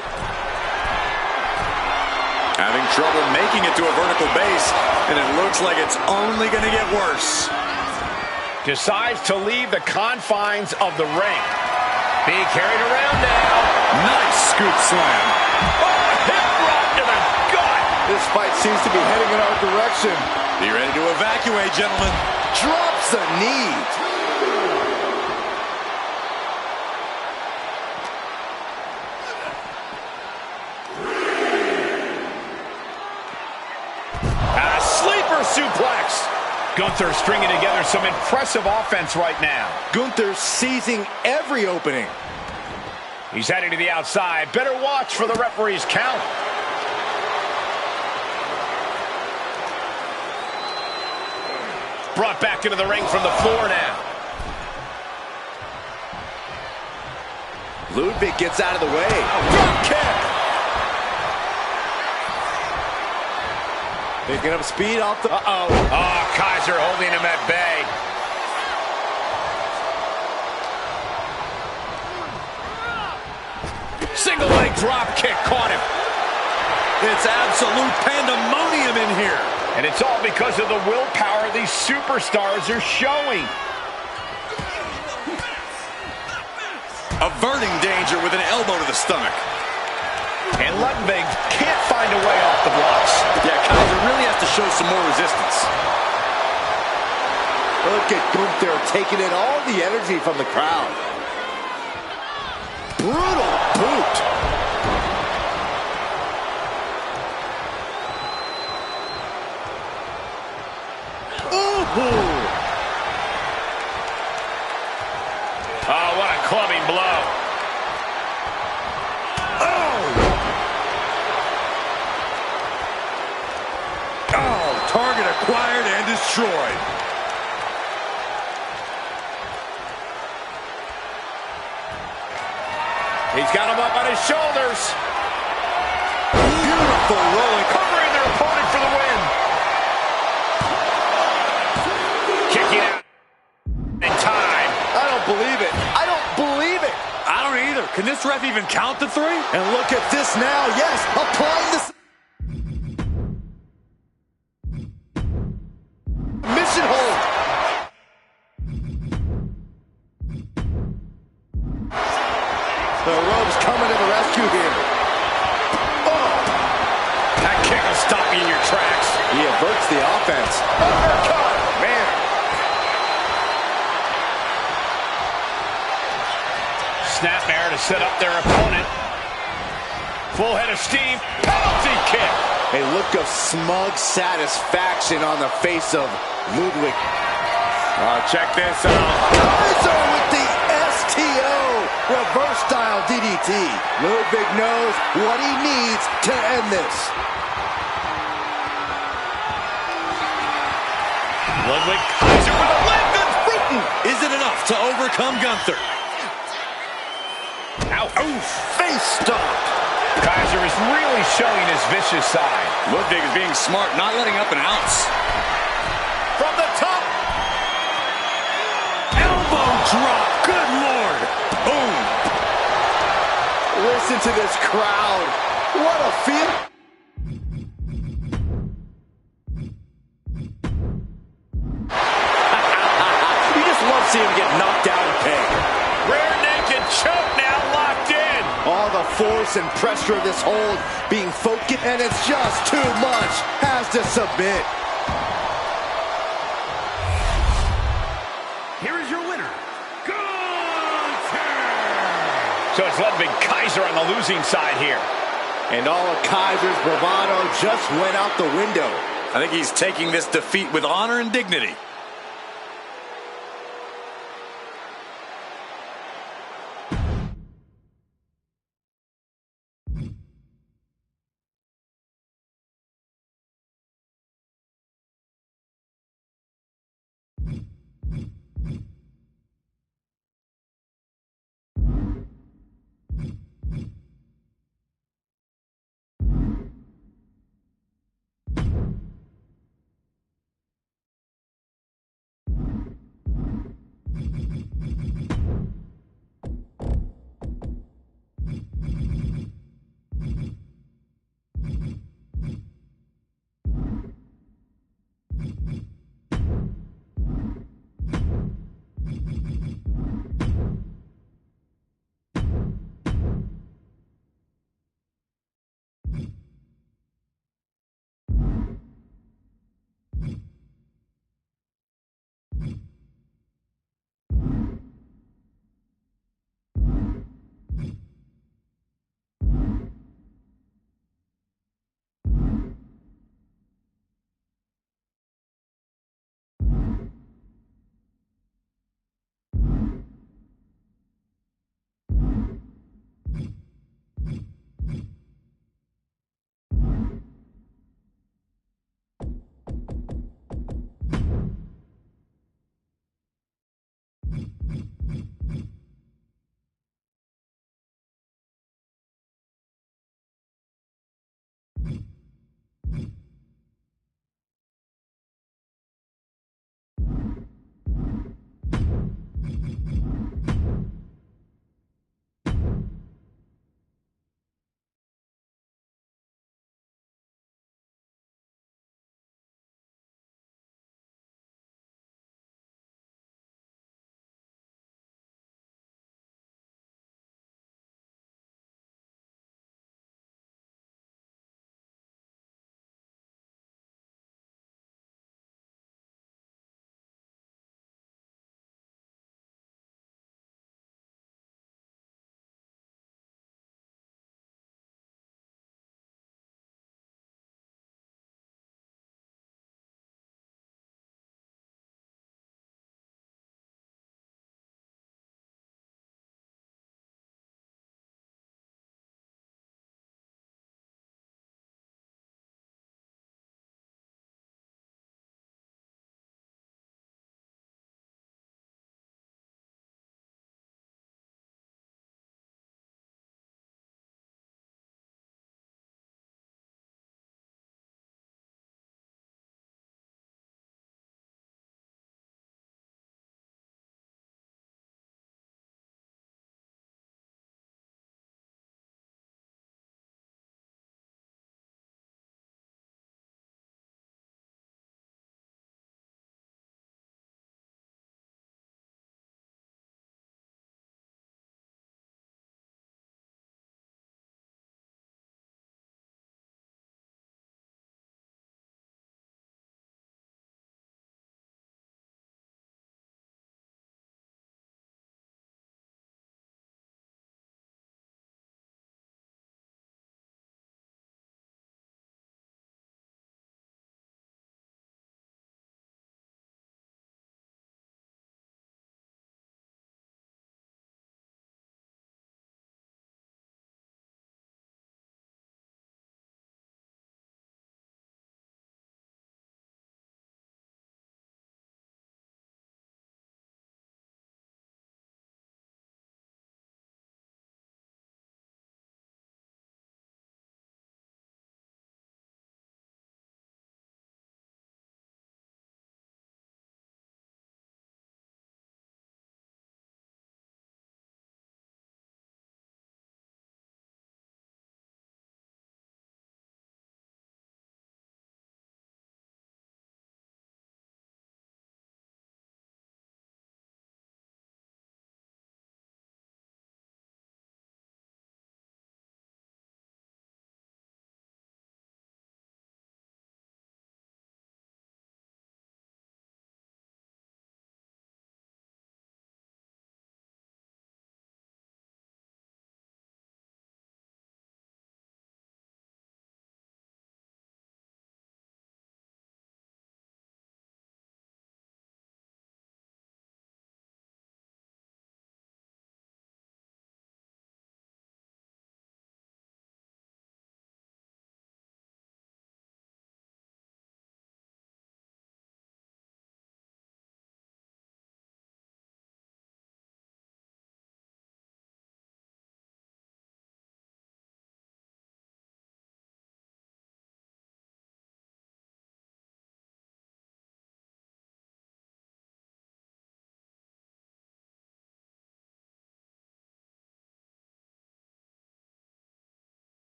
Having trouble making it to a vertical base, and it looks like it's only going to get worse. Decides to leave the confines of the ring. Being carried around now. Nice scoop slam. Oh, hip drop to the gut. This fight seems to be heading in our direction. Be ready to evacuate, gentlemen. Drops a knee. A sleeper suplex. Gunther stringing together some impressive offense right now. Gunther seizing every opening. He's heading to the outside. Better watch for the referee's count. Brought back into the ring from the floor now. Ludwig gets out of the way. Drop kick. Picking up speed off the... Uh-oh. Oh, Kaiser holding him at bay. Single leg drop kick caught him. It's absolute pandemonium in here. And it's all because of the willpower these superstars are showing. Averting danger with an elbow to the stomach. And Ludwig can't find a way off the blocks. Yeah, Kaiser really has to show some more resistance. Look at Gunther taking in all the energy from the crowd. Brutal boot. Ooh. Oh, what a clubbing blow. Target acquired and destroyed. He's got him up on his shoulders. Beautiful rolling. Covering their opponent for the win. Kicking out in time. I don't believe it. I don't believe it. I don't either. Can this ref even count to three? And look at this now. Yes, applying this. Mission hold. The ropes coming to the rescue here. Oh, That kick will stop you in your tracks. he averts the offense. Uppercut. Man. Snapmare to set up their opponent. Full head of steam. Penalty kick. A look of smug satisfaction on the face of Ludwig. Check this out. Kaiser with the STO. Reverse style DDT. Ludwig knows what he needs to end this. Ludwig Kaiser with a leg that's Bruton. Is it enough to overcome Gunther? Ow. Oof, face stop. Kaiser is really showing his vicious side. Ludwig is being smart, not letting up an ounce. From the top. Elbow drop. Good Lord. Boom. Listen to this crowd. What a feel. You just love seeing him get knocked out of pain. Rear naked choke now locked in. All the force and pressure of this hold being focused, and it's just too much. Has to submit. Here is your winner, Gunther! So it's Ludwig Kaiser on the losing side here. And all of Kaiser's bravado just went out the window. I think he's taking this defeat with honor and dignity.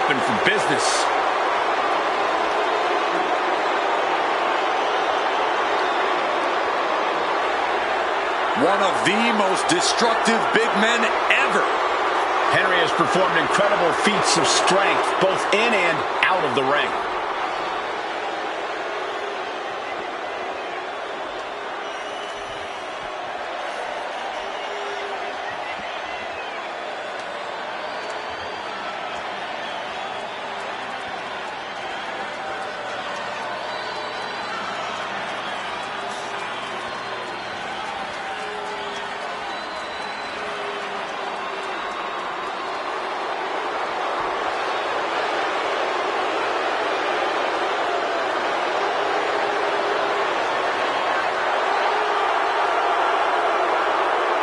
open for business. One of the most destructive big men ever. Henry has performed incredible feats of strength, both in and out of the ring.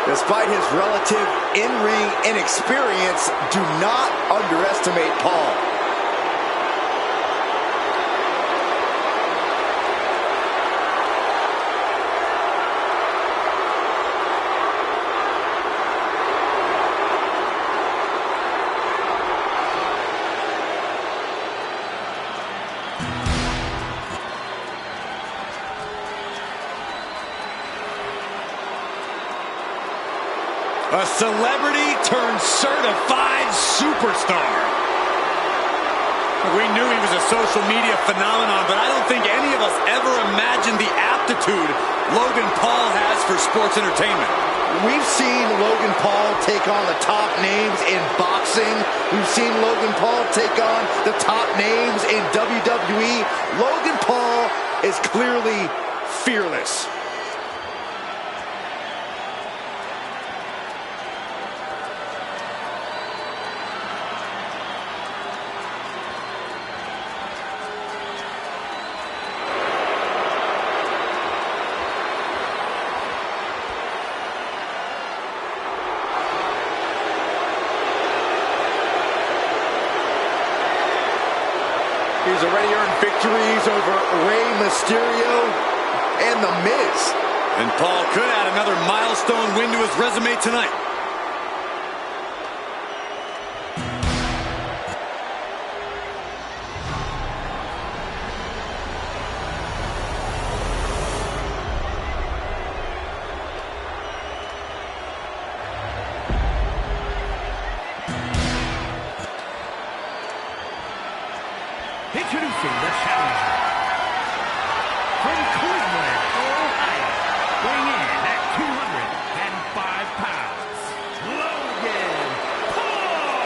Despite his relative in-ring inexperience, do not underestimate Paul. A celebrity turned certified superstar. We knew he was a social media phenomenon, but I don't think any of us ever imagined the aptitude Logan Paul has for sports entertainment. We've seen Logan Paul take on the top names in boxing. We've seen Logan Paul take on the top names in WWE. Logan Paul is clearly fearless. He's already earned victories over Rey Mysterio and The Miz. And Paul could add another milestone win to his resume tonight. Introducing the challenger from Cleveland, Ohio, weighing in at 205 pounds, Logan Paul.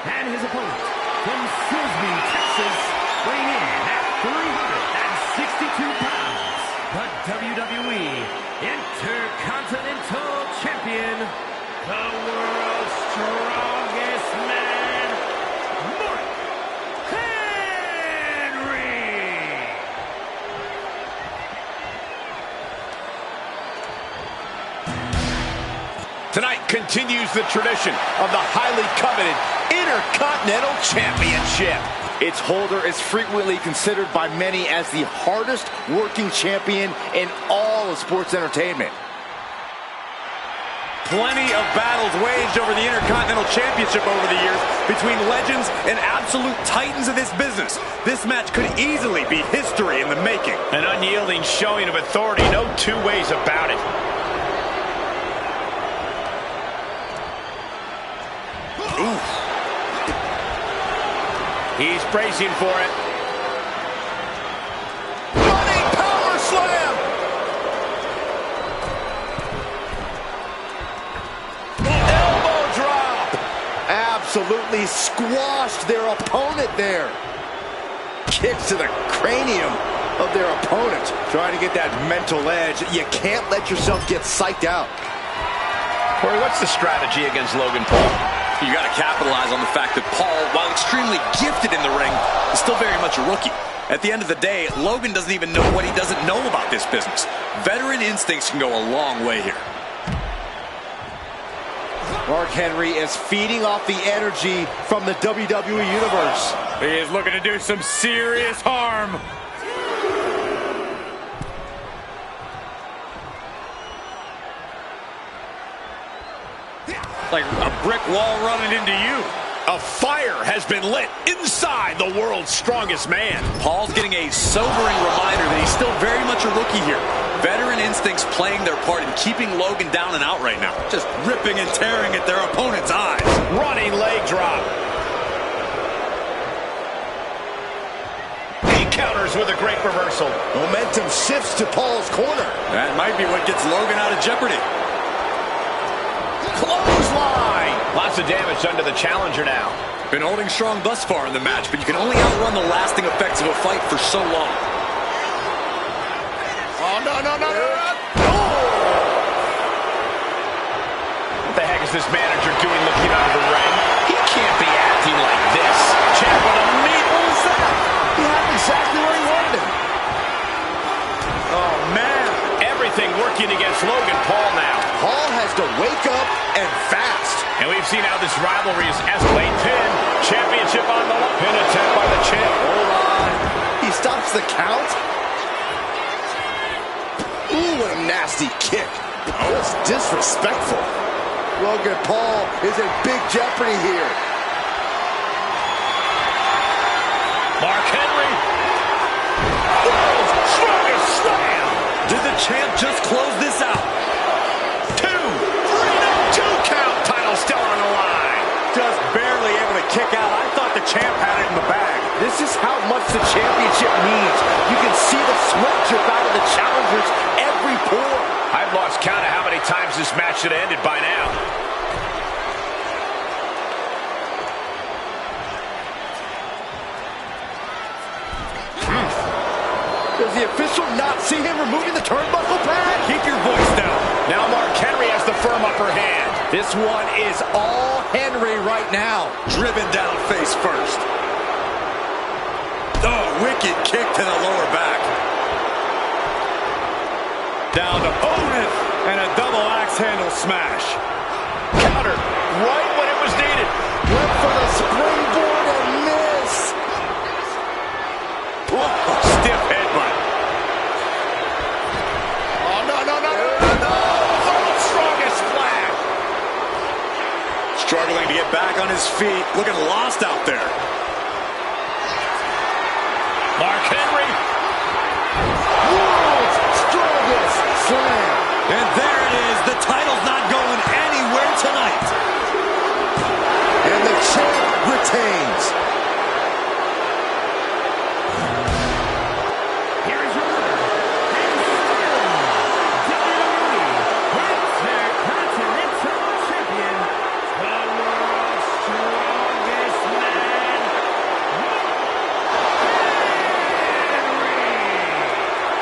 And his opponent from Silsbee, Texas, weighing in at 362 pounds, the WWE Intercontinental Champion, the world's strongest man, Mark Henry. Tonight continues the tradition of the highly coveted Intercontinental Championship. Its holder is frequently considered by many as the hardest working champion in all of sports entertainment. Plenty of battles waged over the Intercontinental Championship over the years between legends and absolute titans of this business. This match could easily be history in the making. An unyielding showing of authority, no two ways about it. Oof. He's bracing for it. Running power slam! Elbow drop! Absolutely squashed their opponent there. Kicks to the cranium of their opponent. Trying to get that mental edge. You can't let yourself get psyched out. Corey, what's the strategy against Logan Paul? You got to capitalize on the fact that Paul, while extremely gifted in the ring, is still very much a rookie. At the end of the day, Logan doesn't even know what he doesn't know about this business. Veteran instincts can go a long way here. Mark Henry is feeding off the energy from the WWE Universe. He is looking to do some serious harm. Like a brick wall running into you. A fire has been lit inside the world's strongest man. Paul's getting a sobering reminder that he's still very much a rookie here. Veteran instincts playing their part in keeping Logan down and out right now. Just ripping and tearing at their opponent's eyes. Running leg drop. He counters with a great reversal. Momentum shifts to Paul's corner. That might be what gets Logan out of jeopardy. Clothesline. Lots of damage done to the challenger now. Been holding strong thus far in the match, but you can only outrun the lasting effects of a fight for so long. Oh, no. What the heck is this manager doing looking out of the ring? He can't be acting like this. Champ with a meat. What was that? He had exactly where he wanted him. Oh, man. Everything working against Logan Paul now. Paul has to wake up and fast. And we've seen how this rivalry is escalate. Pin. Championship on the line. Pin attempt by the champ. Hold on. He stops the count. Ooh, what a nasty kick. Just disrespectful. Logan Paul is in big jeopardy here. Mark Henry. World's strongest slam. Did the champ just close this out? 2 count. Title still on the line. Just barely able to kick out. I thought the champ had it in the bag. This is how much the championship means. You can see the sweat drip out of the challengers every pore. I've lost count of how many times this match should have ended by now. Does the official not see him removing the turnbuckle pad? Keep your voice down. Now Mark Henry has the firm upper hand. This one is all Henry right now. Driven down face first. Oh, wicked kick to the lower back. Down to Otis and a double axe handle smash. Counter right when it was needed. Went for the springboard and miss. Oh, stiff headbutt. Oh, no. World's strongest flag. Struggling to get back on his feet. Looking lost out there. Mark Henry. World's strongest slam. And there it is. The title's not going anywhere tonight. And the champ retains. Here is your winner, and still WWE Intercontinental Champion, the world's strongest man, Henry.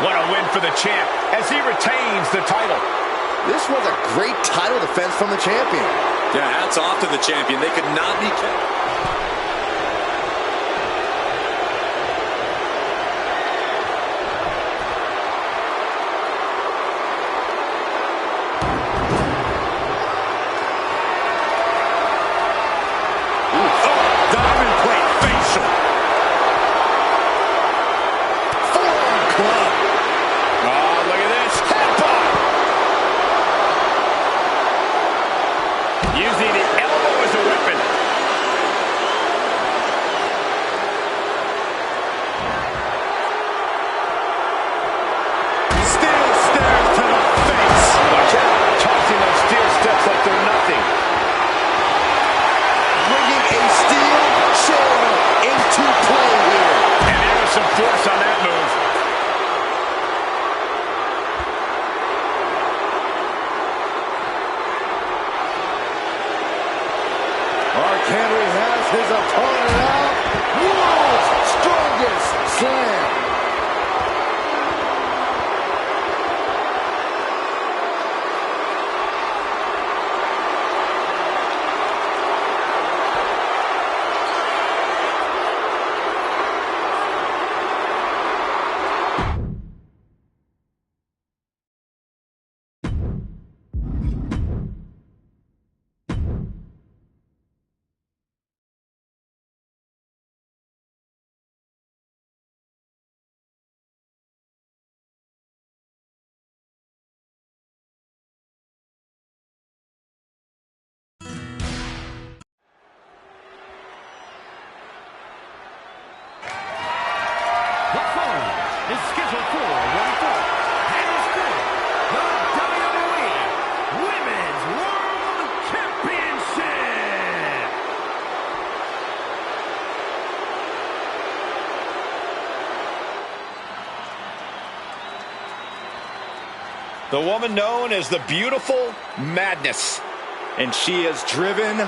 What a win for the champ as he retains the title. This was a great title defense from the champion. Yeah, hats off to the champion. They could not be kept. Diamond plate facial. Forearm club. Oh, look at this. Headbutt. Using the elbow as a weapon. is scheduled for one fall. And is for the WWE Women's World Championship. The woman known as the Beautiful Madness. And she is driven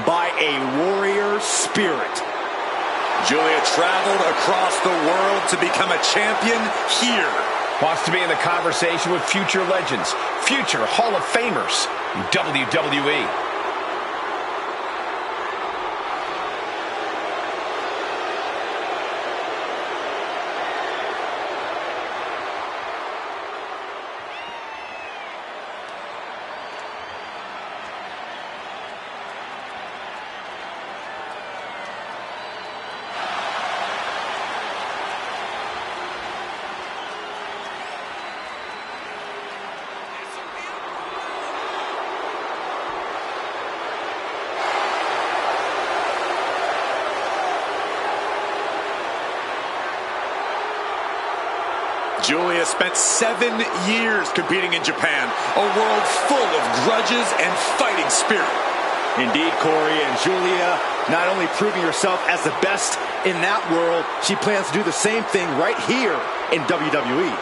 by a warrior spirit. Julia traveled across the world to become a champion here. Wants to be in the conversation with future legends, future Hall of Famers in WWE. Julia spent 7 years competing in Japan, a world full of grudges and fighting spirit. Indeed, Corey, and Julia not only proving herself as the best in that world, she plans to do the same thing right here in WWE.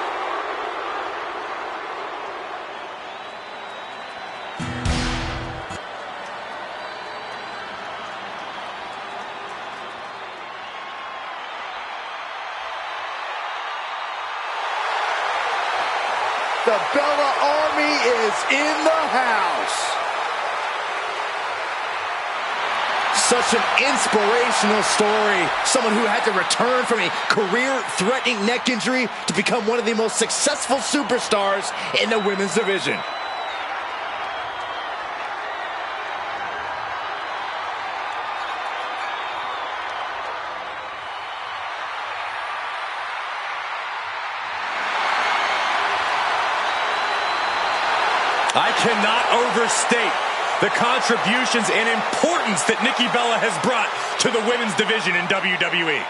The Bella Army is in the house. Such an inspirational story. Someone who had to return from a career-threatening neck injury to become one of the most successful superstars in the women's division. I cannot overstate the contributions and importance that Nikki Bella has brought to the women's division in WWE.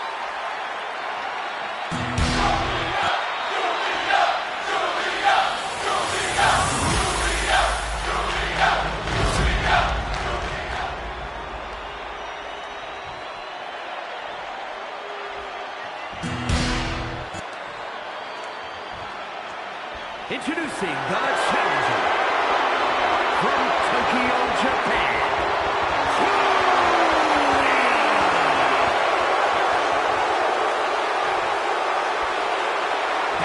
Introducing the challenger from Tokyo, Japan.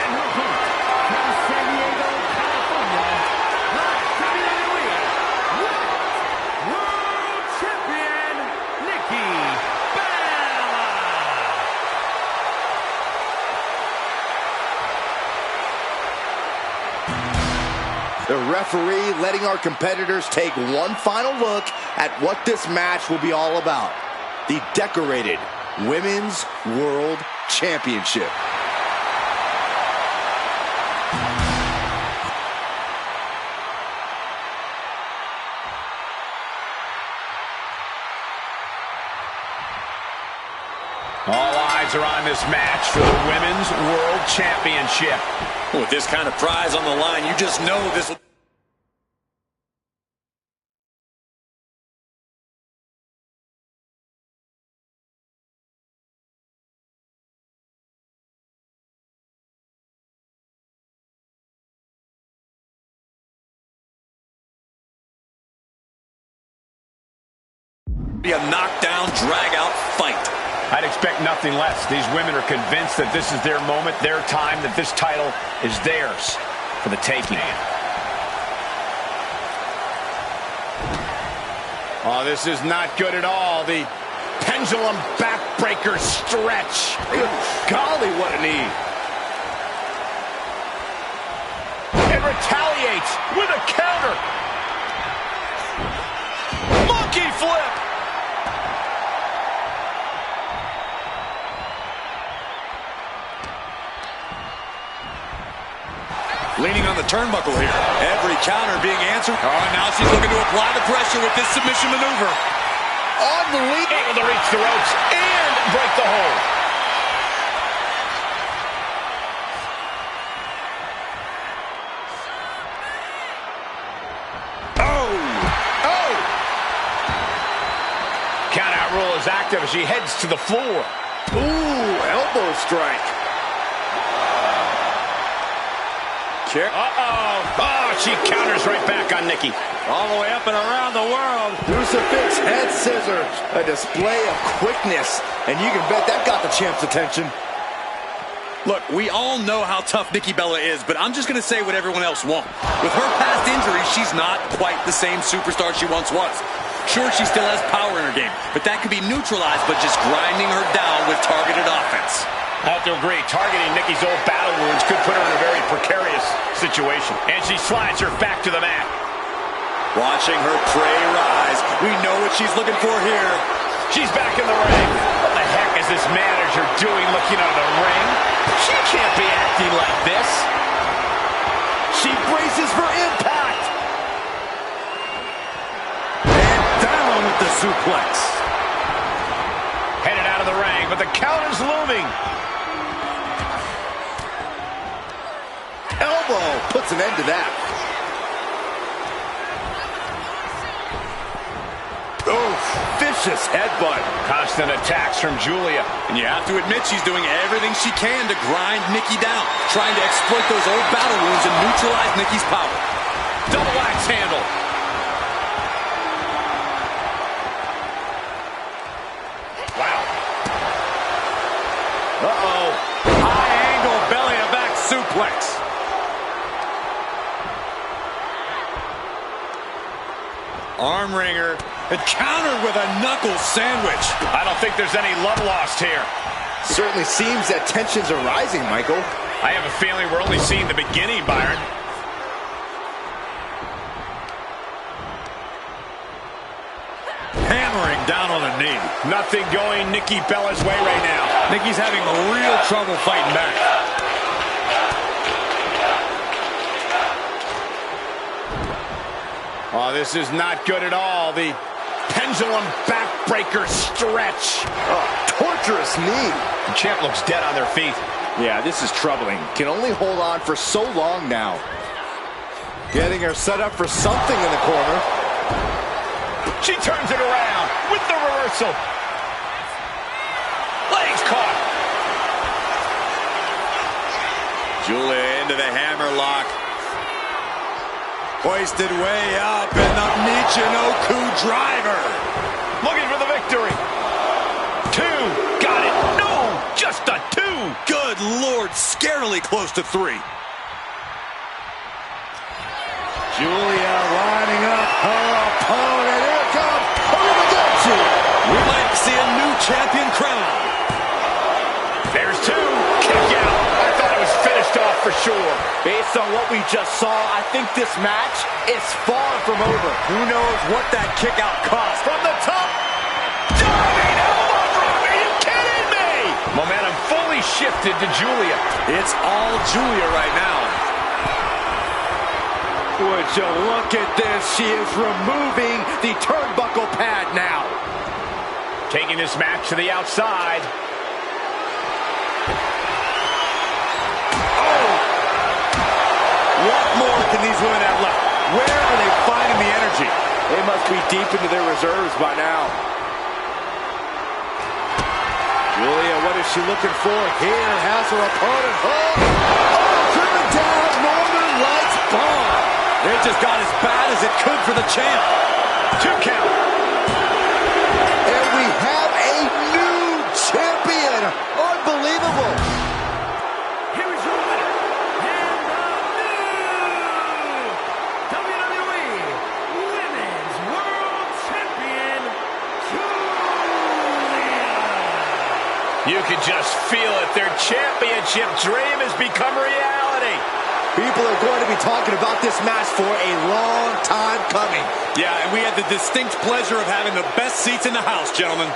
And her opponent from San Diego, California, the WWE World Champion, Nikki Bella. The referee letting our competitors take one final look at what this match will be all about. The decorated Women's World Championship. All eyes are on this match for the Women's World Championship. With this kind of prize on the line, you just know this will be a knockdown, drag-out fight. I'd expect nothing less. These women are convinced that this is their moment, their time, that this title is theirs for the taking. Oh, this is not good at all. The pendulum backbreaker stretch. Golly, what a knee. And retaliates with a counter. Monkey flip. Leaning on the turnbuckle here. Every counter being answered. Oh, now she's looking to apply the pressure with this submission maneuver. On the lead. Able to reach the ropes and break the hold. effective as she heads to the floor. Ooh, elbow strike. Kick. Oh, she counters right back on Nikki. All the way up and around the world. Crucifix head scissors. A display of quickness. And you can bet that got the champ's attention. Look, we all know how tough Nikki Bella is, but I'm just going to say what everyone else won't. With her past injuries, she's not quite the same superstar she once was. Sure, she still has power in her game, but that could be neutralized by just grinding her down with targeted offense. I have to agree, targeting Nikki's old battle wounds could put her in a very precarious situation. And she slides her back to the mat. Watching her prey rise, we know what she's looking for here. She's back in the ring. What the heck is this manager doing looking out of the ring? She can't be acting like this. She braces for impact. And down with the suplex. Headed out of the ring, but the count is looming. Elbow puts an end to that. Oh, vicious headbutt. Constant attacks from Julia. And you have to admit she's doing everything she can to grind Nikki down, trying to exploit those old battle wounds and neutralize Nikki's power. Double axe handle. Wow. Uh-oh. High angle belly to back suplex. Arm wringer. And countered with a knuckle sandwich. I don't think there's any love lost here. Certainly seems that tensions are rising, Michael. I have a feeling we're only seeing the beginning, Byron. Hammering down on the knee. Nothing going Nikki Bella's way right now. Nikki's having real trouble fighting back. Oh, this is not good at all. The pendulum backbreaker stretch. Oh, torturous knee. The champ looks dead on their feet. Yeah, this is troubling. Can only hold on for so long now. Getting her set up for something in the corner. She turns it around with the reversal. Legs caught. Julia into the hammerlock. Hoisted way up in the Michinoku driver. Looking for the victory. 2. Got it. No, just a 2. Good Lord, scarily close to 3. Julia lining up her opponent. Here it comes. Arrivederci. We might see a new champion crown. There's 2. Kick out. I thought it was finished off for sure. Based on what we just saw, I think this match is far from over. Who knows what that kick out cost? From the top. Diving elbow drop. Are you kidding me? Momentum fully shifted to Julia. It's all Julia right now. Would you look at this? She is removing the turnbuckle pad now. Taking this match to the outside. What more can these women have left? Where are they finding the energy? They must be deep into their reserves by now. Julia, what is she looking for? Here has her opponent. Driven down, Northern Lights bomb. It just got as bad as it could for the champ. 2 count. And we have a new champion. Unbelievable. Here's your winner, and the new WWE Women's World Champion, Julia. You can just feel it. Their championship dream has become reality. People are going to be talking about this match for a long time coming. Yeah, and we had the distinct pleasure of having the best seats in the house, gentlemen.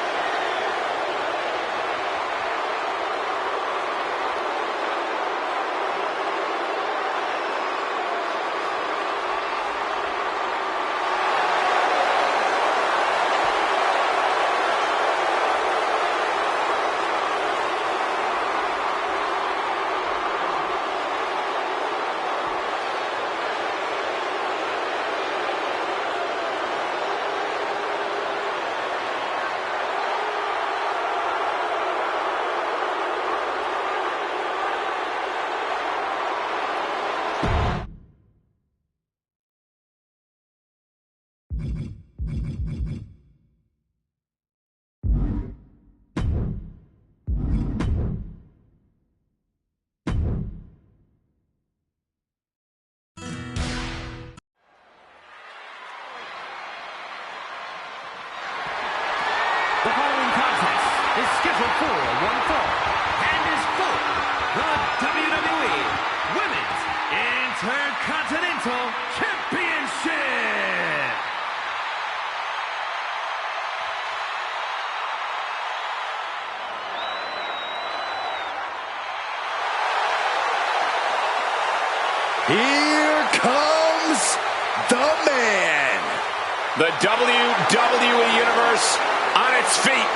The WWE Universe on its feet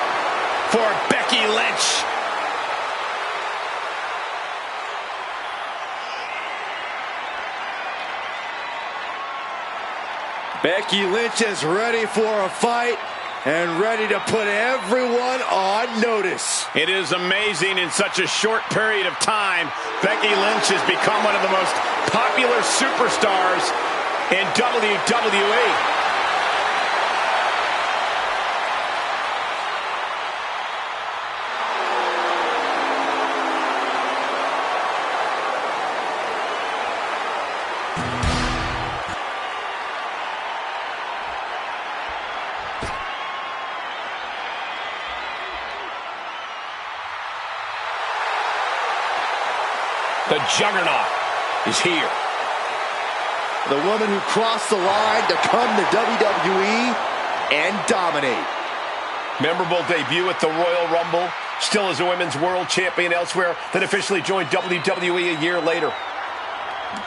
for Becky Lynch. Becky Lynch is ready for a fight and ready to put everyone on notice. It is amazing in such a short period of time, Becky Lynch has become one of the most popular superstars in WWE. The Juggernaut is here. The woman who crossed the line to come to WWE and dominate. Memorable debut at the Royal Rumble. Still as a women's world champion elsewhere. Then officially joined WWE a year later.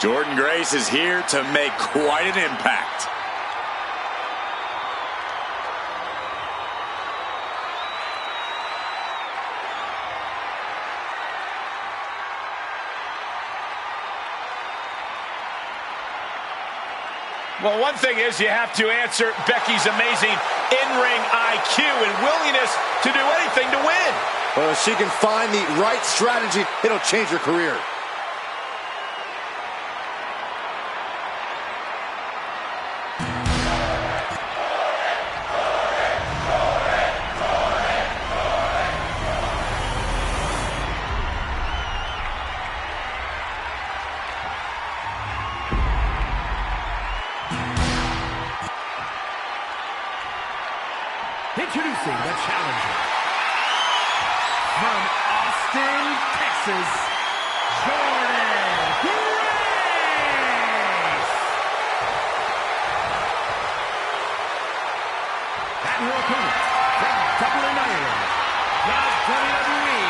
Jordynne Grace is here to make quite an impact. Well, one thing is you have to answer Becky's amazing in-ring IQ and willingness to do anything to win. Well, if she can find the right strategy, it'll change her career. Introducing the challenger from Austin, Texas, Jordynne Grace. And her opponent from Dublin, Ireland, the WWE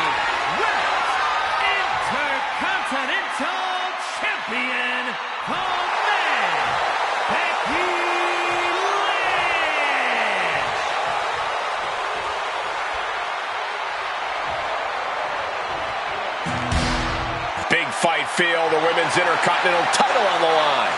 Women's Intercontinental Champion, the man, Becky Lynch. Big fight feel, the Women's Intercontinental title on the line.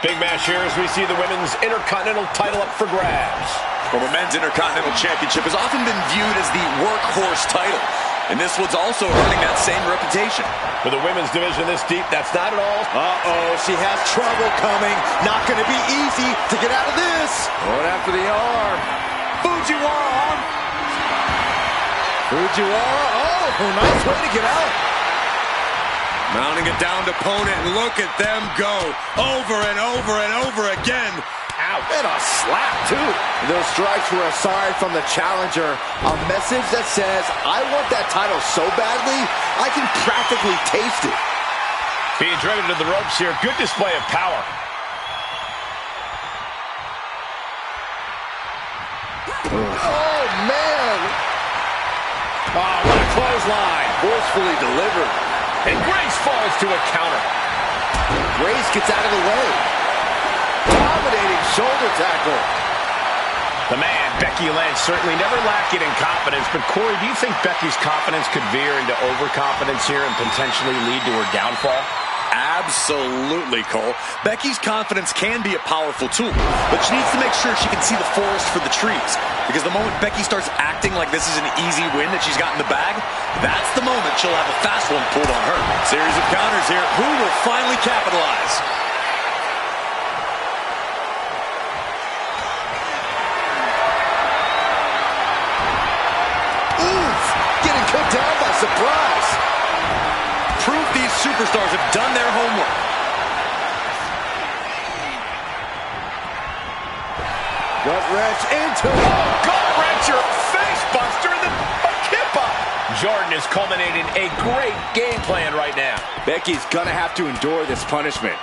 Big match here as we see the Women's Intercontinental title up for grabs. Well, the Men's Intercontinental Championship has often been viewed as the workhorse title, and this one's also earning that same reputation. For the women's division this deep, that's not at all. Uh-oh, she has trouble coming. Not going to be easy to get out of this. Going after the arm. Fujiwara arm. Fujiwara, oh, nice way to get out. Mounting a downed opponent, and look at them go over and over and over again. Ouch. And a slap, too. Those strikes were a sign from the challenger. A message that says, I want that title so badly, I can practically taste it. Being driven to the ropes here. Good display of power. Oh, man. Oh, what a clothesline. Forcefully delivered. And Grace falls to a counter. Grace gets out of the way. Dominating shoulder tackle. The man, Becky Lynch, certainly never lacking in confidence. But, Corey, do you think Becky's confidence could veer into overconfidence here and potentially lead to her downfall? Absolutely, Cole. Becky's confidence can be a powerful tool, but she needs to make sure she can see the forest for the trees. Because the moment Becky starts acting like this is an easy win that she's got in the bag, that's the moment she'll have a fast one pulled on her. Series of counters here. Who will finally capitalize? Oof! Getting cut down by surprise. Proof these superstars have done their homework. Gut wrench into Gut wrencher, face buster, and then a kippa. Jordynne is culminating a great game plan right now. Becky's gonna have to endure this punishment.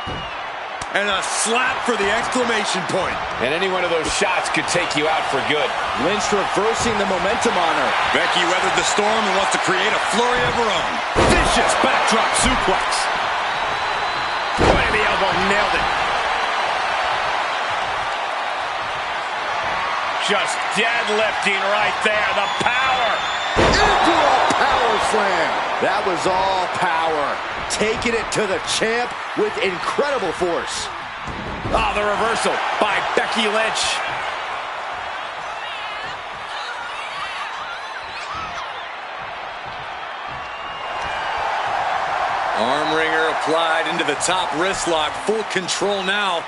and a slap for the exclamation point. And any one of those shots could take you out for good. Lynch reversing the momentum on her. Becky weathered the storm and wants to create a flurry of her own. Vicious backdrop suplex. Point of the elbow, nailed it. Just deadlifting right there. The power. Into a power slam. That was all power. Taking it to the champ with incredible force. Oh, the reversal by Becky Lynch. Arm wringer applied into the top wrist lock. Full control now.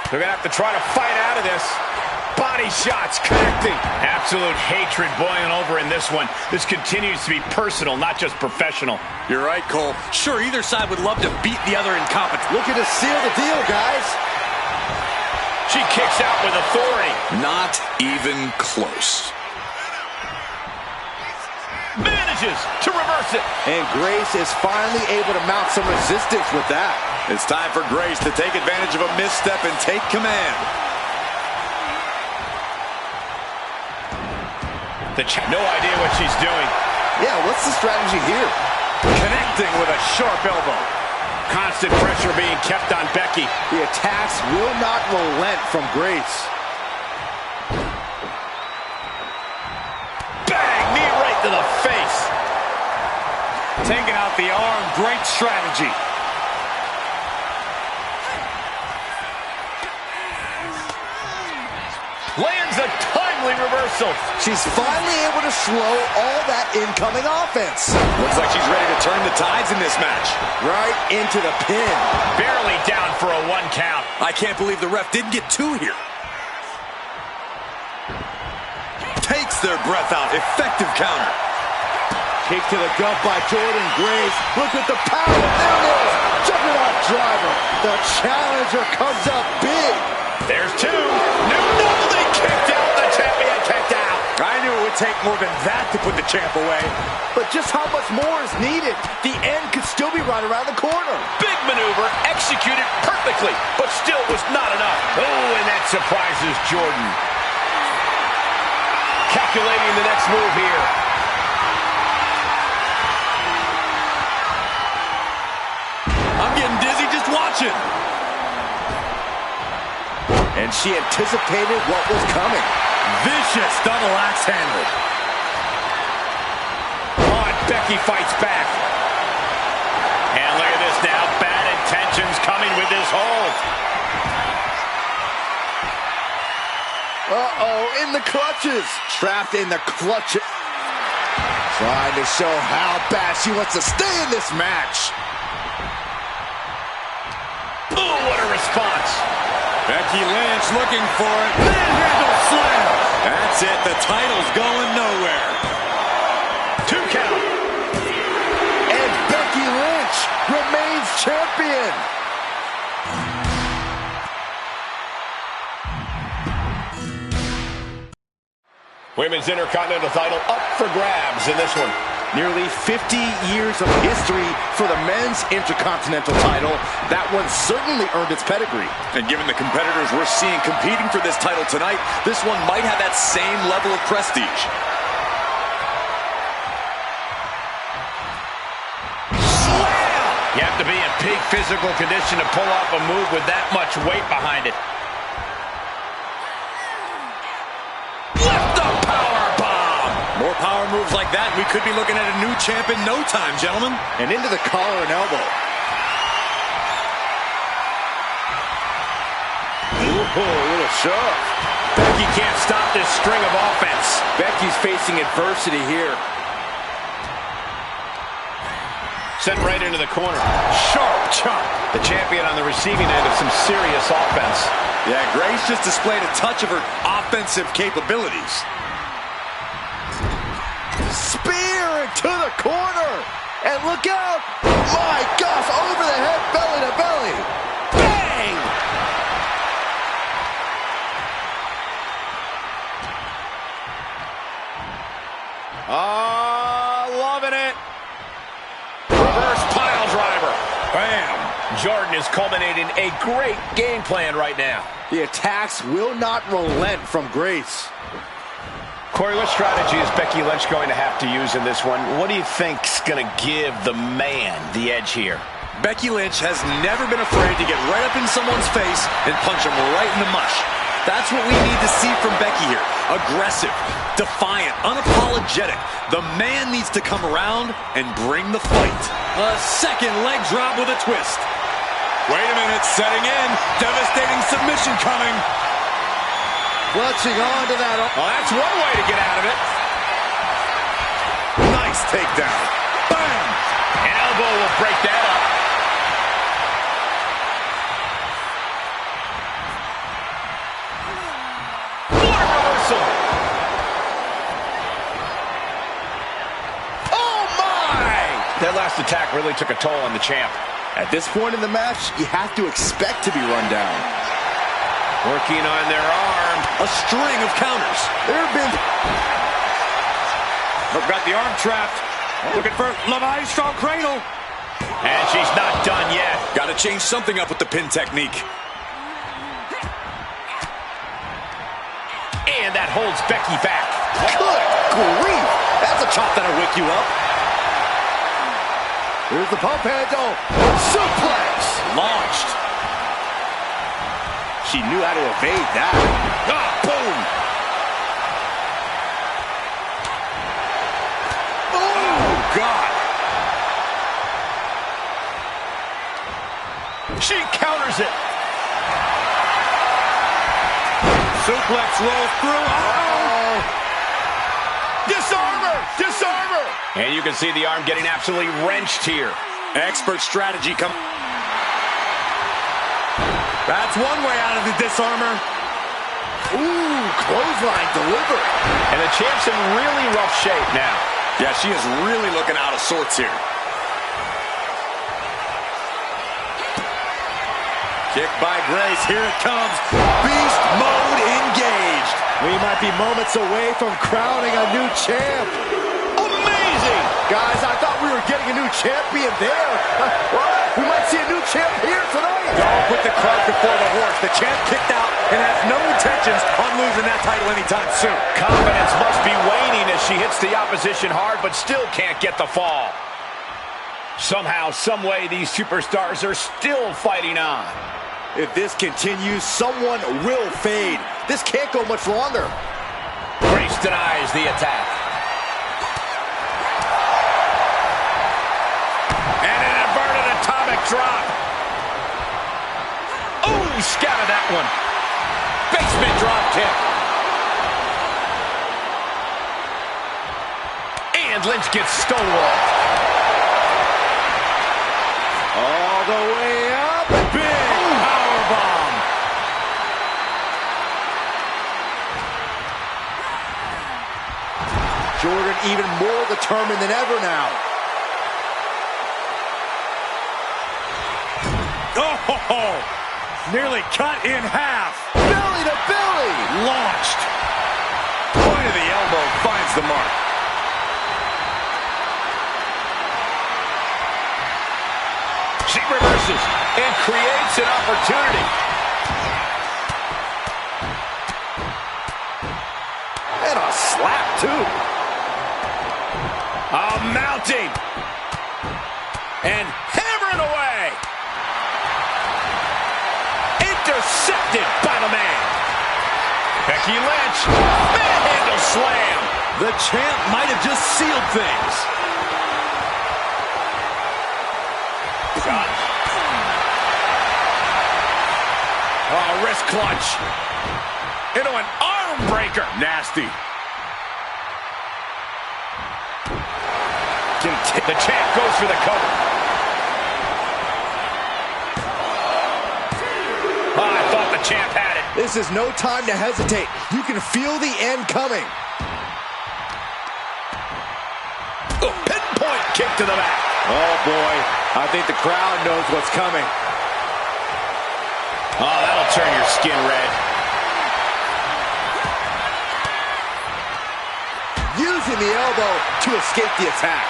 They're going to have to try to fight out of this. Body shots connecting. Absolute hatred boiling over in this one. This continues to be personal, not just professional. You're right, Cole. Sure, either side would love to beat the other in competition. Looking to seal the deal, guys. She kicks out with authority. Not even close. Manages to reverse it. And Grace is finally able to mount some resistance with that. It's time for Grace to take advantage of a misstep and take command. No idea what she's doing. Yeah, what's the strategy here? Connecting with a sharp elbow. Constant pressure being kept on Becky. The attacks will not relent from Grace. Bang! Knee right to the face. Taking out the arm, great strategy. Lands a timely reversal. She's finally able to slow all that incoming offense. Looks like she's ready to turn the tides in this match. Right into the pin. Barely down for a 1 count. I can't believe the ref didn't get 2 here. Takes their breath out. Effective counter. Kick to the gut by Jordynne Grace. Look at the power. There it is. Juggernaut driver. The challenger comes up big. There's 2. No, they kicked out. The champion kicked out. I knew it would take more than that to put the champ away. But just how much more is needed? The end could still be right around the corner. Big maneuver, executed perfectly, but still was not enough. Oh, and that surprises Jordan. Calculating the next move here. I'm getting dizzy just watching. And she anticipated what was coming. Vicious double axe handle. Oh, and Becky fights back. And look at this now. Bad intentions coming with this hold. Uh-oh, in the clutches. Trapped in the clutches. Trying to show how bad she wants to stay in this match. Oh, what a response. Becky Lynch looking for it. Manhandle slam. That's it. The title's going nowhere. 2 count. And Becky Lynch remains champion. Women's Intercontinental title up for grabs in this one. Nearly 50 years of history for the men's Intercontinental title. That one certainly earned its pedigree. And given the competitors we're seeing competing for this title tonight, this one might have that same level of prestige. Slam! You have to be in peak physical condition to pull off a move with that much weight behind it. Lift the power bomb! More power moves like that, we could be looking at a new champ in no time, gentlemen. And into the collar and elbow. Ooh, a little shove. Becky can't stop this string of offense. Becky's facing adversity here. Sent right into the corner. Sharp chop. The champion on the receiving end of some serious offense. Yeah, Grace just displayed a touch of her offensive capabilities. Spear into the corner. And look out. My gosh, over the head, belly to belly. Bang! Loving it. Reverse pile driver. Bam! Jordan is culminating a great game plan right now. The attacks will not relent from Grace. Corey, what strategy is Becky Lynch going to have to use in this one? What do you think's going to give the man the edge here? Becky Lynch has never been afraid to get right up in someone's face and punch them right in the mush. That's what we need to see from Becky here. Aggressive, defiant, unapologetic. The man needs to come around and bring the fight. A second leg drop with a twist. Wait a minute, setting in. Devastating submission coming. Clutching on to that. Well, that's one way to get out of it. Nice takedown. Bam! An elbow will break that up. What a reversal! Oh my! That last attack really took a toll on the champ. At this point in the match, you have to expect to be run down. Working on their arm. A string of counters. There have been... Got the arm trapped. Looking for La Maestro cradle. And she's not done yet. Got to change something up with the pin technique. And that holds Becky back. Good grief! That's a chop that'll wake you up. Here's the pump handle. Suplex! Launched. She knew how to evade that. Ah, boom! Oh, God. She counters it. Suplex rolls through. Oh! Disarmer! Disarmer! And you can see the arm getting absolutely wrenched here. Expert strategy come. That's one way out of the disarmer. Ooh, clothesline delivered. And the champ's in really rough shape now. Yeah, she is really looking out of sorts here. Kick by Grace. Here it comes. Beast mode engaged. We might be moments away from crowning a new champ. Amazing! Guys, I thought we were getting a new champion there. We might see a new champ here tonight. Don't put the cart before the horse. The champ kicked out and has no intentions on losing that title anytime soon. Confidence must be waning as she hits the opposition hard, but still can't get the fall. Somehow, someway, these superstars are still fighting on. If this continues, someone will fade. This can't go much longer. Grace denies the attack. And an inverted atomic drop. Oh, he scouted that one. Basement drop kick. And Lynch gets stonewalled. All the way up. Big powerbomb. Jordan even more determined than ever now. Oh, nearly cut in half. Belly to belly. Launched. Point of the elbow finds the mark. She reverses and creates an opportunity. And a slap, too. Mounting. And hammering away. Intercepted by the man. Becky Lynch. Manhandle slam. The champ might have just sealed things. Oh, wrist clutch. Into an arm breaker. Nasty. The champ goes for the cover. Oh, I thought the champ had it. This is no time to hesitate. You can feel the end coming. Oh, pinpoint kick to the back. Oh, boy. I think the crowd knows what's coming. Oh, that'll turn your skin red. Using the elbow to escape the attack.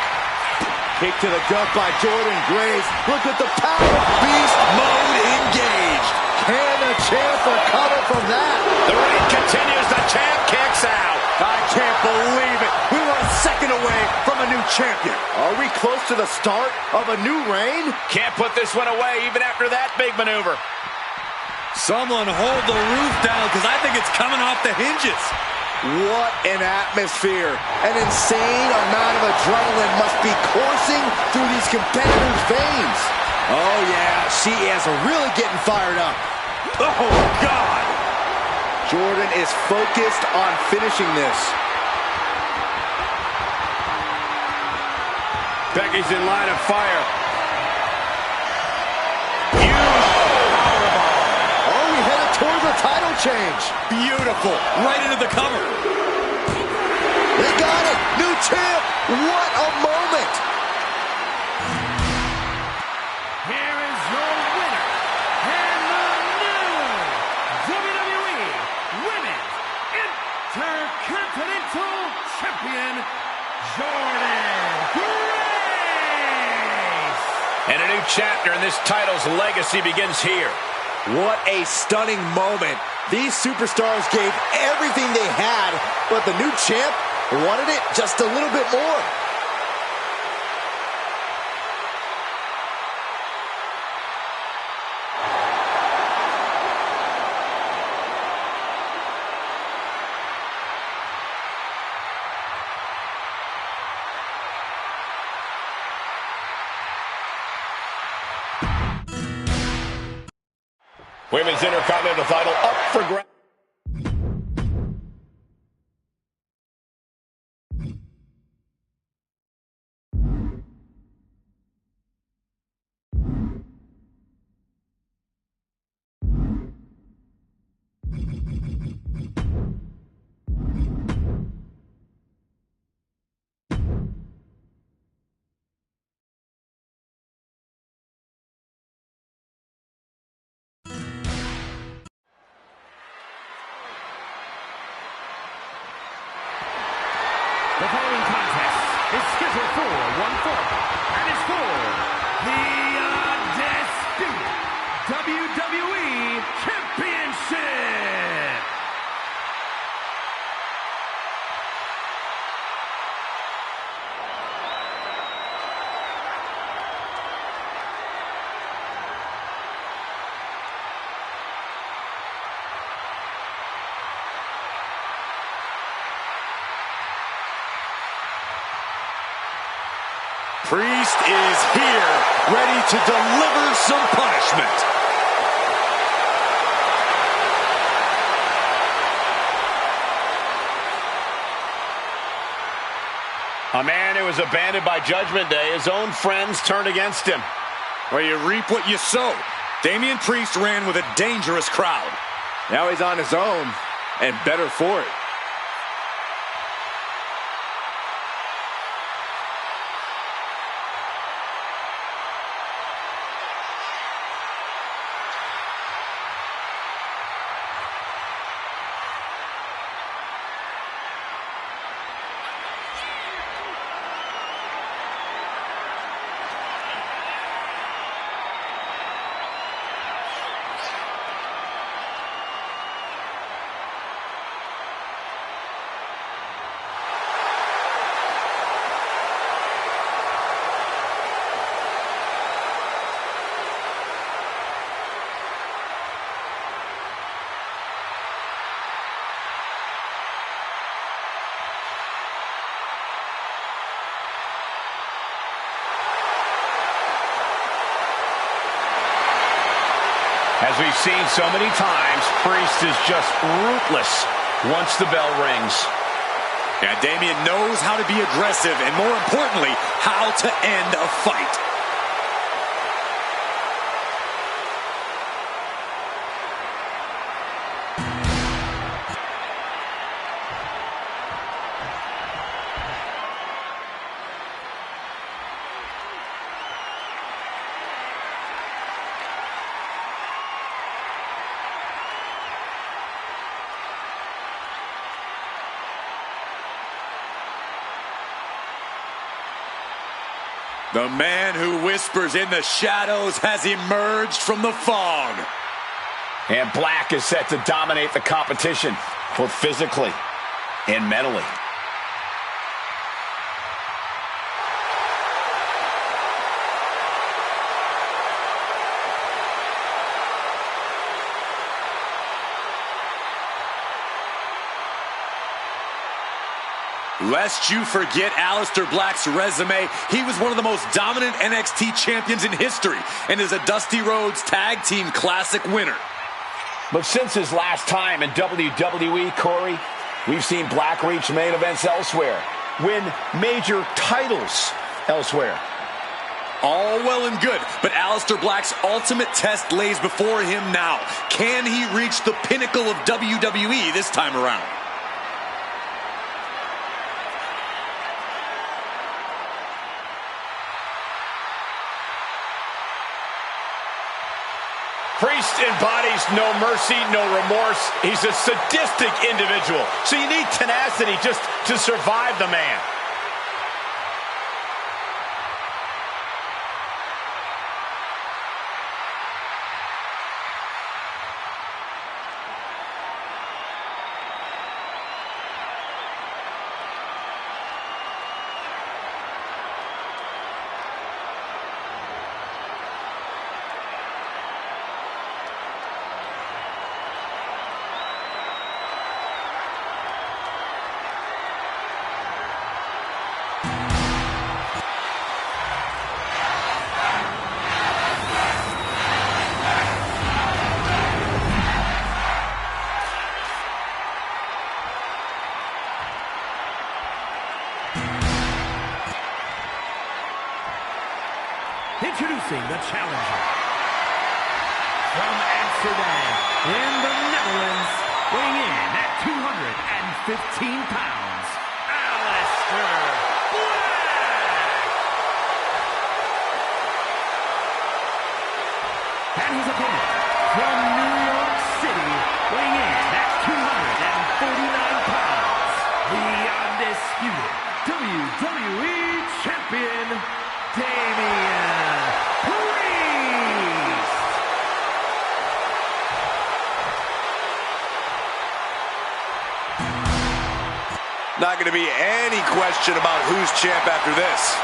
Kick to the gut by Jordan Grace. Look at the power. Beast mode engaged. Can the champ recover from that? The reign continues. The champ kicks out. I can't believe it. We were a second away from a new champion. Are we close to the start of a new reign? Can't put this one away even after that big maneuver. Someone hold the roof down because I think it's coming off the hinges. What an atmosphere. An insane amount of adrenaline must be coursing through these competitors' veins. Oh yeah, she is really getting fired up. Oh, God. Jordan is focused on finishing this. Becky's in line of fire. Oh, we headed towards the title change. Beautiful. Right into the cover. They got it. New champ. What a moment. Here is your winner and the new WWE Women's Intercontinental Champion, Jordan Grace. And a new chapter in this title's legacy begins here. What a stunning moment. These superstars gave everything they had, but the new champ wanted it just a little bit more. Women's Intercontinental title up for grabs. The following contest is scheduled for one fall and is for the undisputed WWE Championship. Priest is here, ready to deliver some punishment. A man who was abandoned by Judgment Day. His own friends turned against him. Well, you reap what you sow. Damian Priest ran with a dangerous crowd. Now he's on his own, and better for it. As we've seen so many times, Priest is just ruthless once the bell rings. And Damian knows how to be aggressive and, more importantly, how to end a fight. The man who whispers in the shadows has emerged from the fog. And Black is set to dominate the competition, both physically and mentally. Lest you forget Aleister Black's resume, he was one of the most dominant NXT champions in history and is a Dusty Rhodes Tag Team Classic winner. But since his last time in WWE, Corey, we've seen Black reach main events elsewhere, win major titles elsewhere. All well and good, but Aleister Black's ultimate test lays before him now. Can he reach the pinnacle of WWE this time around? Priest embodies no mercy, no remorse. He's a sadistic individual. So you need tenacity just to survive the man. Introducing the challenger from Amsterdam in the Netherlands, weighing in at 215 pounds, Aleister Black! And his opponent from New York City, weighing in at 249 pounds, the undisputed WWE Champion, Damian Priest! Not going to be any question about who's champ after this.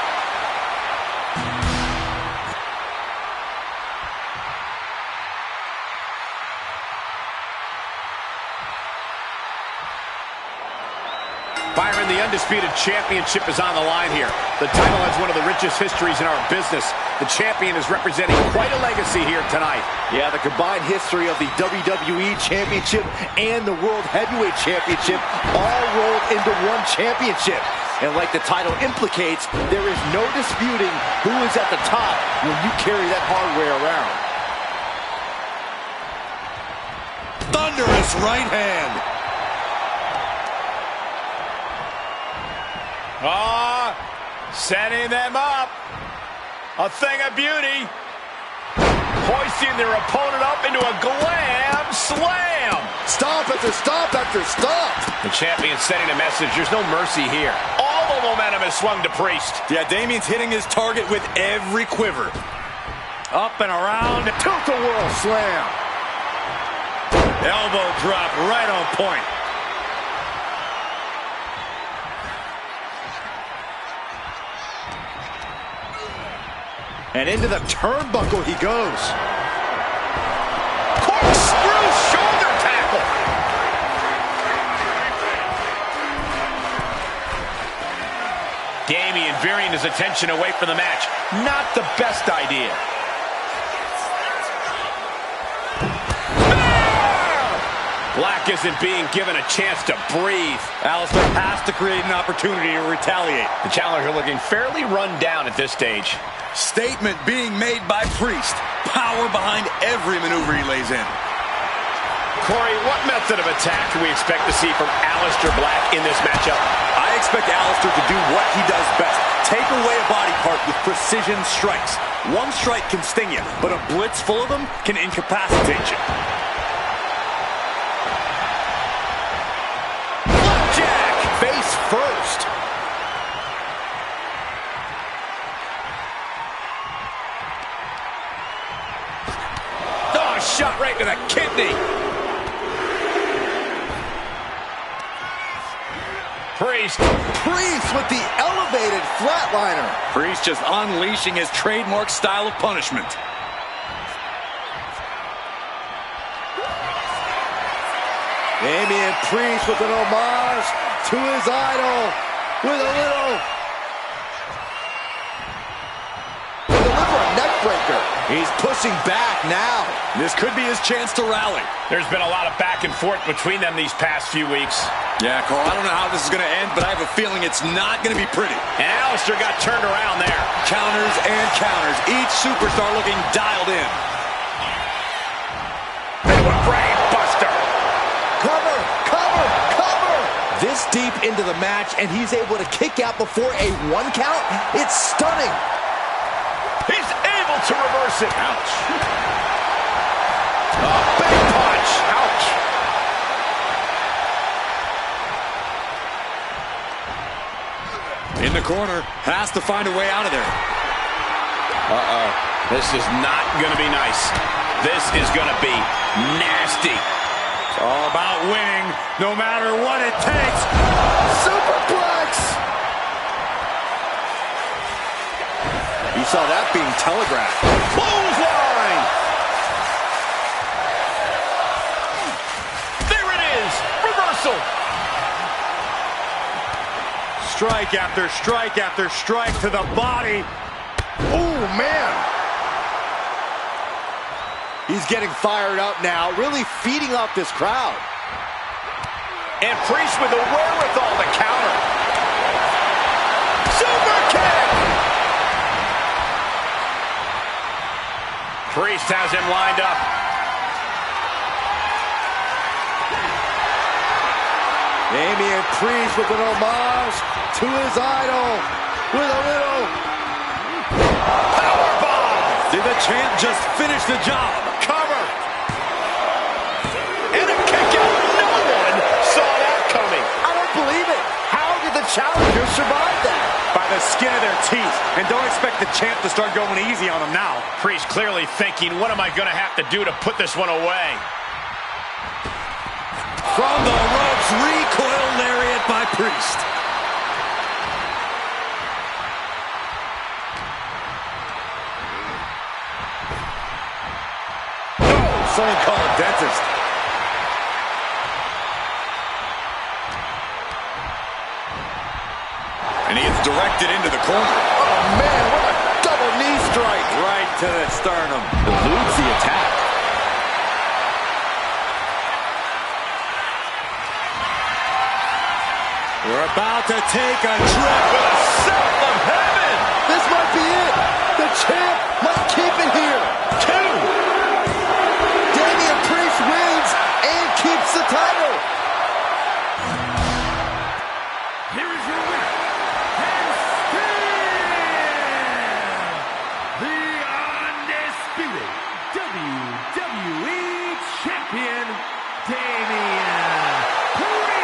Byron, the undisputed championship is on the line here. The title has one of the richest histories in our business. The champion is representing quite a legacy here tonight. Yeah, the combined history of the WWE Championship and the World Heavyweight Championship all rolled into one championship. And like the title implicates, there is no disputing who is at the top when you carry that hardware around. Thunderous right hand. Setting them up. A thing of beauty. Hoisting their opponent up into a glam slam. Stomp after stomp after stomp. The champion sending a message. There's no mercy here. All the momentum is swung to Priest. Yeah, Damian's hitting his target with every quiver. Up and around. Tilt-a-whirl slam. Elbow drop right on point. And into the turnbuckle he goes. Corkscrew shoulder tackle. Damian veering his attention away from the match. Not the best idea. Black isn't being given a chance to breathe. Aleister has to create an opportunity to retaliate. The challenger looking fairly run down at this stage. Statement being made by Priest. Power behind every maneuver he lays in. Corey, what method of attack can we expect to see from Aleister Black in this matchup? I expect Aleister to do what he does best. Take away a body part with precision strikes. One strike can sting you, but a blitz full of them can incapacitate you. Jack face first. shot right to the kidney. Priest with the elevated flatliner. Priest just unleashing his trademark style of punishment. Damian Priest with an homage to his idol with a little neck breaker. He's pushing back now. This could be his chance to rally. There's been a lot of back and forth between them these past few weeks. Yeah, Cole, I don't know how this is going to end, but I have a feeling it's not going to be pretty. And Alistair got turned around there. Counters and counters. Each superstar looking dialed in. Big one, brain buster. Cover, cover, cover. This deep into the match, and he's able to kick out before a 1 count. It's stunning. He's able to reverse it. Ouch. Oh, big punch. Ouch. In the corner, has to find a way out of there. Uh-oh. This is not going to be nice. This is going to be nasty. It's all about winning, no matter what it takes. Superplex. You saw that being telegraphed. Clothesline. There it is. Reversal. Strike after strike after strike to the body. Oh, man. He's getting fired up now, really feeding off this crowd. And Priest with the wherewithal to counter. Super kick. Priest has him lined up. Damian Priest with an homage to his idol with a little Powerbomb. Did the champ just finish the job? Cover. And a kick out. No one saw that coming. I don't believe it. How did the challenger survive that? By the skin of their teeth. And don't expect the champ to start going easy on him now. Priest clearly thinking, what am I going to have to do to put this one away? From the ropes, recoil lariat by Priest. Someone call a dentist. And he is directed into the corner. Oh, man, what a double knee strike. Right to the sternum. Eludes the attack. We're about to take a trip With a south of heaven. This might be it. The champ might keep it here. 2. Damian Priest wins and keeps the title. Here is your winner, and still the undisputed WWE Champion, Damian Priest.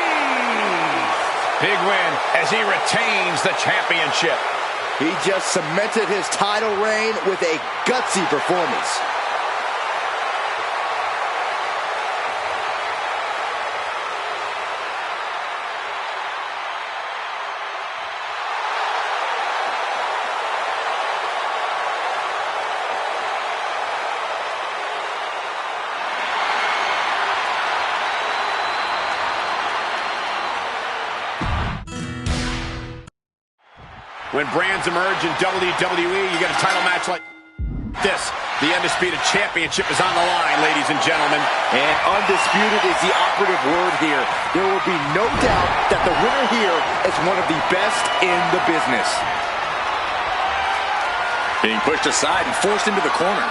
Big win as he retains the championship. He just cemented his title reign with a gutsy performance. When brands emerge in WWE, you get a title match like this. The Undisputed Championship is on the line, ladies and gentlemen. And undisputed is the operative word here. There will be no doubt that the winner here is one of the best in the business. Being pushed aside and forced into the corner.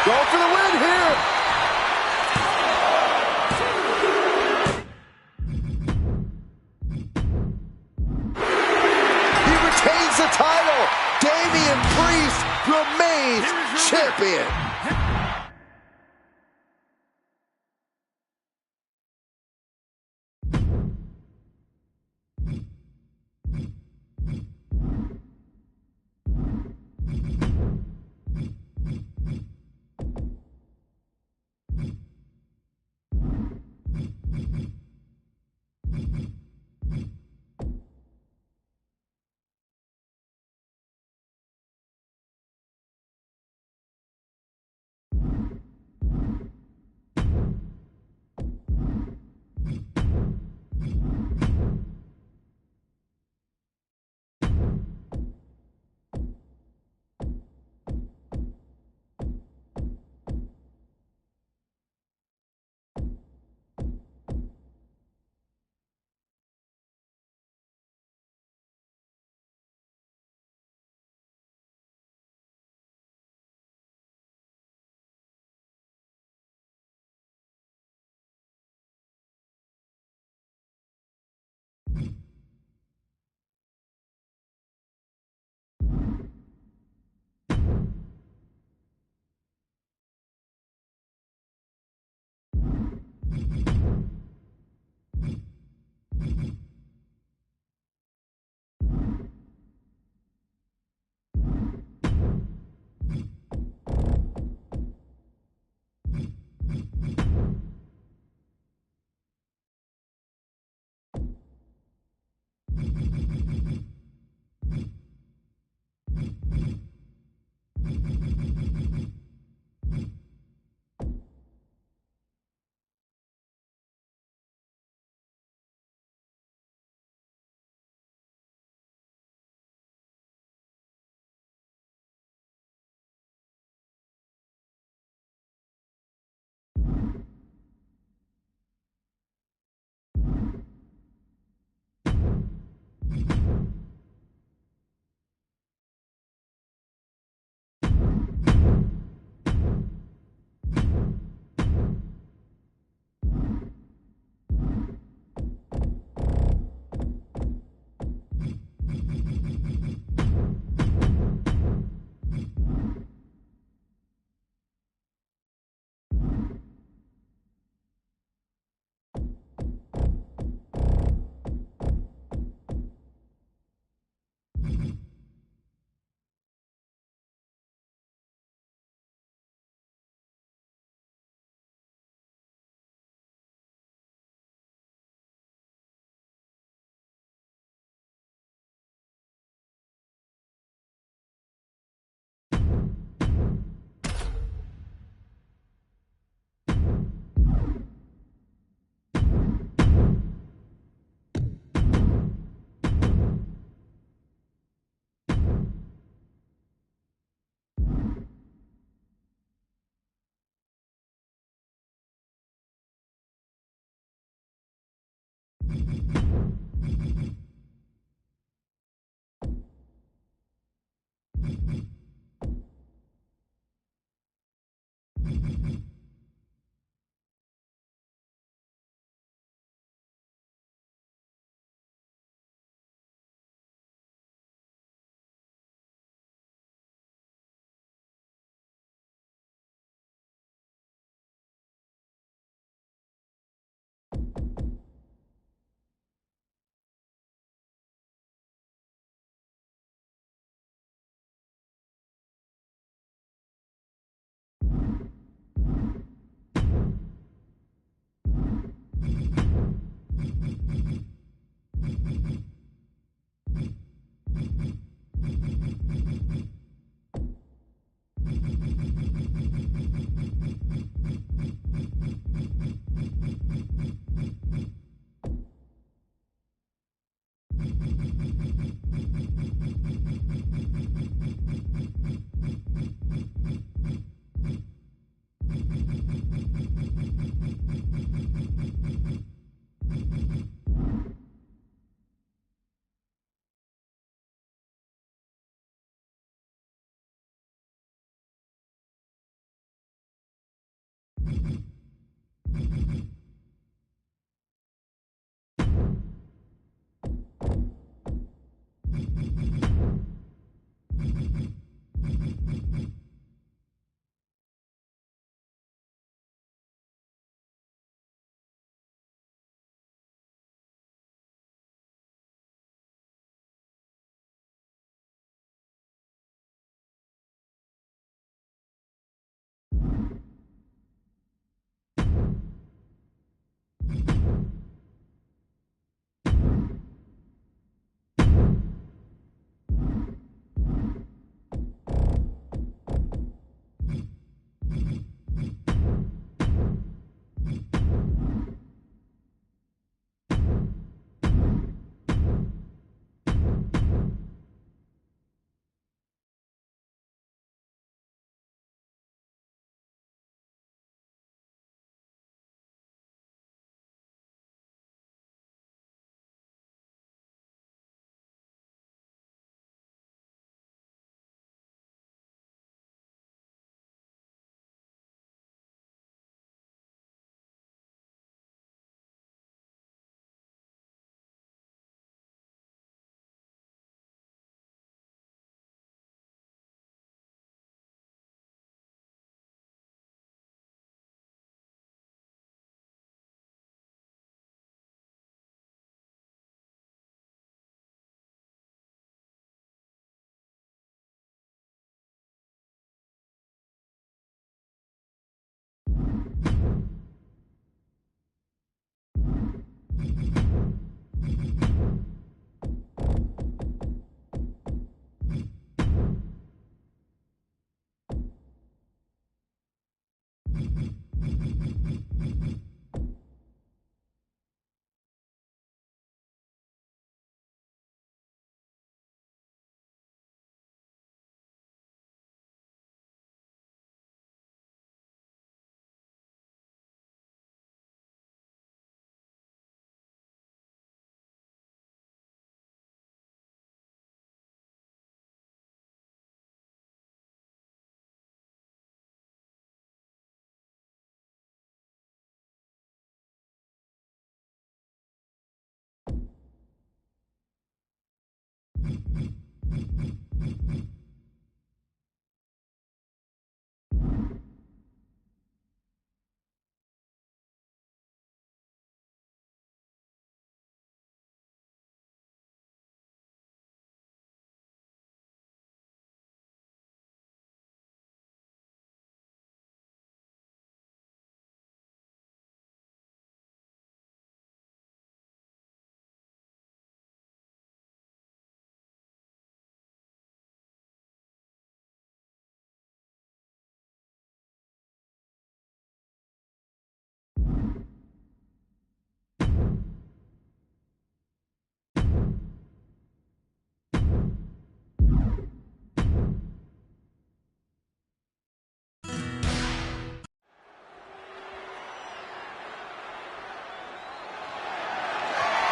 Going for the win here. He retains the title. Damian Priest remains champion.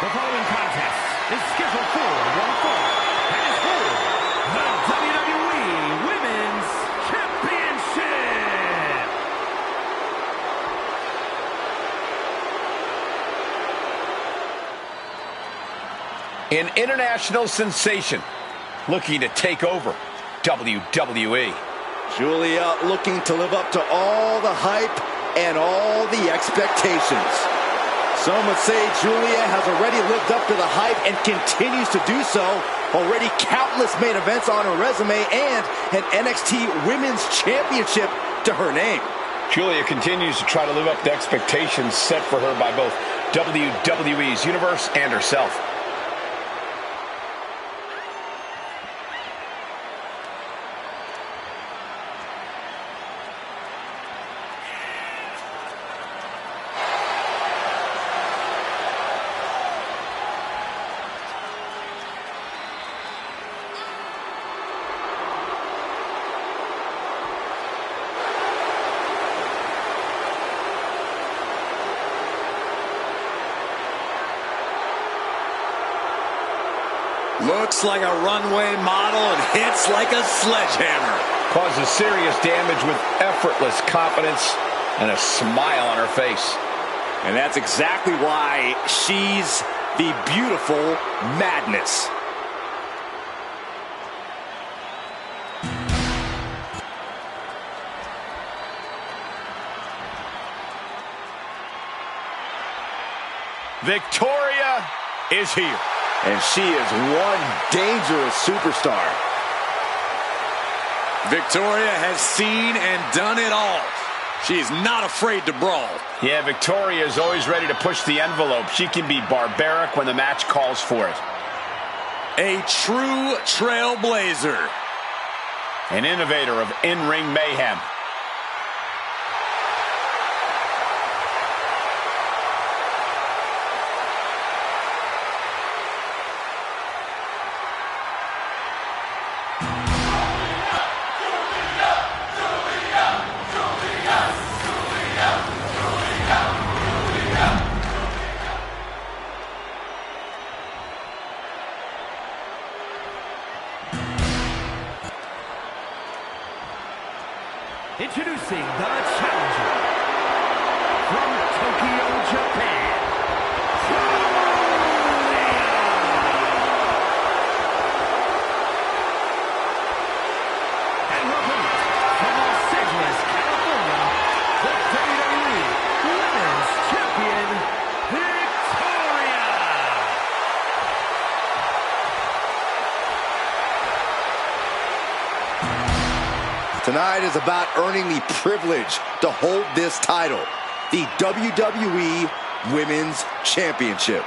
The following contest is scheduled for one fall and is for the WWE Women's Championship. An international sensation looking to take over WWE. Julia looking to live up to all the hype and all the expectations. Some would say Julia has already lived up to the hype and continues to do so. Already countless main events on her resume and an NXT Women's Championship to her name. Julia continues to try to live up to expectations set for her by both WWE's universe and herself. Looks like a runway model and hits like a sledgehammer. Causes serious damage with effortless confidence and a smile on her face. And that's exactly why she's the beautiful madness. Victoria is here. And she is one dangerous superstar. Victoria has seen and done it all. She is not afraid to brawl. Yeah, Victoria is always ready to push the envelope. She can be barbaric when the match calls for it. A true trailblazer. An innovator of in-ring mayhem. Introducing the challenger from Tokyo, Japan, Julia. And her opponent from Los Angeles, California, the WWE Women's Champion, Victoria. Tonight is about earning the privilege to hold this title, the WWE Women's Championship.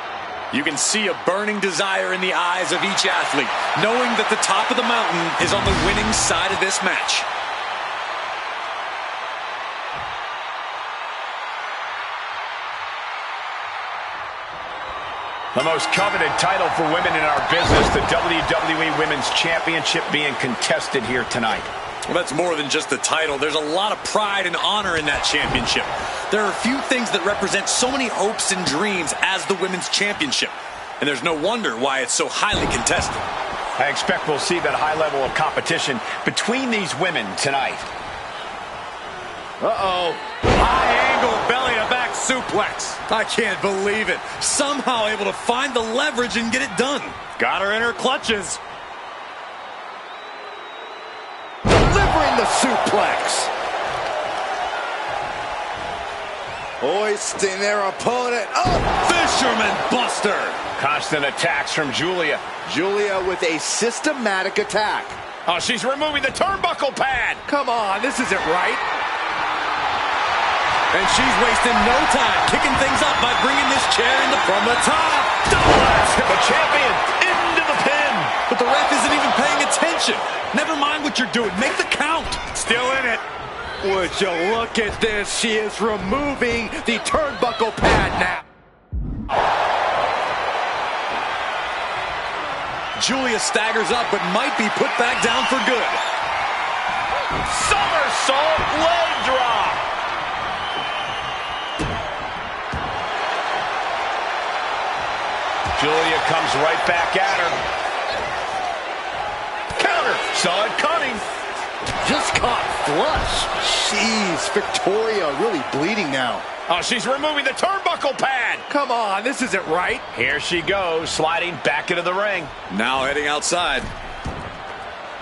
You can see a burning desire in the eyes of each athlete, knowing that the top of the mountain is on the winning side of this match. The most coveted title for women in our business, the WWE Women's Championship being contested here tonight. Well, that's more than just the title. There's a lot of pride and honor in that championship. There are a few things that represent so many hopes and dreams as the Women's Championship. And there's no wonder why it's so highly contested. I expect we'll see that high level of competition between these women tonight. Uh-oh. High-angle belly-to-back suplex. I can't believe it. Somehow able to find the leverage and get it done. Got her in her clutches. delivering the suplex. Hoisting their opponent. Oh, Fisherman Buster. Constant attacks from Julia. Julia with a systematic attack. Oh, she's removing the turnbuckle pad. Come on, this isn't right. And she's wasting no time kicking things up by bringing this chair into from the top. The champion into the pin. But the ref isn't even paying attention. Never mind what you're doing. Make the count. Still in it. Would you look at this? She is removing the turnbuckle pad now. Julia staggers up, but might be put back down for good. Somersault leg drop. Julia comes right back at her. Counter. Saw it coming. Just caught flush. Jeez, Victoria really bleeding now. Oh, she's removing the turnbuckle pad. Come on, this isn't right. Here she goes, sliding back into the ring. Now heading outside.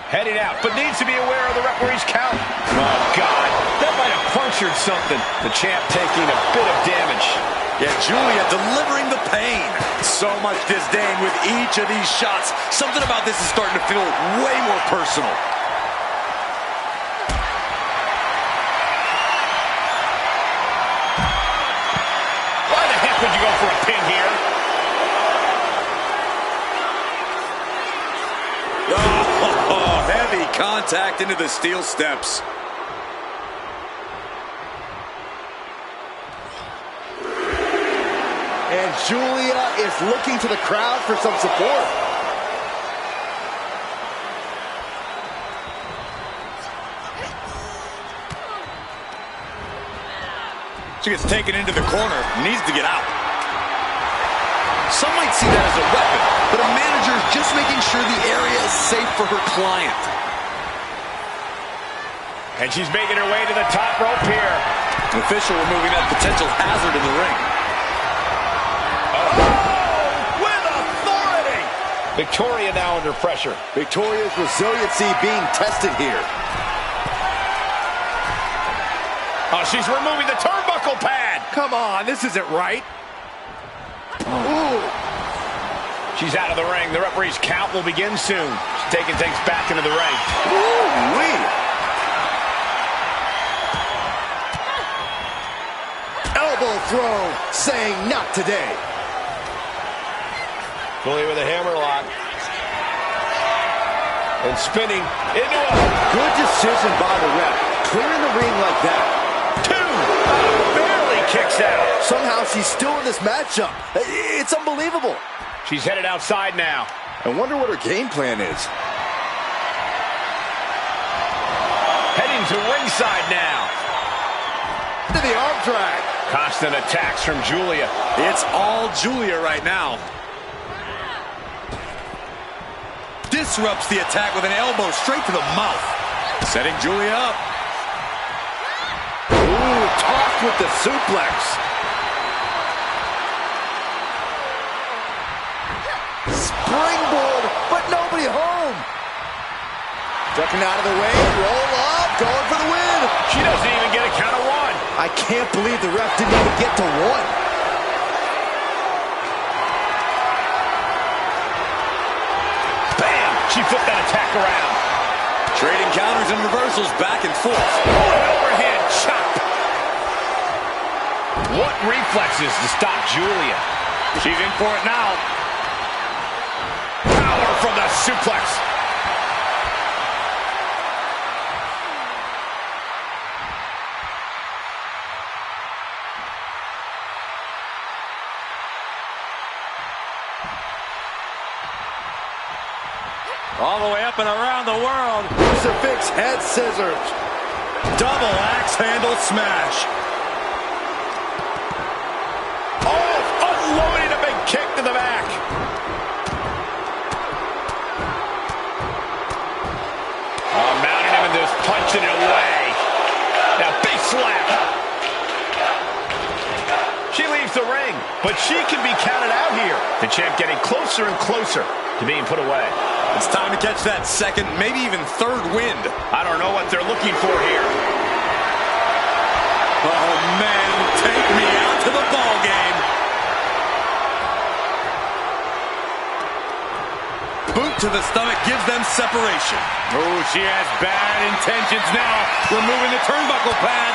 Heading out, but needs to be aware of the referee's count. Oh, God. That might have punctured something. The champ taking a bit of damage. Yeah, Julia delivering the pain. So much disdain with each of these shots. Something about this is starting to feel way more personal. Why the heck would you go for a pin here? Oh, heavy contact into the steel steps. And Julia is looking to the crowd for some support. She gets taken into the corner, needs to get out. Some might see that as a weapon, but a manager is just making sure the area is safe for her client. And she's making her way to the top rope here. An official removing that potential hazard in the ring. With authority! Victoria now under pressure. Victoria's resiliency being tested here. Oh, she's removing the turnbuckle pad. Come on, this isn't right. Ooh. She's out of the ring. The referee's count will begin soon. She's taking things back into the ring. Ooh-wee. Elbow throw, saying not today. Julia with a hammerlock. And spinning into a... Good decision by the ref. Clearing the ring like that. Barely kicks out. Somehow she's still in this matchup. It's unbelievable. She's headed outside now. I wonder what her game plan is. Heading to ringside now. To the arm drag. Constant attacks from Julia. It's all Julia right now. Disrupts the attack with an elbow straight to the mouth. Setting Julia up. Ooh, tossed with the suplex. Springboard, but nobody home. Ducking out of the way, roll up, going for the win. She doesn't even get a count of one. I can't believe the ref didn't even get to one. Bam! She flipped that attack around. Trading counters and reversals back and forth. Oh, an overhead chop. What reflexes to stop Julia? She's in for it now. Power from the suplex. All the way up and around the world. Crucifix head scissors. Double axe handle smash. Oh, unloading a big kick to the back. Oh, mounting him and just punching it away. Now, big slap. She leaves the ring, but she can be counted out here. The champ getting closer and closer to being put away. It's time to catch that second, maybe even third wind. I don't know what they're looking for here. Oh, man, take me out to the ball game. Boot to the stomach gives them separation. Oh, she has bad intentions now. Removing the turnbuckle pad.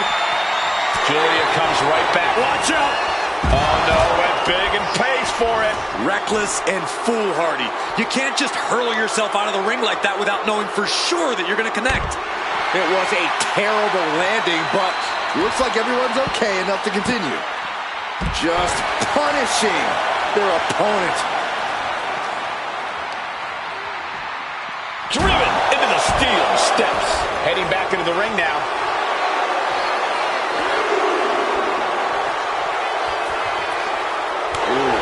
Julia comes right back. Watch out. Oh, no, went big and pays for it. Reckless and foolhardy. You can't just hurl yourself out of the ring like that without knowing for sure that you're going to connect. It was a terrible landing, but looks like everyone's okay enough to continue. Just punishing their opponent. Driven into the steel steps. Heading back into the ring now. Ooh.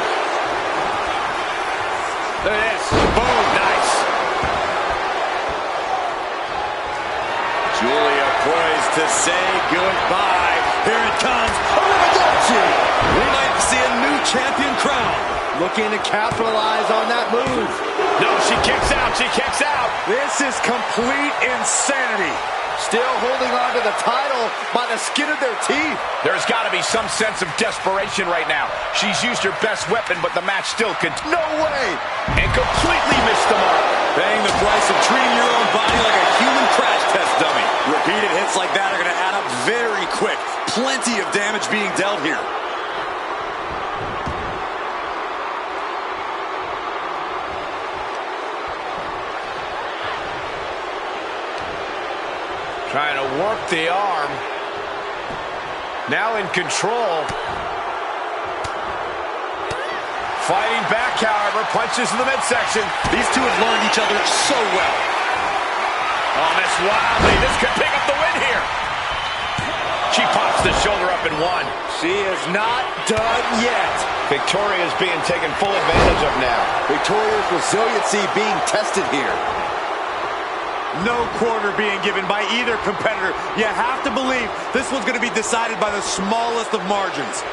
Look at this. Boom. Nice. Julia poised to say goodbye. Here it comes. We might see a new champion crown. Looking to capitalize on that move. No, she kicks out. She kicks out. This is complete insanity. Still holding on to the title by the skin of their teeth. There's got to be some sense of desperation right now. She's used her best weapon, but the match still could. No way. And completely missed the mark. Paying the price of treating your own body like a human crash test dummy. Repeated hits like that are going to add up very quick. Plenty of damage being dealt here. Trying to work the arm. Now in control. Fighting back, however. Punches in the midsection. These two have learned each other so well. Oh, miss wildly. This could pick up the win here. She pops the shoulder up and one. She is not done yet. Victoria's being taken full advantage of now. Victoria's resiliency being tested here. No quarter being given by either competitor. You have to believe this one's going to be decided by the smallest of margins.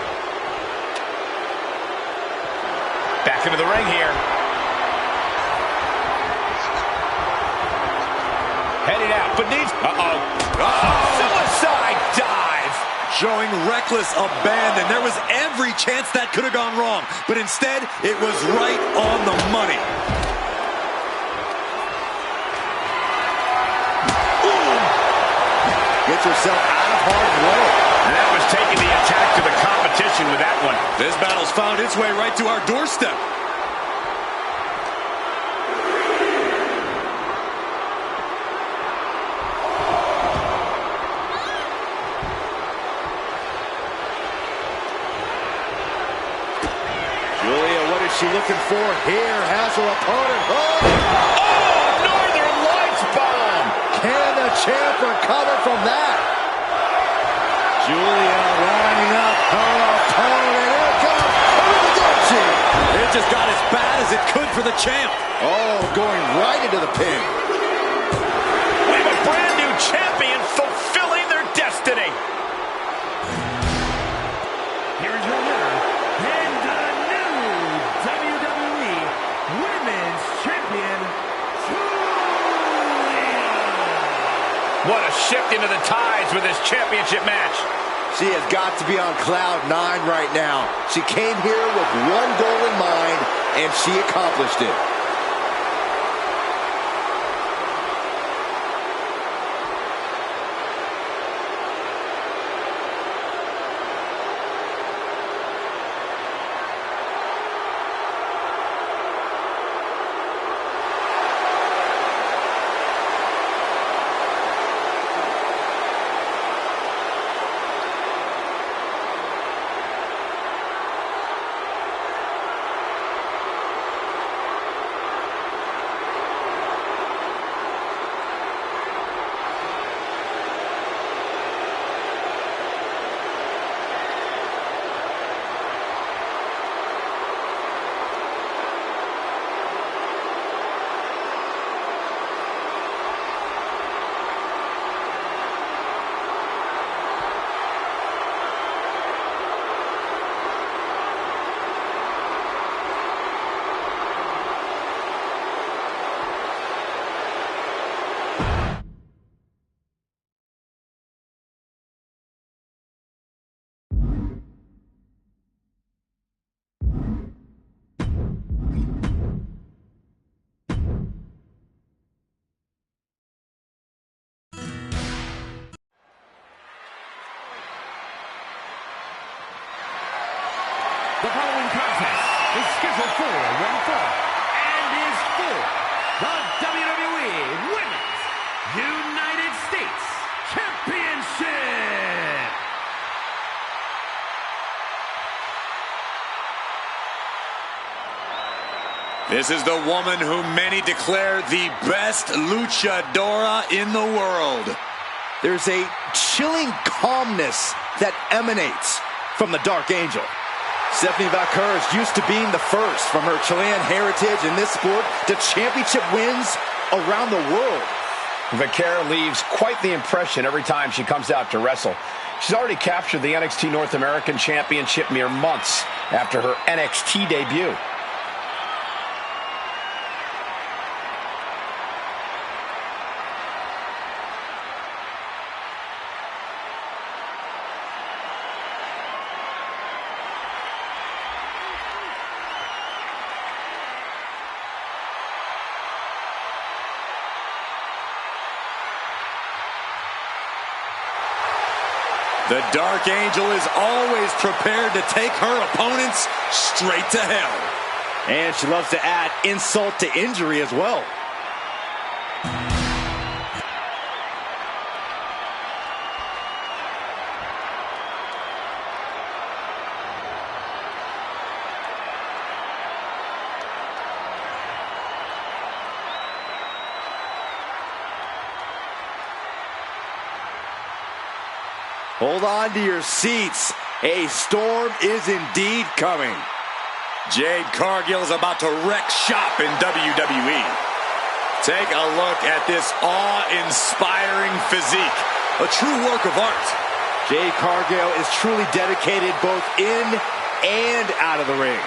Back into the ring here. Headed out, but needs... Suicide dive! Showing reckless abandon. There was every chance that could have gone wrong, but instead, it was right on the money. Gets herself out of harm's way. And that was taking the attack to the competition with that one. This battle's found its way right to our doorstep. Julia, what is she looking for here? Has her opponent. Oh, Northern Lights bomb! Can the champ recover from that? Julia lining up her opponent. Here it comes. It just got as bad as it could for the champ. Oh, going right into the pin. We have a brand new champion fulfilling their destiny. Here's your winner, and the new WWE Women's Champion, Julia. What a shift into the tides with this championship match. She has got to be on cloud 9 right now. She came here with one goal in mind, and she accomplished it. The following contest is scheduled for one fall and is for the WWE Women's United States Championship. This is the woman who many declare the best luchadora in the world. There's a chilling calmness that emanates from the Dark Angel. Stephanie Vaquer is used to being the first from her Chilean heritage in this sport to championship wins around the world. Vaquer leaves quite the impression every time she comes out to wrestle. She's already captured the NXT North American Championship mere months after her NXT debut. The Dark Angel is always prepared to take her opponents straight to hell. And she loves to add insult to injury as well. Hold on to your seats. A storm is indeed coming. Jade Cargill is about to wreck shop in WWE. Take a look at this awe-inspiring physique. A true work of art. Jade Cargill is truly dedicated both in and out of the ring.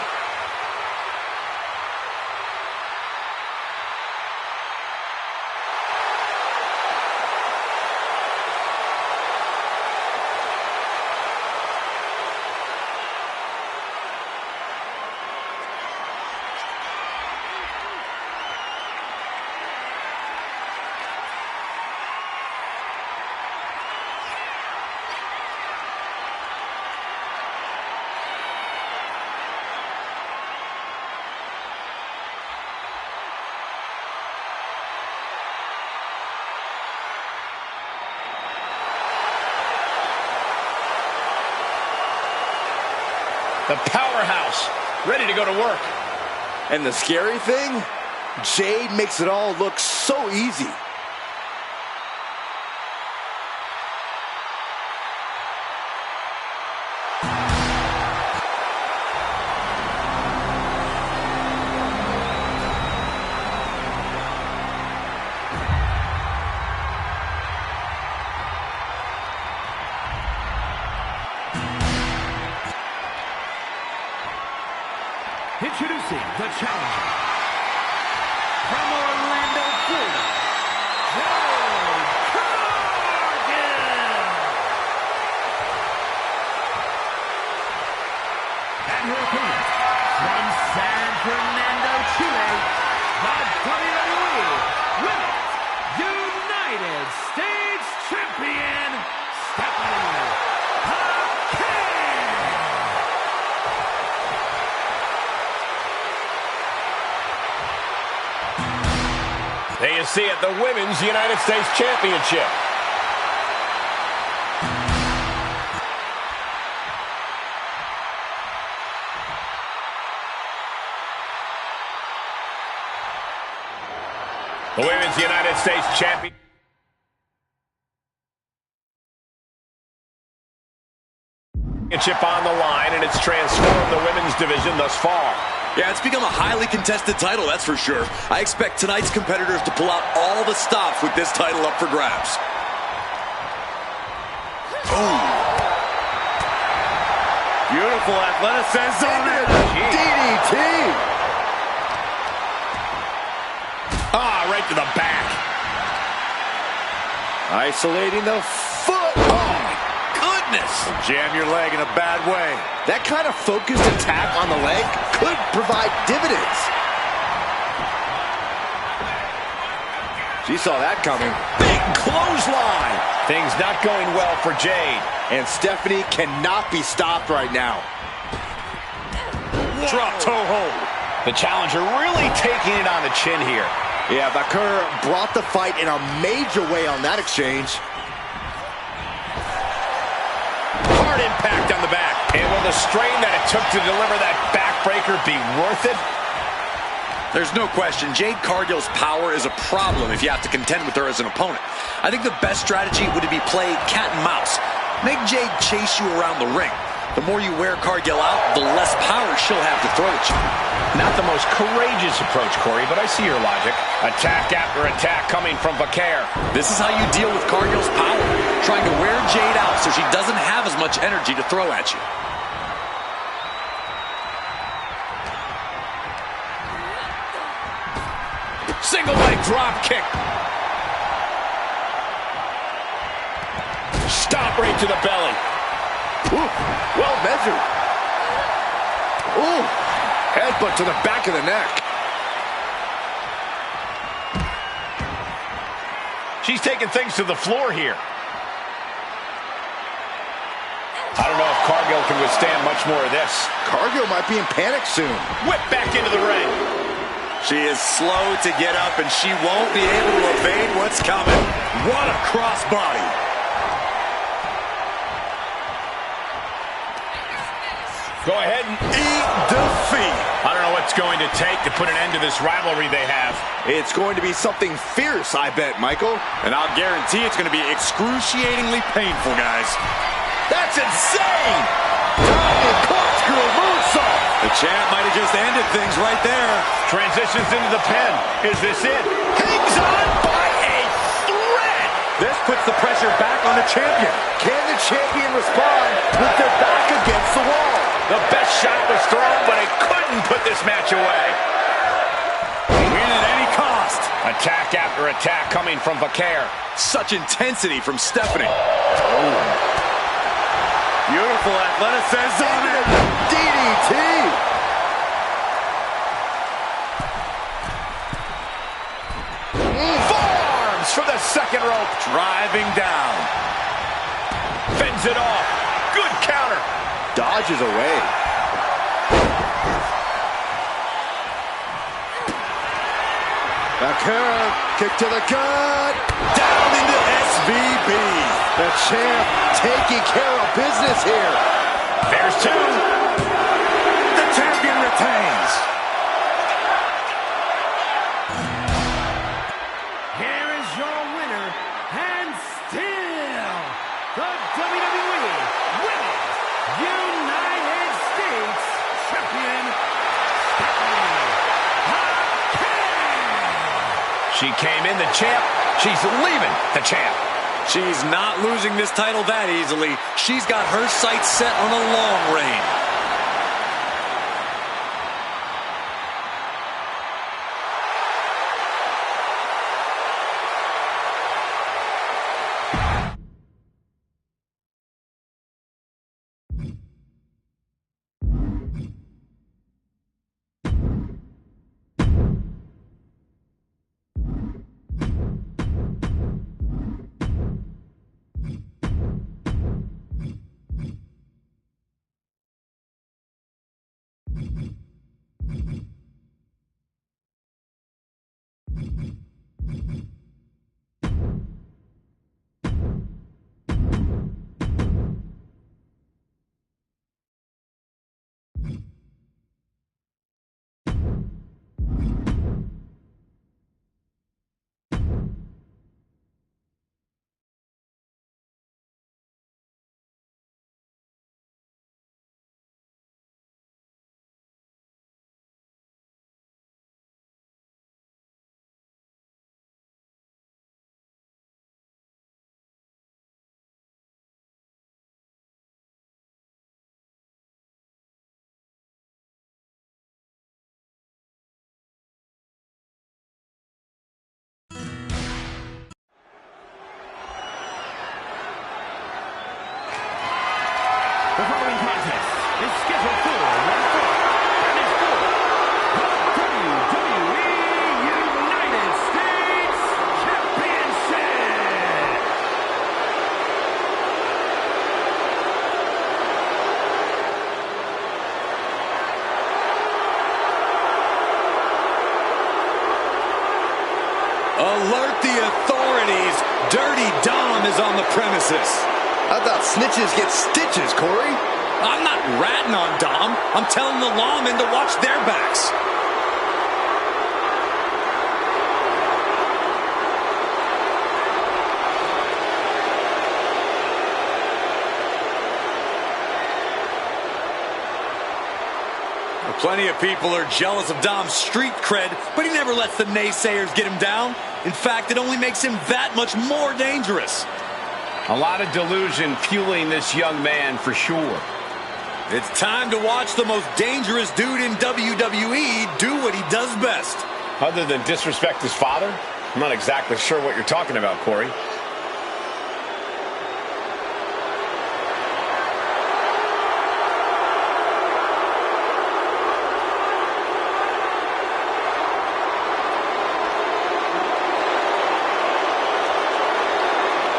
The powerhouse, ready to go to work. And the scary thing, Jade makes it all look so easy. Introducing the challenger from Orlando, Florida, Jade Cargill. And her opponent from San Fernando, Chile, the WWE Women's United States Champion, Stephanie Vaquer. There you see it, the Women's United States Championship. The Women's United States Championship on the line, and it's transformed the women's division thus far. Yeah, it's become a highly contested title, that's for sure. I expect tonight's competitors to pull out all the stops with this title up for grabs. Oh. Beautiful athleticism. DDT. Ah, right to the back. Isolating the foot. Oh, my goodness. Jam your leg in a bad way. That kind of focused attack on the leg could provide dividends. She saw that coming. Big clothesline. Things not going well for Jade. And Stephanie cannot be stopped right now. drop toe hold. The challenger really taking it on the chin here. Yeah, Bakur brought the fight in a major way on that exchange. Hard impact on the back. And will the strain that it took to deliver that backbreaker be worth it? There's no question, Jade Cargill's power is a problem if you have to contend with her as an opponent. I think the best strategy would be play cat and mouse. Make Jade chase you around the ring. The more you wear Cargill out, the less power she'll have to throw at you. Not the most courageous approach, Corey, but I see your logic. Attack after attack coming from Bakar. This is how you deal with Cargill's power. Trying to wear Jade out so she doesn't have as much energy to throw at you. Single leg drop kick. Stop right to the belly. Ooh, well measured. Ooh, headbutt to the back of the neck. She's taking things to the floor here. I don't know if Cargill can withstand much more of this. Cargill might be in panic soon. Whip back into the ring. She is slow to get up, and she won't be able to evade what's coming. What a crossbody. Go ahead and eat defeat. I don't know what's going to take to put an end to this rivalry they have. It's going to be something fierce, I bet, Michael. And I'll guarantee it's going to be excruciatingly painful, guys. That's insane! Diving corkscrew moonsault! The champ might have just ended things right there. Transitions into the pin. Is this it? Hangs on by a thread! This puts the pressure back on the champion. Can the champion respond with their back against the wall? The best shot was thrown, but it couldn't put this match away. Win at any cost. Attack after attack coming from Bakar. Such intensity from Stephanie. Oh. Beautiful athleticism. DDT. Forearms for the second rope. Driving down. Fends it off. Good counter. Dodges away. Bakar, kick to the gut. Down into SVB. The champ taking care of business here. There's two. The champion retains. Here is your winner, and still the WWE Women's United States Champion, Stephanie. She came in the champ. She's leaving the champ. She's not losing this title that easily. She's got her sights set on a long reign. The following contest is scheduled for one fall, and is for the WWE United States Championship. is on the premises. I thought snitches get stitches, Corey. I'm not ratting on Dom. I'm telling the lawmen to watch their backs. Plenty of people are jealous of Dom's street cred, but he never lets the naysayers get him down. In fact, it only makes him that much more dangerous. A lot of delusion fueling this young man for sure. It's time to watch the most dangerous dude in WWE do what he does best. Other than disrespect his father? I'm not exactly sure what you're talking about, Corey.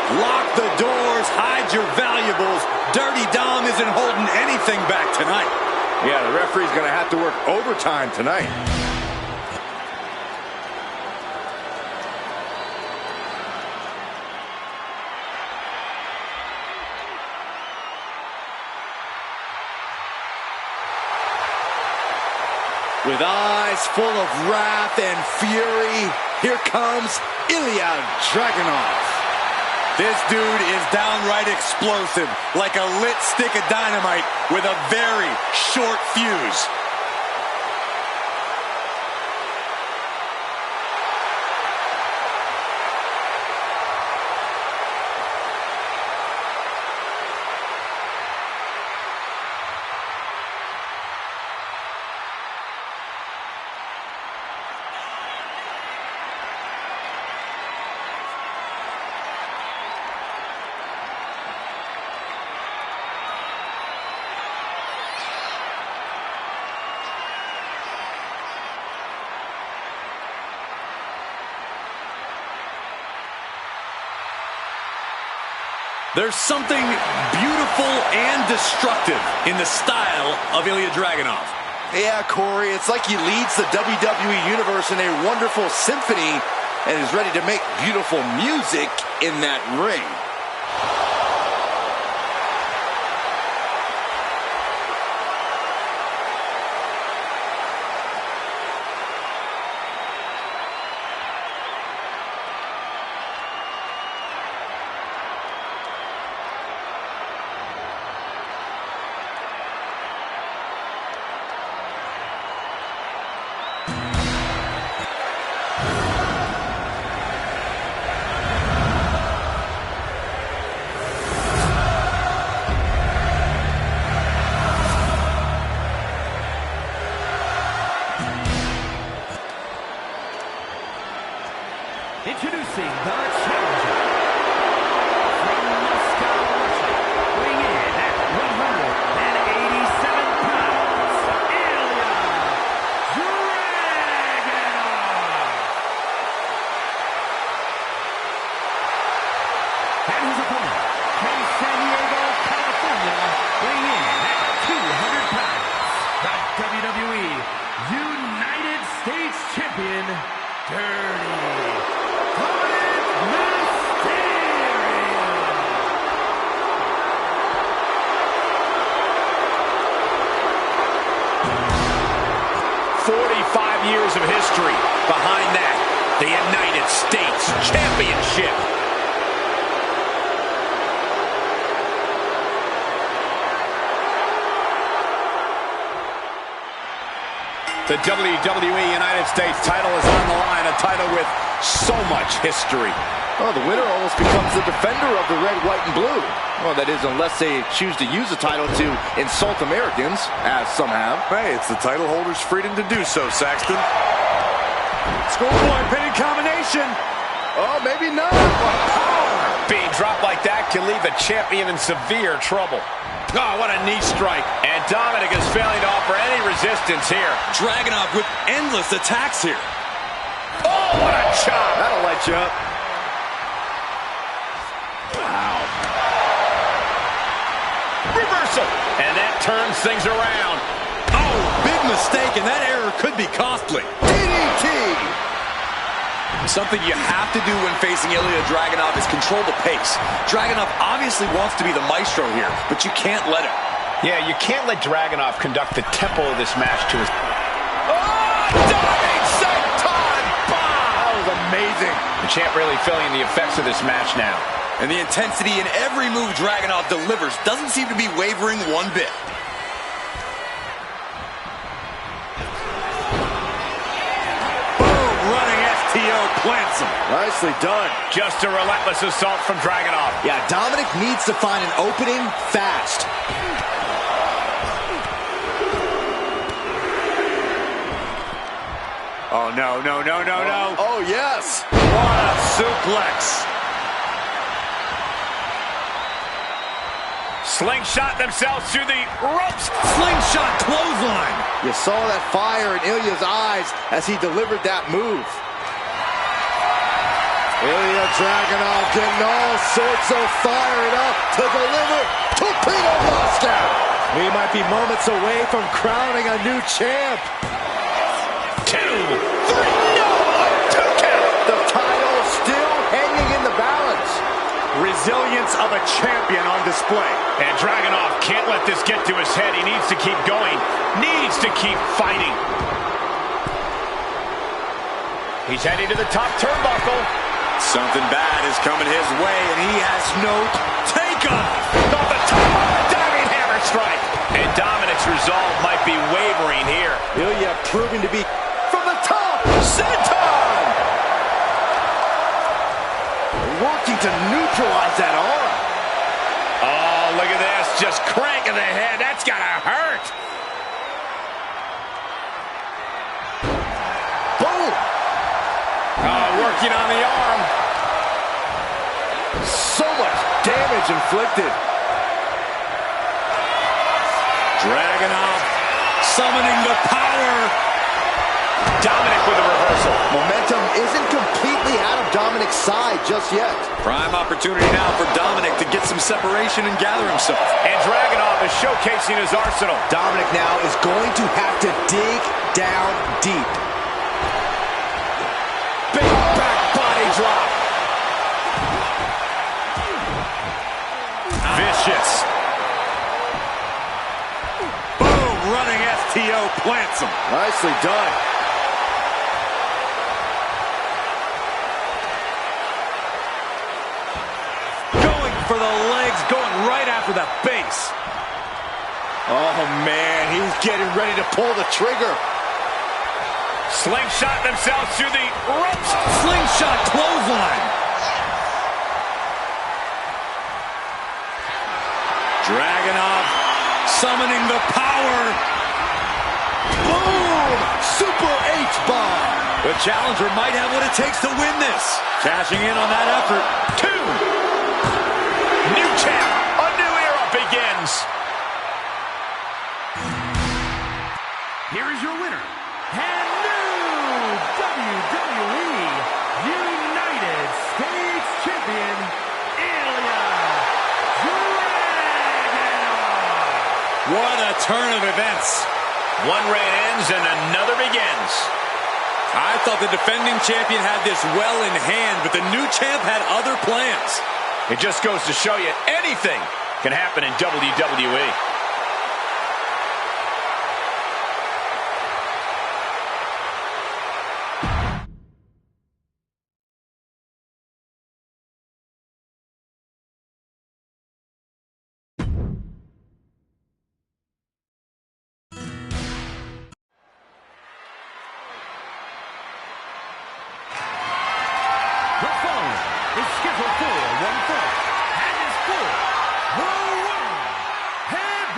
Lock the doors, hide your valuables. Dirty Dom isn't holding anything back tonight. Yeah, the referee's going to have to work overtime tonight. With eyes full of wrath and fury, here comes Ilya Dragunov. This dude is downright explosive, like a lit stick of dynamite with a very short fuse. There's something beautiful and destructive in the style of Ilya Dragunov. Yeah, Corey, it's like he leads the WWE Universe in a wonderful symphony and is ready to make beautiful music in that ring. Introducing the challenger from Moscow, Russia, weighing in at 187 pounds, Ilya Dragunov. And his opponent from San Diego, California, weighing in at 200 pounds, the WWE United States Champion, Dirty 45 years of history behind that, the United States Championship. The WWE United States title is on the line, a title with so much history. Oh, the winner almost becomes the defender of the red, white, and blue. Well, that is, unless they choose to use the title to insult Americans, as some have. Hey, it's the title holder's freedom to do so, Saxton. Scoreboard pinning combination. Oh, maybe not. Being dropped like that can leave a champion in severe trouble. Oh, what a knee strike. And Dominic is failing to offer any resistance here. Dragunov with endless attacks here. Oh, what a chop. That'll light you up. Wow. Reversal. And that turns things around. Oh, big mistake, and that error could be costly. DDT. Something you have to do when facing Ilya Dragunov is control the pace. Dragunov obviously wants to be the maestro here, but you can't let him. Yeah, you can't let Dragunov conduct the tempo of this match to his... Diving senton bomb! That was amazing. The champ really feeling the effects of this match now. And the intensity in every move Dragunov delivers doesn't seem to be wavering one bit. Plants him. Nicely done. Just a relentless assault from Dragunov. Yeah, Dominic needs to find an opening fast. Oh, no, no, no, no, no. Oh, yes. What a suplex. Slingshot themselves through the ropes. Slingshot clothesline. You saw that fire in Ilya's eyes as he delivered that move. Ilya Dragunov getting all sorts of fired up to deliver Torpedo Moscow. We might be moments away from crowning a new champ. 2, 3, no, a 2 count. The title still hanging in the balance. Resilience of a champion on display. And Dragunov can't let this get to his head. He needs to keep going. Needs to keep fighting. He's heading to the top turnbuckle. Something bad is coming his way, and he has no takeoff. Off the top, diving hammer strike. And Dominic's resolve might be wavering here. Ilya proving to be from the top. Senton! Working to neutralize that arm. Oh, look at this. Just cranking the head. That's gotta hurt. Boom! Working on the arm. So much damage inflicted. Dragunov summoning the power. Dominic with a reversal. Momentum isn't completely out of Dominic's side just yet. Prime opportunity now for Dominic to get some separation and gather himself. And Dragunov is showcasing his arsenal. Dominic now is going to have to dig down deep. Big back body drop. Vicious. Boom, running STO plants him. Nicely done. Going for the legs, going right after the base. Oh, man, he's getting ready to pull the trigger. Slingshot themselves through the ropes. Slingshot clothesline. Dragunov summoning the power. Boom! Super H-bomb. The challenger might have what it takes to win this. Cashing in on that effort. 2. New champ. A new era begins. Here is your winner, and new WWE United States Champion, Ilya Dragunov. What a turn of events. One reign ends and another begins. I thought the defending champion had this well in hand, but the new champ had other plans. It just goes to show you anything can happen in WWE. The following is scheduled for one fall and is for the World Heavyweight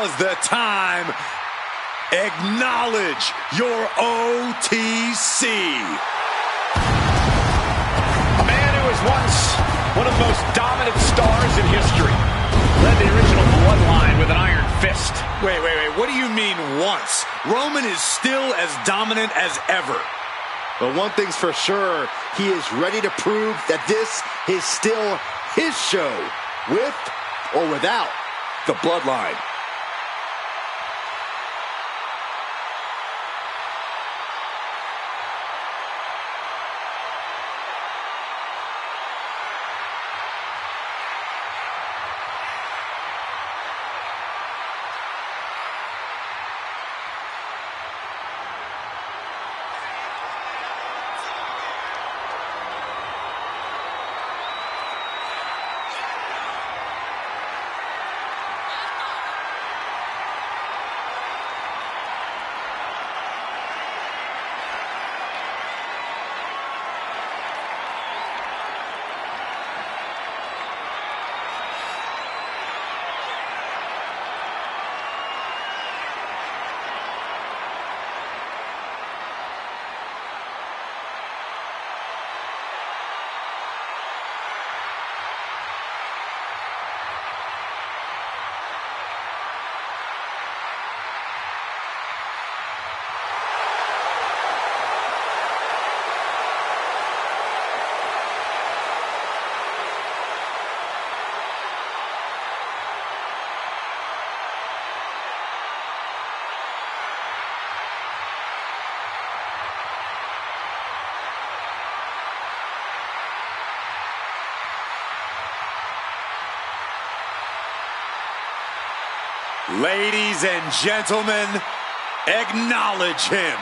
now's the time. Acknowledge your OTC. A man who was once one of the most dominant stars in history. Led the original bloodline with an iron fist. Wait. What do you mean once? Roman is still as dominant as ever. But one thing's for sure, he is ready to prove that this is still his show, with or without the bloodline. Ladies and gentlemen, acknowledge him.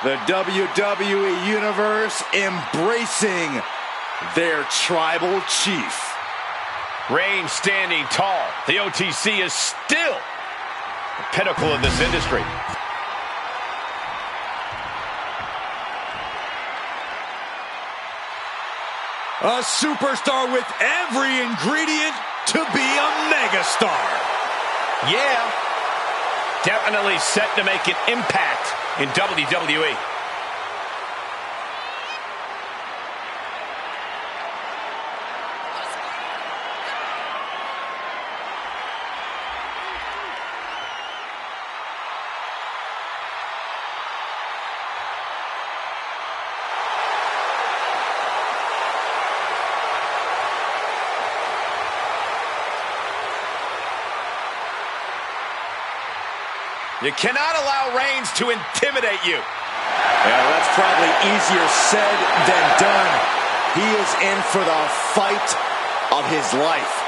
The WWE Universe embracing their tribal chief. Reigns standing tall. The OTC is still the pinnacle of this industry. A superstar with every ingredient to be a megastar. Yeah, definitely set to make an impact in WWE. You cannot allow Reigns to intimidate you. Yeah, that's probably easier said than done. He is in for the fight of his life.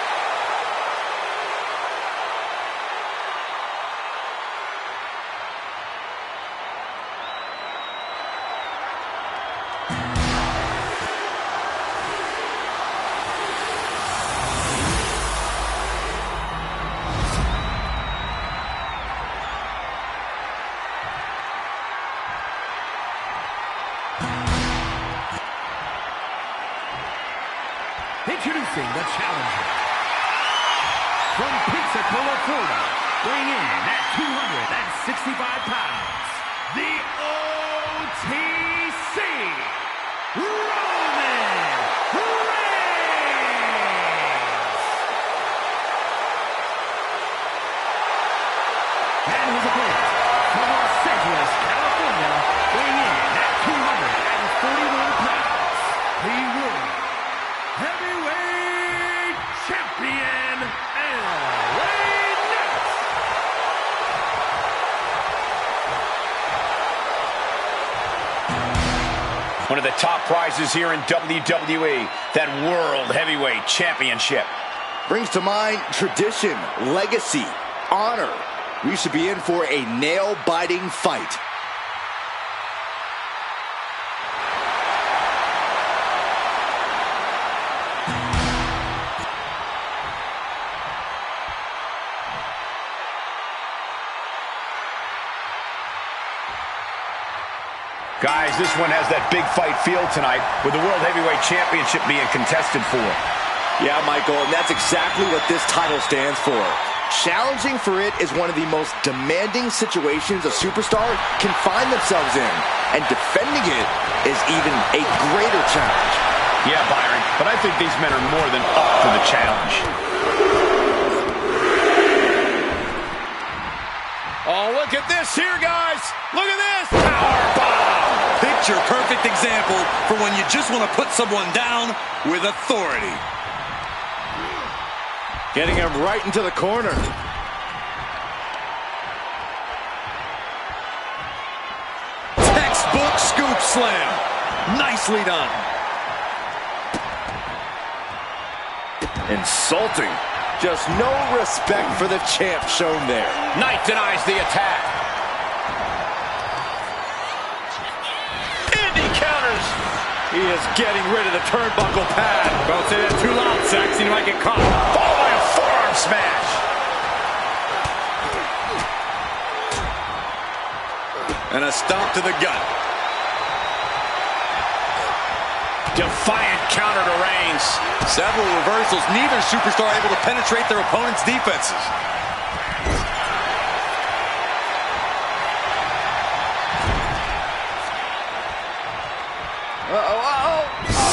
Introducing the challenger. From Pensacola, Florida, weighing in at 265 pounds, the OTC, Roman Reigns. And his opponent, from Los Angeles, California, weighing in at 241 pounds, the World Heavyweight Champion, LA Knight. One of the top prizes here in WWE, that World Heavyweight Championship. Brings to mind tradition, legacy, honor. We should be in for a nail-biting fight. Guys, this one has that big fight feel tonight, with the World Heavyweight Championship being contested for. Yeah, Michael, and that's exactly what this title stands for. Challenging for it is one of the most demanding situations a superstar can find themselves in, and defending it is even a greater challenge. Yeah, Byron, but I think these men are more than up for the challenge. Oh, look at this here, guys. Look at this. Powerbomb. Picture-perfect example for when you just want to put someone down with authority. Getting him right into the corner. Textbook scoop slam. Nicely done. Insulting. Just no respect for the champ shown there. Knight denies the attack. And he counters. He is getting rid of the turnbuckle pad. Don't say that too loud, Saxon. You might get caught. Followed by a forearm smash. And a stomp to the gut. Defiant counter to Reigns. Several reversals. Neither superstar able to penetrate their opponent's defenses.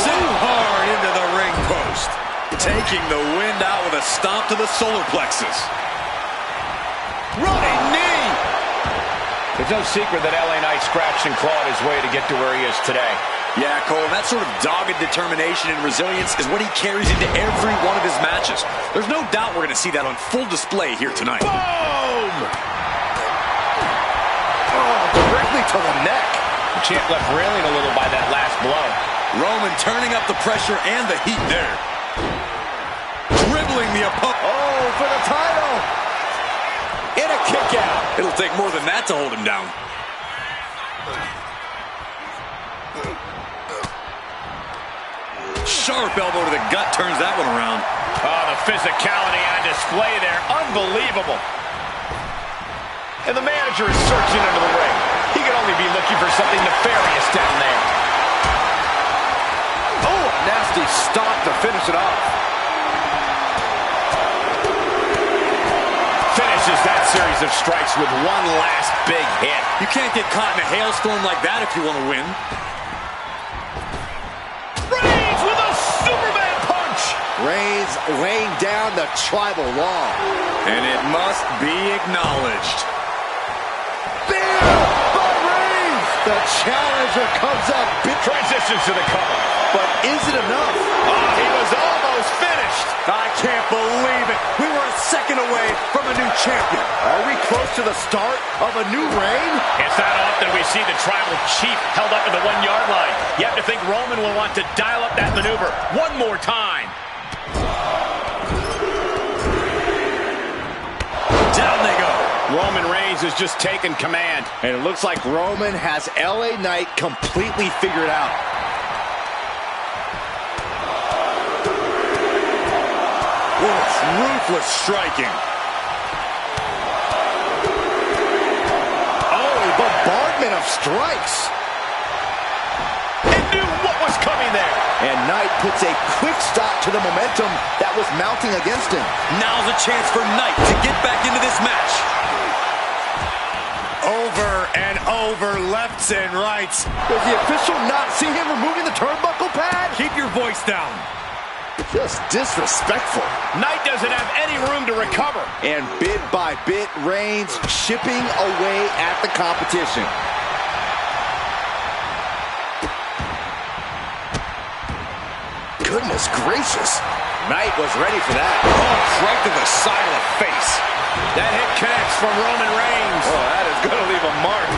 Sent hard into the ring post. Taking the wind out with a stomp to the solar plexus. Running knee. There's no secret that LA Knight scratched and clawed his way to get to where he is today. Yeah, Cole, that sort of dogged determination and resilience is what he carries into every one of his matches. There's no doubt we're going to see that on full display here tonight. Boom! Oh, directly to the neck. The champ left railing a little by that last blow. Roman turning up the pressure and the heat there. Dribbling the opponent. Oh, for the title. In a kick out. It'll take more than that to hold him down. Sharp elbow to the gut turns that one around. Oh, the physicality on display there. Unbelievable. And the manager is searching under the ring. He could only be looking for something nefarious down there. Oh, a nasty stop to finish it off. Finishes that series of strikes with one last big hit. You can't get caught in a hailstorm like that if you want to win. Reigns with a Superman punch. Reigns laying down the tribal law. And it must be acknowledged. Bam! By Reigns! The challenger comes up. Transitions to the cover. But is it enough? Oh, he was almost finished. I can't believe it. We were a second away from a new champion. Are we close to the start of a new reign? It's not often we see the tribal chief held up at the 1 yard line. You have to think Roman will want to dial up that maneuver one more time. Down they go. Roman Reigns is just taking command. And it looks like Roman has LA Knight completely figured out. Ruthless striking. Oh, a bombardment of strikes. He knew what was coming there. And Knight puts a quick stop to the momentum that was mounting against him. Now's a chance for Knight to get back into this match. Over and over, lefts and rights. Does the official not see him removing the turnbuckle pad? Keep your voice down. Just disrespectful. Knight doesn't have any room to recover. And bit by bit, Reigns chipping away at the competition. Goodness gracious. Knight was ready for that. Oh, right to the side of the face. That hit connects from Roman Reigns. Oh, that is going to leave a mark.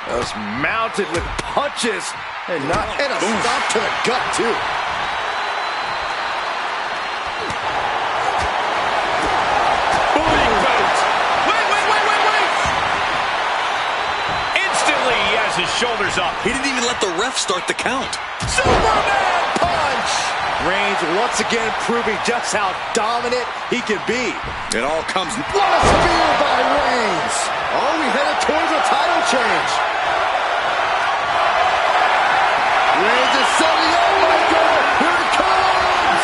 Just mounted with punches and a stop to the gut, too. Booting boot. Wait. Instantly, he has his shoulders up. He didn't even let the ref start the count. Superman punch. Reigns once again proving just how dominant he can be. It all comes. What a spear by Reigns. Oh, we headed towards a title change. Reigns is setting up, Michael. Here it comes.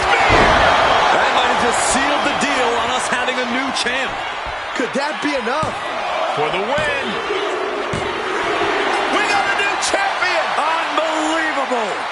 That might just sealed the deal on us having a new champ. Could that be enough? For the win. We got a new champion. Unbelievable.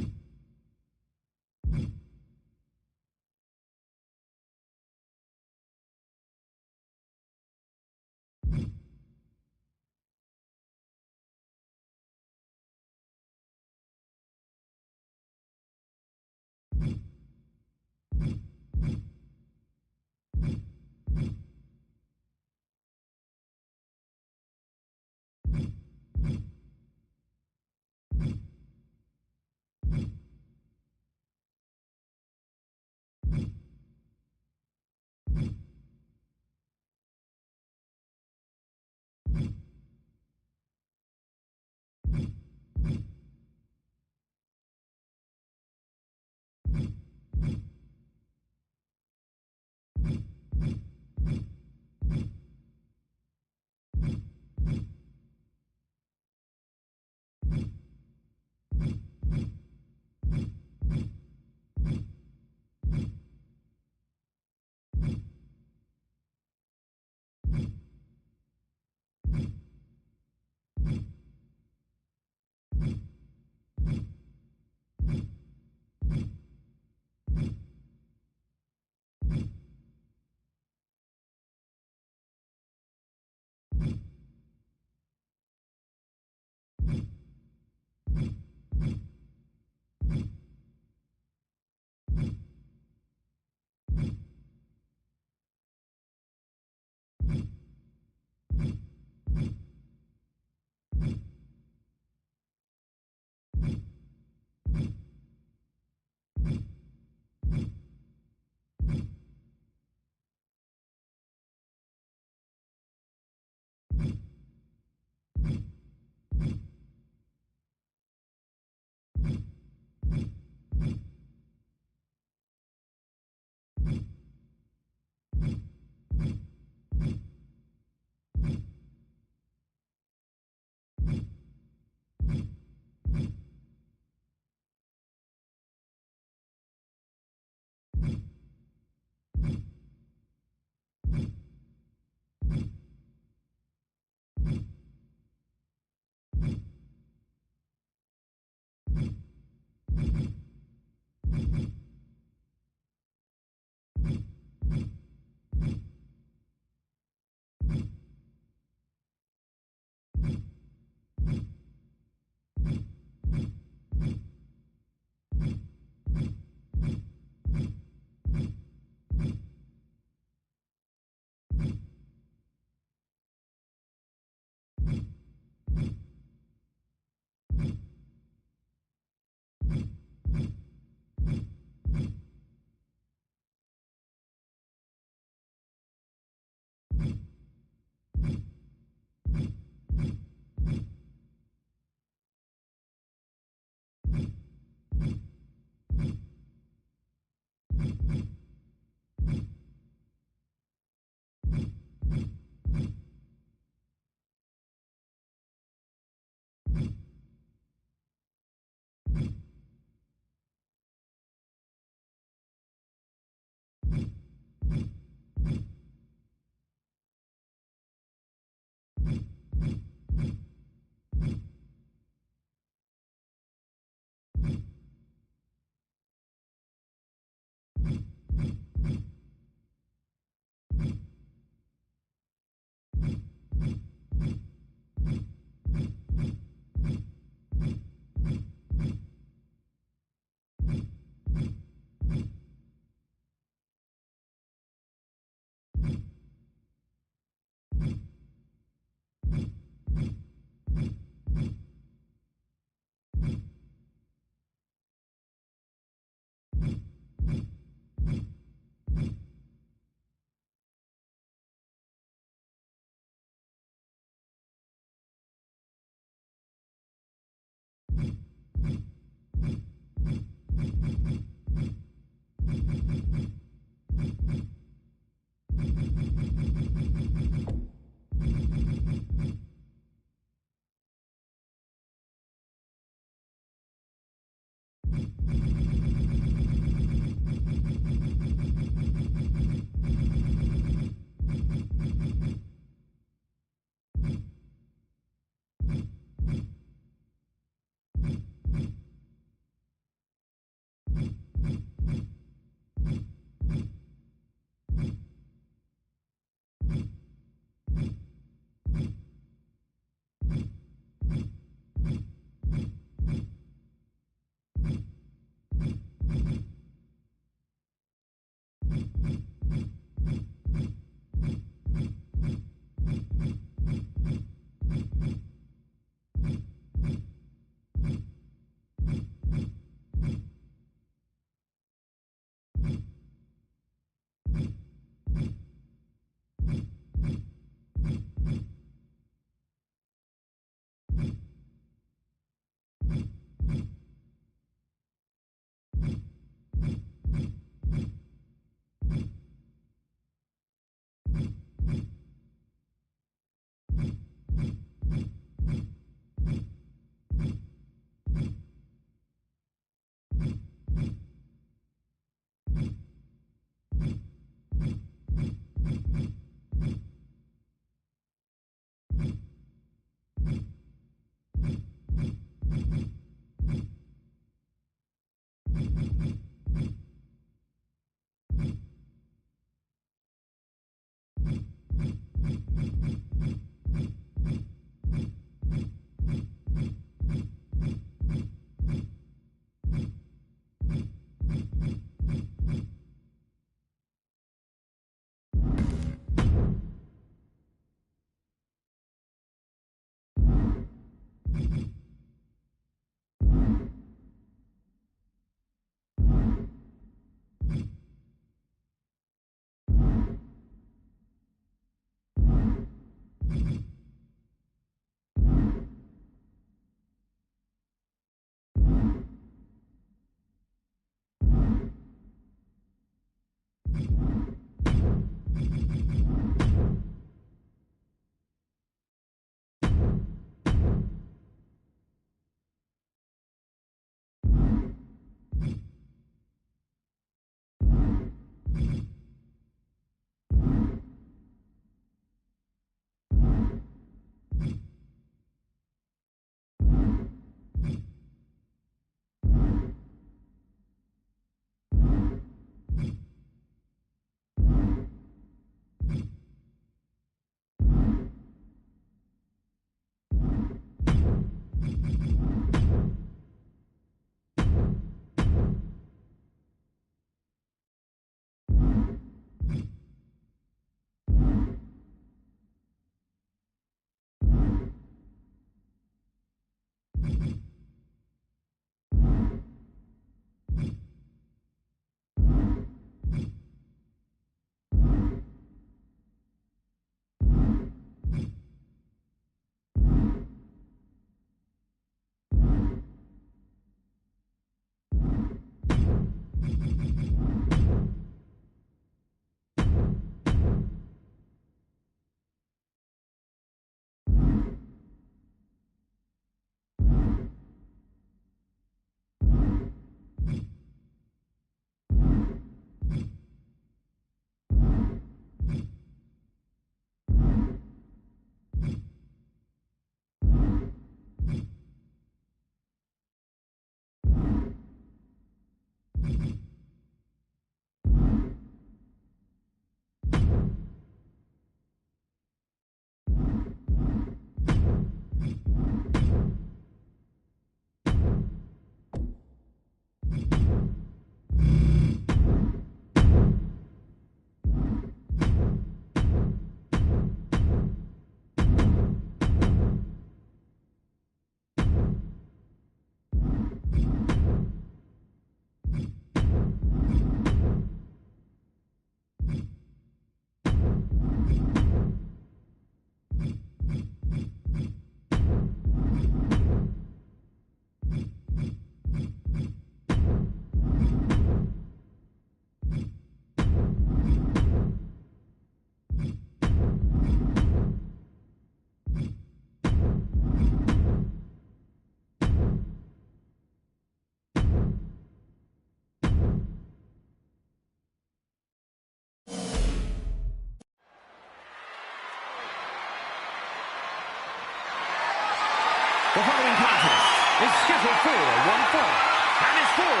The following contest is scheduled for one fall, and is for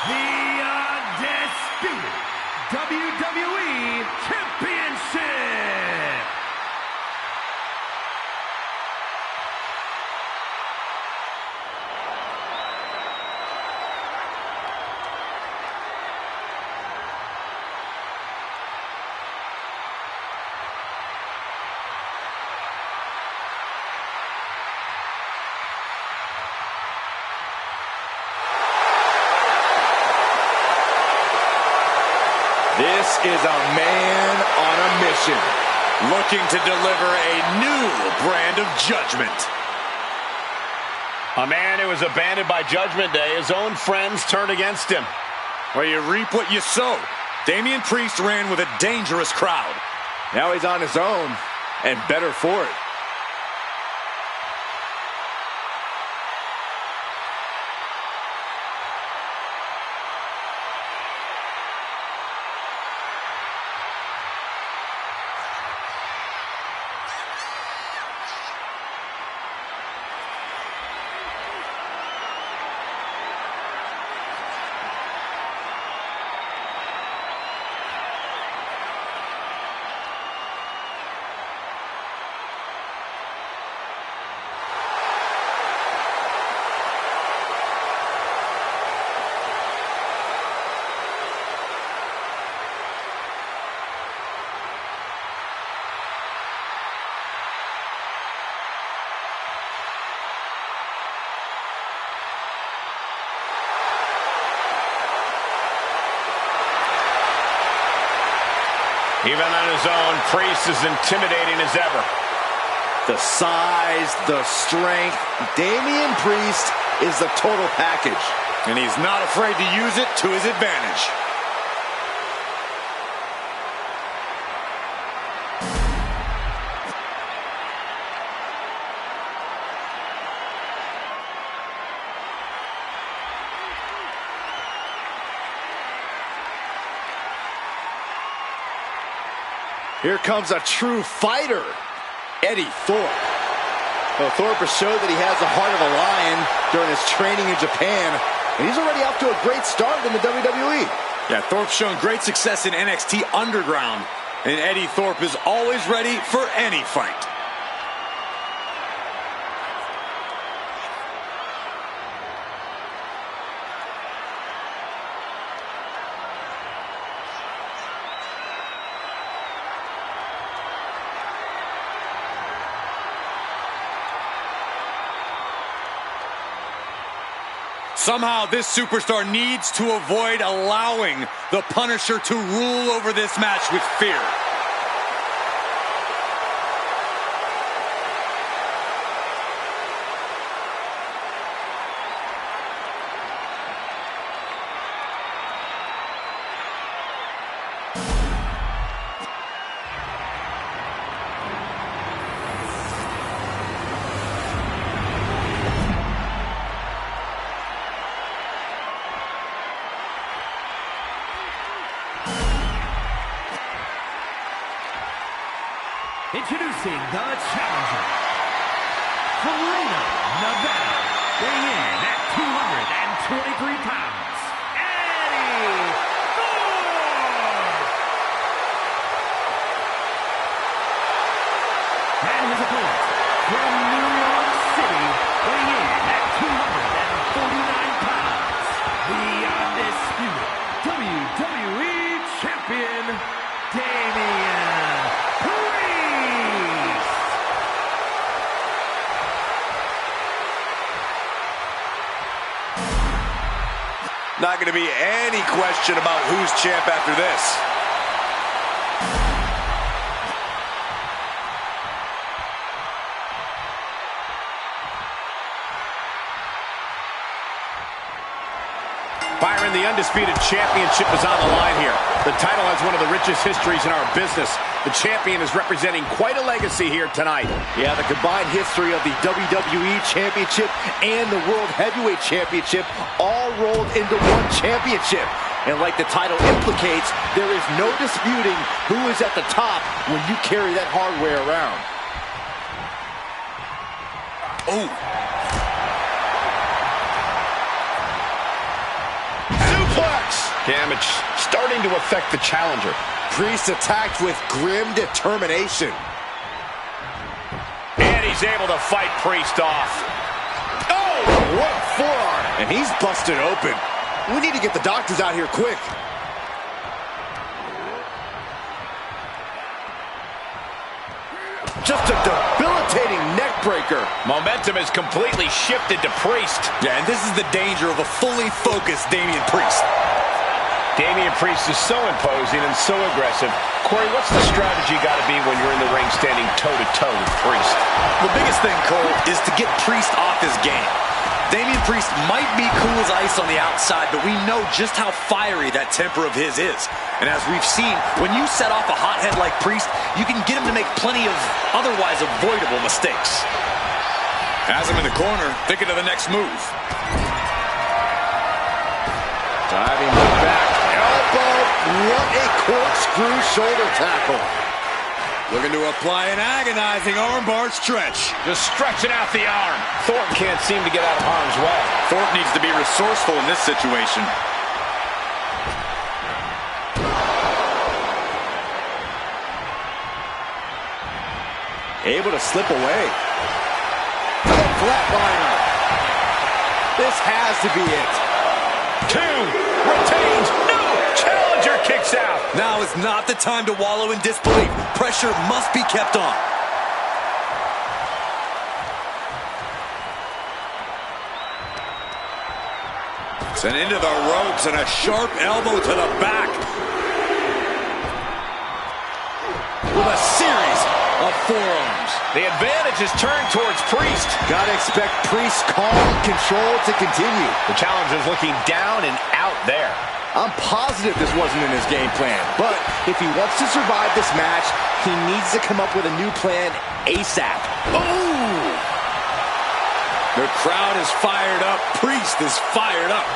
the undisputed WWE Championship. This is a man on a mission, looking to deliver a new brand of judgment. A man who was abandoned by Judgment Day. His own friends turned against him. Well, you reap what you sow. Damian Priest ran with a dangerous crowd. now he's on his own, and better for it. Even on his own, Priest is intimidating as ever. The size, the strength. Damian Priest is the total package. And he's not afraid to use it to his advantage. Here comes a true fighter, Eddie Thorpe. Well, Thorpe has showed that he has the heart of a lion during his training in Japan, and he's already off to a great start in the WWE. Yeah, Thorpe's shown great success in NXT Underground, and Eddie Thorpe is always ready for any fight. Somehow, this superstar needs to avoid allowing the Punisher to rule over this match with fear. Introducing the challenger from Reno, Nevada, weighing in at 223 pounds, Eddie Thorpe! And his opponent from New York City, weighing in at 249 pounds, the undisputed WWE Champion, Damian Priest! Not going to be any question about who's champ after this. Byron, the undisputed championship is on the line here. The title has one of the richest histories in our business. The champion is representing quite a legacy here tonight. Yeah, the combined history of the WWE Championship and the World Heavyweight Championship all rolled into one championship. And like the title implicates, there is no disputing who is at the top when you carry that hardware around. Oh, suplex. Damage starting to affect the challenger. Priest attacked with grim determination. And he's able to fight Priest off. Oh, what a forearm. And he's busted open. We need to get the doctors out here quick. Just a debilitating neck breaker. Momentum has completely shifted to Priest. Yeah, and this is the danger of a fully focused Damian Priest. Damian Priest is so imposing and so aggressive. Corey, what's the strategy got to be when you're in the ring standing toe-to-toe with Priest? The biggest thing, Cole, is to get Priest off his game. Damian Priest might be cool as ice on the outside, but we know just how fiery that temper of his is. And as we've seen, when you set off a hothead like Priest, you can get him to make plenty of otherwise avoidable mistakes. Has him in the corner, thinking of the next move. Diving back, elbow, what a corkscrew shoulder tackle. Looking to apply an agonizing armbar stretch. Just stretching out the arm. Thornton can't seem to get out of harm's way. Thornton needs to be resourceful in this situation. Able to slip away. Flatliner. This has to be it. 2, retains, no, challenger kicks out. Now is not the time to wallow in disbelief. Pressure must be kept on. Sent into the ropes and a sharp elbow to the back. With a series of forearms. The advantage is turned towards Priest. Gotta expect Priest's calm control to continue. The challenger's looking down and out there. I'm positive this wasn't in his game plan, but if he wants to survive this match, he needs to come up with a new plan ASAP. Ooh! The crowd is fired up. Priest is fired up.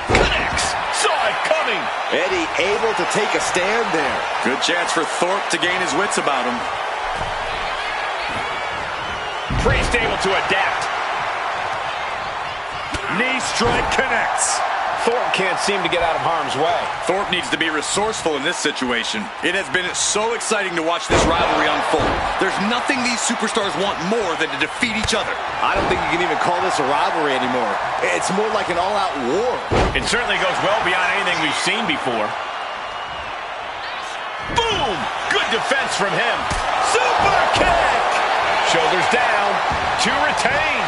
Connects. Saw it coming. Eddie able to take a stand there. Good chance for Thorpe to gain his wits about him. Priest able to adapt. Knee strike connects. Thornton can't seem to get out of harm's way. Thorpe needs to be resourceful in this situation. It has been so exciting to watch this rivalry unfold. There's nothing these superstars want more than to defeat each other. I don't think you can even call this a rivalry anymore. It's more like an all-out war. It certainly goes well beyond anything we've seen before. Boom! Good defense from him. Super kick! Shoulders down. 2 retain.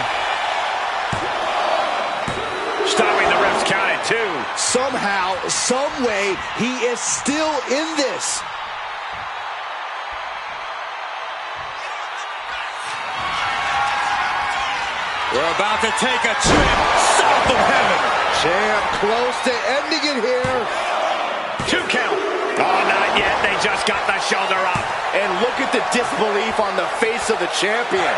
Stopping the ref's count at 2. Somehow, some way, he is still in this. We're about to take a trip south of heaven. Champ close to ending it here. 2 count. Oh, not yet. They just got the shoulder up. And look at the disbelief on the face of the champion.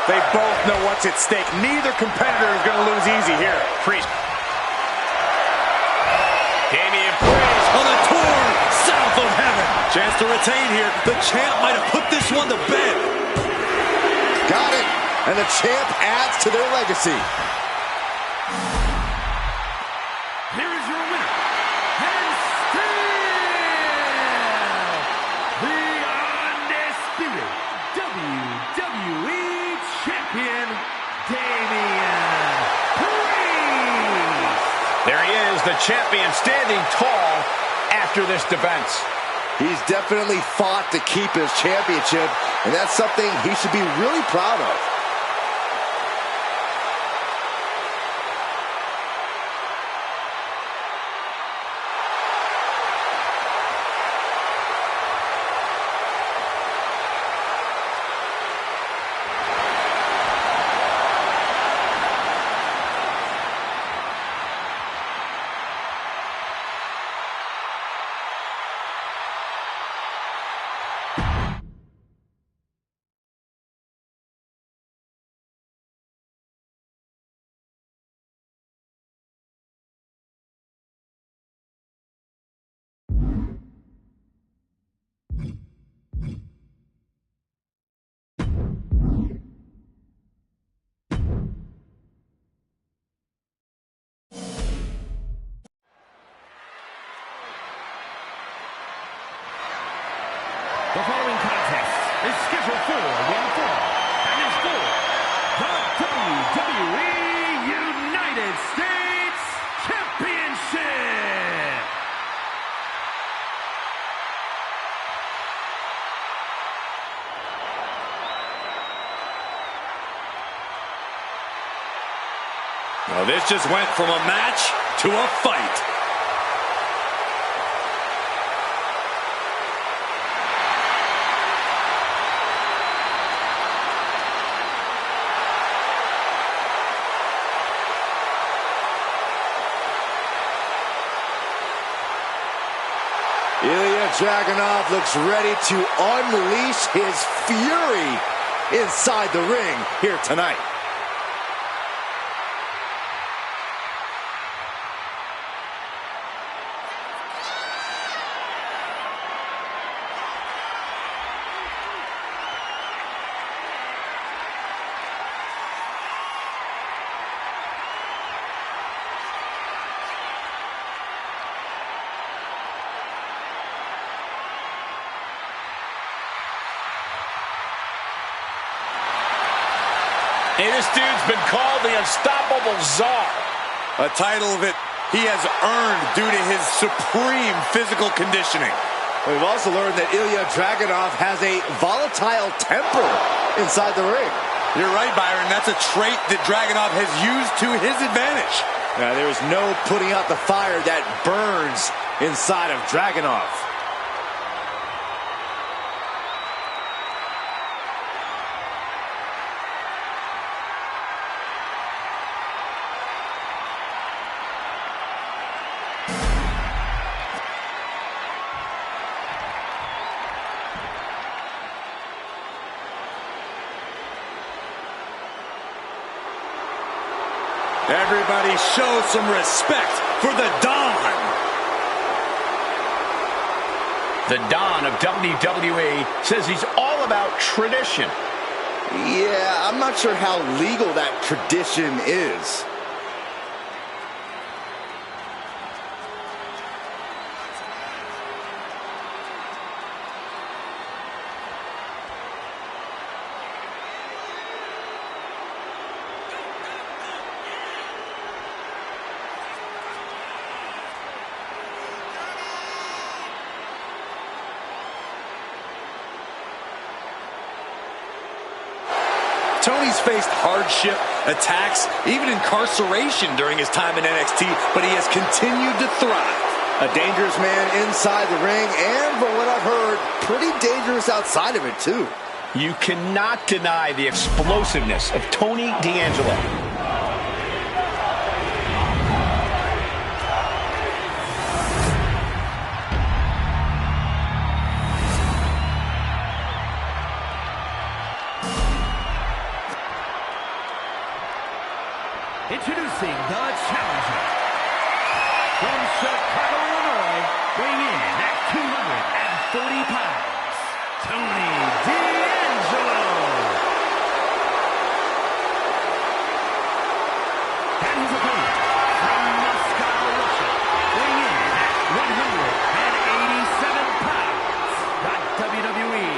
They both know what's at stake. Neither competitor is going to lose easy here. Priest. Damian Priest on a tour south of heaven. Chance to retain here. The champ might have put this one to bed. Got it. And the champ adds to their legacy. Here is your winner, and still the undisputed WWE Champion, Damian Priest. There he is, the champion, standing tall after this defense. He's definitely fought to keep his championship, and that's something he should be really proud of. The following contest is scheduled for one fall and is for the WWE United States Championship. Well, this just went from a match to a fight. Ilya Dragunov looks ready to unleash his fury inside the ring here tonight. Hey, this dude's been called the Unstoppable Czar. A title that he has earned due to his supreme physical conditioning. We've also learned that Ilya Dragunov has a volatile temper inside the ring. You're right, Byron. That's a trait that Dragunov has used to his advantage. Now, there's no putting out the fire that burns inside of Dragunov. Everybody show some respect for the Don. The Don of WWE says he's all about tradition. Yeah, I'm not sure how legal that tradition is. Tony's faced hardship, attacks, even incarceration during his time in NXT, but he has continued to thrive. A dangerous man inside the ring, and from what I've heard, pretty dangerous outside of it, too. You cannot deny the explosiveness of Tony D'Angelo. Introducing the challenger from Chicago, Illinois, weighing in at 240 pounds, Tony D'Angelo. And his opponent from Moscow, Russia, weighing in at 187 pounds, the WWE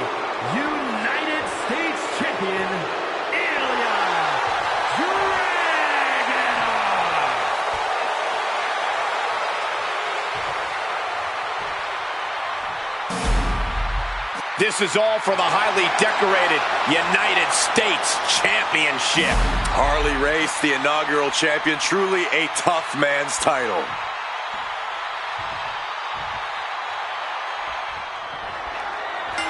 United States Champion, Ilya Dragunov. This is all for the highly decorated United States Championship. Harley Race, the inaugural champion, truly a tough man's title.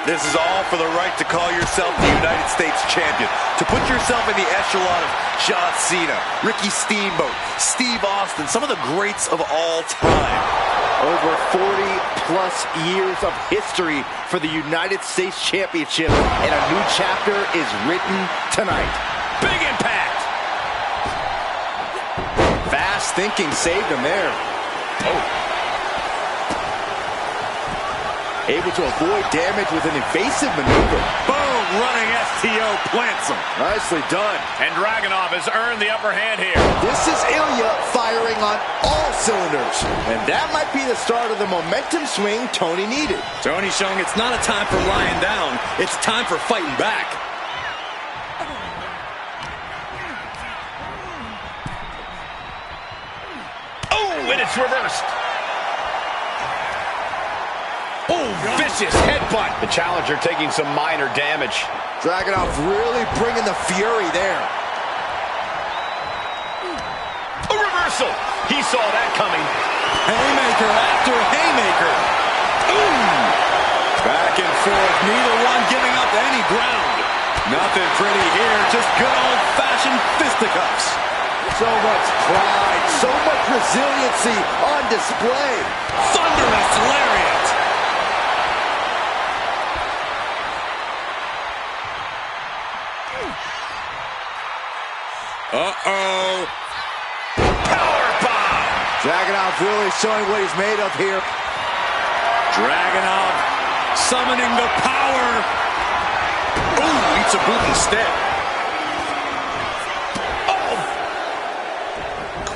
This is all for the right to call yourself the United States Champion. To put yourself in the echelon of John Cena, Ricky Steamboat, Steve Austin, some of the greats of all time. Over 40-plus years of history for the United States Championship, and a new chapter is written tonight. Big impact. Fast thinking saved him there. Oh. Able to avoid damage with an evasive maneuver. Boom, running STO plants him. Nicely done. And Dragunov has earned the upper hand here. This is Ilya firing on all cylinders. And that might be the start of the momentum swing Tony needed. Tony showing it's not a time for lying down. It's time for fighting back. Oh, and it's reversed. Oh, vicious headbutt. The challenger taking some minor damage. Dragunov really bringing the fury there. A reversal. He saw that coming. Haymaker after haymaker. Ooh! Back and forth, neither one giving up any ground. Nothing pretty here, just good old-fashioned fisticuffs. So much pride, so much resiliency on display. Thunderous lariat. Uh-oh. Powerbomb. Dragunov really showing what he's made of here. Dragunov summoning the power. Ooh, eats a boot instead. Oh.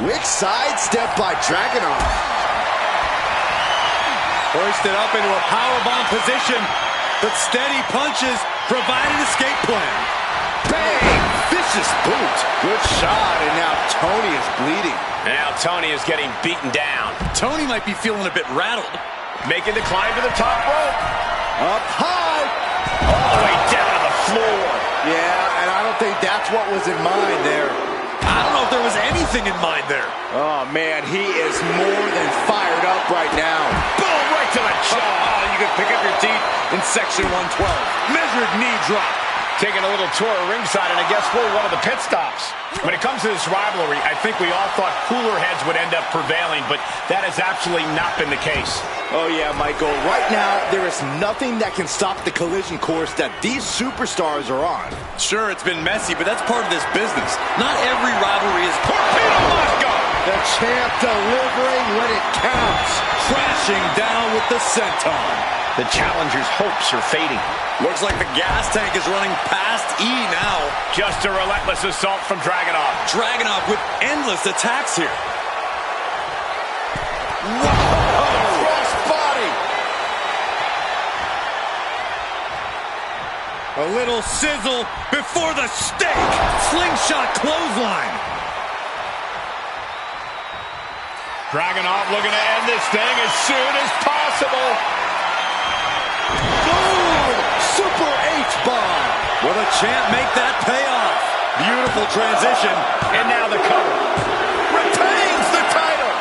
Quick sidestep by Dragunov. Hoisted up into a powerbomb position, but steady punches provide an escape plan. Bang! Vicious boot. Good shot, and now Tony is bleeding. Now Tony is getting beaten down. Tony might be feeling a bit rattled. Making the climb to the top rope. Up high. All the way down to the floor. Yeah, and I don't think that's what was in mind there. I don't know if there was anything in mind there. Oh, man, he is more than fired up right now. Boom, right to the jaw. Oh, you can pick up your teeth in section 112. Measured knee drop. Taking a little tour of ringside, and I guess we're one of the pit stops. When it comes to this rivalry, I think we all thought cooler heads would end up prevailing, but that has absolutely not been the case. Oh, yeah, Michael. Right now, there is nothing that can stop the collision course that these superstars are on. Sure, it's been messy, but that's part of this business. Not every rivalry is Torpedo Moscow! The champ delivering when it counts. crashing down with the senton. The challenger's hopes are fading. Looks like the gas tank is running past E now. Just a relentless assault from Dragunov. Dragunov with endless attacks here. Whoa! Cross body. A little sizzle before the stake. Slingshot clothesline. Dragunov looking to end this thing as soon as possible. Boom! Super H-bomb. Will the champ make that pay off? Beautiful transition. And now the cover. Retains the title.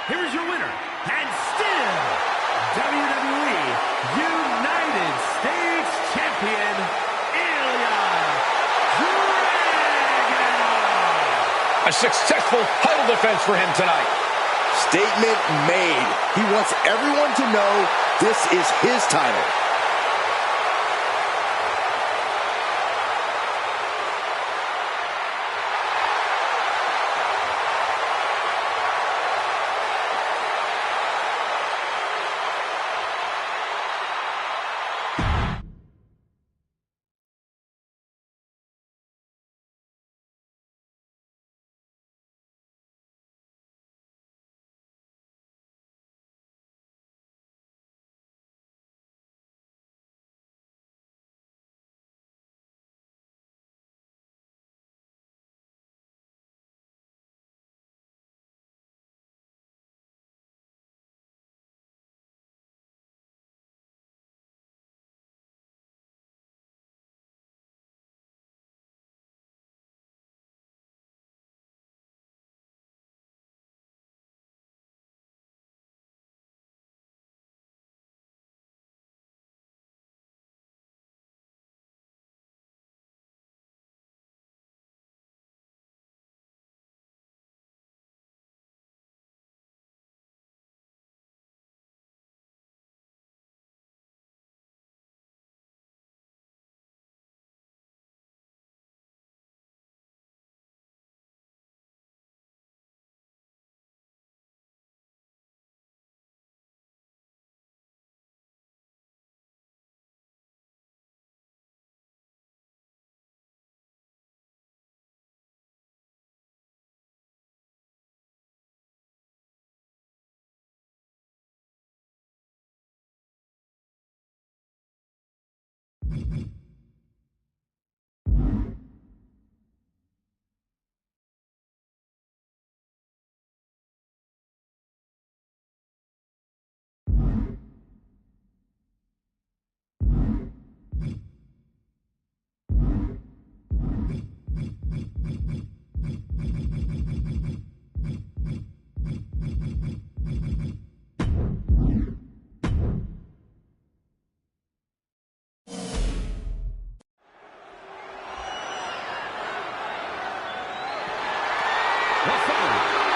Here's your winner, and still WWE United States Champion, Ilya Dragunov. A successful title defense for him tonight. Statement made. He wants everyone to know this is his title.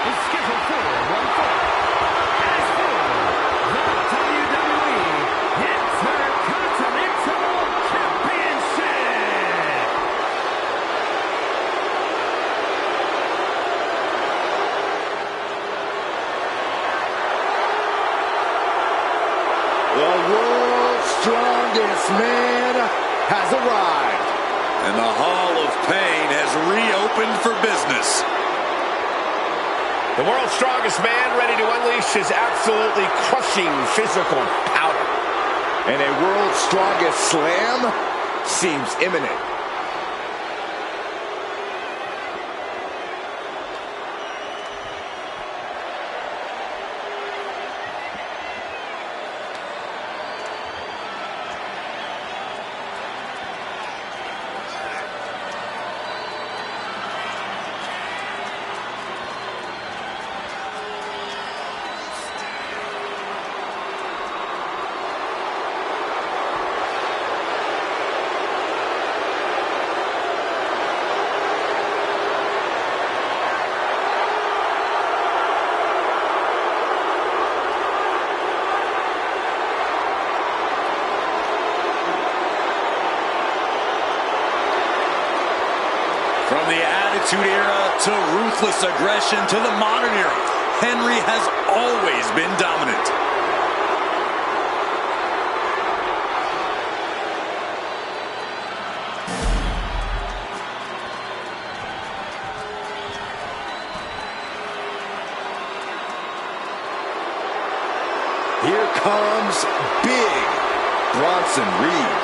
is scheduled for one fall. As for the WWE Intercontinental Championship. The world's strongest man has arrived. And the Hall of Pain has reopened for business. The world's strongest man ready to unleash his absolutely crushing physical power. And a world's strongest slam seems imminent. From the Attitude Era to ruthless aggression to the modern era, Henry has always been dominant. Here comes Big Bronson Reed.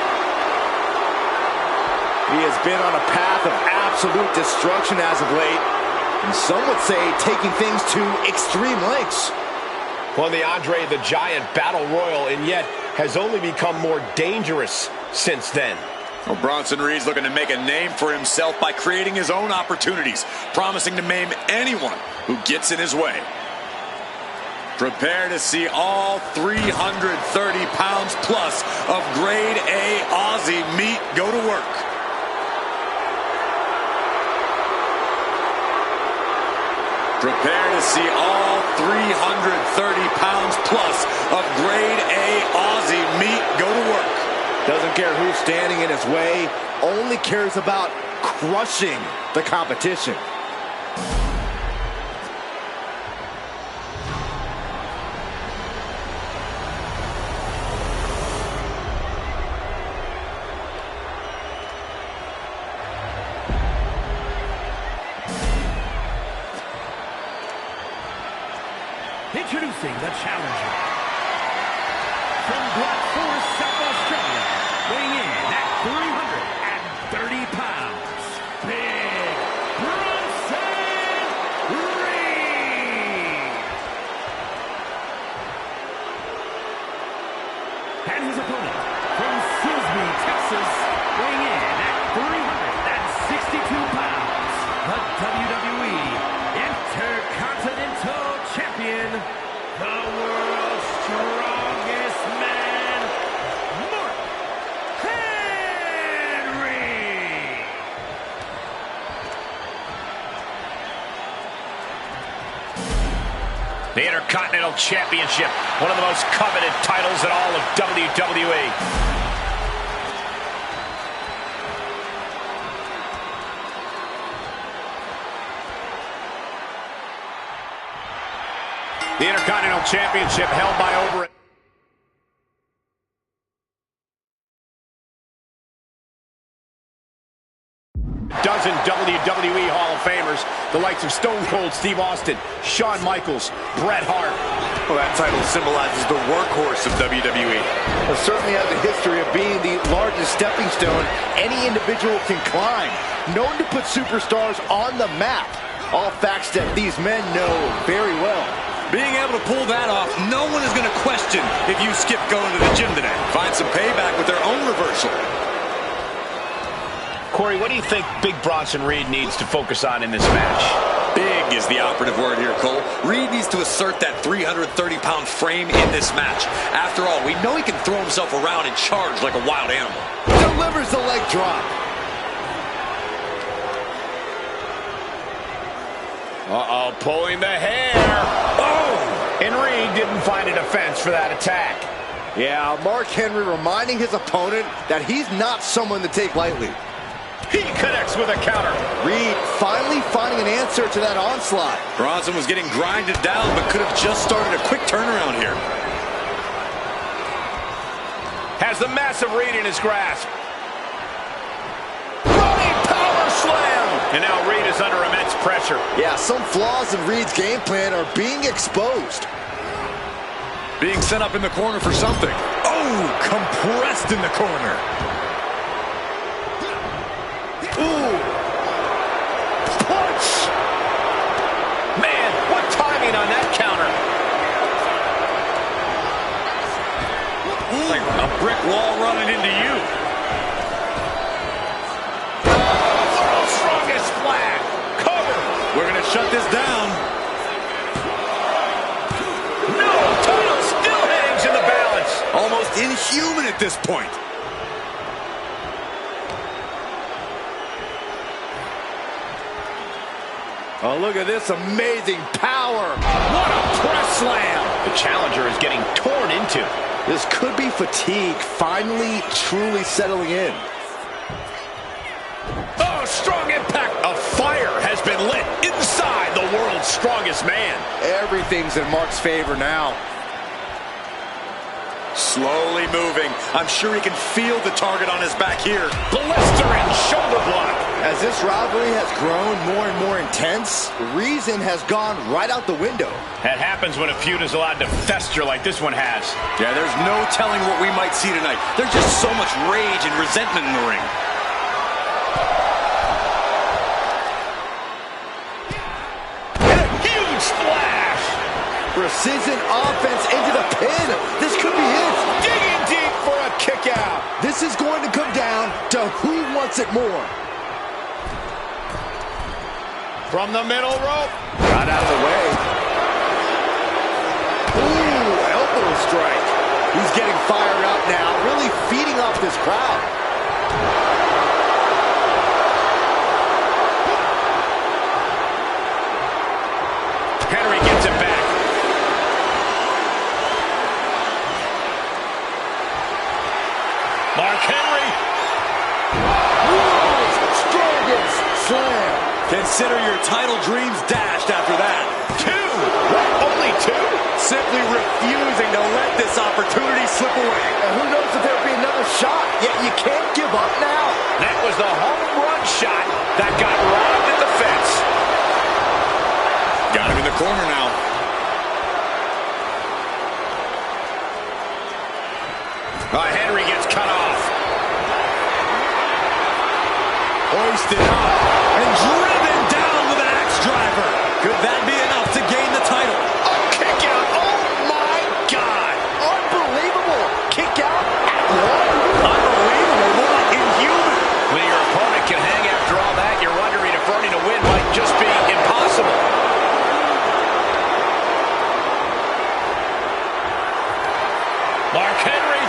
He has been on a path of absolute destruction as of late, and some would say taking things to extreme lengths. Won the Andre the Giant Battle Royal and yet has only become more dangerous since then. Well, Bronson Reed's looking to make a name for himself by creating his own opportunities, promising to maim anyone who gets in his way. Prepare to see all 330 pounds plus of grade A Aussie meat go to work. Prepare to see all 330 pounds plus of grade A Aussie meat go to work. Doesn't care who's standing in his way, only cares about crushing the competition. Introducing the challenger. From Black Forest, South Australia, weighing in at 330 pounds, Big Bronson Reed. And his opponent, from Silsbee, Texas, weighing in at 362 pounds, the WWE Intercontinental Champion, the world's strongest man, Mark Henry. The Intercontinental Championship, one of the most coveted titles in all of WWE. The Intercontinental Championship held by over a dozen WWE Hall of Famers, the likes of Stone Cold Steve Austin, Shawn Michaels, Bret Hart. Well, that title symbolizes the workhorse of WWE. It certainly has a history of being the largest stepping stone any individual can climb. Known to put superstars on the map. All facts that these men know very well. Being able to pull that off, no one is going to question if you skip going to the gym today. Find some payback with their own reversal. Corey, what do you think Big Bronson Reed needs to focus on in this match? Big is the operative word here, Cole. Reed needs to assert that 330-pound frame in this match. After all, we know he can throw himself around and charge like a wild animal. Delivers the leg drop. Uh-oh, pulling the hair. Oh! And Reed didn't find a defense for that attack. Yeah, Mark Henry reminding his opponent that he's not someone to take lightly. He connects with a counter. Reed finally finding an answer to that onslaught. Bronson was getting grinded down, but could have just started a quick turnaround here. Has the massive Reed in his grasp. Running power slam. And now Reed is under immense pressure. Yeah, some flaws in Reed's game plan are being exposed. Being set up in the corner for something. Oh, compressed in the corner. Ooh. Punch. Man, what timing on that counter. It's like a brick wall running into you. World's strongest flag. Cover. We're going to shut this down. No, title still hangs in the balance. Almost inhuman at this point. Oh, look at this amazing power. What a press slam. The challenger is getting torn into. This could be fatigue finally truly settling in. Oh, strong impact. A fire has been lit inside the world's strongest man. Everything's in Mark's favor now. Slowly moving. I'm sure he can feel the target on his back here. Blistering shoulder block. As this rivalry has grown more and more intense, reason has gone right out the window. That happens when a feud is allowed to fester like this one has. Yeah, there's no telling what we might see tonight. There's just so much rage and resentment in the ring. And a huge splash. Precision offense into the pin. This could be it. Digging deep for a kick out. This is going to come down to who wants it more. From the middle rope. Got out of the way. Ooh, elbow strike. He's getting fired up now, really feeding off this crowd. Henry gets it back. Mark Henry. World's strongest slam. Consider your title dreams dashed after that. Two. What? Only two? Simply refusing to let this opportunity slip away. And who knows if there'll be another shot, yet you can't give up now. That was the home run shot that got robbed at the fence. Got him in the corner now. Henry gets cut off. Hoisted up and driven down with an axe driver. Could that be enough to gain the title? A kick out. Oh, my God. Unbelievable. Kick out at one. Unbelievable. What inhuman. When your opponent can hang after all that, you're wondering if earning a win might just be impossible. Mark Henry.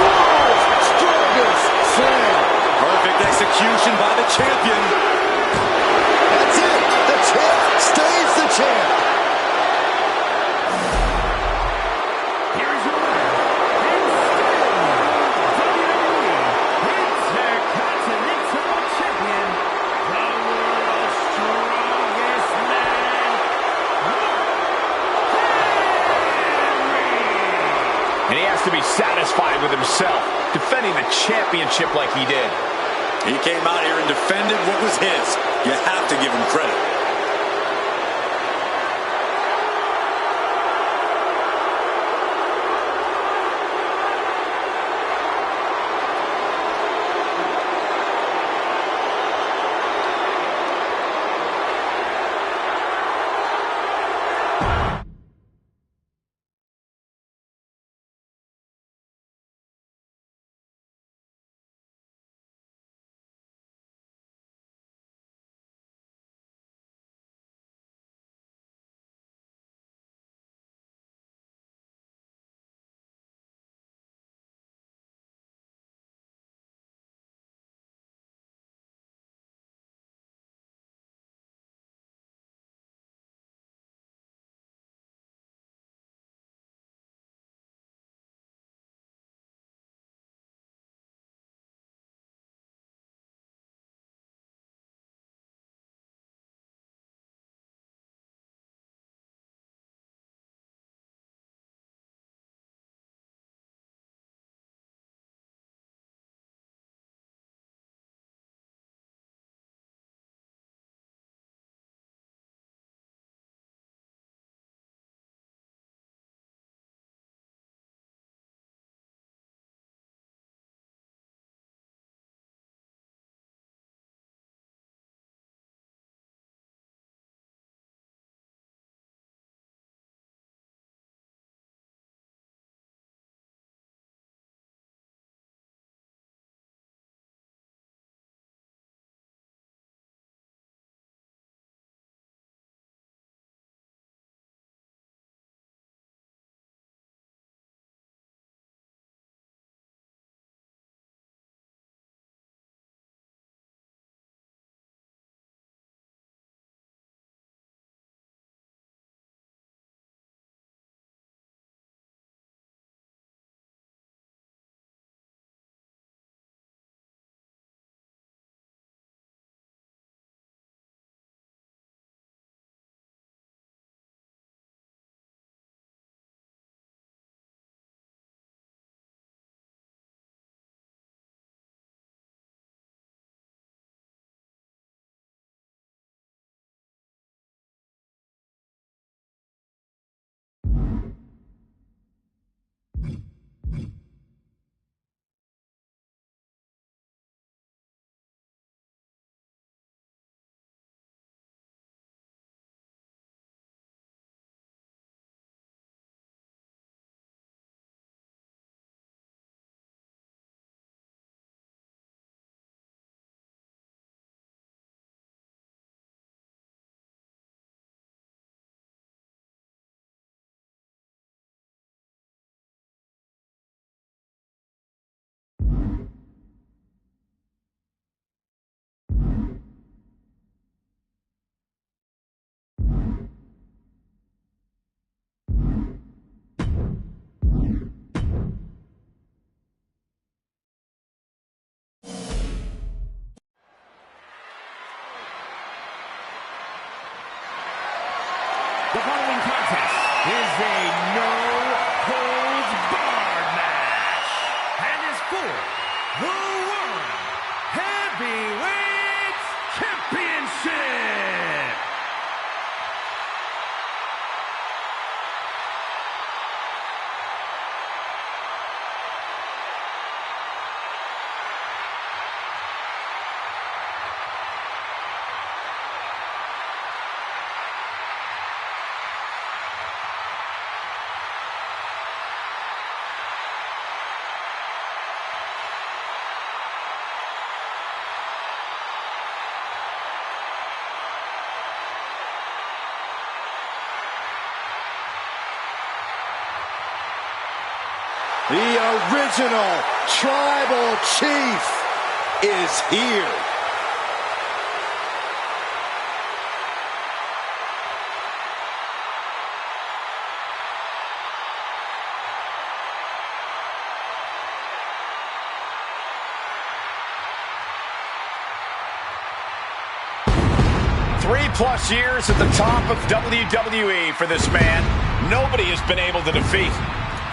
World's strongest slam. Perfect execution by the champion. That's it. The champ stays the champ. Here's your winner, and still WWE Intercontinental Champion, the world's strongest man, And he has to be satisfied with himself, defending the championship like he did. He came out here and defended what was his. You have to give him credit. The following contest is a no-holds-barred match and is for the World Heavyweight Championship. The original Tribal Chief is here. Three-plus years at the top of WWE for this man. Nobody has been able to defeat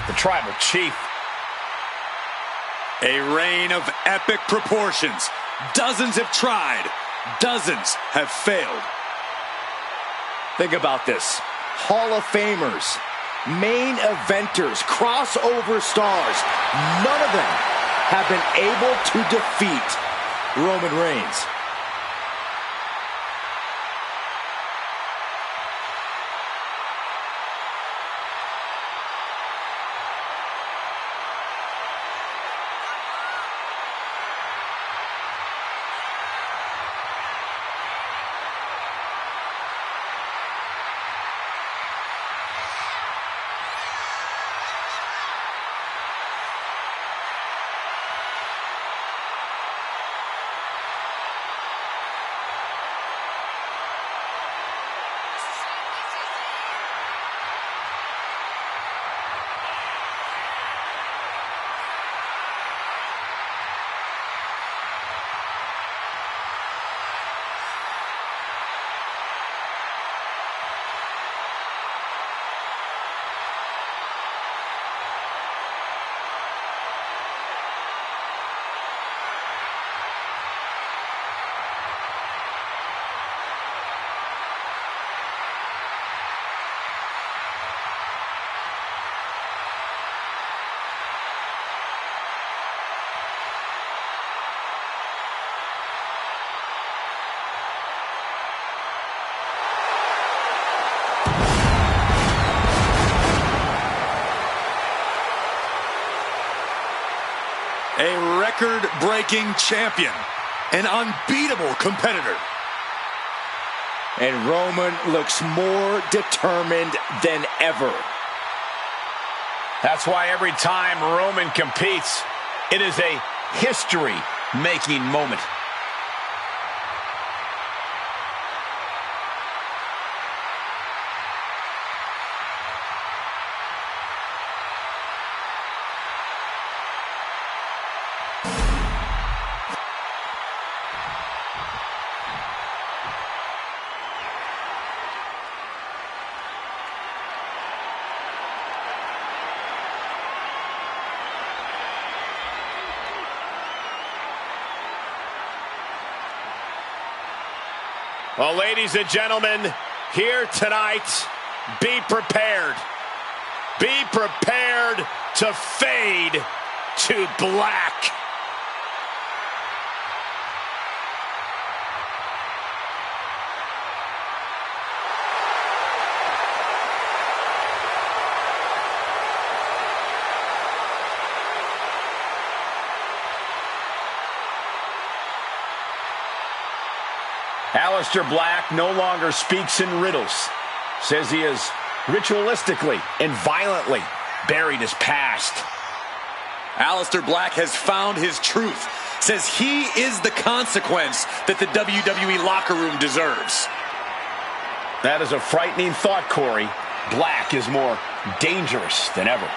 the Tribal Chief. A reign of epic proportions. Dozens have tried. Dozens have failed. Think about this. Hall of Famers, main eventers, crossover stars. None of them have been able to defeat Roman Reigns. A record-breaking champion. An unbeatable competitor. And Roman looks more determined than ever. That's why every time Roman competes, it is a history-making moment. Well, ladies and gentlemen, here tonight, be prepared. Be prepared to fade to black. Aleister Black no longer speaks in riddles. Says he has ritualistically and violently buried his past. Aleister Black has found his truth. Says he is the consequence that the WWE locker room deserves. That is a frightening thought, Corey. Black is more dangerous than ever.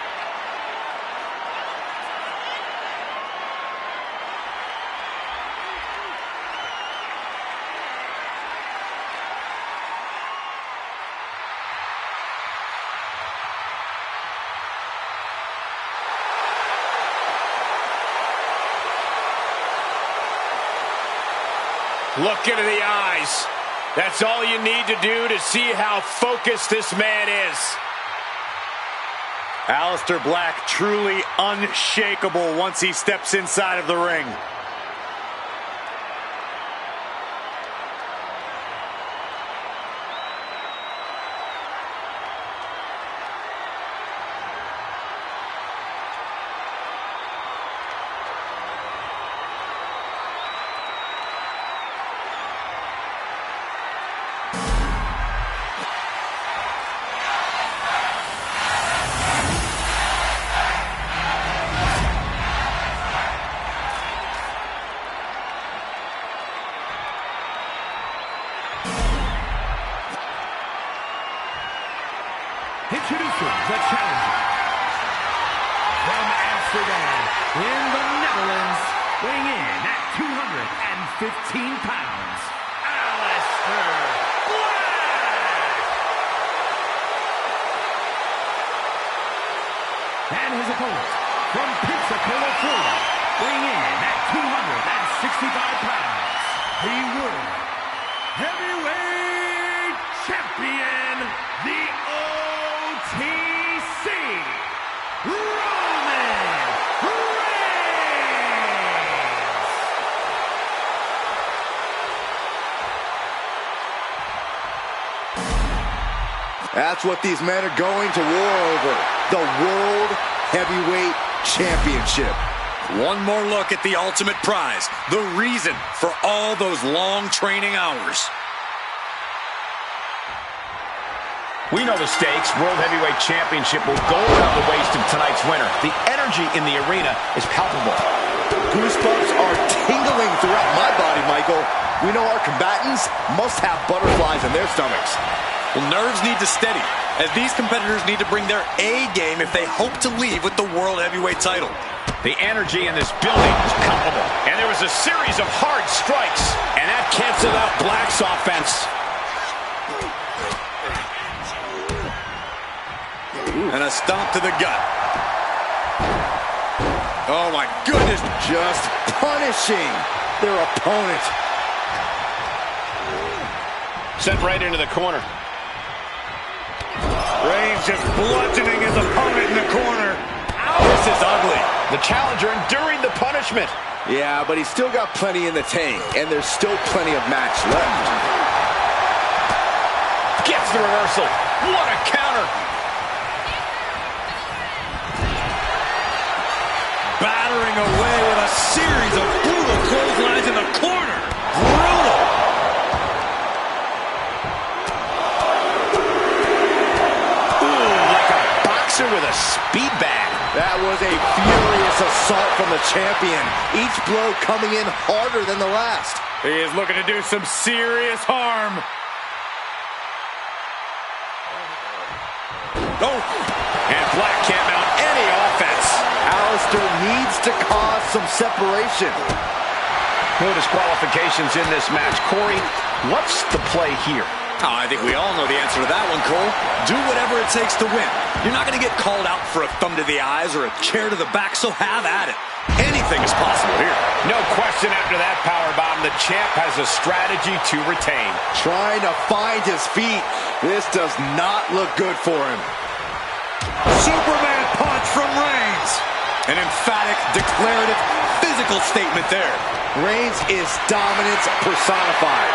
Look into the eyes. That's all you need to do to see how focused this man is. Aleister Black truly unshakable once he steps inside of the ring. Introducing the challenger from Amsterdam in the Netherlands, weighing in at 215 pounds, Aleister Black! And his opponent from Pensacola, Florida, weighing in at 265 pounds, the World Heavyweight Champion, the OTC, Roman Reigns! That's what these men are going to war over. The World Heavyweight Championship. One more look at the ultimate prize, the reason for all those long training hours. We know the stakes. World Heavyweight Championship will go around the waist of tonight's winner. The energy in the arena is palpable. Goosebumps are tingling throughout my body, Michael. We know our combatants must have butterflies in their stomachs. Well, nerves need to steady, as these competitors need to bring their A game if they hope to leave with the World Heavyweight title. The energy in this building is palpable. And there was a series of hard strikes, and that canceled out Black's offense. And a stomp to the gut. Oh my goodness. Just punishing their opponent. Sent right into the corner. Reigns just bludgeoning his opponent in the corner. This is ugly. The challenger enduring the punishment. Yeah, but he's still got plenty in the tank, and there's still plenty of match left. Gets the reversal. What a counter. Battering away with a series of brutal clotheslines in the corner. Brutal. Ooh, like a boxer with a speed bag. That was a furious assault from the champion. Each blow coming in harder than the last. He is looking to do some serious harm. Oh, and Black can't mount any offense. Aleister needs to cause some separation. No disqualifications in this match. Corey, what's the play here? Oh, I think we all know the answer to that one, Cole. Do whatever it takes to win. You're not going to get called out for a thumb to the eyes or a chair to the back, so have at it. Anything is possible here. No question after that powerbomb, the champ has a strategy to retain. Trying to find his feet. This does not look good for him. Superman punch from Reigns. An emphatic, declarative, physical statement there. Reigns is dominance personified.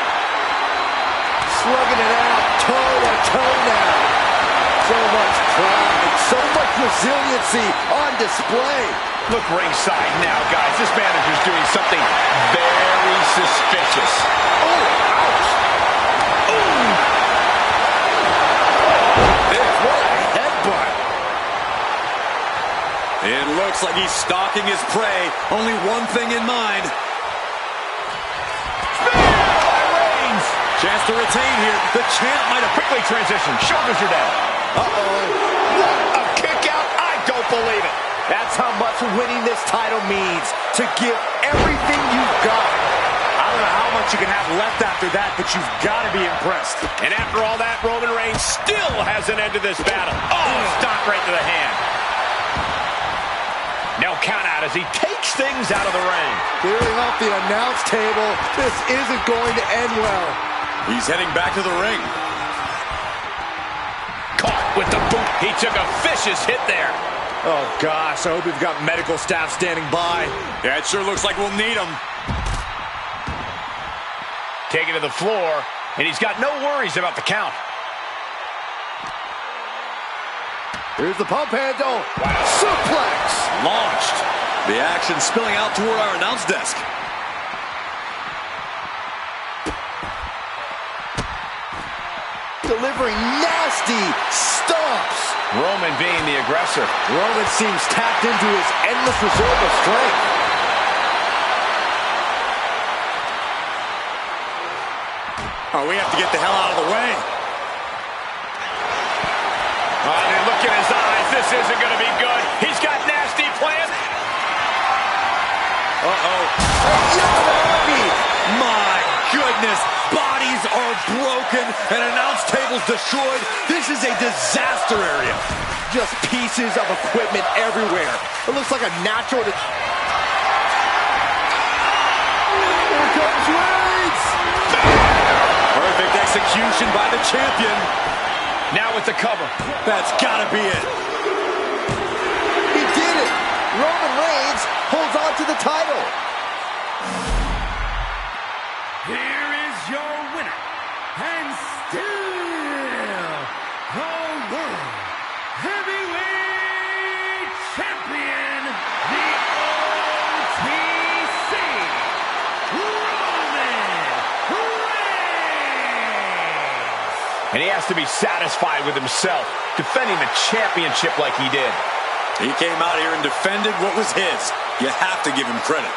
Slugging it out, toe-to-toe now. So much pride, so much resiliency on display. Look ringside now, guys. This manager's doing something very suspicious. Oh, ouch. Ooh. What a headbutt. It looks like he's stalking his prey. Only one thing in mind. Chance to retain here. The champ might have Quickly transitioned. Shoulders are down. Uh-oh. What a kick out. I don't believe it. That's how much winning this title means. To give everything you've got. I don't know how much you can have left after that, but you've got to be impressed. And after all that, Roman Reigns still hasn't ended this battle. Oh, stop right to the hand. No count out as he takes things out of the ring. Clearing off the announce table. This isn't going to end well. He's heading back to the ring. Caught with the boot. He took a vicious hit there. Oh, gosh, I hope we've got medical staff standing by. Yeah, it sure looks like we'll need him. Taken to the floor, and he's got no worries about the count. Here's the pump handle. Suplex. Launched. The action spilling out toward our announce desk. Delivering nasty stomps. Roman being the aggressor. Roman seems tapped into his endless reserve of strength. Oh, we have to get the hell out of the way. And look at his eyes. This isn't going to be good. He's got nasty plans. Uh-oh. My goodness. Bodies are broken and announce tables destroyed. This is a disaster area. Just pieces of equipment everywhere. It looks like a natural... Here comes Reigns! Perfect execution by the champion. Now with the cover. That's gotta be it. He did it! Roman Reigns holds on to the title. Here is your winner, and still the World Heavyweight Champion, the OTC, Roman Reigns. And he has to be satisfied with himself, defending the championship like he did. He came out here and defended what was his. You have to give him credit.